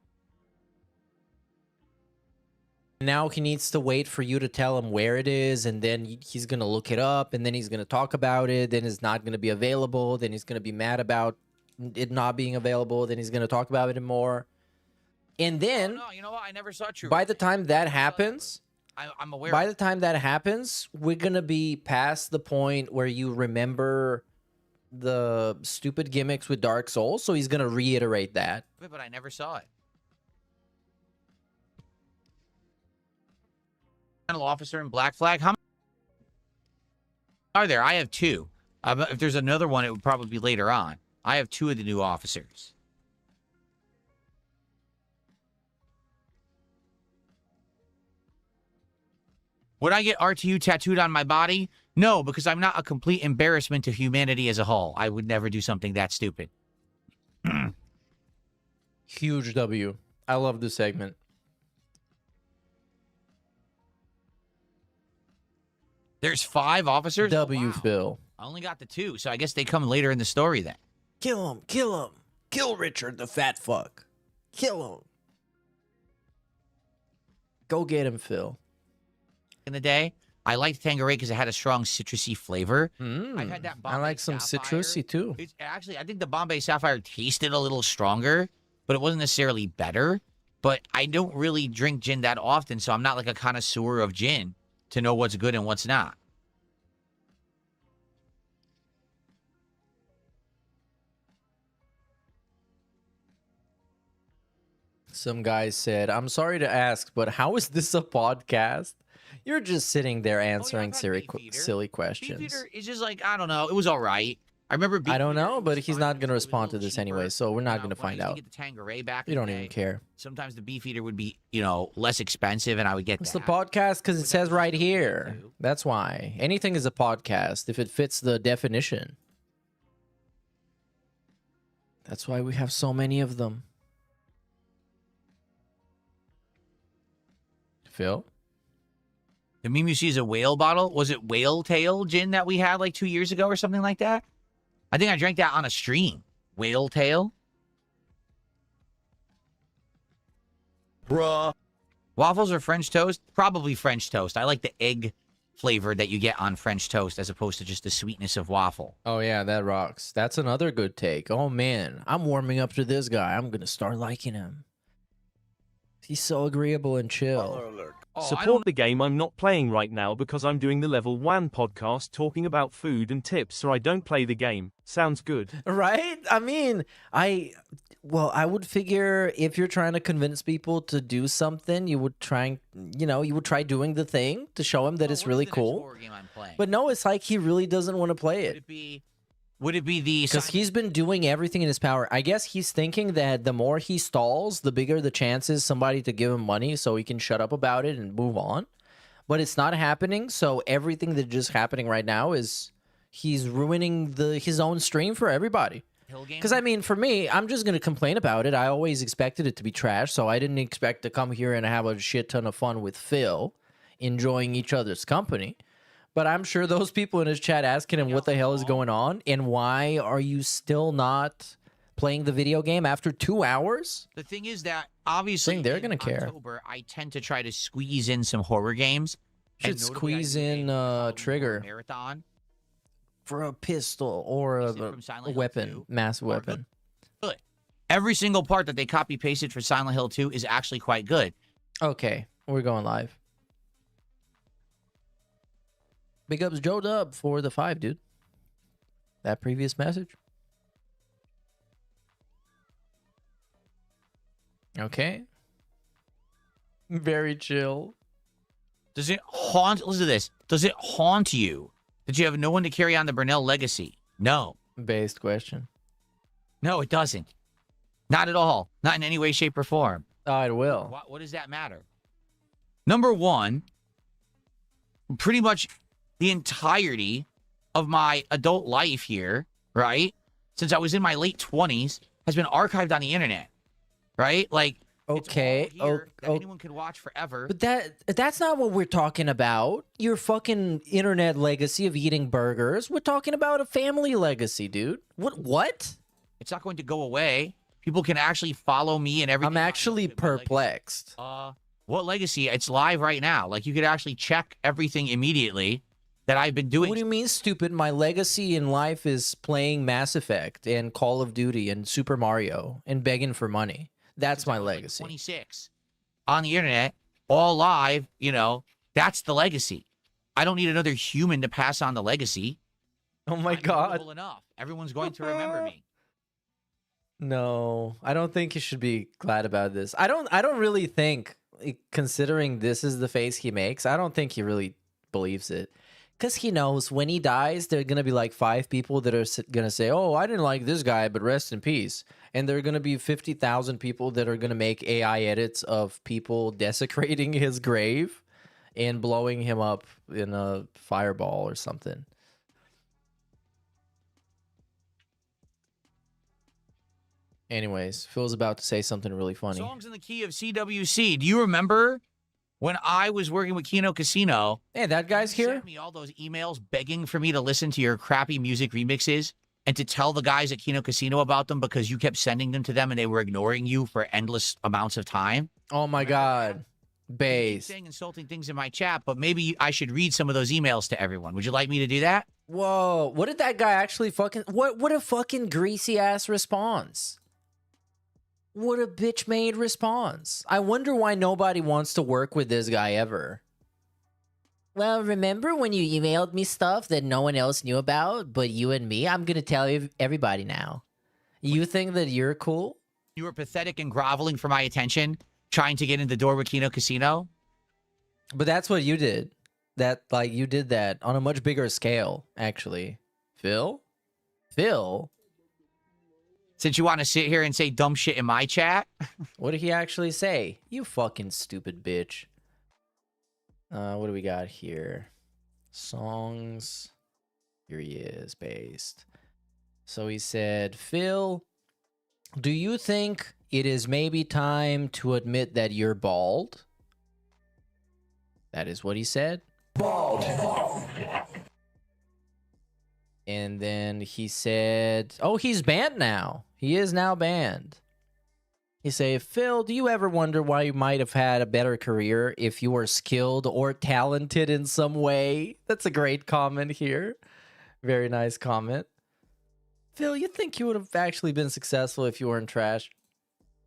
Now he needs to wait for you to tell him where it is, and then he's going to look it up, and then he's going to talk about it, then it's not going to be available, then he's going to be mad about it not being available, then he's going to talk about it more. And then, No, you know what? I never saw True. by the time that happens, I'm aware. by the time that happens, we're going to be past the point where you remember the stupid gimmicks with Dark Souls, so he's going to reiterate that. But I never saw it. Colonel Officer in Black Flag. How are there? I have 2. If there's another one, it would probably be later on. I have 2 of the new officers. Would I get RTU tattooed on my body? No, because I'm not a complete embarrassment to humanity as a whole. I would never do something that stupid. Huge W. I love this segment. There's 5 officers? W, Phil. I only got the 2, so I guess they come later in the story then. Kill him. Kill him. Kill Richard, the fat fuck. Kill him. Go get him, Phil. In the day, I liked Tanqueray because it had a strong citrusy flavor. I've had that Bombay I like some Sapphire. citrusy too. It's actually, I think the Bombay Sapphire tasted a little stronger, but it wasn't necessarily better. But I don't really drink gin that often, so I'm not like a connoisseur of gin to know what's good and what's not. Some guy said, I'm sorry to ask, but how is this a podcast? You're just sitting there answering silly questions. Beefeater is just like, I don't know. It was all right. I remember. I don't know, but he's not going to respond to this anyway, so we're not going to find out. Get the Tanqueray back We don't even care. Sometimes the Beefeater would be, less expensive, and I would get It's that. the podcast because it says right here. That's why. Anything is a podcast if it fits the definition. That's why we have so many of them. Phil? The meme you see is a whale bottle. Was it whale tail gin that we had like 2 years ago or something like that? I think I drank that on a stream. Whale tail? Bruh. Waffles or French toast? Probably French toast. I like the egg flavor that you get on French toast as opposed to just the sweetness of waffle. Oh, yeah, that rocks. That's another good take. Oh, man. I'm warming up to this guy. I'm going to start liking him. He's so agreeable and chill. Support the game I'm not playing right now because I'm doing the Level 1 podcast talking about food and tips so I don't play the game. Sounds good. Right? I mean, I would figure if you're trying to convince people to do something, you would try doing the thing to show him that it's really cool. But no, it's like he really doesn't want to play it. Would it be the... Because he's been doing everything in his power. I guess he's thinking that the more he stalls, the bigger the chances somebody to give him money so he can shut up about it and move on. But it's not happening, so everything that's just happening right now is he's ruining his own stream for everybody. Because, I mean, for me, I'm just going to complain about it. I always expected it to be trash, so I didn't expect to come here and have a shit ton of fun with Phil, enjoying each other's company. But I'm sure those people in his chat asking him what the hell is going on and why are you still not playing the video game after 2 hours? The thing is that obviously they're gonna care. October, I tend to try to squeeze in some horror games. Should squeeze in Trigger marathon for a pistol or a weapon, massive weapon. Good. Every single part that they copy pasted for Silent Hill 2 is actually quite good. Okay, we're going live. Big ups Joe Dub for the 5, dude. That previous message. Okay. Very chill. Does it haunt... Listen to this. Does it haunt you that you have no one to carry on the Burnell legacy? No. Based question. No, it doesn't. Not at all. Not in any way, shape, or form. Oh, it will. What does that matter? Number one, pretty much the entirety of my adult life here, right, since I was in my late 20s, has been archived on the internet, right? Like, okay, that anyone could watch forever. But that's not what we're talking about. Your fucking internet legacy of eating burgers. We're talking about a family legacy, dude. What? It's not going to go away. People can actually follow me and everything. I'm actually perplexed. What legacy? It's live right now. Like, you could actually check everything immediately that I've been doing. What do you mean, stupid? My legacy in life is playing Mass Effect and Call of Duty and Super Mario and begging for money. That's my legacy. 26 on the internet, all live, that's the legacy. I don't need another human to pass on the legacy. Oh my God. Enough. Everyone's going to remember me. No, I don't think you should be glad about this. I don't really think, considering this is the face he makes, I don't think he really believes it. Because he knows when he dies, there are going to be like 5 people that are going to say, oh, I didn't like this guy, but rest in peace. And there are going to be 50,000 people that are going to make AI edits of people desecrating his grave and blowing him up in a fireball or something. Anyways, Phil's about to say something really funny. Songs in the key of CWC. Do you remember when I was working with Kino Casino? Hey, that guy's here. Sent me all those emails begging for me to listen to your crappy music remixes and to tell the guys at Kino Casino about them because you kept sending them to them and they were ignoring you for endless amounts of time. Oh my God. Base. Saying insulting things in my chat, but maybe I should read some of those emails to everyone. Would you like me to do that? Whoa. What did that guy actually fucking... What a fucking greasy ass response. What a bitch-made response. I wonder why nobody wants to work with this guy ever. Well, remember when you emailed me stuff that no one else knew about, but you and me? I'm going to tell everybody now. You think that you're cool? You were pathetic and groveling for my attention, trying to get in the door with Kino Casino? But that's what you did. You did that on a much bigger scale, actually. Phil? Phil? Since you want to sit here and say dumb shit in my chat? What did he actually say? You fucking stupid bitch. What do we got here? Songs. Here he is, based. So he said, Phil, do you think it is maybe time to admit that you're bald? That is what he said. Bald. And then he said, oh, he's banned now. He is now banned. He said, Phil, do you ever wonder why you might have had a better career if you were skilled or talented in some way? That's a great comment here. Very nice comment. Phil, you think you would have actually been successful if you weren't trash?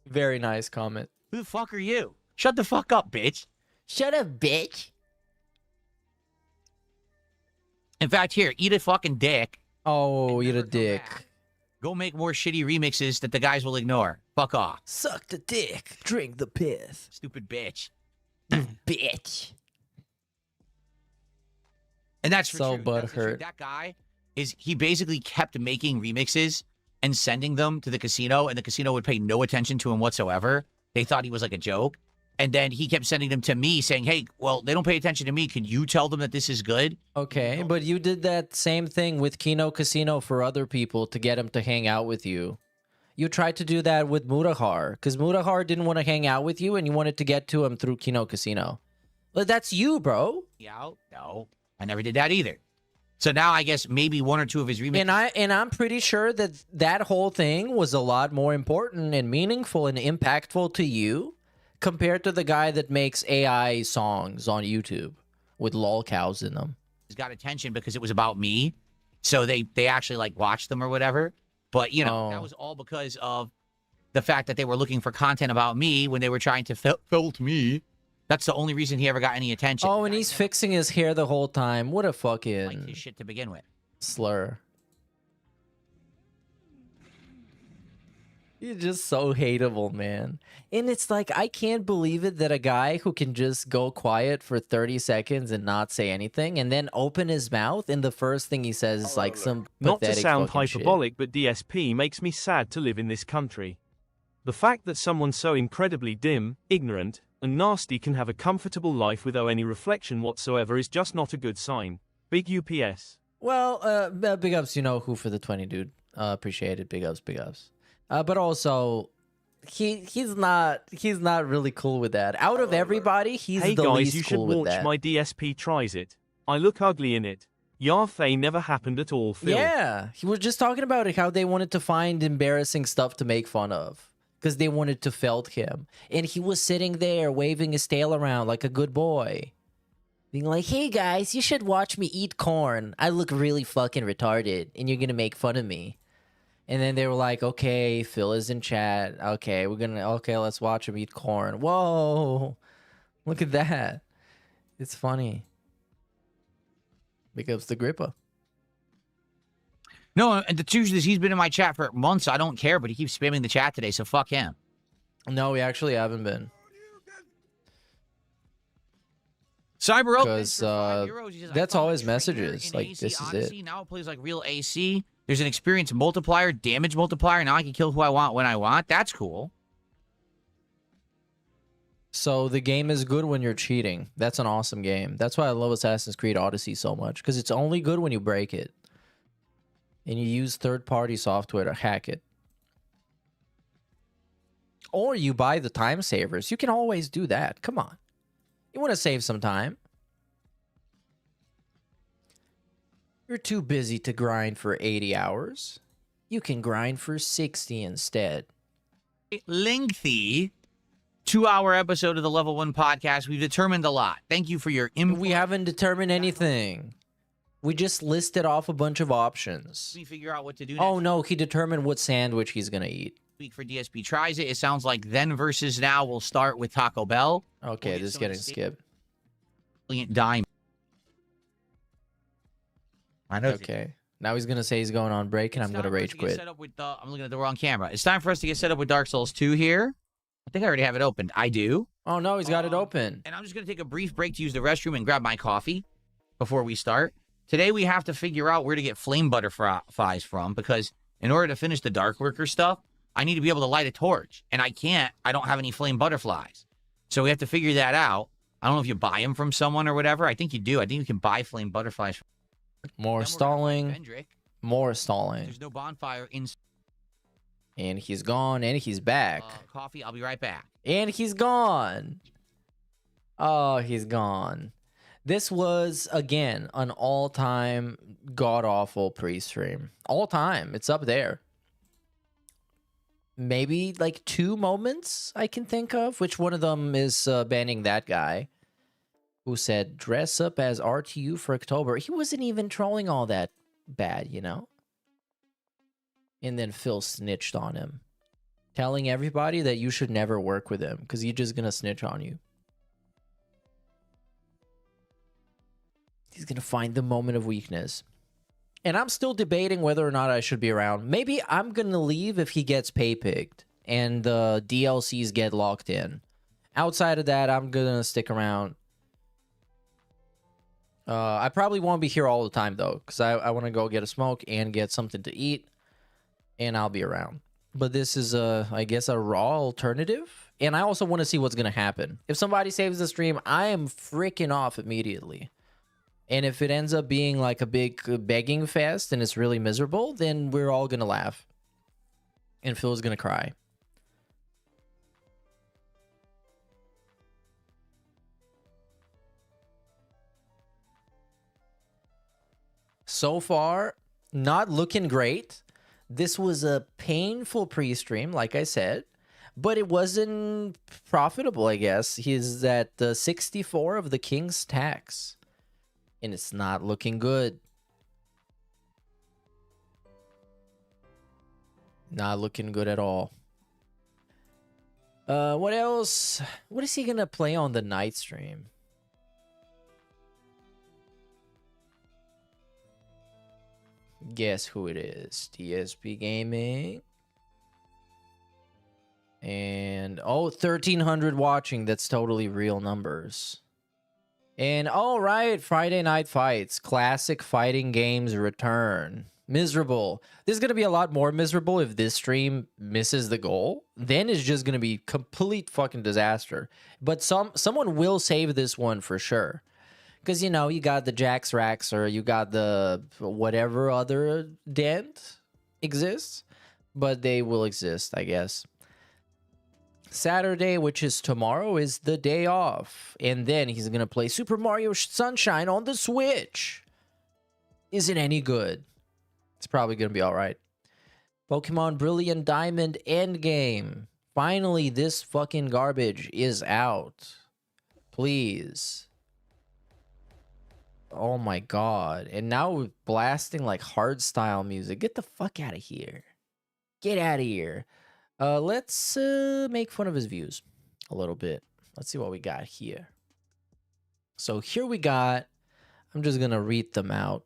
Very nice comment. Who the fuck are you? Shut the fuck up, bitch. Shut up, bitch. In fact, here, eat a fucking dick. Oh, eat a dick. Go make more shitty remixes that the guys will ignore. Fuck off. Suck the dick. Drink the piss. Stupid bitch. Bitch. And that's so butthurt. That guy he basically kept making remixes and sending them to the casino, and the casino would pay no attention to him whatsoever. They thought he was like a joke. And then he kept sending them to me saying, hey, well, they don't pay attention to me. Can you tell them that this is good? Okay, but you did that same thing with Kino Casino for other people to get them to hang out with you. You tried to do that with Murahar, because Murahar didn't want to hang out with you, and you wanted to get to him through Kino Casino. But that's you, bro. Yeah, no, I never did that either. So now I guess maybe one or two of his remixes. And I'm pretty sure that that whole thing was a lot more important and meaningful and impactful to you compared to the guy that makes AI songs on YouTube with lol cows in them. He's got attention because it was about me. So they actually like watched them or whatever. But, you know, that was all because of the fact that they were looking for content about me when they were trying to filter me. That's the only reason he ever got any attention. Oh, and he's fixing his hair the whole time. What a fucking like his shit to begin with. Slur. You're just so hateable, man. And it's like, I can't believe it that a guy who can just go quiet for 30 seconds and not say anything and then open his mouth and the first thing he says is like some Not to pathetic sound fucking hyperbolic, but DSP makes me sad to live in this country. The fact that someone so incredibly dim, ignorant, and nasty can have a comfortable life without any reflection whatsoever is just not a good sign. Big UPS. Well, big ups, you know who for the 20, dude. Appreciate it. Big ups, big ups. But also, he's not really cool with that. Out of everybody, he's hey the guys, least you should cool with watch that. my DSP tries it. I look ugly in it. Yarfay never happened at all, Phil. Yeah, he was just talking about it, how they wanted to find embarrassing stuff to make fun of because they wanted to felt him. And he was sitting there waving his tail around like a good boy. Being like, hey guys, you should watch me eat corn. I look really fucking retarded and you're going to make fun of me. And then they were like, okay, Phil is in chat. Okay, let's watch him eat corn. Whoa, look at that. It's funny. Because the Grippa. No, and the truth is he's been in my chat for months. I don't care, but he keeps spamming the chat today, so fuck him. No, we actually haven't been. Cyber Oak, because thanks for €5. He says, that's I all found his a trainer messages. in Like, AC this is Odyssey. it. Now it plays like real AC. There's an experience multiplier, damage multiplier. Now I can kill who I want when I want. That's cool. So the game is good when you're cheating. That's an awesome game. That's why I love Assassin's Creed Odyssey so much, because it's only good when you break it. And you use third-party software to hack it. Or you buy the time savers. You can always do that. Come on. You want to save some time. You're too busy to grind for 80 hours. You can grind for 60 instead. Lengthy 2-hour episode of the Level 1 podcast. We've determined a lot. Thank you for your input. We haven't determined anything. We just listed off a bunch of options. We figure out what to do Oh, no, he determined what sandwich he's going to eat. Week for DSP tries it. It sounds like then versus now will start with Taco Bell. Okay, this is getting skipped. Brilliant dime. I know. Okay. Now he's going to say he's going on break, and I'm going to rage quit. Set up with I'm looking at the wrong camera. It's time for us to get set up with Dark Souls 2 here. I think I already have it opened. I do. Oh, no, he's got it open. And I'm just going to take a brief break to use the restroom and grab my coffee before we start. Today, we have to figure out where to get flame butterflies from, because in order to finish the Dark Worker stuff, I need to be able to light a torch. And I can't. I don't have any flame butterflies. So we have to figure that out. I don't know if you buy them from someone or whatever. I think you do. I think you can buy flame butterflies. More stalling. More stalling. There's no bonfire in. And he's gone, and he's back. Coffee, I'll be right back. And he's gone. Oh, he's gone. This was, again, an all-time god-awful pre-stream. All-time. It's up there. Maybe, like, 2 moments I can think of. Which one of them is banning that guy who said, dress up as RTU for October. He wasn't even trolling all that bad, you know? And then Phil snitched on him, telling everybody that you should never work with him because he's just going to snitch on you. He's going to find the moment of weakness. And I'm still debating whether or not I should be around. Maybe I'm going to leave if he gets pay-picked and the DLCs get locked in. Outside of that, I'm going to stick around. I probably won't be here all the time, though, because I want to go get a smoke and get something to eat. And I'll be around. But this is, I guess, a raw alternative. And I also want to see what's going to happen. If somebody saves the stream, I am freaking off immediately. And if it ends up being like a big begging fest and it's really miserable, then we're all going to laugh. And Phil's going to cry. So far, not looking great. This was a painful pre-stream, like I said, but it wasn't profitable, I guess. He's at 64 of the King's tax, and it's not looking good. Not looking good at all. What else? What is he going to play on the night stream? Guess who it is? dspgaming. And, oh, 1,300 watching. That's totally real numbers. And, all right, Friday Night Fights. Classic fighting games return. Miserable. This is going to be a lot more miserable if this stream misses the goal. Then it's just going to be complete fucking disaster. But someone will save this one for sure. Because, you know, you got the Jax Rax or you got the whatever other dent exists. But they will exist, I guess. Saturday, which is tomorrow, is the day off. And then he's going to play Super Mario Sunshine on the Switch. Is it any good? It's probably going to be all right. Pokemon Brilliant Diamond Endgame. Finally, this fucking garbage is out. Please. Oh my god. And now we're blasting like hardstyle music. Get the fuck out of here. Get out of here. Let's make fun of his views a little bit. Let's see what we got here. So here we got, I'm just going to read them out.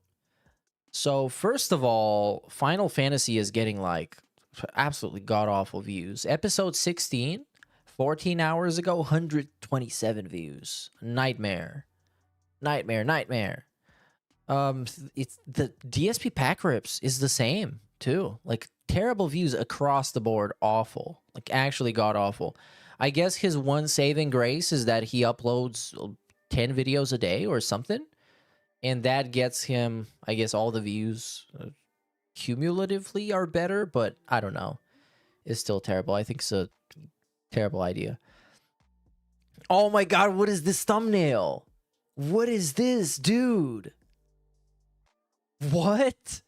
So first of all, Final Fantasy is getting like absolutely god-awful views. Episode 16, 14 hours ago, 127 views. Nightmare. Nightmare. It's the DSP pack rips is the same too. Like terrible views across the board, awful. Like actually god awful. I guess his one saving grace is that he uploads 10 videos a day or something, and that gets him, I guess, all the views cumulatively are better, but I don't know. It's still terrible. I think it's a terrible idea. Oh my god, what is this thumbnail? What is this, dude? What?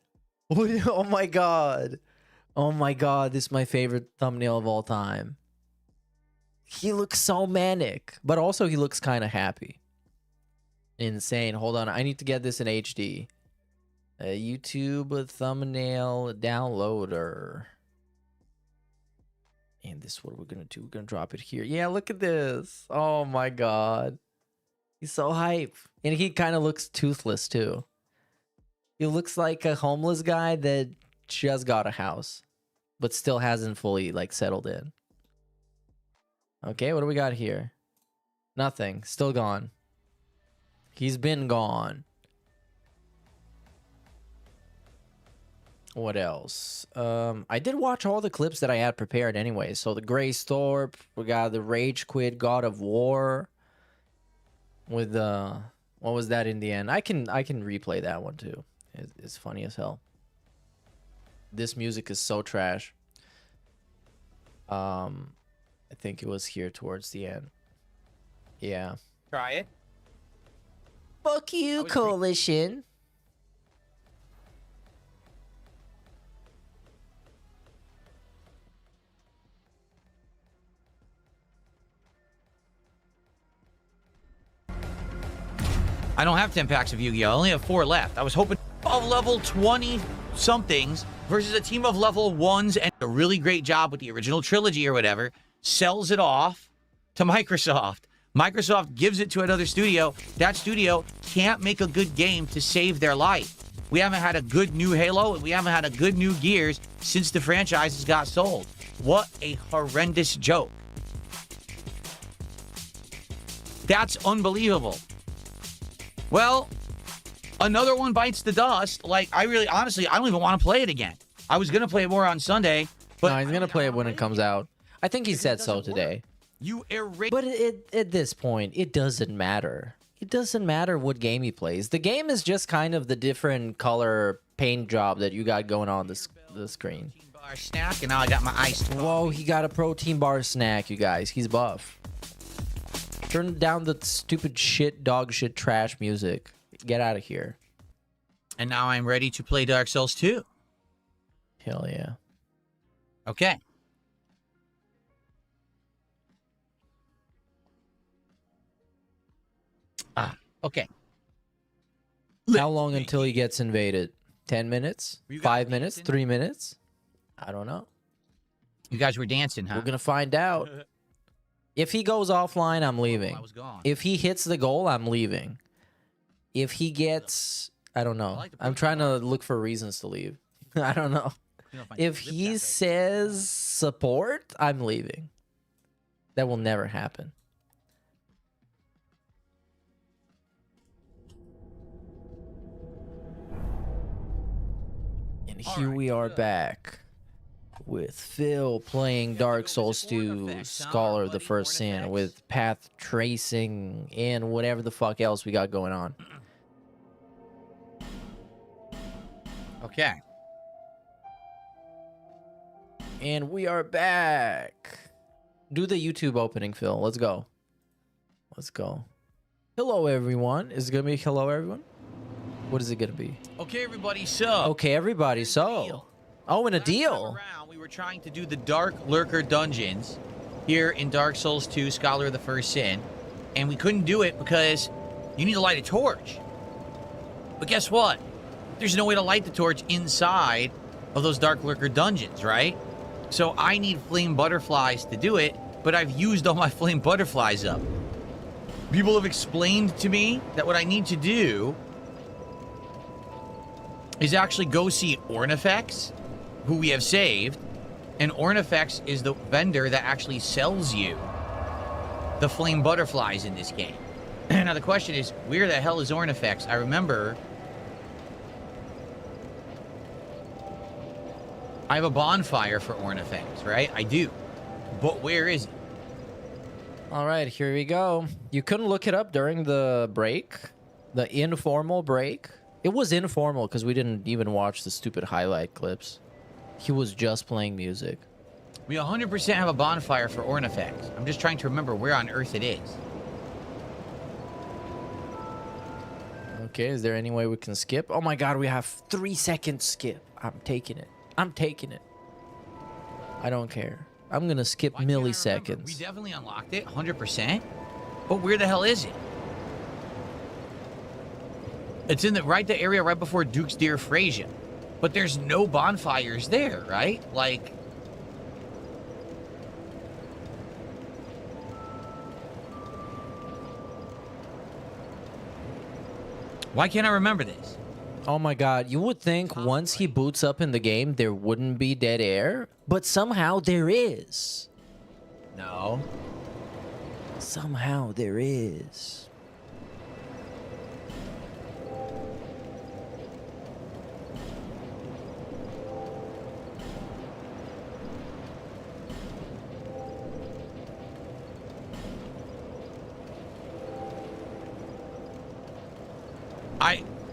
Oh my god. Oh my god, this is my favorite thumbnail of all time. He looks so manic, but also he looks kind of happy. Insane. Hold on, I need to get this in HD. YouTube thumbnail downloader. And this is what we're gonna do. We're gonna drop it here. Yeah, look at this. Oh my god. He's so hype. And he kind of looks toothless too. He looks like a homeless guy that just got a house, but still hasn't fully like settled in. Okay, what do we got here? Nothing. Still gone. He's been gone. What else? I did watch all the clips that I had prepared anyway. So the Grey Storp, we got the Rage Quit God of War with what was that in the end? I can replay that one too. It's funny as hell. This music is so trash. I think it was here towards the end. Yeah. Try it. Fuck you, Coalition. I don't have 10 packs of Yu-Gi-Oh! I only have 4 left. I was hoping of level 20-somethings versus a team of level 1s and a really great job with the original trilogy or whatever, sells it off to Microsoft. Microsoft gives it to another studio. That studio can't make a good game to save their life. We haven't had a good new Halo, and we haven't had a good new Gears since the franchises got sold. What a horrendous joke. That's unbelievable. Well, another one bites the dust. Like, honestly, I don't even want to play it again. I was going to play it more on Sunday, but... No, he's going to play it when it comes out. I think he said so today. But at this point, it doesn't matter. It doesn't matter what game he plays. The game is just kind of the different color paint job that you got going on the screen. Bar snack, and now I got my iced coffee. Whoa, he got a protein bar snack, you guys. He's buff. Turn down the stupid shit, dog shit, trash music. Get out of here. And now I'm ready to play Dark Souls 2. Hell yeah. Okay. Okay. How long until he gets invaded? 10 minutes? 5 minutes? 3 minutes? I don't know. You guys were dancing, huh? We're going to find out. If he goes offline, I'm leaving. If he hits the goal, I'm leaving. If he gets... I don't know. I'm trying to look for reasons to leave. I don't know. If he says support, I'm leaving. That will never happen. And here we are back with Phil playing Dark Souls 2, Scholar of the First Sin, with path tracing and whatever the fuck else we got going on. Okay. And we are back. Do the YouTube opening, Phil. Let's go. Let's go. Hello, everyone. Is it going to be hello, everyone? What is it going to be? Okay, everybody, so... Okay, everybody, so... Oh, and a deal. We were trying to do the Dark Lurker dungeons here in Dark Souls 2, Scholar of the First Sin, and we couldn't do it because you need to light a torch. But guess what? There's no way to light the torch inside of those Dark Lurker dungeons, right? So I need flame butterflies to do it, but I've used all my flame butterflies up. People have explained to me that what I need to do is actually go see Ornifex, who we have saved, and Ornifex is the vendor that actually sells you the flame butterflies in this game. Now the question is, where the hell is Ornifex? I remember I have a bonfire for Ornifex, right? I do. But where is it? All right, here we go. You couldn't look it up during the break? The informal break? It was informal because we didn't even watch the stupid highlight clips. He was just playing music. We 100% have a bonfire for Ornifex. I'm just trying to remember where on earth it is. Okay, is there any way we can skip? Oh my god, we have 3 seconds skip. I'm taking it. I'm taking it. I don't care. I'm gonna skip milliseconds. We definitely unlocked it, 100%. But where the hell is it? It's in the area right before Duke's Deer Frasia. But there's no bonfires there, right? Like... Why can't I remember this? Oh my god, you would think once he boots up in the game, there wouldn't be dead air, but somehow there is. No. Somehow there is.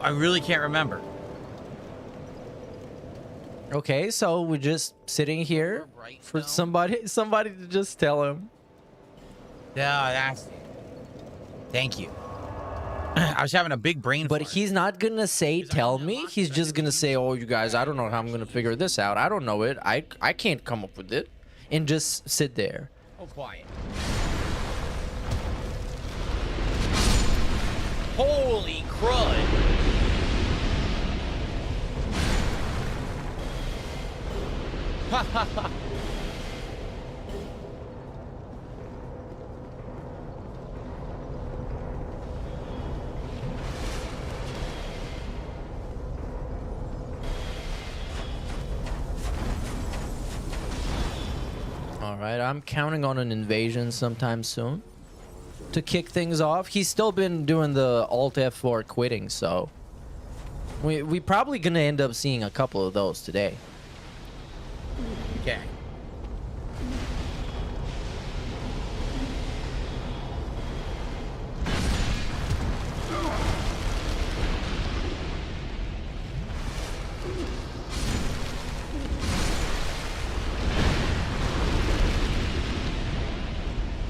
I really can't remember. Okay, so we're just sitting here for somebody to just tell him. No, that's it. Thank you. I was having a big brain But fart. he's not gonna say tell me. He's just gonna say, oh, you guys, I don't know how I'm gonna figure this out. I don't know it. I can't come up with it. And just sit there. Oh, quiet. Holy crud. Ha ha ha. All right, I'm counting on an invasion sometime soon to kick things off. He's still been doing the Alt F4 quitting, so we probably gonna end up seeing a couple of those today. Okay.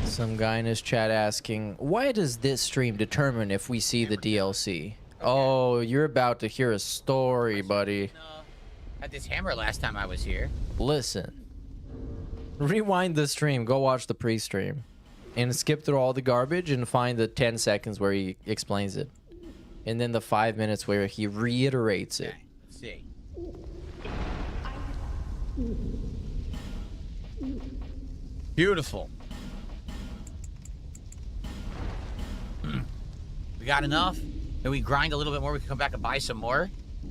Some guy in his chat asking, why does this stream determine if we see the DLC? Oh, you're about to hear a story, buddy. Had this hammer last time I was here. Listen. Rewind the stream, go watch the pre-stream. And skip through all the garbage and find the 10 seconds where he explains it. And then the 5 minutes where he reiterates it. Let's see. Beautiful. We got enough? Then we grind a little bit more, we can come back and buy some more?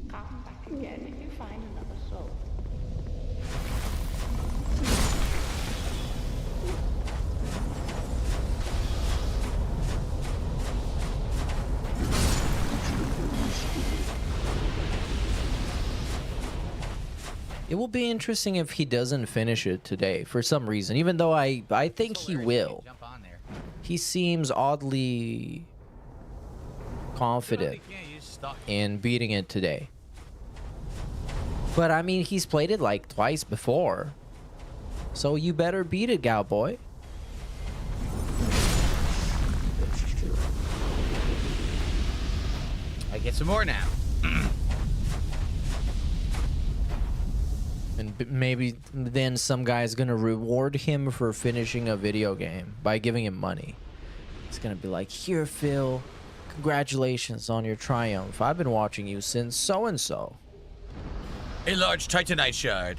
Come back again if you find another soul. It will be interesting if he doesn't finish it today for some reason, even though I think he will. He seems oddly confident in beating it today. But I mean, he's played it like twice before. So you better beat it, cowboy. I get some more now. And maybe then some guy's gonna reward him for finishing a video game by giving him money. It's gonna be like, here, Phil, congratulations on your triumph. I've been watching you since so-and-so. A large titanite shard.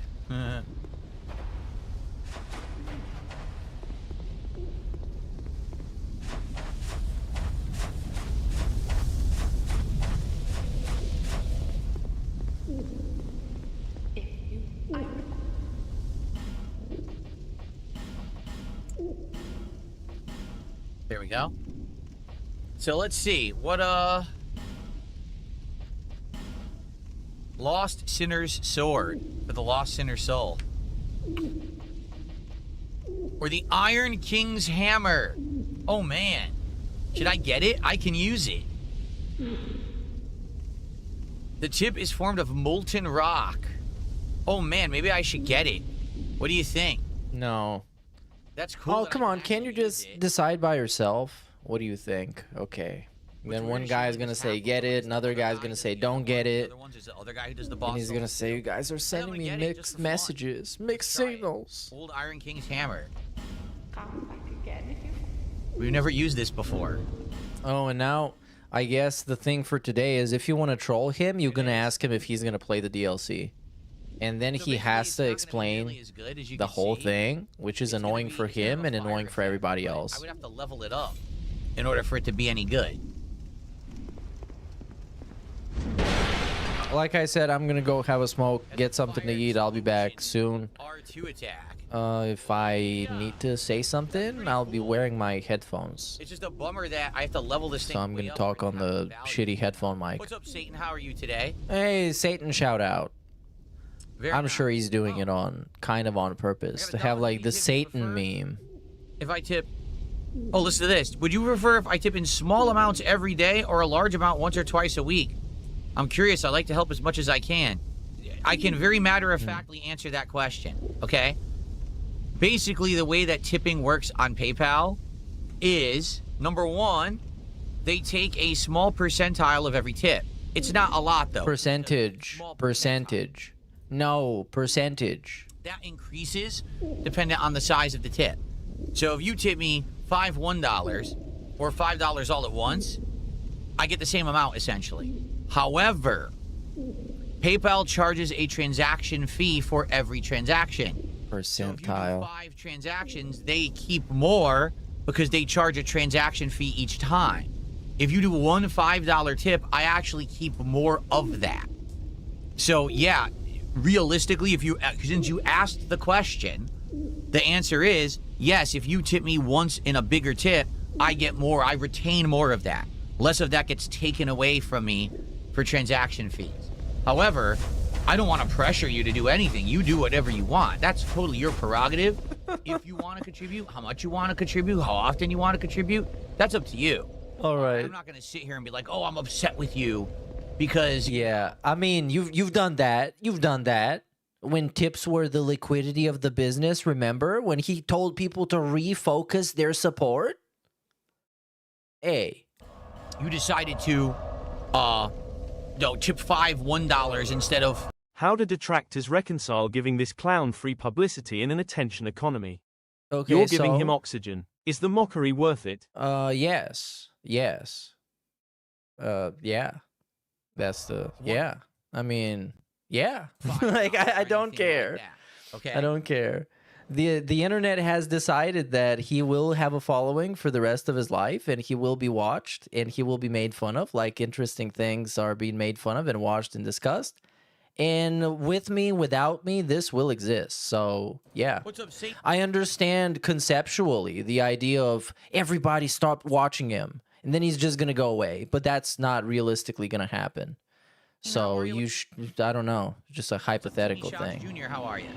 There we go. So let's see. What, Lost Sinner's Sword for the Lost Sinner's Soul. Or the Iron King's Hammer. Oh, man. Should I get it? I can use it. The tip is formed of molten rock. Oh, man. Maybe I should get it. What do you think? No. That's cool. Oh, come on. Can't you just decide by yourself? What do you think? Okay. Then one guy's gonna say get it, another guy's gonna say don't get it, and he's gonna say you guys are sending me mixed messages, mixed signals. Old Iron King's Hammer. Come back again if you. We've never used this before. Oh, and now I guess the thing for today is if you want to troll him, you're gonna ask him if he's gonna play the DLC, and then he has to explain the whole thing, which is annoying for him and annoying for everybody else. I would have to level it up in order for it to be any good. Like I said, I'm gonna go have a smoke, get something to eat. I'll be back soon. R2 attack. If I need to say something, I'll be wearing my headphones. It's just a bummer that I have to level this thing. So I'm gonna talk on the shitty headphone mic. What's up, Satan? How are you today? Hey, Satan, shout out. I'm sure he's doing it on kind of on purpose to have like the Satan meme. If I tip, oh, listen to this. Would you prefer if I tip in small amounts every day or a large amount once or twice a week? I'm curious. I like to help as much as I can. I can very matter-of-factly answer that question, okay? Basically, the way that tipping works on PayPal is, number one, they take a small percentile of every tip. It's not a lot, though. Percentage. Percentage. No, percentage. That increases depending on the size of the tip. So if you tip me $5 $1 or $5 all at once, I get the same amount, essentially. However, PayPal charges a transaction fee for every transaction. Percentile. So if you do 5 transactions, they keep more because they charge a transaction fee each time. If you do one $5 tip, I actually keep more of that. So yeah, realistically, since you asked the question, the answer is yes. If you tip me once in a bigger tip, I get more. I retain more of that. Less of that gets taken away from me for transaction fees. However, I don't want to pressure you to do anything. You do whatever you want. That's totally your prerogative. If you want to contribute, how much you want to contribute, how often you want to contribute, that's up to you. All right. I'm not going to sit here and be like, oh, I'm upset with you because... Yeah, I mean, you've done that. You've done that. When tips were the liquidity of the business, remember? When he told people to refocus their support? Hey. You decided to, tip $5 $1 instead of... How do detractors reconcile giving this clown free publicity in an attention economy? Okay, You're giving him oxygen. Is the mockery worth it? Yes. Yes. Yeah. That's the... Yeah. I mean, yeah. Like, I don't care. Okay. I don't care. The internet has decided that he will have a following for the rest of his life, and he will be watched, and he will be made fun of, like interesting things are being made fun of and watched and discussed. And with me, without me, this will exist. So, yeah. What's up, Satan? I understand conceptually the idea of everybody stop watching him, and then he's just going to go away. But that's not realistically going to happen. So, I don't know. Just a hypothetical thing. Junior, how are you?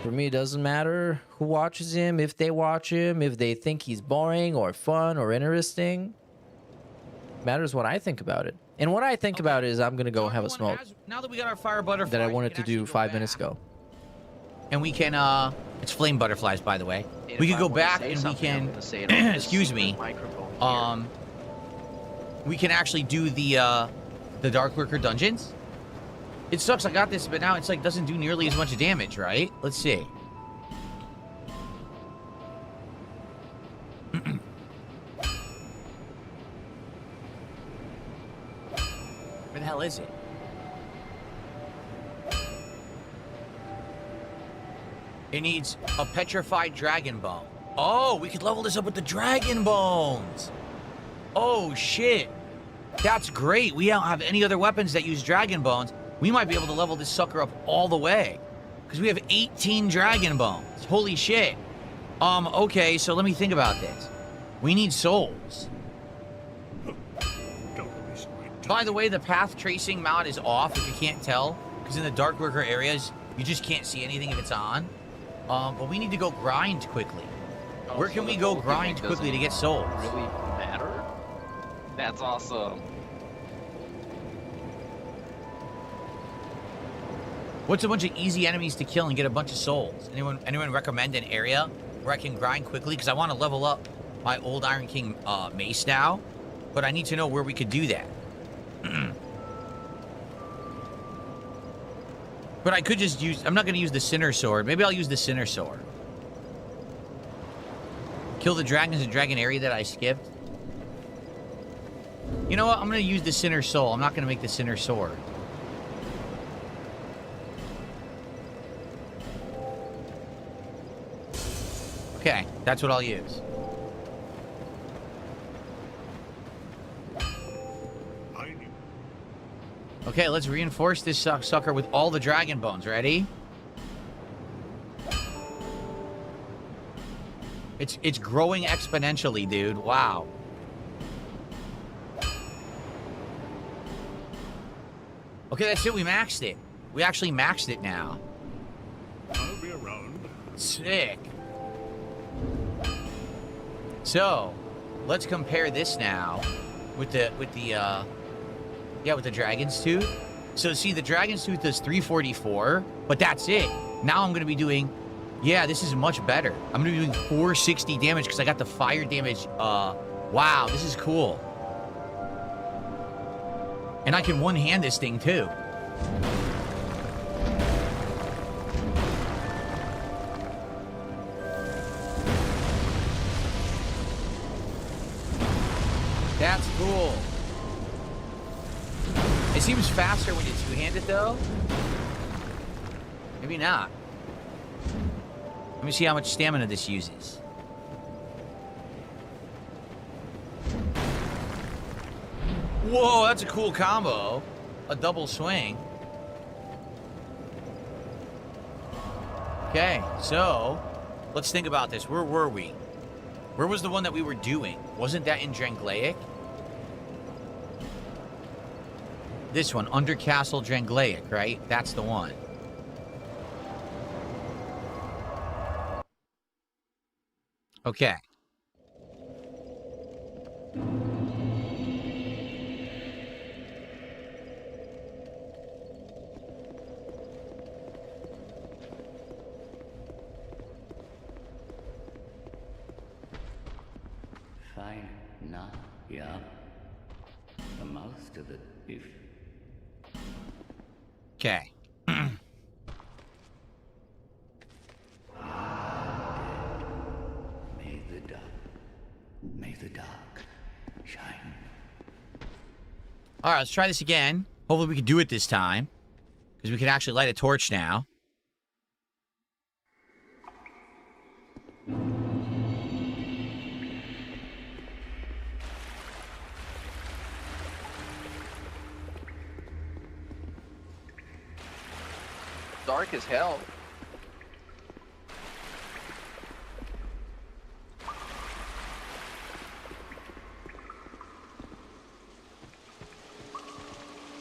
For me, it doesn't matter who watches him, if they watch him, if they think he's boring or fun or interesting. It matters what I think about it. And what I think about it is I'm going to go have a smoke. Now that we got our fire butterfly... That I wanted to do 5 minutes ago. And we can, it's flame butterflies, by the way. We could go back and we can... excuse me. We can actually do the Dark Worker dungeons. It sucks I got this, but now it's like doesn't do nearly as much damage, right? Let's see. Where the hell is it? It needs a petrified dragon bone. Oh, we could level this up with the dragon bones. Oh, shit. That's great. We don't have any other weapons that use dragon bones. We might be able to level this sucker up all the way. Because we have 18 dragon bones. Holy shit. Okay, so let me think about this. We need souls. By the way, the path tracing mod is off if you can't tell, because in the dark worker areas, you just can't see anything if it's on. But we need to go grind quickly. Where can we go grind quickly to get souls? Really matter? That's awesome. What's a bunch of easy enemies to kill and get a bunch of souls? Anyone recommend an area where I can grind quickly? Because I want to level up my old Iron King mace now, but I need to know where we could do that. But I could just use... I'm not going to use the Sinner Sword. Maybe I'll use the Sinner Sword. Kill the dragons in Dragon area that I skipped. You know what? I'm going to use the Sinner Soul. I'm not going to make the Sinner Sword. Okay, that's what I'll use. Okay, let's reinforce this sucker with all the dragon bones. Ready? It's growing exponentially, dude. Wow. Okay, that's it. We maxed it. We actually maxed it now. I'll be around. Sick. So, let's compare this now with the Dragon's Tooth. So see, the Dragon's Tooth does 344, but that's it. Now I'm gonna be doing, yeah, this is much better. I'm gonna be doing 460 damage because I got the fire damage. Wow, this is cool. And I can one-hand this thing too. That's cool. It seems faster when you two-handed, though. Maybe not. Let me see how much stamina this uses. Whoa, that's a cool combo. A double swing. Okay, so let's think about this. Where were we? Where was the one that we were doing? Wasn't that in Drangleic? This one, Undercastle Drangleic, right? That's the one. Okay. Fine. Nah. Yeah. The most of it, if... Okay. May the dark shine. All right, let's try this again. Hopefully we can do it this time, because we can actually light a torch now. Dark as hell.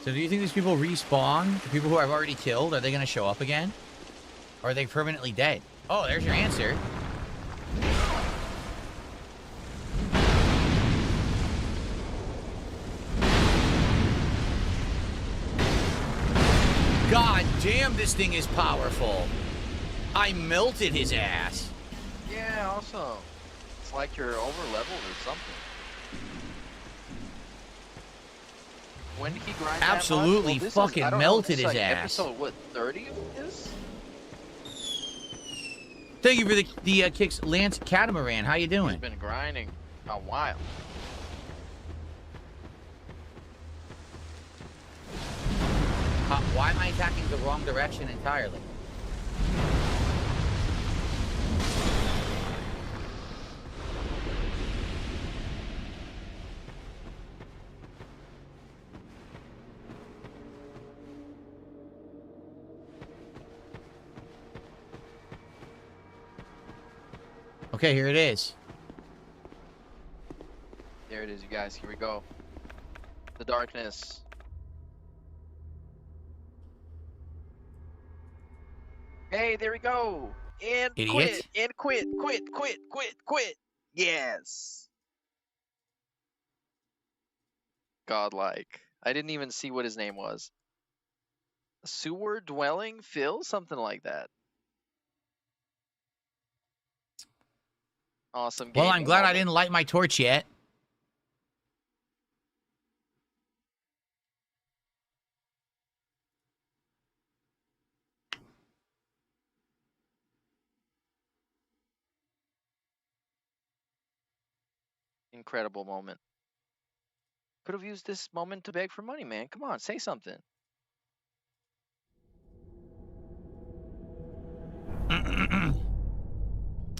So do you think these people respawn? The people who I've already killed, are they going to show up again? Or are they permanently dead? Oh, there's your answer. God damn, this thing is powerful. I melted his ass. Yeah, awesome. It's like you're over leveled or something. When did he grind Absolutely that much? fucking I don't know, melted this is his like ass. Episode, what, 30 of this? Thank you for the kicks, Lance Catamaran. How you doing? He's been grinding a while. Why am I attacking the wrong direction entirely? Okay, here it is. There it is, you guys. Here we go. The darkness. Hey, there we go. And Idiot. quit. Yes. Godlike. I didn't even see what his name was. Sewer dwelling Phil? Something like that. Awesome game. Well, I'm glad I didn't light my torch yet. Incredible moment. Could have used this moment to beg for money, man. Come on, say something.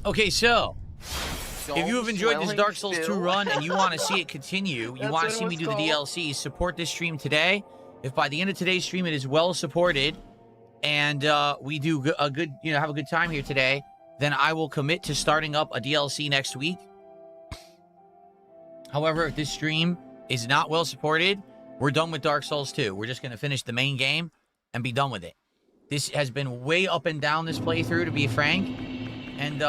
Okay, so if you have enjoyed this Dark Souls 2 run and you want to see it continue, you want to see me do the DLC, support this stream today. If by the end of today's stream it is well supported and we do a good, have a good time here today, then I will commit to starting up a DLC next week. However, if this stream is not well supported, we're done with Dark Souls 2. We're just going to finish the main game and be done with it. This has been way up and down this playthrough, to be frank. And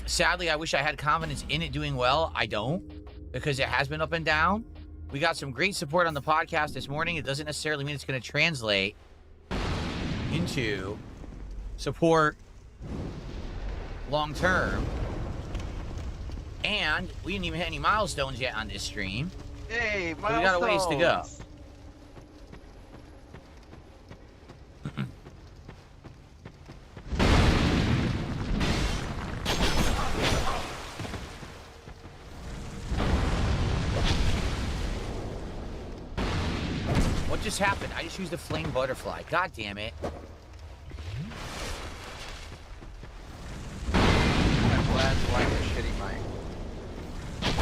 sadly, I wish I had confidence in it doing well. I don't, because it has been up and down. We got some great support on the podcast this morning. It doesn't necessarily mean it's going to translate into support long term. And we didn't even hit any milestones yet on this stream. Hey, so we got a ways to go. What just happened? I just used a flame butterfly. God damn it. I'm glad you like the shitty mic. I'm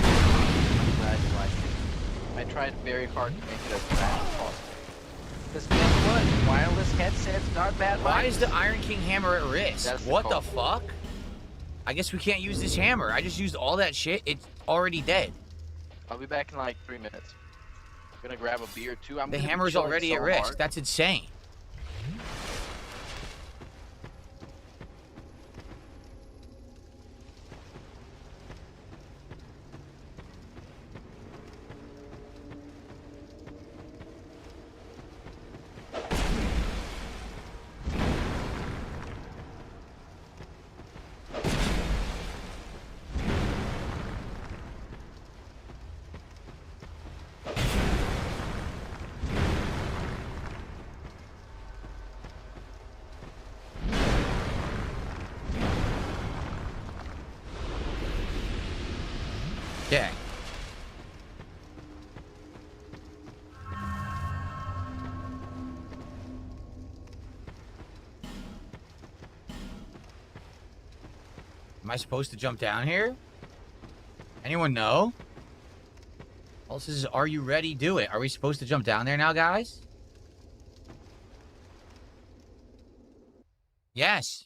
glad you like it. I tried very hard to make it as bad as possible. Because guess what? Wireless headsets, not bad. Why is the Iron King hammer at risk? What the fuck? I guess we can't use this hammer. I just used all that shit. It's already dead. I'll be back in like 3 minutes. I'm gonna grab a beer too. The hammer's already at risk. That's insane. Okay. Am I supposed to jump down here? Anyone know? Also, this is Are You Ready? Do it. Are we supposed to jump down there now, guys? Yes.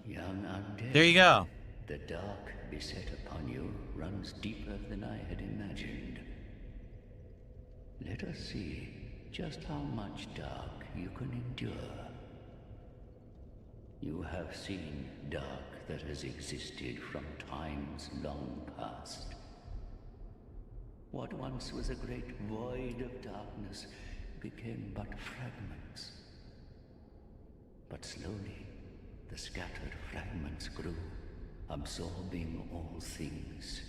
Young undead. There you go. The dark beset upon you runs deeper than I had imagined. Let us see just how much dark you can endure. You have seen dark that has existed from times long past. What once was a great void of darkness became but fragments. But slowly, the scattered fragments grew, absorbing all things.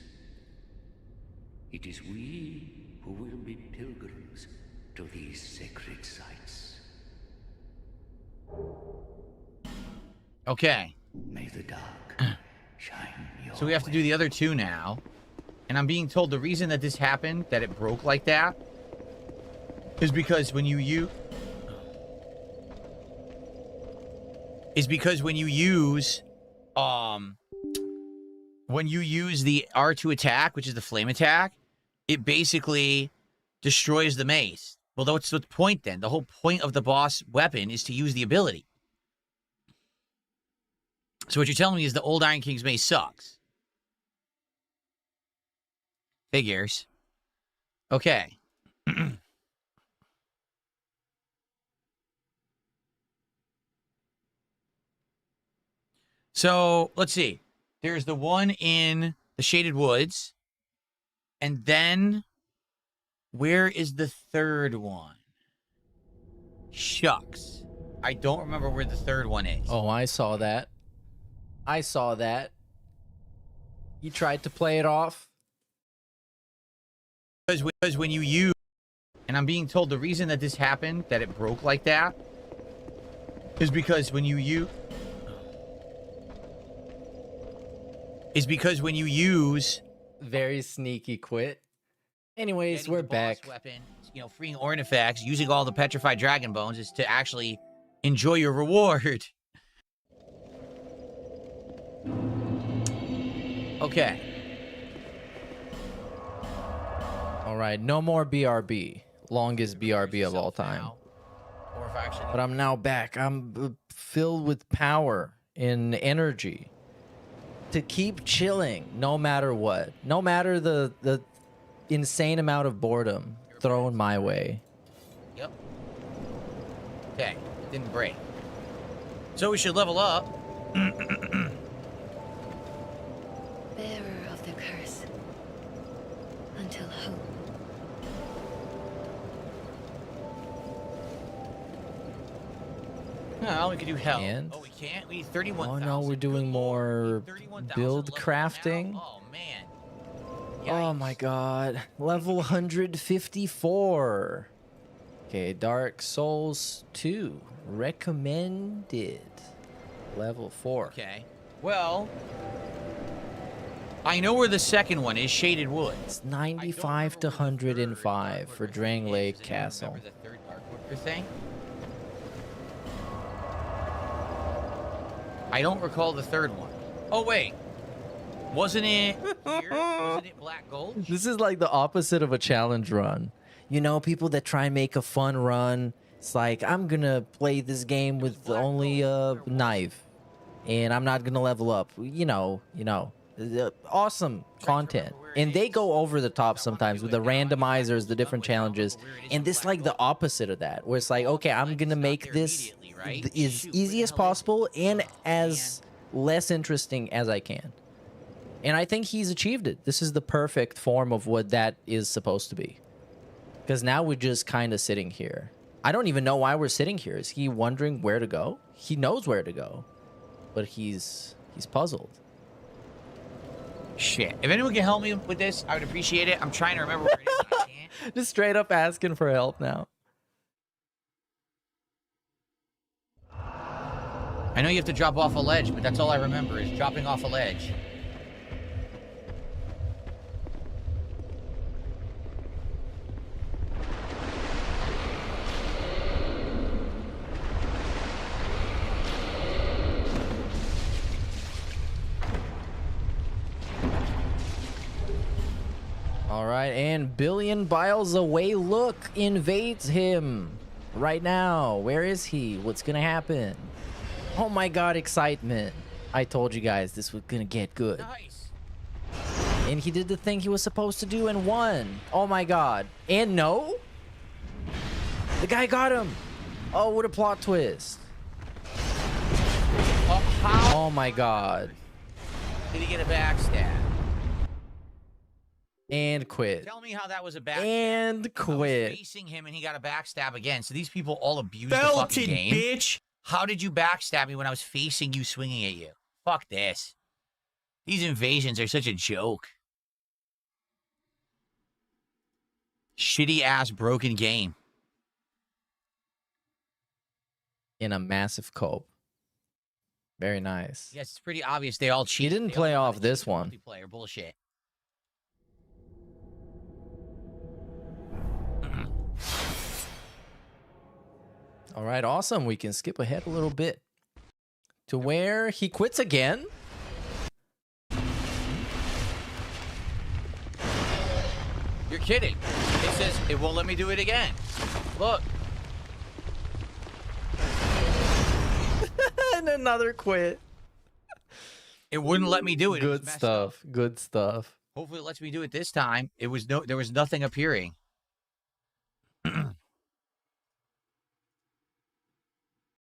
It is we who will be pilgrims to these sacred sites. Okay. May the dark shine your So we have to do the other two now. And I'm being told the reason that this happened, that it broke like that, is because when you use... when you use the R2 attack, which is the flame attack, it basically destroys the mace. Well, what's the point then? The whole point of the boss weapon is to use the ability. So what you're telling me is the old Iron King's mace sucks. Figures. Okay. So, let's see. There's the one in the Shaded Woods. And then, where is the third one? Shucks. I don't remember where the third one is. Oh, I saw that. I saw that. You tried to play it off. Because when you use... And I'm being told the reason that this happened, that it broke like that, is because when you use... Is because when you use... Very sneaky quit. Anyways, we're back. Weapon, you know, freeing artifacts, using all the petrified dragon bones is to actually enjoy your reward. Okay. All right, no more BRB. Longest BRB of all time. But I'm now back. I'm filled with power and energy to keep chilling no matter what. No matter the insane amount of boredom thrown my way. Yep. Okay, didn't break. So we should level up. Bearer of the curse. Until hope. No, we could do hell. And? Oh, we can't? We need 31,000. Oh no, we're doing more build crafting. Oh, man. Oh my god. Level 154. Okay, Dark Souls 2. Recommended. Level 4. Okay. Well, I know where the second one is, Shaded Woods. It's 95 to 105 for Drang Lake Castle. Remember the third Dark Worker thing? I don't recall the third one. Oh, wait. Wasn't it here? Wasn't it Black Gold? This is like the opposite of a challenge run. You know, people that try and make a fun run, it's like, I'm gonna play this game with only a knife, and I'm not gonna level up. You know, awesome content. And they go over the top sometimes with the randomizers, the different challenges, and this like the opposite of that, where it's like, okay, I'm gonna make this as easy as possible and as less interesting as I can. And I think he's achieved it. This is the perfect form of what that is supposed to be. Because now we're just kind of sitting here. I don't even know why we're sitting here. Is he wondering where to go? He knows where to go. But he's puzzled. Shit. If anyone can help me with this, I would appreciate it. I'm trying to remember where it is. I can't. Just straight up asking for help now. I know you have to drop off a ledge, but that's all I remember is dropping off a ledge. All right, and Billion Biles Away Look invades him right now. Where is he? What's gonna happen? Oh my god, excitement. I told you guys this was gonna get good. Nice. And he did the thing he was supposed to do and won. Oh my god. And no? The guy got him. Oh, what a plot twist. Oh, how Oh my god. did he get a backstab? And quit. Tell me how that was a backstab. And I quit. was facing him and he got a backstab again. So these people all abuse the Belted, fucking game. bitch. How did you backstab me when I was facing you, swinging at you? Fuck this. These invasions are such a joke. Shitty ass broken game. In a massive cope. Very nice. Yes, it's pretty obvious they all cheat. He didn't play off this one. Multiplayer bullshit. All right, awesome. We can skip ahead a little bit to where he quits again. You're kidding. It says it won't let me do it again. Look. And another quit. It wouldn't let me do it. Good stuff. Good stuff. Hopefully it lets me do it this time. There was nothing appearing.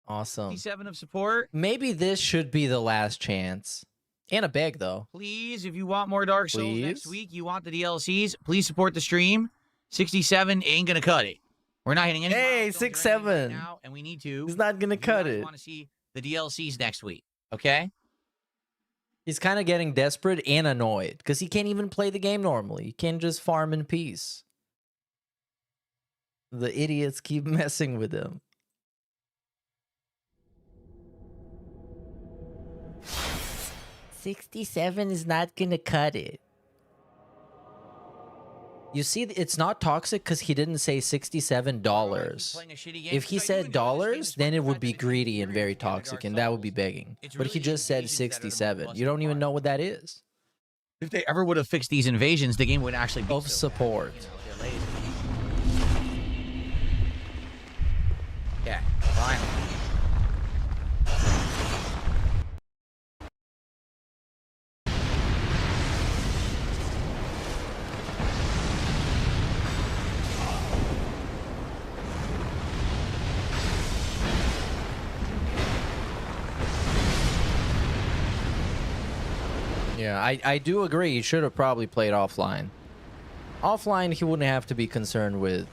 Awesome. 57 of support. Maybe this should be the last chance. And a beg, though. Please, if you want more Dark Souls Please? next week, you want the DLCs, please support the stream. 67 ain't gonna cut it. We're not hitting any. Hey, 6-7. Right now, and we need to. He's not gonna cut it. Want to see the DLCs next week? Okay. He's kind of getting desperate and annoyed because he can't even play the game normally. He can't just farm in peace. The idiots keep messing with him. $67 is not gonna cut it. You see, it's not toxic because he didn't say $67. If he said dollars, then it would be greedy and very toxic, and that would be begging. But he just said 67. You don't even know what that is. If they ever would have fixed these invasions, the game would actually be of support. Yeah, fine. Yeah, I do agree. He should have probably played offline. Offline, he wouldn't have to be concerned with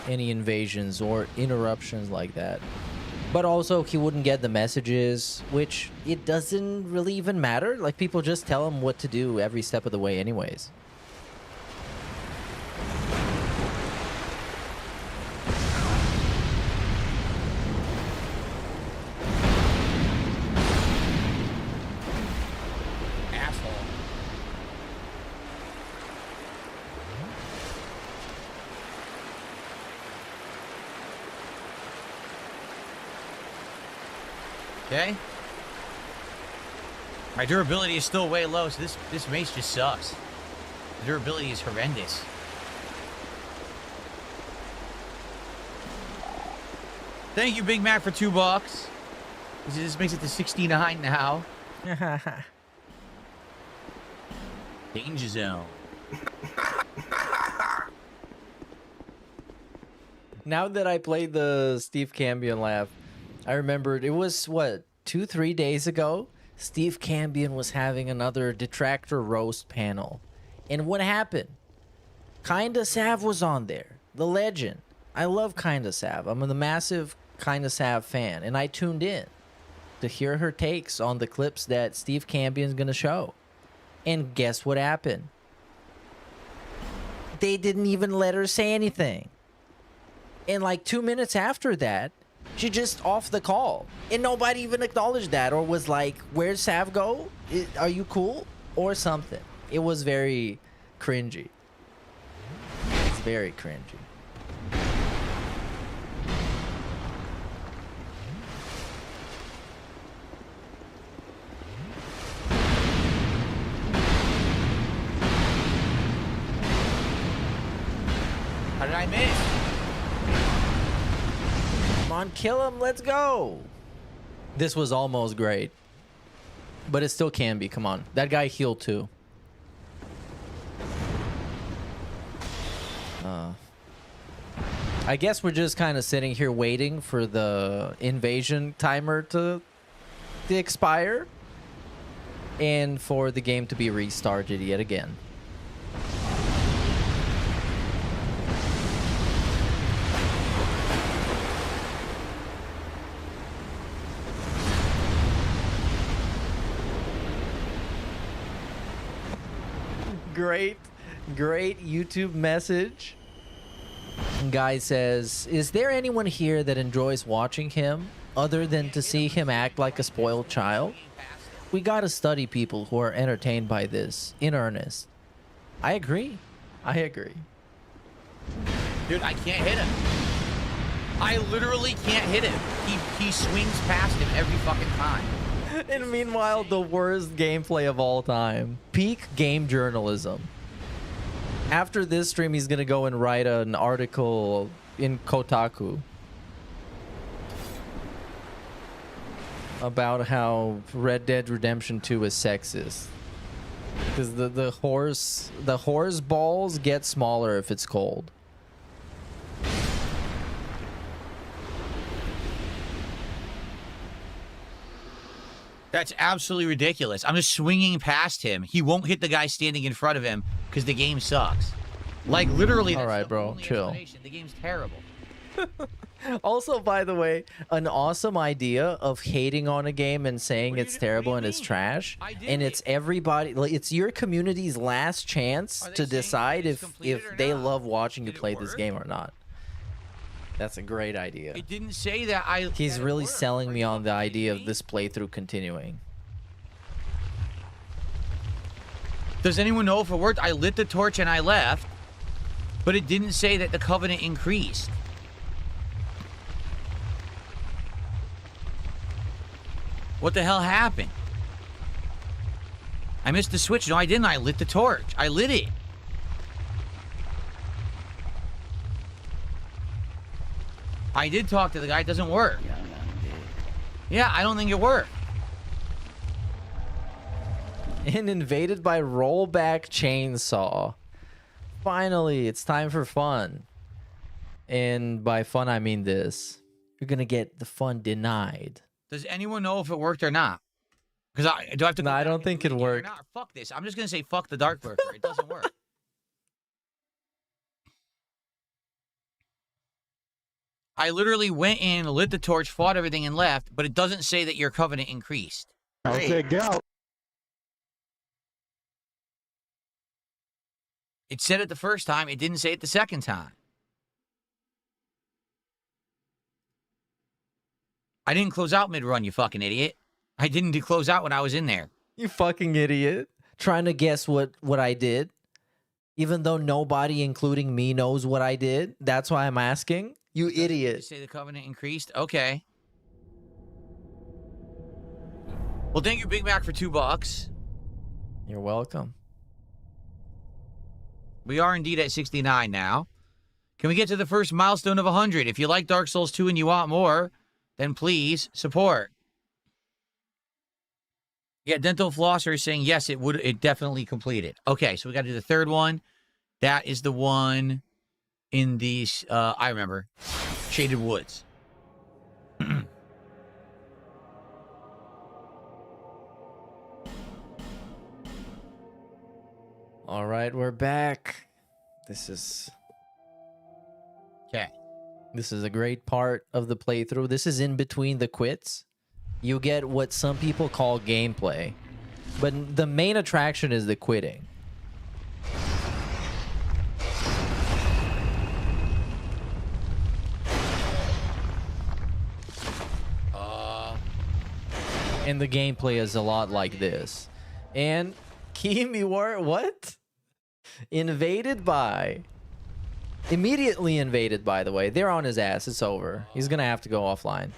any invasions or interruptions like that. But also, he wouldn't get the messages, which it doesn't really even matter. Like, people just tell him what to do every step of the way anyways. Okay. My durability is still way low, so this mace just sucks. The durability is horrendous. Thank you, Big Mac, for $2. This makes it to 69 now. Danger zone. Now that I played the Steve Cambion laugh, I remembered it was, what, 2-3 days ago? Steve Cambion was having another detractor roast panel. And what happened? Kinda Sav was on there. The legend. I love Kinda Sav. I'm a massive Kinda Sav fan. And I tuned in to hear her takes on the clips that Steve Cambion's gonna show. And guess what happened? They didn't even let her say anything. And like 2 minutes after that, she just off the call. And nobody even acknowledged that or was like, where's Sav go? Are you cool? Or something. It was very cringy. It's very cringy. How did I miss? Come on, kill him. Let's go. This was almost great. But it still can be. Come on. That guy healed too. I guess we're just kind of sitting here waiting for the invasion timer to expire. And for the game to be restarted yet again. Great YouTube message. Guy says, is there anyone here that enjoys watching him other than to see him act like a spoiled child? We gotta study people who are entertained by this in earnest. I agree. Dude, I can't hit him. I literally can't hit him. He swings past him every fucking time. And meanwhile, the worst gameplay of all time. Peak game journalism. After this stream, he's gonna go and write an article in Kotaku about how Red Dead Redemption 2 is sexist. Because the horse balls get smaller if it's cold. That's absolutely ridiculous. I'm just swinging past him. He won't hit the guy standing in front of him because the game sucks. Like, literally, all right, bro, chill. The game's terrible. Also, by the way, an awesome idea of hating on a game and saying it's terrible and it's trash, and it's everybody, like, it's your community's last chance to decide if they love watching you play this game or not. That's a great idea. It didn't say that He's really selling me on the idea of this playthrough continuing. Does anyone know if it worked? I lit the torch and I left, but it didn't say that the covenant increased. What the hell happened? I missed the switch. No, I didn't. I lit the torch. I lit it. I did talk to the guy. It doesn't work. Yeah, I don't think it worked. And invaded by rollback chainsaw. Finally, it's time for fun. And by fun, I mean this. You're gonna get the fun denied. Does anyone know if it worked or not? Because do I have to? No, I don't think it worked. Fuck this. I'm just gonna say fuck the dark lurker. It doesn't work. I literally went in, lit the torch, fought everything, and left, but it doesn't say that your covenant increased. Okay, go. It said it the first time. It didn't say it the second time. I didn't close out mid-run, you fucking idiot. I didn't close out when I was in there. You fucking idiot. Trying to guess what I did. Even though nobody, including me, knows what I did. That's why I'm asking. You idiot. You say the covenant increased? Okay. Well, thank you, Big Mac, for $2. You're welcome. We are indeed at 69 now. Can we get to the first milestone of 100? If you like Dark Souls 2 and you want more, then please support. Yeah, Dental Flosser is saying yes, it definitely completed. Okay, so we got to do the third one. That is the one in these I remember. Shaded Woods. All right, we're back. This is a great part of the playthrough. This is in between the quits. You get what some people call gameplay, but the main attraction is the quitting. And the gameplay is a lot like this. And Kimi were what? Invaded by. Immediately invaded, by the way. They're on his ass. It's over. He's gonna have to go offline.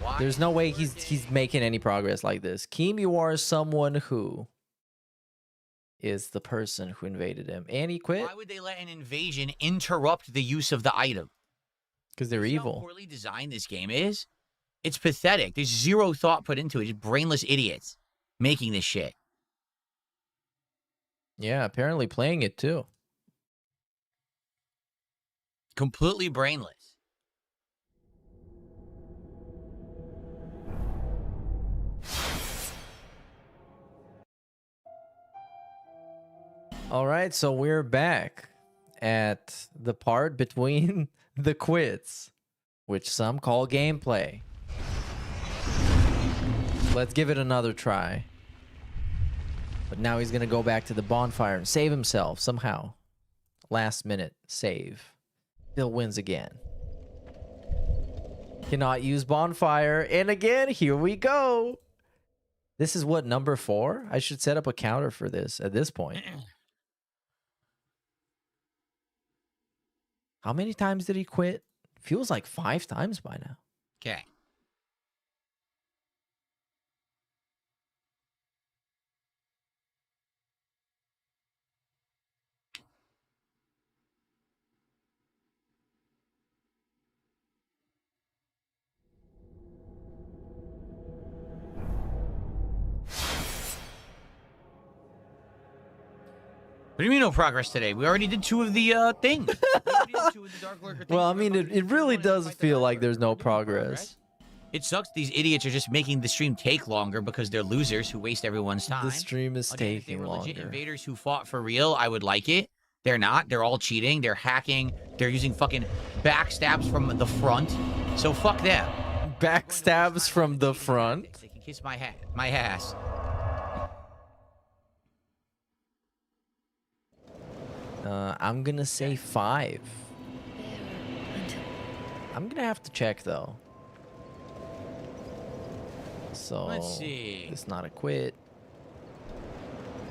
Why? There's no way he's making any progress like this. Kimi is someone who is the person who invaded him. And he quit. Why would they let an invasion interrupt the use of the item? Because they're evil. How poorly designed this game is? It's pathetic. There's zero thought put into it. Just brainless idiots making this shit. Yeah, apparently playing it too. Completely brainless. All right, so we're back at the part between the quits, which some call gameplay. Let's give it another try. But now he's going to go back to the bonfire and save himself somehow. Last minute save. Bill wins again. Cannot use bonfire. And again, here we go. This is what, number 4? I should set up a counter for this at this point. How many times did he quit? Feels like 5 times by now. Okay. What do you mean no progress today? We already did 2 of the things. We already did 2 of the Dark Lurker things. Well, I mean, it really does feel like there's no progress. It sucks these idiots are just making the stream take longer because they're losers who waste everyone's time. The stream is Again, if they taking were legit longer. invaders who fought for real, I would like it. They're not. They're all cheating. They're hacking. They're using fucking backstabs from the front. So fuck them. Backstabs from the front? They can kiss my ass. I'm gonna say 5. I'm gonna have to check though. So Let's see. It's not a quit.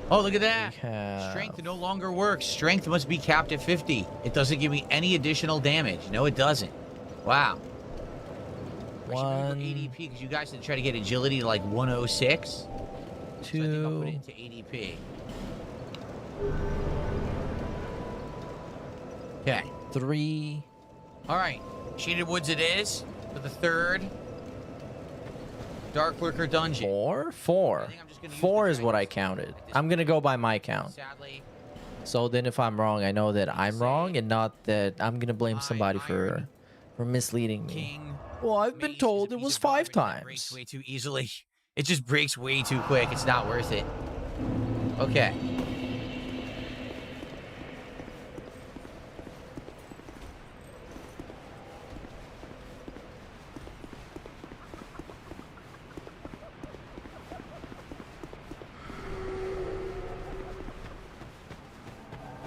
Oh, look at that. have- Strength no longer works. Strength must be capped at 50. It doesn't give me any additional damage. No, it doesn't. Wow. I should really go ADP because you guys did try to get agility to like 106. So I think I'll put it into ADP. Okay. 3. All right. Shaded Woods it is for the 3rd Dark Lurker dungeon. 4 is what I counted. I'm gonna go by my count. Sadly, So then if I'm wrong, I know that I'm wrong and not that I'm gonna blame somebody for misleading me. Well, I've been told it was 5 times. breaks way too easily. It just breaks way too quick. It's not worth it. Okay.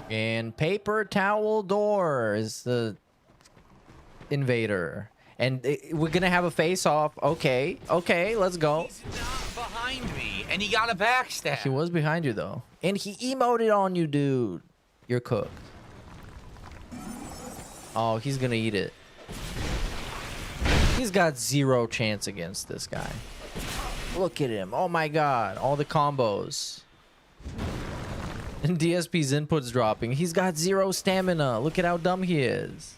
And paper towel door is the invader. And we're gonna have a face-off. Okay, let's go. He's not behind me, and he got a backstab. He was behind you, though. And he emoted on you, dude. You're cooked. Oh, he's gonna eat it. He's got 0 chance against this guy. Look at him. Oh, my God. All the combos. And DSP's input's dropping. He's got 0 stamina. Look at how dumb he is.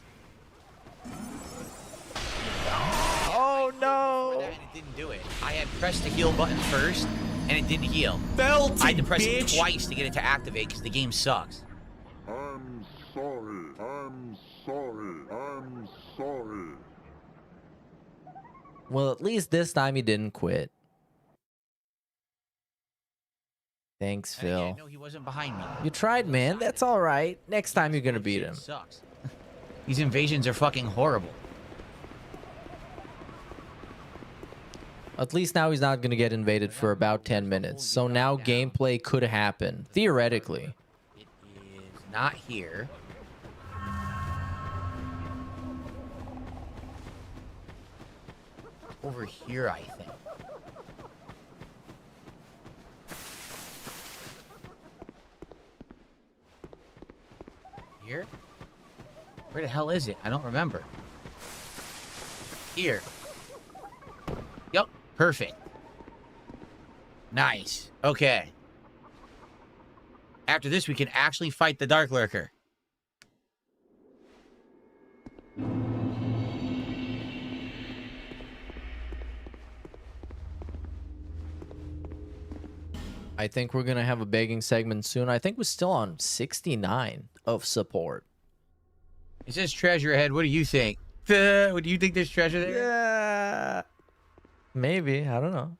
Oh, no. And it didn't do it. I had pressed the heal button first, and it didn't heal. Belty, I had to press it bitch. twice to get it to activate because the game sucks. I'm sorry. I'm sorry. I'm sorry. Well, at least this time he didn't quit. Thanks, And again, Phil. no, he wasn't behind me. You tried, man. That's all right. Next time you're gonna beat him. Sucks. These invasions are fucking horrible. At least now he's not gonna get invaded for about 10 minutes. So now gameplay could happen. Theoretically. It is not here. Over here, I think. Here? Where the hell is it? I don't remember. Here. Yep, perfect. Nice. Okay. After this, we can actually fight the Dark Lurker. I think we're gonna have a begging segment soon. I think we're still on 69 of support. It says treasure ahead. What do you think? What do you think there's treasure there? Yeah. Maybe. I don't know.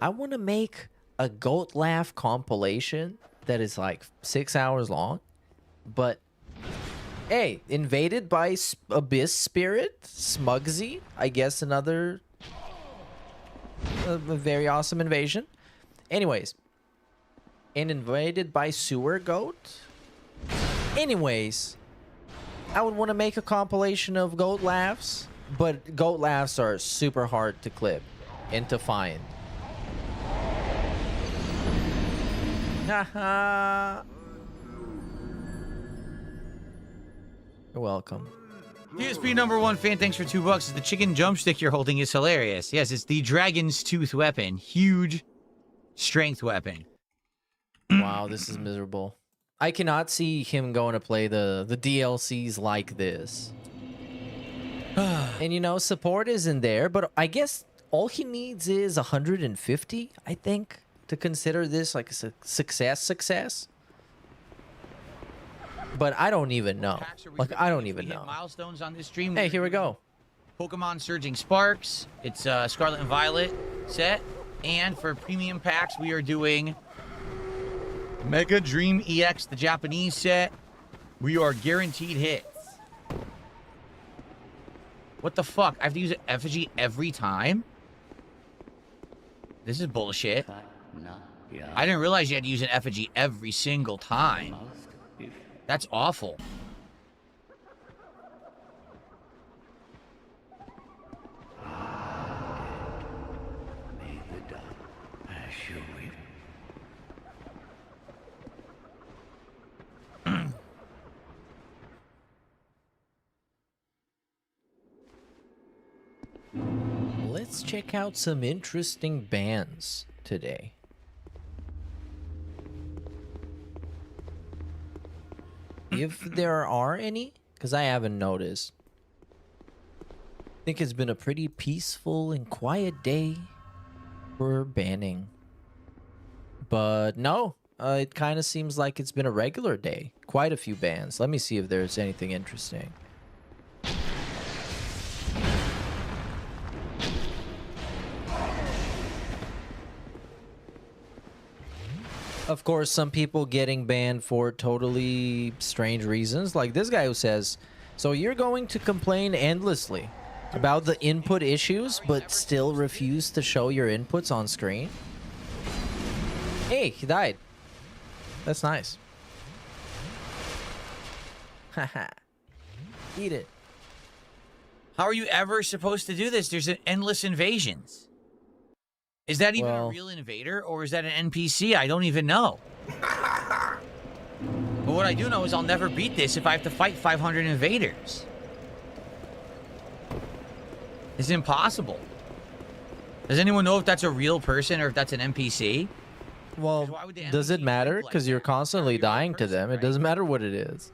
I want to make a goat laugh compilation that is like 6 hours long, but hey, invaded by Abyss Spirit, Smugsy, I guess another a very awesome invasion. Anyways, and invaded by Sewer Goat. Anyways, I would want to make a compilation of goat laughs, but goat laughs are super hard to clip and to find. Haha. You're welcome. PSP #1 fan, thanks for $2. The chicken jumpstick you're holding is hilarious. Yes, it's the Dragon's Tooth weapon. Huge strength weapon. Wow, this is miserable. I cannot see him going to play the DLCs like this. And you know, support isn't there, but I guess all he needs is 150, I think, to consider this like a success. But I don't even know. Like, I don't even know. Milestones on this stream. Hey, here we go. Pokemon Surging Sparks. It's Scarlet and Violet set. And for premium packs, we are doing Mega Dream EX, the Japanese set. We are guaranteed hits. What the fuck? I have to use an effigy every time? This is bullshit. I didn't realize you had to use an effigy every single time. That's awful. Let's check out some interesting bands today. If there are any, because I haven't noticed. I think it's been a pretty peaceful and quiet day for banning. But no, it kind of seems like it's been a regular day. Quite a few bans. Let me see if there's anything interesting. Of course, some people getting banned for totally strange reasons. Like this guy who says, so you're going to complain endlessly about the input issues, but still refuse to show your inputs on screen? Hey, he died. That's nice. Haha. Eat it. How are you ever supposed to do this? There's an endless invasions. Is that even a real invader, or is that an NPC? I don't even know. But what I do know is I'll never beat this if I have to fight 500 invaders. It's impossible. Does anyone know if that's a real person or if that's an NPC? Well, does it matter? Because you're constantly dying to them. It doesn't matter what it is.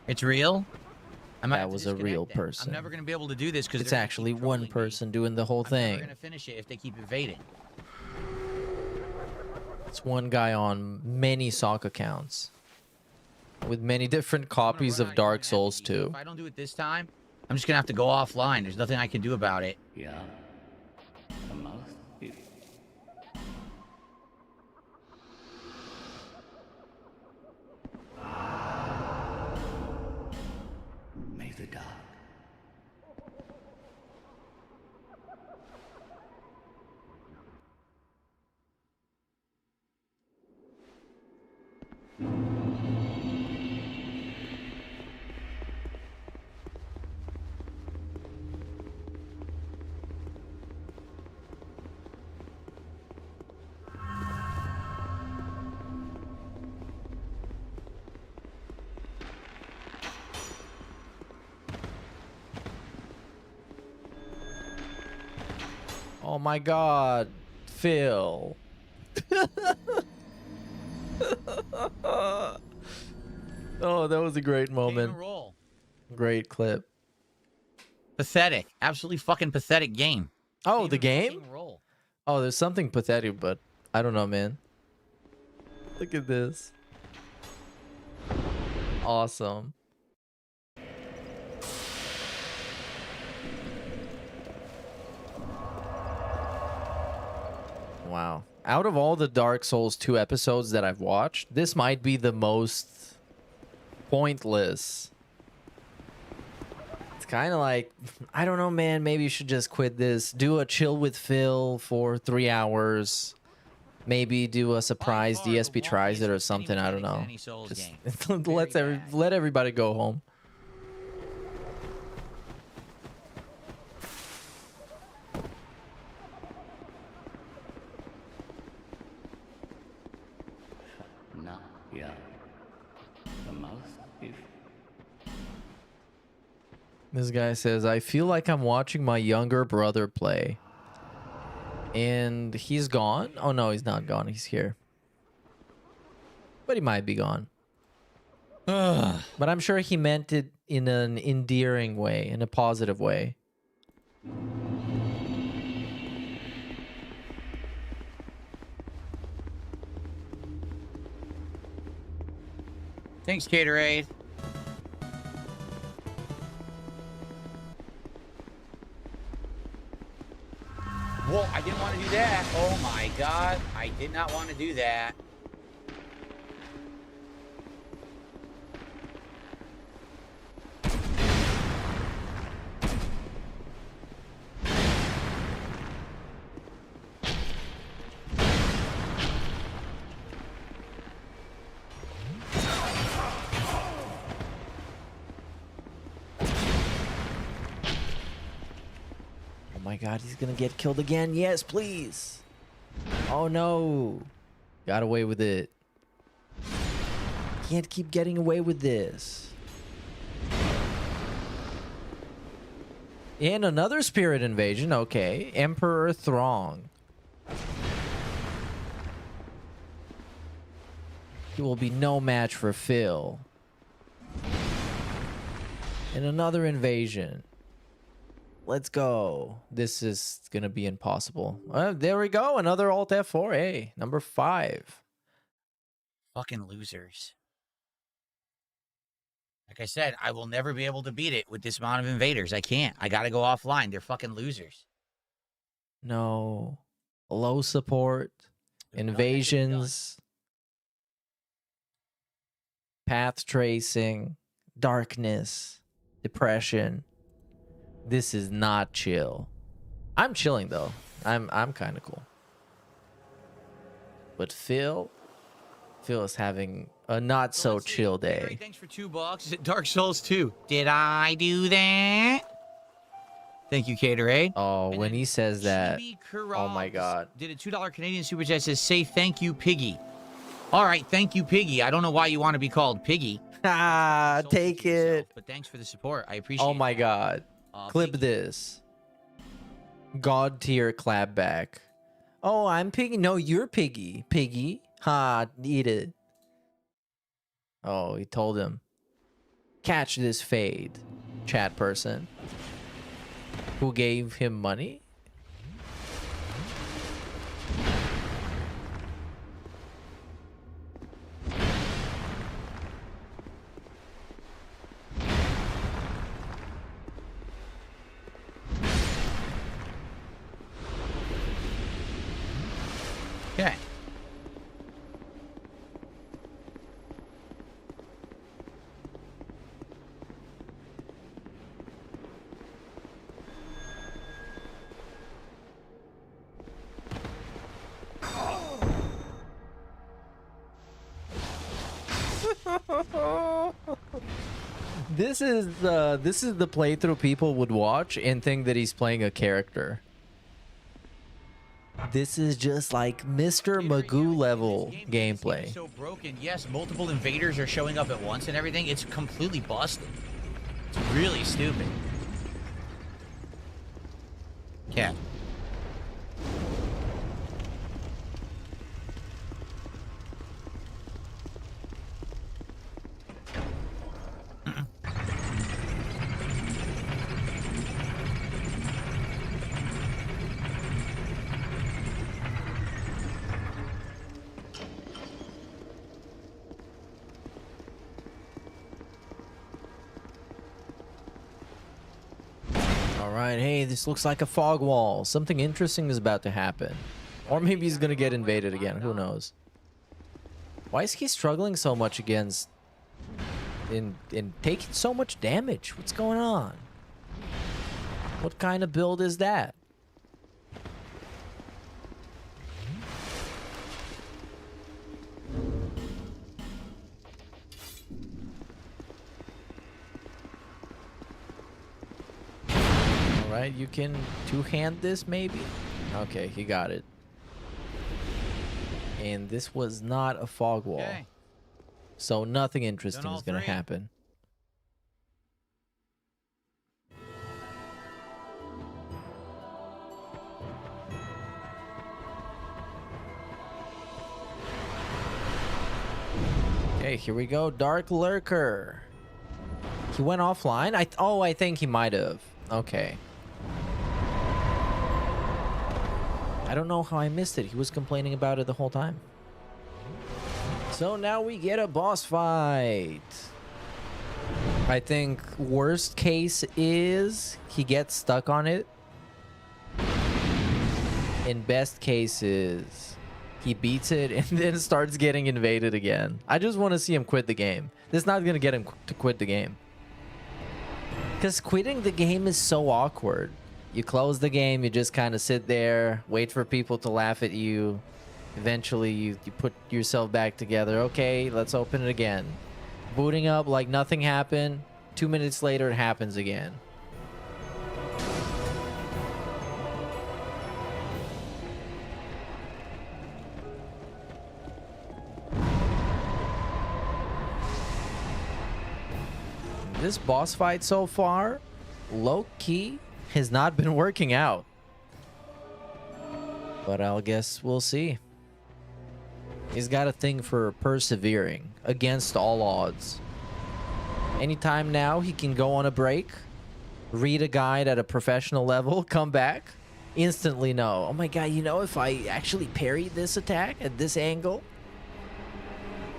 It's real? That was a real person. I'm never going to be able to do this because it's actually one person doing the whole thing. I'm never going to finish it if they keep invading. It's one guy on many sock accounts with many different copies of Dark Souls 2. If I don't do it this time, I'm just going to have to go offline. There's nothing I can do about it. Yeah. May the dark. Oh my god, Phil. Oh, that was a great moment. Great clip. Pathetic. Absolutely fucking pathetic game. Oh, the game? Oh, there's something pathetic, but I don't know, man. Look at this. Awesome. Wow. Out of all the Dark Souls 2 episodes that I've watched, this might be the most pointless. It's kind of like, I don't know, man, maybe you should just quit this. Do a chill with Phil for 3 hours. Maybe do a surprise DSP tries it or something, I don't know. Just let everybody go home. Yeah. The mouth, if. This guy says, I feel like I'm watching my younger brother play. And he's gone. Oh no, he's not gone. He's here. But he might be gone. But I'm sure he meant it in an endearing way, in a positive way. Thanks, Gatorade. Whoa, I didn't want to do that. Oh my god, I did not want to do that. Oh my god, he's gonna get killed again. Yes, please. Oh no. Got away with it. Can't keep getting away with this. And another spirit invasion. Okay. Emperor Throng. He will be no match for Phil. And another invasion. Let's go. This is going to be impossible. There we go. Another Alt F4. Hey, number 5. Fucking losers. Like I said, I will never be able to beat it with this amount of invaders. I can't. I gotta go offline. They're fucking losers. No. Low support. Invasions. Path tracing. Darkness. Depression. This is not chill. I'm chilling though. I'm kind of cool. But Phil is having a not so chill day. Thanks for $2. Is it Dark Souls 2? Did I do that? Thank you, Caterade. Oh, when he says that, oh my god. Did a $2 Canadian super chat says, say thank you, Piggy. All right, thank you, Piggy. I don't know why you want to be called Piggy. Ah, take it. But thanks for the support. I appreciate it. Oh my god. Clip this. God tier clapback. Oh, I'm Piggy. No, you're Piggy. Piggy. Ha, eat it. Oh, he told him. Catch this fade, chat person. Who gave him money? Okay. This is the playthrough people would watch and think that he's playing a character. This is just like Mr. Magoo level gameplay. So broken. Yes, multiple invaders are showing up at once and everything. It's completely busted. It's really stupid. Yeah. Alright, hey, this looks like a fog wall. Something interesting is about to happen. Or maybe he's gonna get invaded again, who knows. Why is he struggling so much against... in taking so much damage? What's going on? What kind of build is that? Alright, you can two-hand this maybe? Okay, he got it. And this was not a fog wall. Okay. So nothing interesting is going to happen. Okay, here we go. Dark Lurker. He went offline? I think he might have. Okay. I don't know how I missed it. He was complaining about it the whole time. So now we get a boss fight. I think worst case is he gets stuck on it. In best cases, he beats it and then starts getting invaded again. I just want to see him quit the game. This is not going to get him to quit the game. Because quitting the game is so awkward. You close the game, you just kind of sit there, wait for people to laugh at you. Eventually, you put yourself back together. Okay, let's open it again. Booting up like nothing happened. 2 minutes later, it happens again. This boss fight so far, low-key, has not been working out. But I'll guess we'll see. He's got a thing for persevering against all odds. Anytime now, he can go on a break, read a guide at a professional level, come back, instantly know, oh my god, you know, if I actually parry this attack at this angle,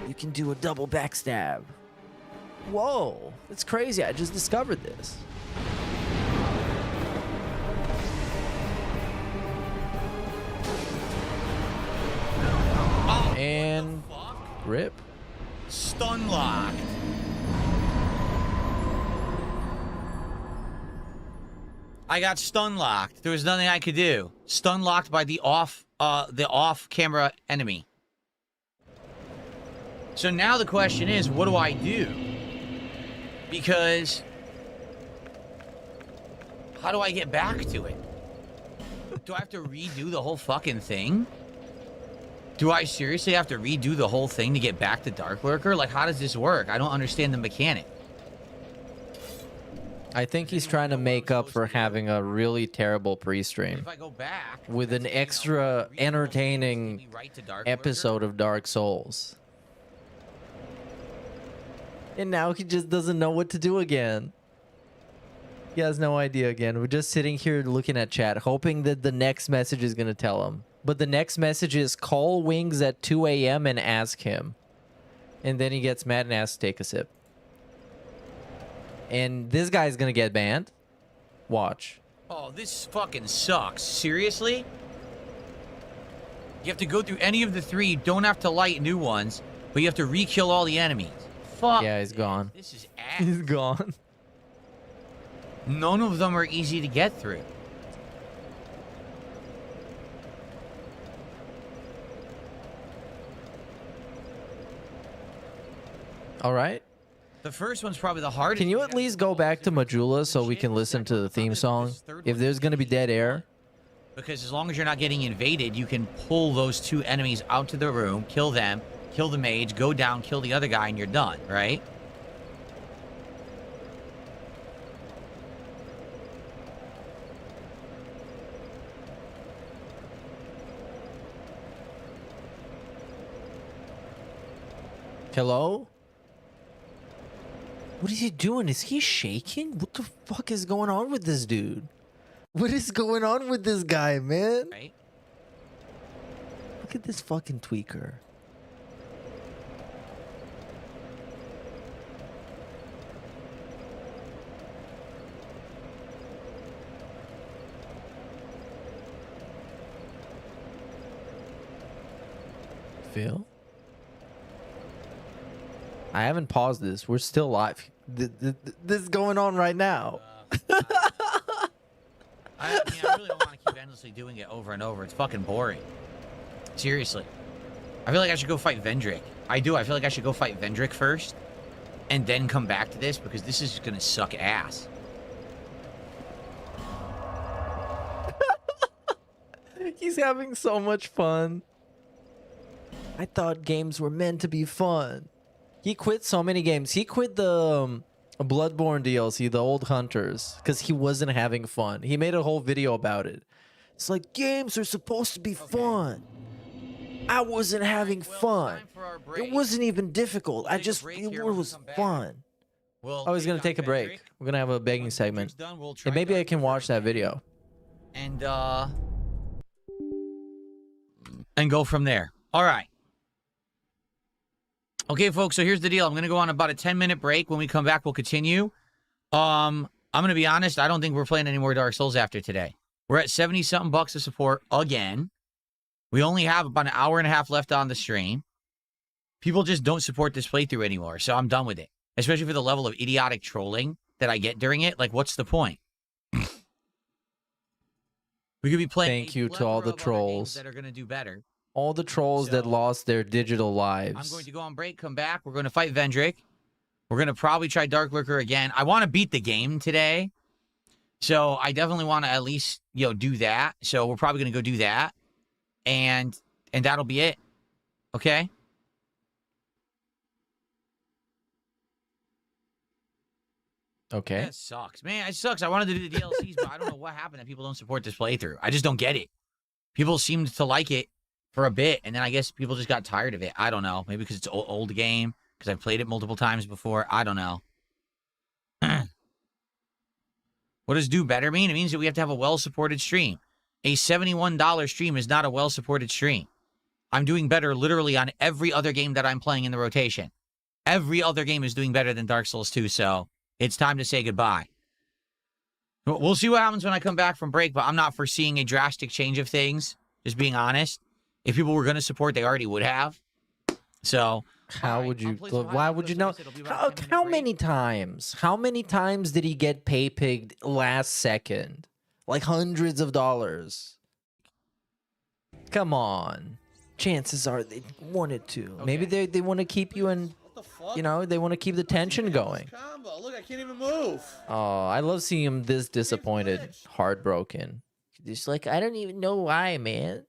you can do a double backstab. Whoa, that's crazy. I just discovered this. And rip. Stun locked. I got stun locked. There was nothing I could do. Stun locked by the off camera enemy. So now the question is, what do I do? Because how do I get back to it? Do I have to redo the whole fucking thing? Do I seriously have to redo the whole thing to get back to Dark Lurker? Like, how does this work? I don't understand the mechanic. I think he's trying to make up for having a really terrible pre-stream with an extra entertaining episode of Dark Souls. And now he just doesn't know what to do again. He has no idea again. We're just sitting here looking at chat, hoping that the next message is going to tell him. But the next message is call Wings at 2 a.m. and ask him. And then he gets mad and asks to take a sip. And this guy's going to get banned. Watch. Oh, this fucking sucks. Seriously? You have to go through any of the three. You don't have to light new ones, but you have to re-kill all the enemies. Fuck. Yeah, he's gone. This is ass. He's gone. None of them are easy to get through. All right. The first one's probably the hardest. Can you at least go back to Majula so we can listen to the theme song? If there's going to be dead air. Because as long as you're not getting invaded, you can pull those two enemies out to the room, kill them, kill the mage, go down, kill the other guy, and you're done, right? Hello? What is he doing? Is he shaking? What the fuck is going on with this dude? What is going on with this guy, man? Right. Look at this fucking tweaker. Phil? I haven't paused this. We're still live. This is going on right now. I really don't want to keep endlessly doing it over and over. It's fucking boring. Seriously. I feel like I should go fight Vendrick. I do. I feel like I should go fight Vendrick first and then come back to this because this is going to suck ass. He's having so much fun. I thought games were meant to be fun. He quit so many games. He quit the Bloodborne DLC, the Old Hunters, because he wasn't having fun. He made a whole video about it. It's like, games are supposed to be fun. I wasn't having fun. It wasn't even difficult. It was fun. I was gonna take a break. We're gonna have a begging segment, and maybe I can watch that video and go from there. All right. Okay, folks. So here's the deal. I'm gonna go on about a 10-minute break. When we come back, we'll continue. I'm gonna be honest. I don't think we're playing any more Dark Souls after today. We're at 70-something bucks of support again. We only have about an hour and a half left on the stream. People just don't support this playthrough anymore, so I'm done with it. Especially for the level of idiotic trolling that I get during it. Like, what's the point? We could be playing. Thank you to all the trolls that are going to do better. All the trolls that lost their digital lives. I'm going to go on break, come back. We're going to fight Vendrick. We're going to probably try Dark Lurker again. I want to beat the game today. So I definitely want to at least, do that. So we're probably going to go do that. And that'll be it. Okay? Okay. That sucks. Man, it sucks. I wanted to do the DLCs, but I don't know what happened that people don't support this playthrough. I just don't get it. People seemed to like it for a bit, and then I guess people just got tired of it. I don't know. Maybe because it's an old game, because I've played it multiple times before. I don't know. What does do better mean? It means that we have to have a well-supported stream. A $71 stream is not a well-supported stream. I'm doing better literally on every other game that I'm playing in the rotation. Every other game is doing better than Dark Souls 2, so it's time to say goodbye. We'll see what happens when I come back from break, but I'm not foreseeing a drastic change of things, just being honest. If people were going to support, they already would have. So why would you know? How many times? How many times did he get pay-pigged last second? Like hundreds of dollars. Come on. Chances are they wanted to. Okay. Maybe they want to keep you in, they want to keep the tension going. Combo. Look, I can't even move. Oh, I love seeing him this disappointed, heartbroken. Just like, I don't even know why, man.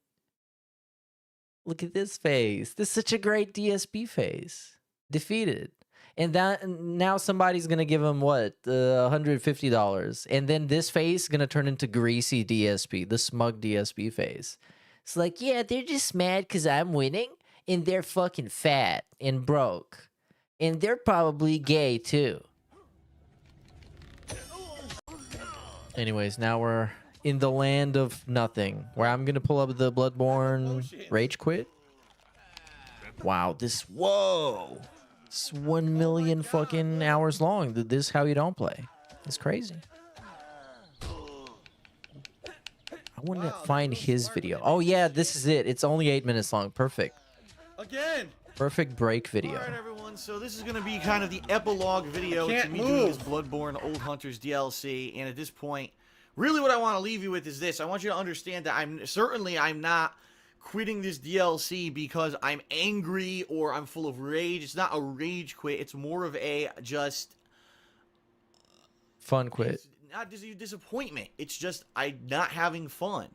Look at this face. This is such a great DSP face. Defeated. And now somebody's going to give him, what, $150. And then this face is going to turn into greasy DSP, the smug DSP face. It's like, yeah, they're just mad because I'm winning. And they're fucking fat and broke. And they're probably gay, too. Anyways, now we're in the land of nothing, where I'm going to pull up the Bloodborne Rage Quit. Wow, whoa. It's 1 million fucking hours long. This is how you don't play. It's crazy. I want to find his video. Oh, yeah, this is it. It's only 8 minutes long. Perfect. Again. Perfect break video. All right, everyone. So this is going to be kind of the episode video to me doing this Bloodborne Old Hunters DLC. And at this point, really what I want to leave you with is this. I want you to understand that I'm not quitting this DLC because I'm angry or I'm full of rage. It's not a rage quit. It's more of a just fun quit. It's not disappointment. It's just I'm not having fun.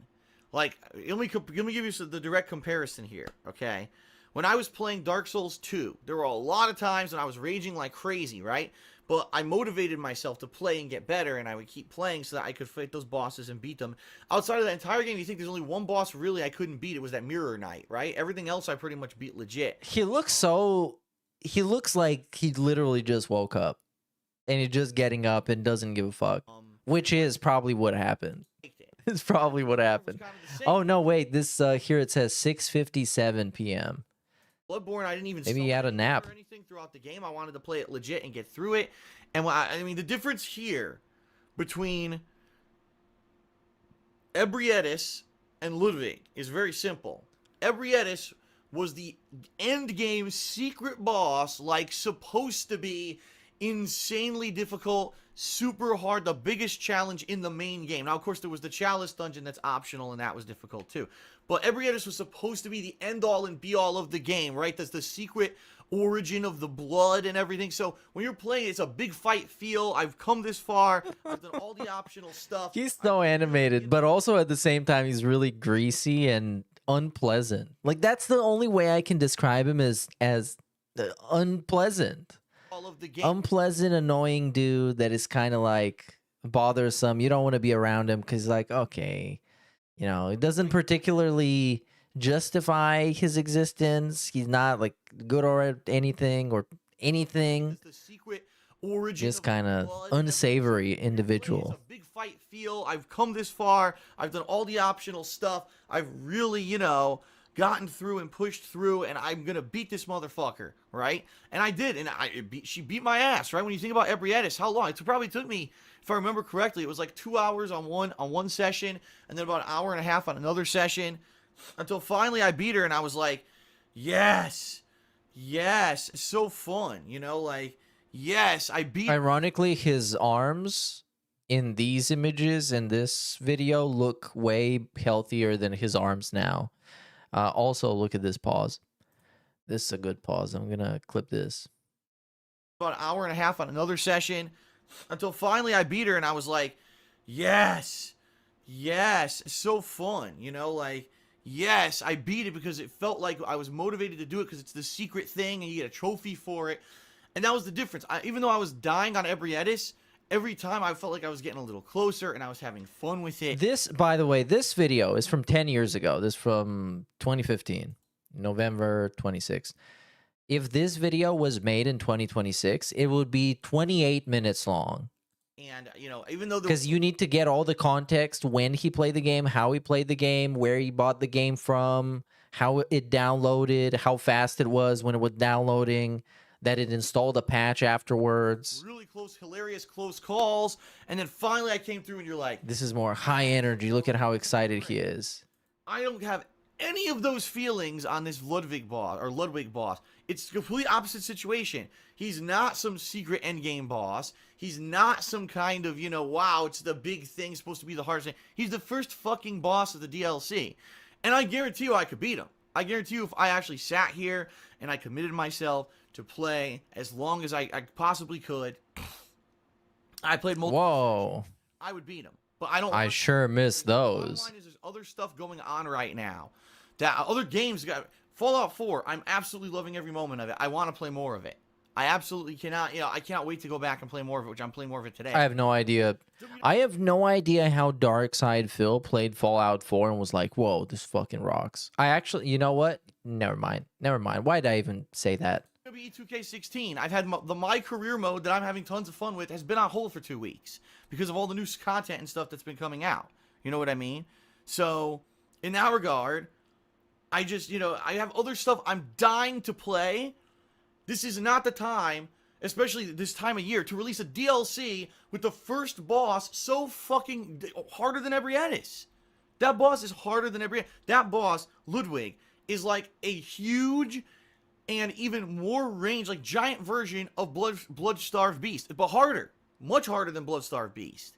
Like, let me give you the direct comparison here, okay? When I was playing Dark Souls 2, there were a lot of times when I was raging like crazy, right? But I motivated myself to play and get better, and I would keep playing so that I could fight those bosses and beat them. Outside of that entire game, you think there's only one boss really I couldn't beat? It was that Mirror Knight, right? Everything else I pretty much beat legit. He looks like he literally just woke up. And he's just getting up and doesn't give a fuck. Which is probably what happened. It's probably what happened. Oh, no, wait. This here it says 6:57 p.m. Bloodborne, I didn't even maybe he had a nap or anything throughout the game. I wanted to play it legit and get through it. And I mean, the difference here between Ebrietis and Ludwig is very simple. Ebrietis was the end game secret boss, like supposed to be insanely difficult, super hard, the biggest challenge in the main game. Now, of course, there was the Chalice dungeon that's optional, and that was difficult too. But Ebrietis was supposed to be the end-all and be-all of the game, right? That's the secret origin of the blood and everything. So when you're playing, it's a big fight feel. I've come this far. I've done all the optional stuff. He's so animated, but also at the same time, he's really greasy and unpleasant. Like, that's the only way I can describe him as unpleasant. Unpleasant, annoying dude that is kind of like bothersome. You don't want to be around him because, like, okay, it doesn't particularly justify his existence. He's not like good or at anything or anything. The secret origin Just of kind of blood and unsavory It's individual. a big fight feel. I've come this far. I've done all the optional stuff. I've really, you know, gotten through and pushed through, and I'm gonna beat this motherfucker, right? And I did, and she beat my ass, right? When you think about Ebrietis, how long? It probably took me, if I remember correctly, it was like 2 hours on one session, and then about an hour and a half on another session, until finally I beat her, and I was like, yes, it's so fun, you know, like, yes, I beat. Ironically, his arms in these images in this video look way healthier than his arms now. Also, look at this pause. This is a good pause. I'm gonna clip this. About an hour and a half on another session, until finally I beat her, and I was like, yes, it's so fun, you know, like, yes, I beat it because it felt like I was motivated to do it because it's the secret thing and you get a trophy for it. And that was the difference. Even though I was dying on Ebrietis, every time I felt like I was getting a little closer and I was having fun with it. This, by the way, this video is from 10 years ago. This is from 2015, November 26th. If this video was made in 2026, it would be 28 minutes long. And, you know, even though... Because you need to get all the context, when he played the game, how he played the game, where he bought the game from, how it downloaded, how fast it was when it was downloading, that it installed a patch afterwards. Really close, hilarious, close calls. And then finally I came through and you're like... This is more high energy. Look at how excited he is. I don't have any of those feelings on this Ludwig boss. It's a complete opposite situation. He's not some secret endgame boss. He's not some kind of, you know, wow, it's the big thing, supposed to be the hardest thing. He's the first fucking boss of the DLC. And I guarantee you I could beat him. I guarantee you if I actually sat here and I committed myself to play as long as I possibly could, I played multiple. Whoa. I would beat him. But I don't. I sure miss those. Bottom line is there's other stuff going on right now. That other games got Fallout 4. I'm absolutely loving every moment of it. I want to play more of it. I absolutely cannot. You know, I can't wait to go back and play more of it, which I'm playing more of it today. I have no idea. I have no idea how Dark Side Phil played Fallout 4 and was like, whoa, this fucking rocks. I actually, you know what? Never mind. Why did I even say that? WWE 2K16. I've had my career mode that I'm having tons of fun with has been on hold for 2 weeks because of all the new content and stuff that's been coming out. You know what I mean? So, in that regard, I just, you know, I have other stuff I'm dying to play. This is not the time, especially this time of year, to release a DLC with the first boss so fucking harder than Ebrietis. That boss is harder than Ebrietis. That boss, Ludwig, is like a huge and even more range, like giant version of Blood-Starved Beast, but harder, much harder than Blood-Starved Beast.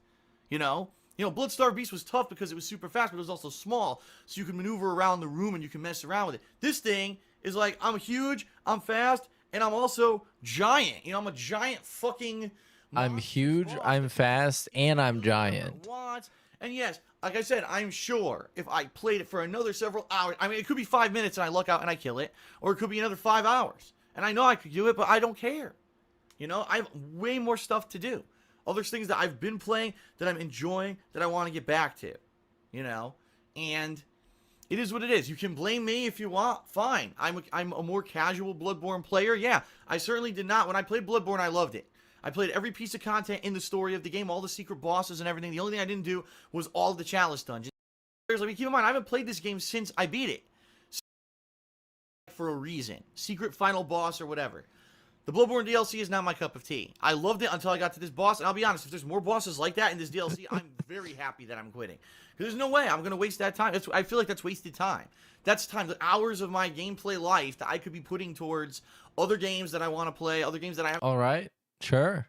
You know, Blood-Starved Beast was tough because it was super fast, but it was also small, so you can maneuver around the room and you can mess around with it. This thing is like, I'm huge, I'm fast, and I'm also giant. You know, I'm a giant fucking... I'm huge, I'm fast, and I'm giant. And yes, like I said, I'm sure if I played it for another several hours, I mean, it could be 5 minutes and I luck out and I kill it, or it could be another 5 hours. And I know I could do it, but I don't care. You know, I have way more stuff to do. Other things that I've been playing, that I'm enjoying, that I want to get back to. You know? And it is what it is. You can blame me if you want. Fine. I'm a more casual Bloodborne player. Yeah, I certainly did not. When I played Bloodborne, I loved it. I played every piece of content in the story of the game, all the secret bosses and everything. The only thing I didn't do was all the chalice dungeons. I mean, keep in mind, I haven't played this game since I beat it. For a reason. Secret final boss or whatever. The Bloodborne DLC is not my cup of tea. I loved it until I got to this boss, and I'll be honest, if there's more bosses like that in this DLC, I'm very happy that I'm quitting. Because there's no way I'm going to waste that time. I feel like that's wasted time. That's time, the hours of my gameplay life that I could be putting towards other games that I want to play, other games that I have. All right. Sure.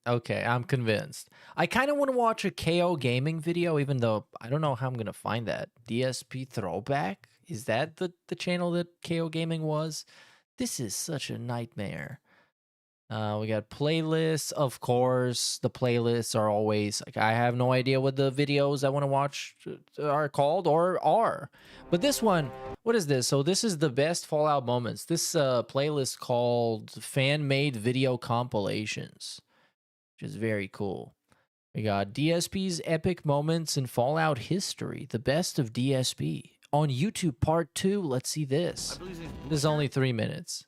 Okay, I'm convinced. I kind of want to watch a KO gaming video, even though I don't know how I'm going to find that. DSP Throwback? Is that the channel that KO Gaming was? This is such a nightmare. We got playlists, of course. The playlists are always, like, I have no idea what the videos I want to watch are called or are. But this one, what is this? So this is the best Fallout moments. This playlist called Fan-Made Video Compilations, which is very cool. We got DSP's epic moments in Fallout history, the best of DSP. on YouTube Part 2. Let's see this. This is only 3 minutes.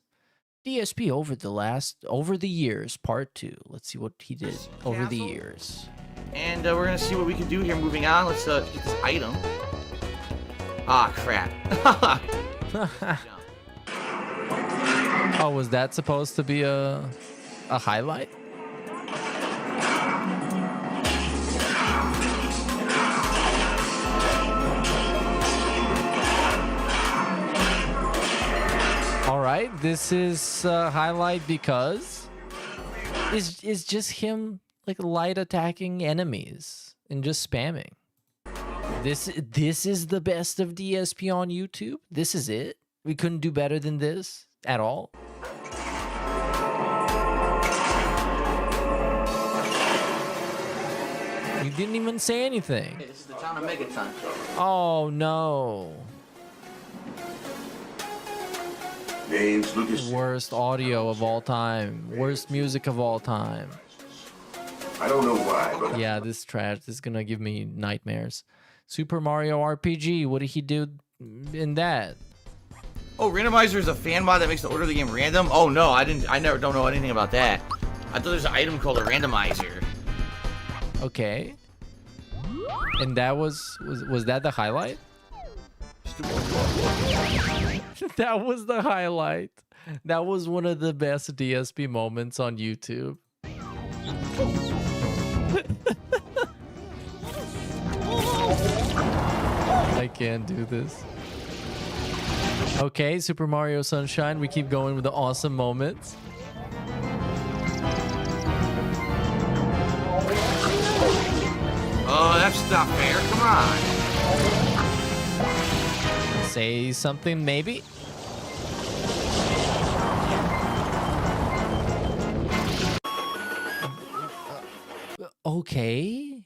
DSP over the years, Part 2. Let's see what he did over the years. And we're gonna see what we can do here. Moving on, let's get this item. Ah, crap. Oh, was that supposed to be a highlight? All right, this is highlight because it's just him like light attacking enemies and just spamming. This is the best of DSP on YouTube. This is it. We couldn't do better than this at all. You didn't even say anything. Hey, this is the town of Megaton. Oh no. Name's Lucas. Worst audio of all time. Worst music of all time. I don't know why, but Yeah, this is trash. This is gonna give me nightmares. Super Mario RPG. What did he do in that? Oh, randomizer is a fan mod that makes the order of the game random. Oh no, I never don't know anything about that. I thought there's an item called a randomizer. Okay. And that was that the highlight? That was the highlight. That was one of the best DSP moments on YouTube. I can't do this. Okay, Super Mario Sunshine. We keep going with the awesome moments. Oh, that's not fair. Come on. Say something, maybe? Okay.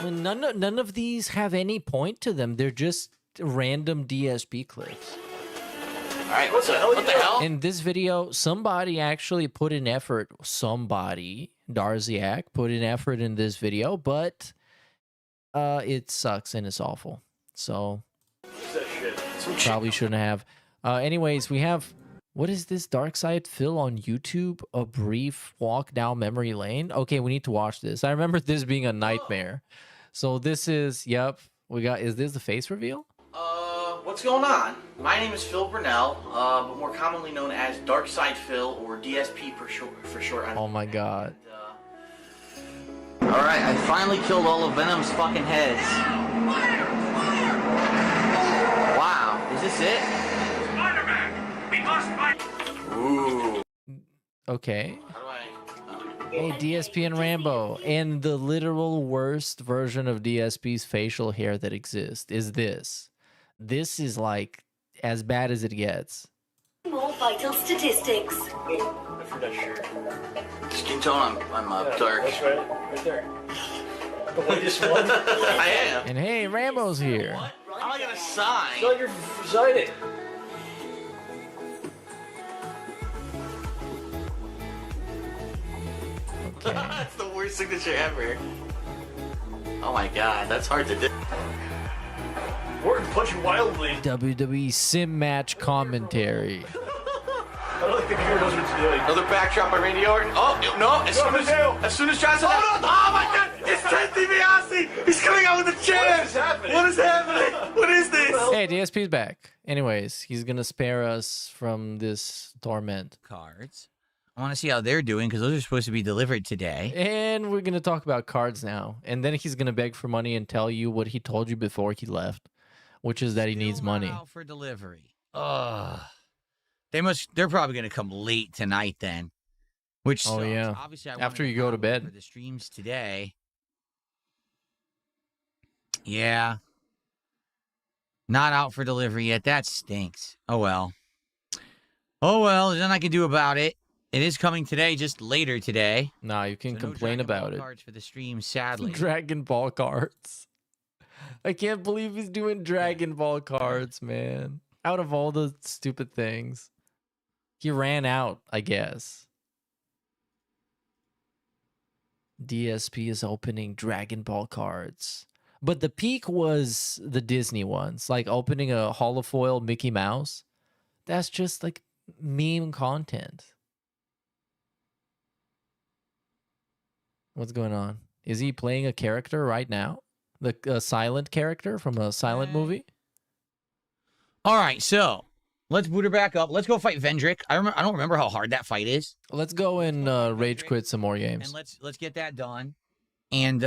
Well, none of these have any point to them. They're just random DSP clips. Alright, what the hell? In this video, somebody actually put in effort. Somebody, Darziak, put in effort in this video, but it sucks and it's awful. So probably shouldn't have. Anyways, we have, what is this? Dark Side Phil on YouTube, a brief walk down memory lane. Okay, we need to watch this. I remember this being a nightmare. So this is, yep, we got, is this the face reveal? What's going on? My name is Phil Burnell, but more commonly known as Dark Side Phil, or DSP for short. Oh my god. Alright, I finally killed all of Venom's fucking heads. Wow, is this it? Spider-Man, we must fight. Ooh. Okay. Hey, DSP and Rambo. And the literal worst version of DSP's facial hair that exists is this. This is like as bad as it gets. More vital statistics. I forgot that shirt. Skin tone, I'm dark. That's right there. The whitest one. I am. And hey, Rambo's here. How am I gonna sign? It's like you're signing. Okay. That's the worst signature ever. Oh my god, that's hard to do. Morton punching wildly. WWE Sim Match Commentary. I don't think the computer knows what it's doing. Another backdrop by Randy Orton. Oh no! As soon as Johnson. Oh my god! It's Ted DiBiase! He's coming out with the chair. What is happening? What is happening? What is this? Hey, DSP's back. Anyways, he's gonna spare us from this torment. Cards. I want to see how they're doing because those are supposed to be delivered today. And we're gonna talk about cards now. And then he's gonna beg for money and tell you what he told you before he left, which is that he needs money. Out for delivery. Ugh. They're probably gonna come late tonight then. Which oh sucks. yeah. Obviously, I after wanted you go to for bed. the streams today. Yeah. Not out for delivery yet. That stinks. Oh well. Oh well, there's nothing I can do about it. It is coming today, just later today. Nah, you can So complain no Dragon about Ball it. Cards for the stream, sadly. Dragon Ball cards. I can't believe he's doing Dragon Ball cards, man. Out of all the stupid things. He ran out, I guess. DSP is opening Dragon Ball cards. But the peak was the Disney ones, like opening a holofoil Mickey Mouse. That's just like meme content. What's going on? Is he playing a character right now? The silent character from a silent movie? All right, so let's boot her back up. Let's go fight Vendrick. I don't remember how hard that fight is. Let's go and rage quit some more games. And let's get that done. And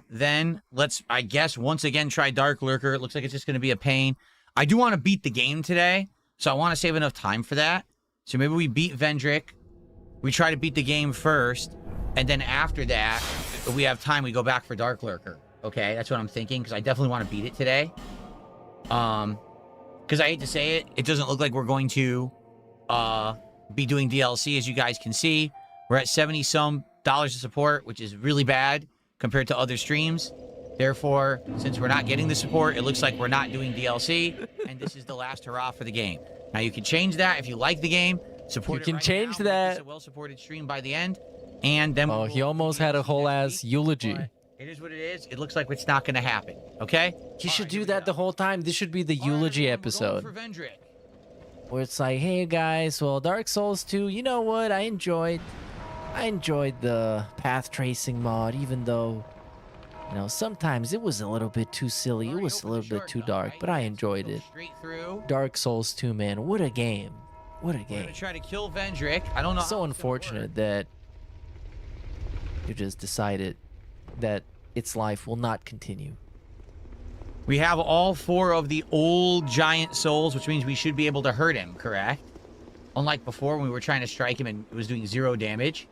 then let's, I guess, once again try Dark Lurker. It looks like it's just going to be a pain. I do want to beat the game today, so I want to save enough time for that. So maybe we beat Vendrick. We try to beat the game first, and then after that, if we have time, we go back for Dark Lurker. Okay, that's what I'm thinking, because I definitely want to beat it today. Because I hate to say it, it doesn't look like we're going to be doing DLC, as you guys can see. We're at $70-some of support, which is really bad compared to other streams. Therefore, since we're not getting the support, it looks like we're not doing DLC, and this is the last hurrah for the game. Now, you can change that if you like the game. Support you can change that. It's a well-supported stream by the end, and then... Oh, he almost had a whole ass eulogy. It is what it is. It looks like it's not going to happen. Okay? He should do that the whole time. This should be the eulogy episode. Where it's like, hey guys, well, Dark Souls 2, you know what? I enjoyed the path tracing mod, even though, you know, sometimes it was a little bit too silly. It was a little bit too dark, but I enjoyed it. Dark Souls 2, man, what a game. What a game. We're gonna try to kill Vendrick. I don't know. So unfortunate that you just decided that its life will not continue. We have all 4 of the old giant souls, which means we should be able to hurt him, correct? Unlike before when we were trying to strike him and it was doing 0 damage.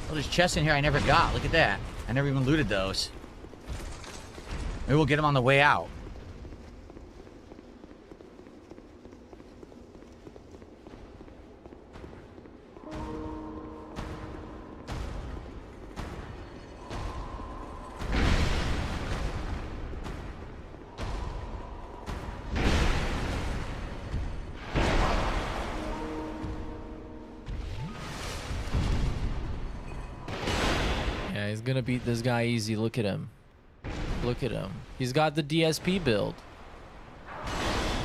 Oh, there's chests in here I never got. Look at that. I never even looted those. Maybe we'll get them on the way out. Yeah, he's gonna beat this guy easy. Look at him. Look at him. He's got the DSP build.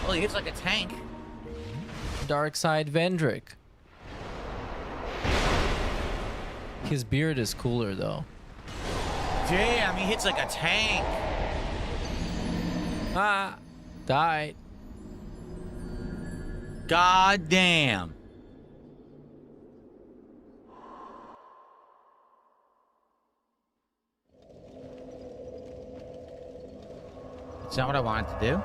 Oh, he hits like a tank. Dark Side Vendrick. His beard is cooler though. Damn, he hits like a tank. Ah, died. God damn. It's not what I wanted to do.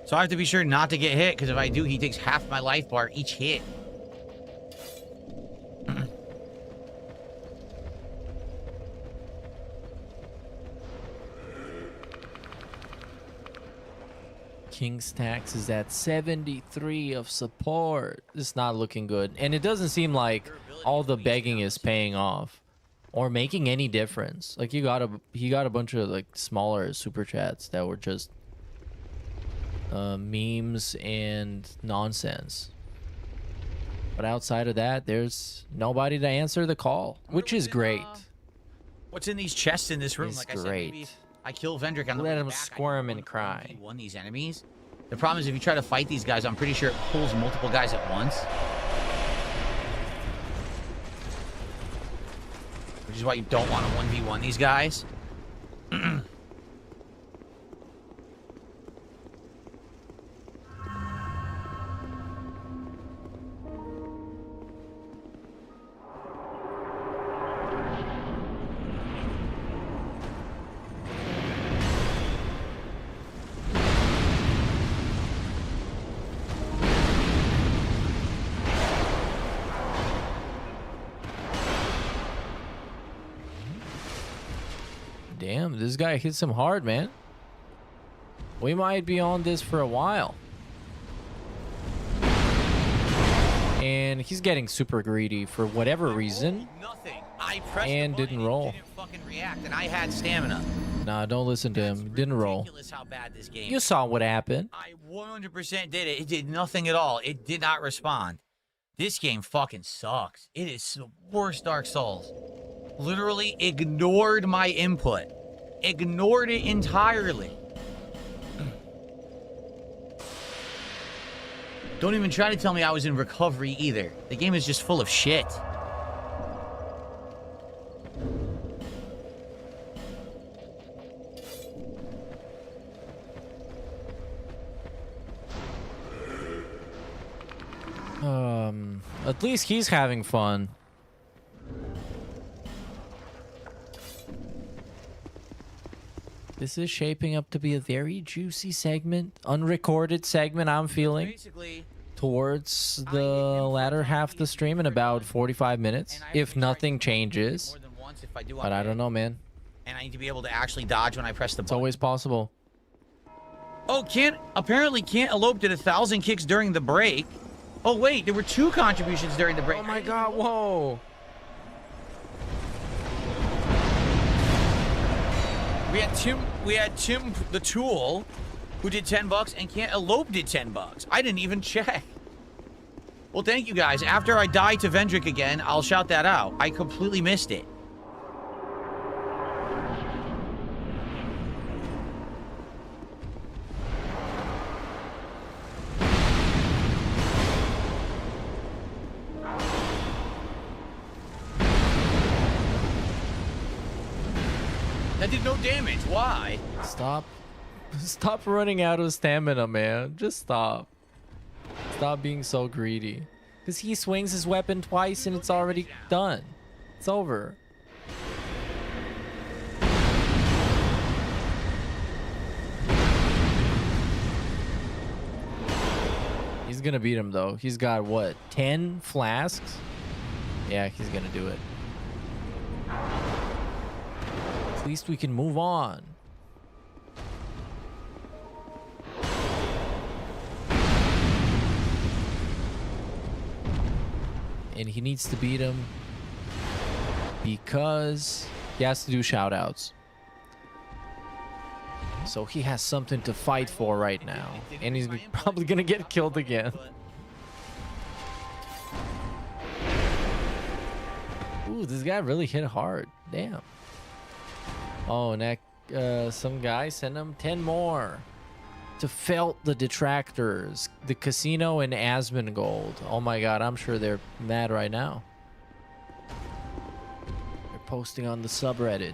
So I have to be sure not to get hit, because if I do, he takes half my life bar each hit. King Stacks is at 73 of support. It's not looking good. And it doesn't seem like all the begging is paying off or making any difference. Like he got a bunch of like smaller super chats that were just memes and nonsense. But outside of that, there's nobody to answer the call, which is great. What's in these chests in this room? It's like I said, great. maybe I kill Vendrick on the Let way him back. squirm and cry. Won these enemies. The problem is if you try to fight these guys, I'm pretty sure it pulls multiple guys at once. Which is why you don't want to 1v1 these guys. Damn, this guy hits him hard, man. We might be on this for a while. And he's getting super greedy for whatever reason. Nothing. I pressed and didn't roll. Didn't fucking react, and I had stamina. Nah, don't listen to him. Didn't roll. How bad this game You saw what happened. I 100% did it. It did nothing at all. It did not respond. This game fucking sucks. It is the worst Dark Souls. Literally ignored my input. Ignored it entirely. Don't even try to tell me I was in recovery either. The game is just full of shit. At least he's having fun. This is shaping up to be a very juicy segment, unrecorded segment, I'm feeling. Basically, towards the latter half of the stream in about 45 minutes, if nothing changes. But I don't know, man. And I need to be able to actually dodge when I press the button. It's always possible. Oh, apparently can't elope did 1,000 kicks during the break. Oh, wait, there were 2 contributions during the break. Oh my god, whoa. We had Tim the Tool, who did $10, and Can't Elope did $10. I didn't even check. Well, thank you guys. After I die to Vendrick again, I'll shout that out. I completely missed it. That did no damage. Why? Stop running out of stamina, man. Just stop. Stop being so greedy. Because he swings his weapon twice and it's already done. It's over. He's gonna beat him though. He's got what, 10 flasks? Yeah, he's gonna do it. At least we can move on. And he needs to beat him because he has to do shoutouts. So he has something to fight for right now. And he's probably gonna get killed again. Ooh, this guy really hit hard. Damn. Oh, and some guy sent him 10 more to felt the detractors, the casino and Asmongold. Oh my god, I'm sure they're mad right now. They're posting on the subreddit.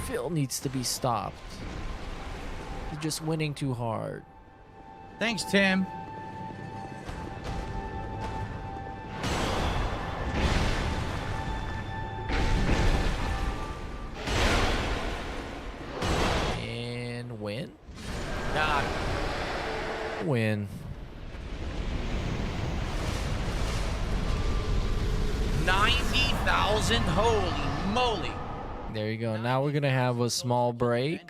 Phil needs to be stopped. He's just winning too hard. Thanks, Tim. Win? God. Win. 90,000. Holy moly. There you go. Now we're going to have a small break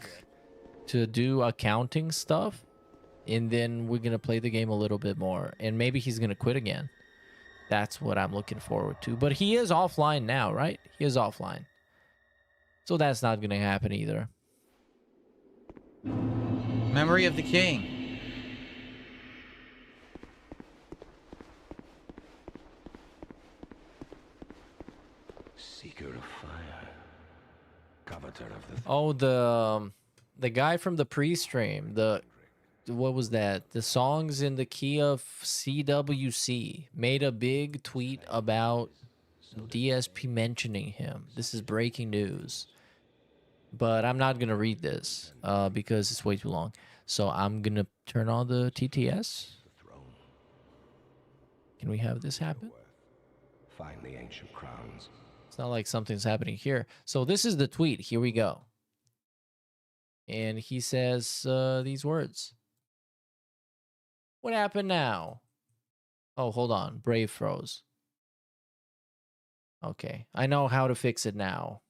to do accounting stuff. And then we're going to play the game a little bit more. And maybe he's going to quit again. That's what I'm looking forward to. But he is offline now, right? He is offline. So that's not going to happen either. Memory of the King. Seeker of fire. Coveter of the... Oh, the guy from the pre-stream. What was that? The songs in the key of CWC made a big tweet about DSP mentioning him. This is breaking news. But I'm not going to read this because it's way too long. So I'm going to turn on the TTS. Can we have this happen? Find the ancient crowns. It's not like something's happening here. So this is the tweet. Here we go. And he says these words. What happened now? Oh, hold on. Brave froze. Okay. I know how to fix it now.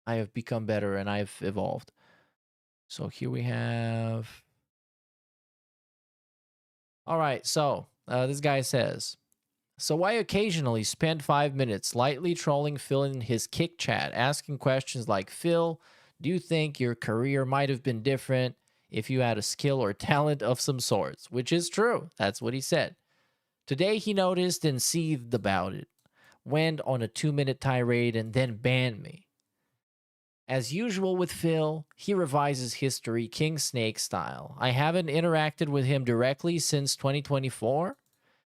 I have become better and I've evolved. So here we have... All right, so this guy says, so I occasionally spend 5 minutes lightly trolling Phil in his kick chat, asking questions like, Phil, do you think your career might have been different if you had a skill or talent of some sorts? Which is true. That's what he said. Today he noticed and seethed about it, went on a 2-minute tirade, and then banned me. As usual with Phil, he revises history King Snake style. I haven't interacted with him directly since 2024,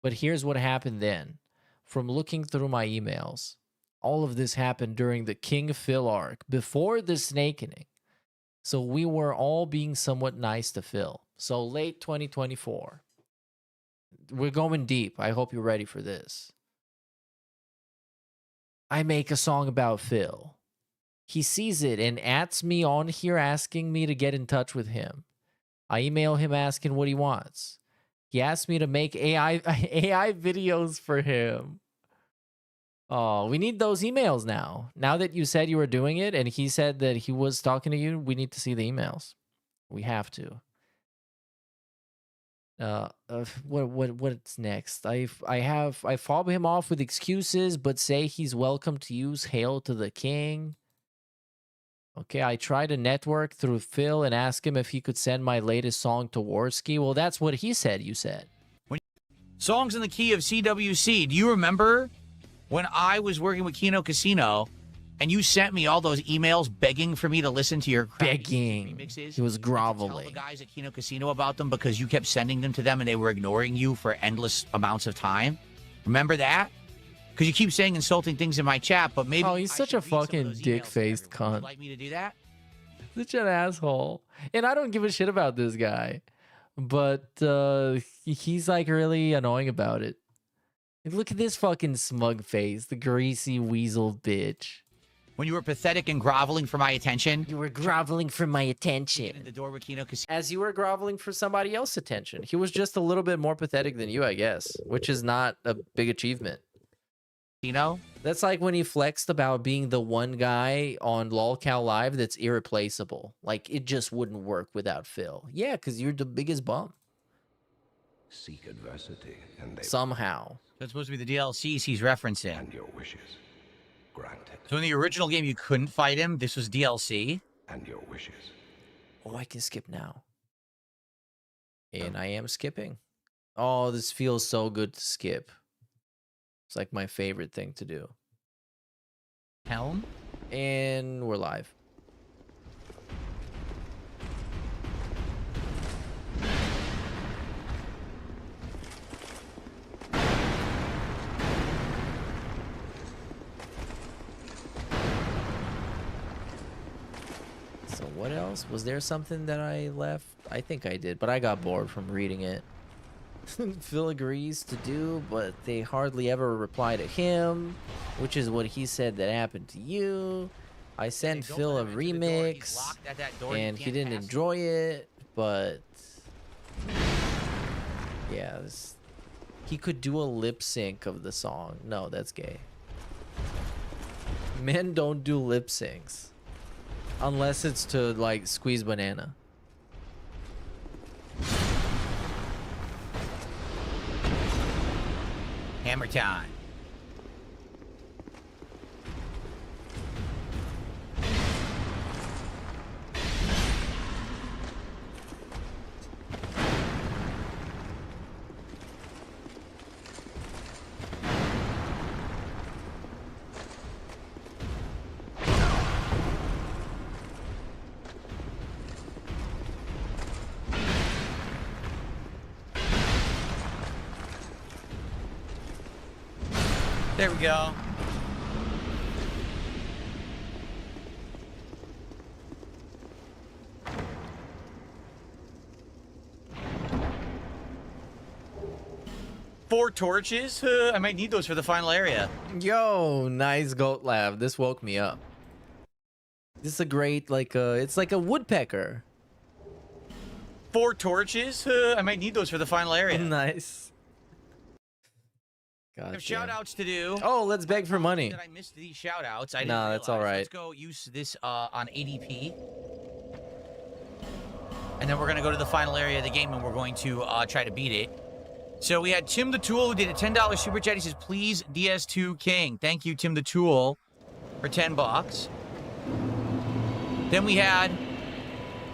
but here's what happened then. From looking through my emails, all of this happened during the King Phil arc, before the snakening. So we were all being somewhat nice to Phil. So late 2024. We're going deep. I hope you're ready for this. I make a song about Phil. He sees it and adds me on here asking me to get in touch with him. I email him asking what he wants. He asked me to make AI videos for him. Oh, we need those emails now. Now that you said you were doing it and he said that he was talking to you, we need to see the emails. We have to. What's next? I fob him off with excuses, but say he's welcome to use Hail to the King. Okay, I tried to network through Phil and ask him if he could send my latest song to Warski. Well, that's what he said, you said. Songs in the key of CWC. Do you remember when I was working with Kino Casino and you sent me all those emails begging for me to listen to your begging remixes? He was groveling. Tell the guys at Kino Casino about them because you kept sending them to them and they were ignoring you for endless amounts of time. Remember that? Because you keep saying insulting things in my chat, but maybe... Oh, he's such a fucking dick-faced cunt. Would you like me to do that? Such an asshole. And I don't give a shit about this guy. But he's like really annoying about it. Look at this fucking smug face. The greasy weasel bitch. When you were pathetic and groveling for my attention. You were groveling for my attention. In the door with Kino Casino. As you were groveling for somebody else's attention. He was just a little bit more pathetic than you, I guess. Which is not a big achievement. You know? That's like when he flexed about being the one guy on LOLCal Live that's irreplaceable. Like, it just wouldn't work without Phil. Yeah, because you're the biggest bum. Seek adversity, and they somehow. That's supposed to be the DLCs he's referencing. And your wishes granted. So in the original game, you couldn't fight him. This was DLC. And your wishes. Oh, I can skip now. And I am skipping. Oh, this feels so good to skip. It's like my favorite thing to do. Helm? And we're live. So what else? Was there something that I left? I think I did, but I got bored from reading it. Phil agrees to do, but they hardly ever reply to him, which is what he said that happened to you. I sent Phil a remix, and he didn't enjoy it, but yeah, he could do a lip sync of the song. No, that's gay. Men don't do lip syncs unless it's to like Squeeze Banana. Hammer time. There we go. Four torches? I might need those for the final area. Yo, nice goat laugh. This woke me up. This is a great, like, it's like a woodpecker. 4 torches? I might need those for the final area. Nice. I have shout outs to do. Oh, let's beg for money. That I missed these shout outs. I didn't Nah, that's all right. Let's go use this on ADP. And then we're going to go to the final area of the game and we're going to try to beat it. So we had Tim the Tool who did a $10 super chat. He says, please DS2 King. Thank you, Tim the Tool, for $10. Then we had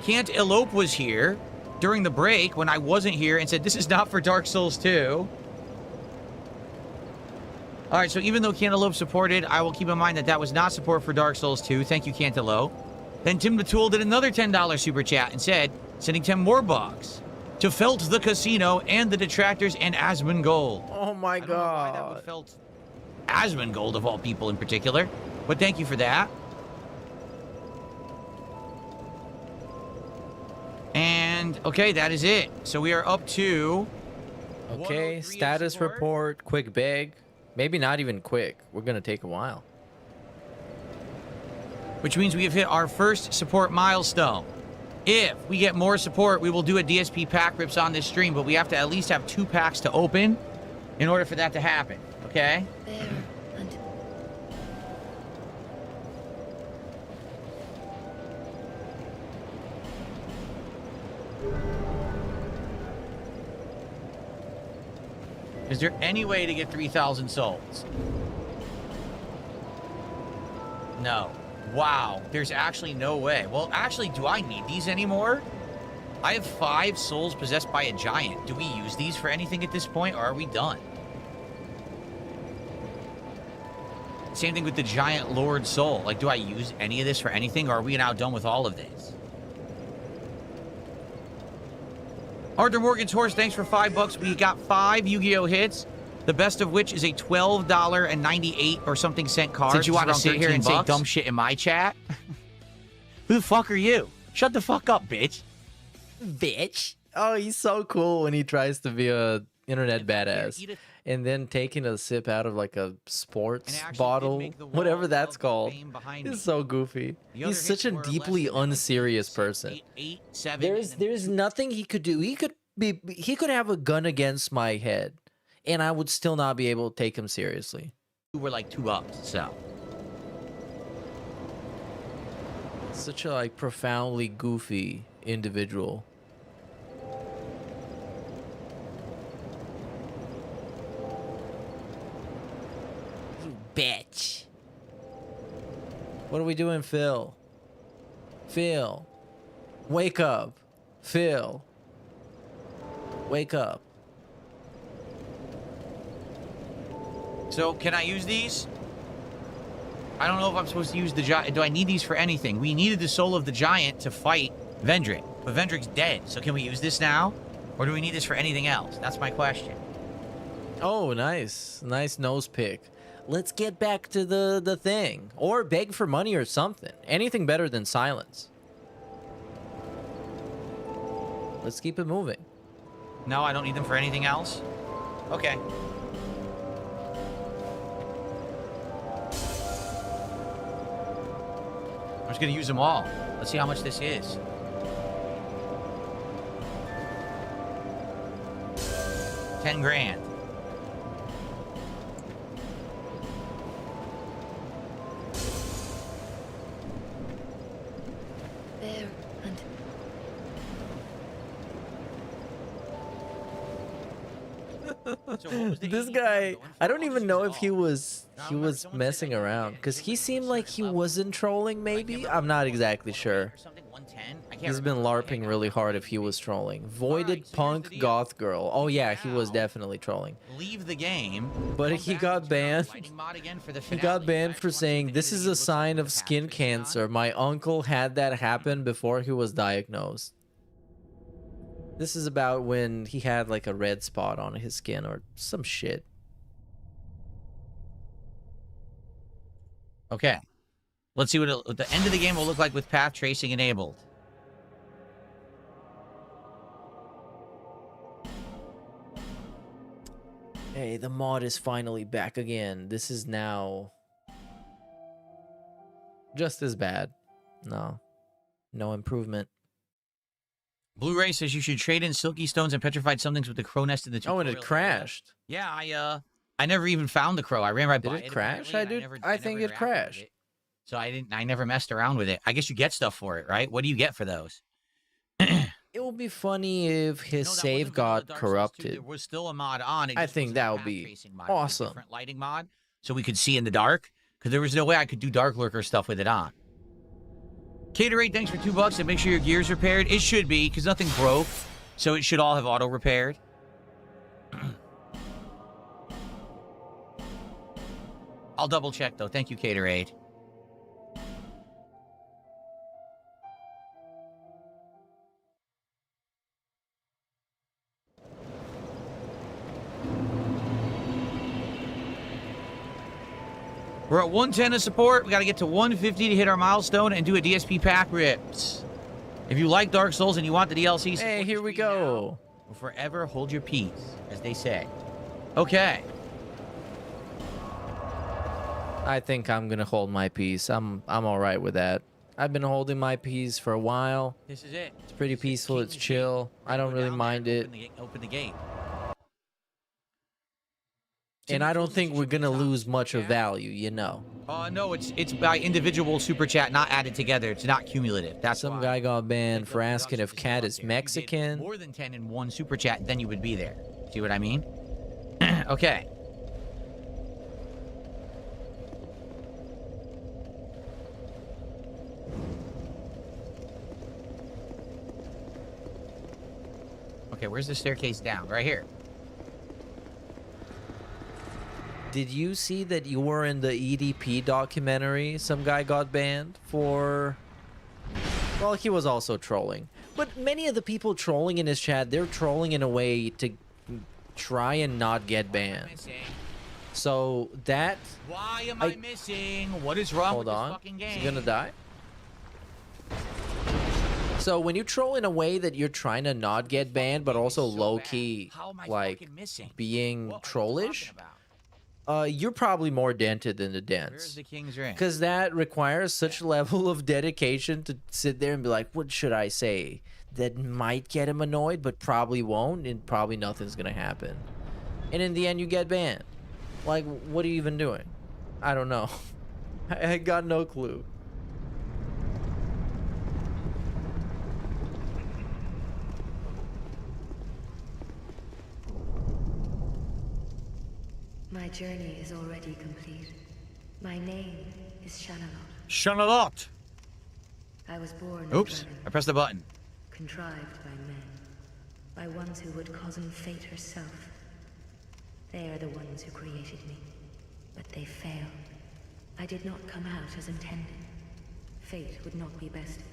Can't Elope was here during the break when I wasn't here and said, this is not for Dark Souls 2. All right, so even though Cantaloupe supported, I will keep in mind that that was not support for Dark Souls 2. Thank you, Cantaloupe. Then Tim the Tool did another $10 super chat and said, sending 10 more bucks to Felt the Casino and the Detractors and Asmongold. Oh my I don't know why that would Felt Asmongold of all people in particular, but thank you for that. And, okay, that is it. So we are up to... Okay, status report, quick beg. Maybe not even quick. We're going to take a while. Which means we have hit our first support milestone. If we get more support, we will do a DSP pack rips on this stream, but we have to at least have 2 packs to open in order for that to happen, okay? There and Is there any way to get 3,000 souls? No. Wow, there's actually no way. Well, actually, do I need these anymore? I have 5 souls possessed by a giant. Do we use these for anything at this point, or are we done? Same thing with the giant lord soul. Like, do I use any of this for anything, or are we now done with all of this? Arthur Morgan's Horse, thanks for $5. We got 5 Yu-Gi-Oh hits, the best of which is a $12.98 or something cent card. Since you want to sit here and say dumb shit in my chat? Who the fuck are you? Shut the fuck up, bitch. Bitch. Oh, he's so cool when he tries to be a internet badass. And then taking a sip out of like a sports bottle, whatever that's called. He's so goofy. He's such a deeply unserious person. There's nothing he could do. He could have a gun against my head, and I would still not be able to take him seriously. We're like 2 ups, so. Such a like profoundly goofy individual. You bitch. What are we doing, Phil? Phil. Wake up. Phil. Wake up. So, can I use these? I don't know if I'm supposed to use the giant. Do I need these for anything? We needed the soul of the giant to fight Vendrick, but Vendrick's dead. So can we use this now? Or do we need this for anything else? That's my question. Oh, nice. Nice nose pick. Let's get back to the thing. Or beg for money or something. Anything better than silence. Let's keep it moving. No, I don't need them for anything else? Okay. I'm just gonna use them all. Let's see how much this is. $10,000. there and This guy, I don't even know if he was messing around, because he seemed like he wasn't trolling. Maybe I'm not exactly sure. He's been LARPing really hard if he was trolling. Voided punk goth girl. Oh yeah, he was definitely trolling. Leave the game. But he got banned. He got banned for saying this is a sign of skin cancer. My uncle had that happen before he was diagnosed. This is about when he had like a red spot on his skin or some shit. Okay. Let's see what the end of the game will look like with path tracing enabled. Hey, the mod is finally back again. This is now just as bad. No improvement. Blu-ray says you should trade in Silky Stones and Petrified Somethings with the crow nest in the tutorial. Oh, and it crashed. Yeah, I never even found the crow. I ran right by it. Did it crash? I think it crashed. So I never messed around with it. I guess you get stuff for it, right? What do you get for those? It would be funny if his save got corrupted. There was still a mod on. I think that would be awesome. Different lighting mod, so we could see in the dark. Because there was no way I could do Dark Lurker stuff with it on. Caterate, thanks for $2 and make sure your gear's repaired. It should be, because nothing broke. So it should all have auto-repaired. I'll double check though. Thank you, Caterade. We're at 110 of support. We got to get to 150 to hit our milestone and do a DSP pack rips. If you like Dark Souls and you want the DLC, hey, here we go. Now, forever hold your peace, as they say. Okay. I think I'm gonna hold my peace. I'm all right with that. I've been holding my peace for a while. This is it. It's pretty peaceful. It's chill. I don't really mind it. Open the gate. And I don't think we're gonna lose much of value, you know. No, it's by individual super chat, not added together. It's not cumulative. That's some why. guy got banned for asking if Cat is Mexican. More than 10 in one super chat, then you would be there. See what I mean? Okay. Okay, where's the staircase down? Right here. Did you see that you were in the EDP documentary? Some guy got banned for... Well, he was also trolling. But many of the people trolling in his chat, they're trolling in a way to try and not get banned. So that... Why am I missing? What is wrong with this fucking game? Is he gonna die? So when you troll in a way that you're trying to not get banned, but also low-key, like, being trollish... you're probably more dented than the dents. Where's the King's Ring? Because that requires such a level of dedication to sit there and be like, what should I say? That might get him annoyed, but probably won't, and probably nothing's going to happen. And in the end, you get banned. Like, what are you even doing? I don't know. I got no clue. My journey is already complete. My name is Shanalot. Shanalot! I was born Oops, I pressed the button. Contrived by men. By ones who would cozen fate herself. They are the ones who created me. But they failed. I did not come out as intended. Fate would not be bested.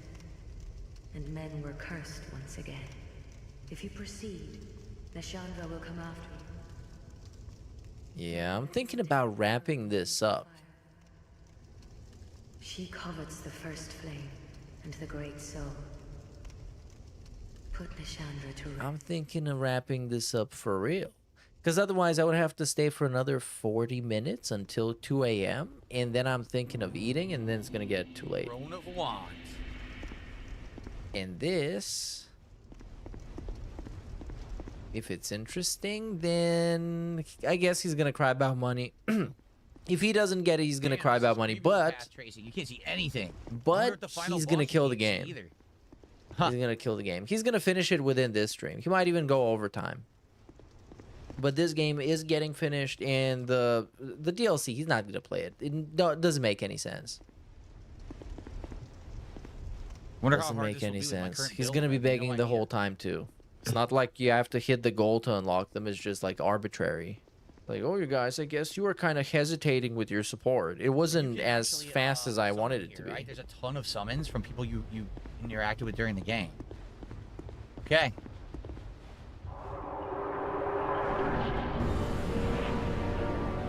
And men were cursed once again. If you proceed, Nashandra will come after you. Yeah, I'm thinking about wrapping this up. She covets the first flame and the great soul. Put Nashandra to rest. I'm thinking of wrapping this up for real. Because otherwise I would have to stay for another 40 minutes until 2 a.m. And then I'm thinking of eating, and then it's going to get too late. Throne of Wands. And this... If it's interesting, then I guess he's going to cry about money. If he doesn't get it, he's going to cry about money. But You can't see anything. But he's going to kill the game. Huh. He's going to kill the game. He's going to finish it within this stream. He might even go overtime. But this game is getting finished, and the DLC, he's not going to play it. It doesn't make any sense. Doesn't make any sense. He's going to be begging the whole time, too. It's not like you have to hit the goal to unlock them. It's just like arbitrary. Like, oh, you guys, I guess you were kind of hesitating with your support. It wasn't as fast as I wanted it to be. Right? There's a ton of summons from people you interacted with during the game. Okay.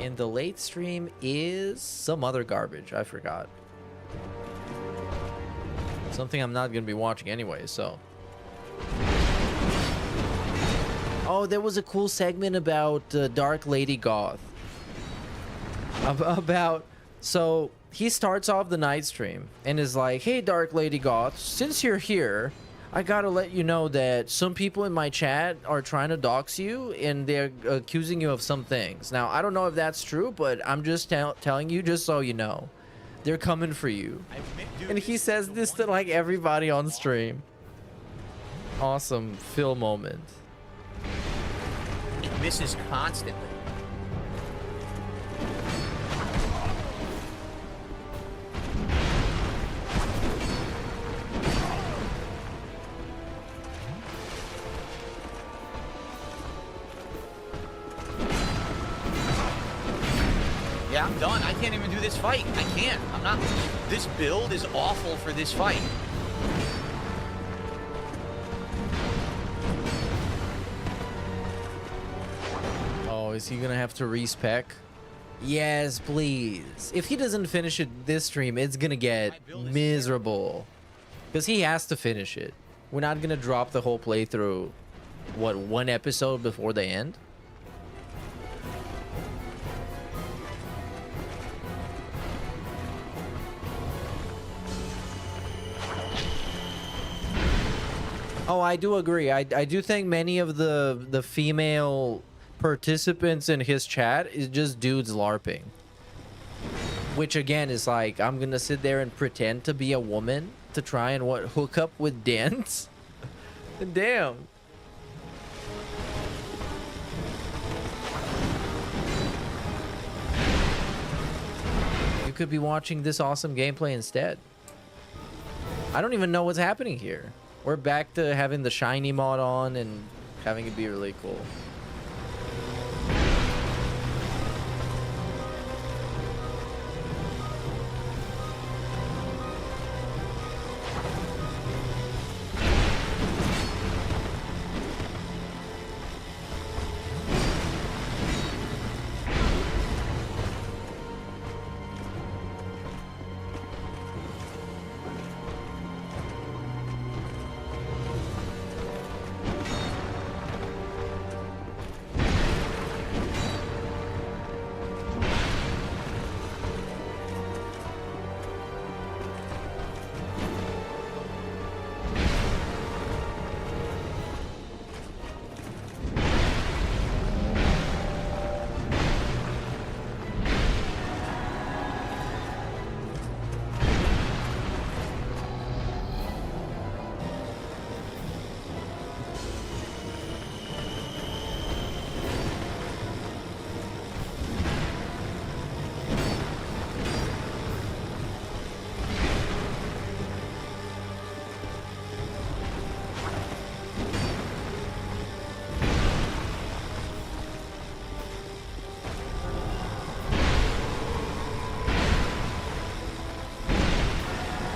And the late stream is some other garbage. I forgot. Something I'm not going to be watching anyway, so... Oh, there was a cool segment about Dark Lady Goth. So he starts off the night stream and is like, hey, Dark Lady Goth, since you're here, I gotta let you know that some people in my chat are trying to dox you and they're accusing you of some things. Now, I don't know if that's true, but I'm just telling you just so you know. They're coming for you. And he says this to like everybody on stream. Awesome Phil moment. It misses constantly. Yeah, I'm done. I can't even do this fight. I can't. I'm not. This build is awful for this fight. Oh, is he gonna have to respec? Yes, please. If he doesn't finish it this stream, it's gonna get miserable. Because he has to finish it. We're not gonna drop the whole playthrough, what, one episode before the end? Oh, I do agree. I do think many of the female participants in his chat is just dudes LARPing. Which again is like, I'm gonna sit there and pretend to be a woman to try and what, hook up with dance? Damn. You could be watching this awesome gameplay instead. I don't even know what's happening here. We're back to having the shiny mod on and having it be really cool.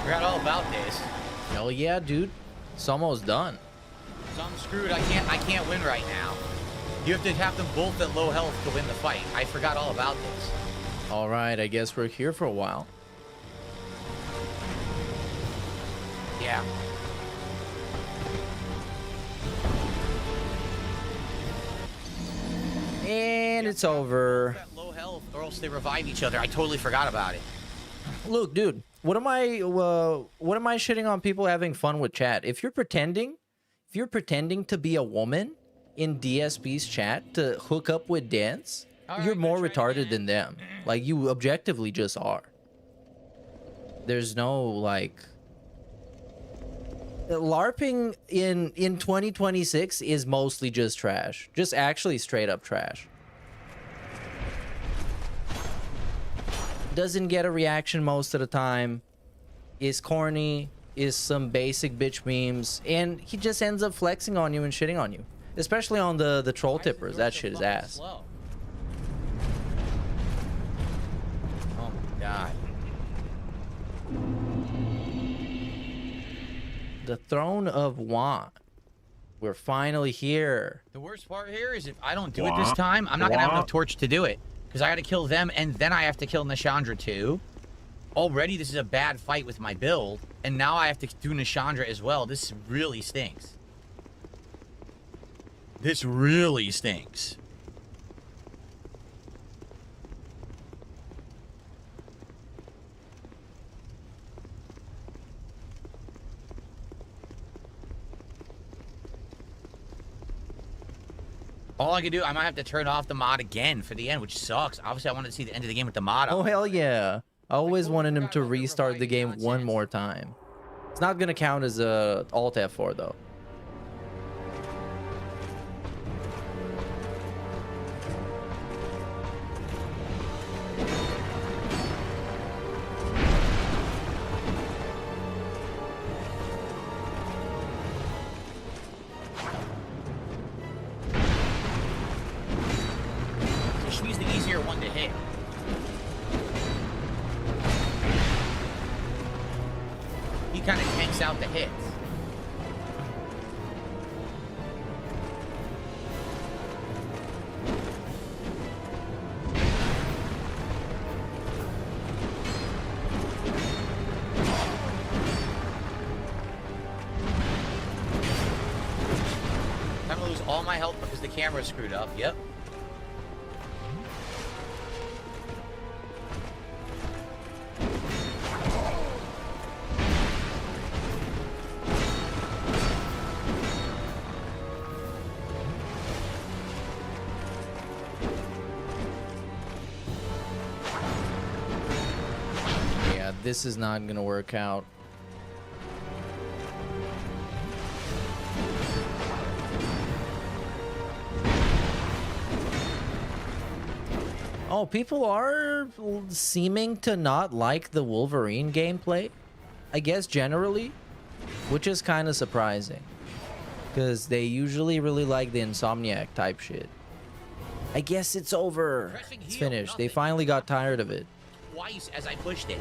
Forgot all about this. Hell yeah, dude. It's almost done. So I'm screwed. I can't win right now. You have them both at low health to win the fight. I forgot all about this. All right, I guess we're here for a while. Yeah. And it's over. At low health, or else they revive each other. I totally forgot about it. Look, dude, what am I shitting on people having fun with chat? If you're pretending to be a woman in DSB's chat to hook up with dance, you're more retarded than them. Like, you objectively just are. There's no, like... LARPing in 2026 is mostly just trash. Just actually straight up trash. Doesn't get a reaction most of the time. Is corny. Is some basic bitch memes. And he just ends up flexing on you and shitting on you. Especially on the troll tippers. That shit is ass. Oh my god. The throne of Want. We're finally here. The worst part here is if I don't do it this time, I'm not gonna have enough torch to do it. Because I gotta kill them, and then I have to kill Nishandra too. Already this is a bad fight with my build, and now I have to do Nishandra as well. This really stinks. This really stinks. All I can do, I might have to turn off the mod again for the end, which sucks. Obviously, I wanted to see the end of the game with the mod on. Oh, hell yeah. I always wanted him to restart the game one more time. It's not going to count as a Alt F4, though. She's the easier one to hit. kind of tanks out the hits. I'm gonna lose all my health because the camera's screwed up. Yep. Yeah, this is not gonna work out. Oh, people are seeming to not like the Wolverine gameplay, I guess, generally, which is kind of surprising, because they usually really like the Insomniac type shit. I guess it's over. It's finished. They finally got tired of it. Twice as I pushed it.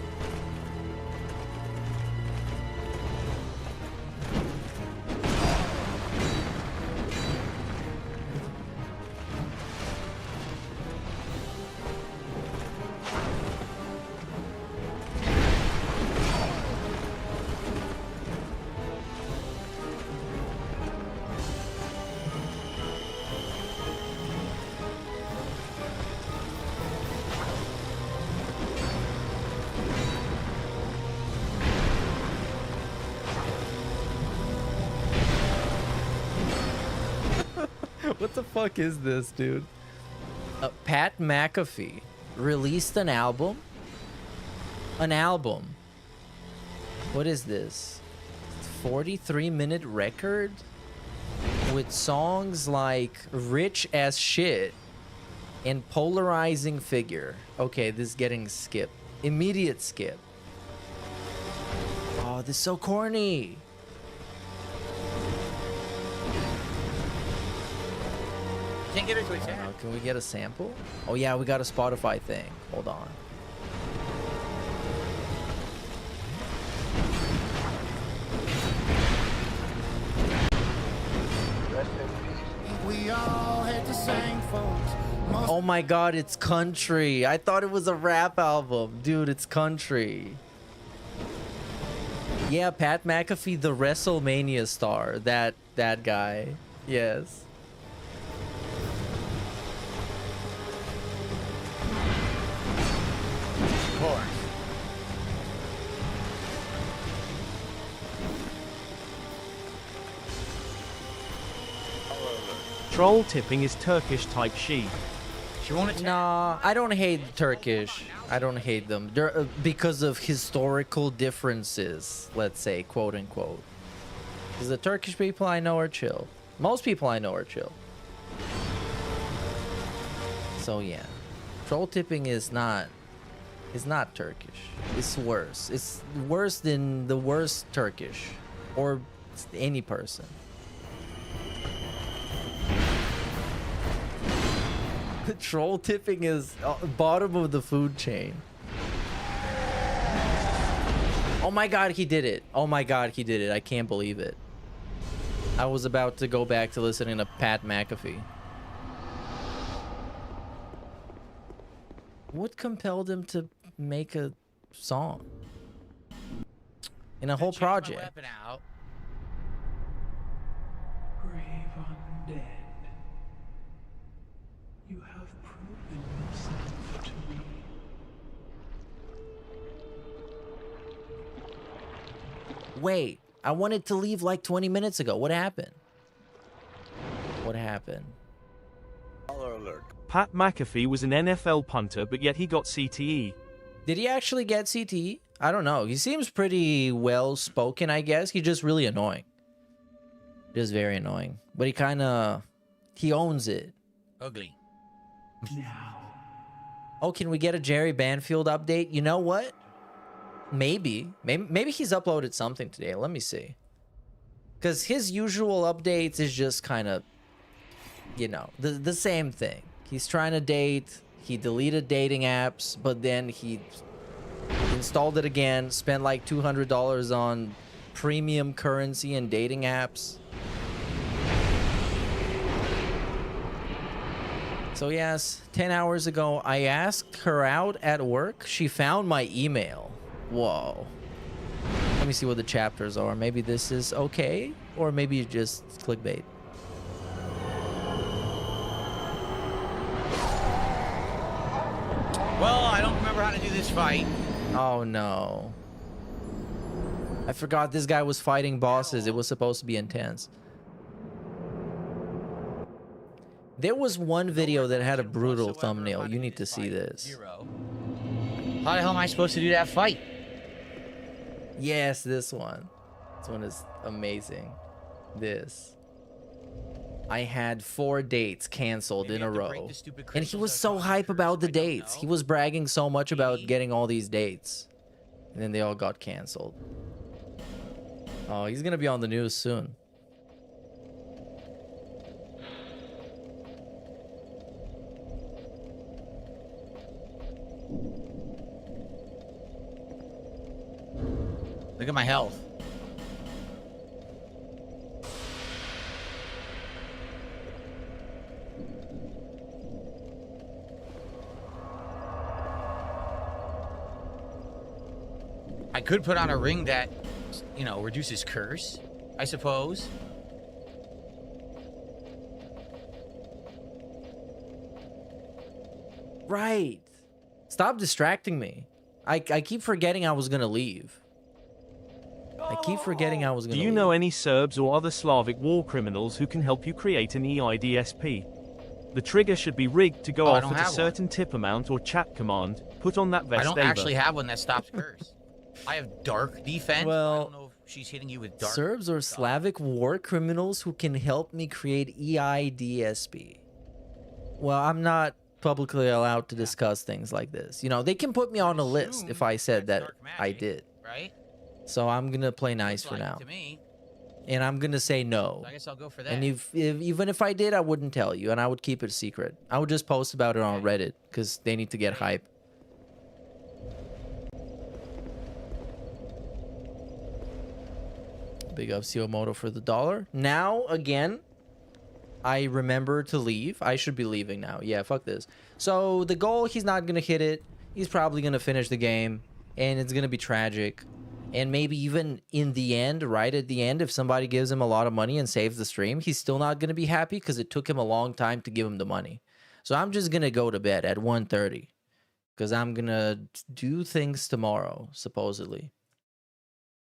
What the fuck is this, dude? Pat McAfee released an album? An album. What is this? 43-minute record? With songs like Rich as Shit and Polarizing Figure. Okay, this is getting skipped. Immediate skip. Oh, this is so corny. Can't get her to attack. Can we get a sample? Oh yeah, we got a Spotify thing. Hold on. We all had the same folks. Oh my god, it's country. I thought it was a rap album. Dude, it's country. Yeah, Pat McAfee, the WrestleMania star. That guy. Yes. Of course. Troll tipping is Turkish type she. She won't attack. Nah, I don't hate Turkish. I don't hate them. They're, because of historical differences, let's say, quote unquote. Because the Turkish people I know are chill. Most people I know are chill. So yeah. Troll tipping is not Turkish. It's worse. It's worse than the worst Turkish. Or any person. Troll tipping is bottom of the food chain. Oh my god, he did it. Oh my god, he did it. I can't believe it. I was about to go back to listening to Pat McAfee. What compelled him to make a song? In a whole project. Weapon out. Brave undead. You have proven yourself to me. Wait, I wanted to leave like 20 minutes ago. What happened? What happened? Pat McAfee was an NFL punter, but yet he got CTE. Did he actually get CTE? I don't know. He seems pretty well spoken, I guess. He's just really annoying. Just very annoying. But he owns it. Ugly. Oh, can we get a Jerry Banfield update? You know what? Maybe he's uploaded something today. Let me see. Because his usual updates is just kind of, you know, the same thing. He's trying to date. He deleted dating apps, but then he installed it again, spent like $200 on premium currency and dating apps. So yes, 10 hours ago, I asked her out at work. She found my email. Whoa. Let me see what the chapters are. Maybe this is okay, or maybe just clickbait. Well, I don't remember how to do this fight. Oh no. I forgot this guy was fighting bosses. It was supposed to be intense. There was one video that had a brutal thumbnail. You need to see this. How the hell am I supposed to do that fight? Yes, this one. This one is amazing. This. I had 4 dates canceled in a row. And he was so hype about the dates. He was bragging so much about getting all these dates. And then they all got canceled. Oh, he's gonna be on the news soon. Look at my health. I could put on a ring that, you know, reduces curse, I suppose. Right. Stop distracting me. I keep forgetting I was gonna leave. I keep forgetting I was gonna Do you leave. know any Serbs or other Slavic war criminals who can help you create an EIDSP? The trigger should be rigged to go Oh, I off don't at a have certain tip amount or chat command. Put on that vest. I don't actually have one that stops curse. I have dark defense. Well, I don't know if she's hitting you with dark. Serbs or Slavic war criminals who can help me create EIDSP. Well, I'm not publicly allowed to discuss things like this. You know, they can put me on a list if I said that I did. Right? So I'm gonna play nice for now. To me. And I'm gonna say no. So I guess I'll go for that. And if even if I did, I wouldn't tell you, and I would keep it secret. I would just post about it on Reddit because they need to get hype. Big up Moto for the $1. Now again, I remember to leave. I should be leaving now. Yeah, fuck this. So the goal, he's not gonna hit it. He's probably gonna finish the game, and it's gonna be tragic. And maybe even in the end, right at the end, if somebody gives him a lot of money and saves the stream, he's still not going to be happy because it took him a long time to give him the money. So I'm just going to go to bed at 1:30 because I'm going to do things tomorrow, supposedly.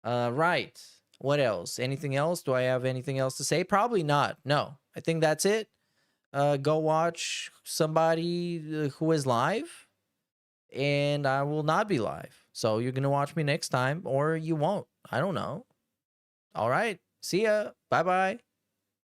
Right. What else? Anything else? Do I have anything else to say? Probably not. No. I think that's it. Go watch somebody who is live, and I will not be live. So you're going to watch me next time, or you won't. I don't know. All right. See ya. Bye-bye.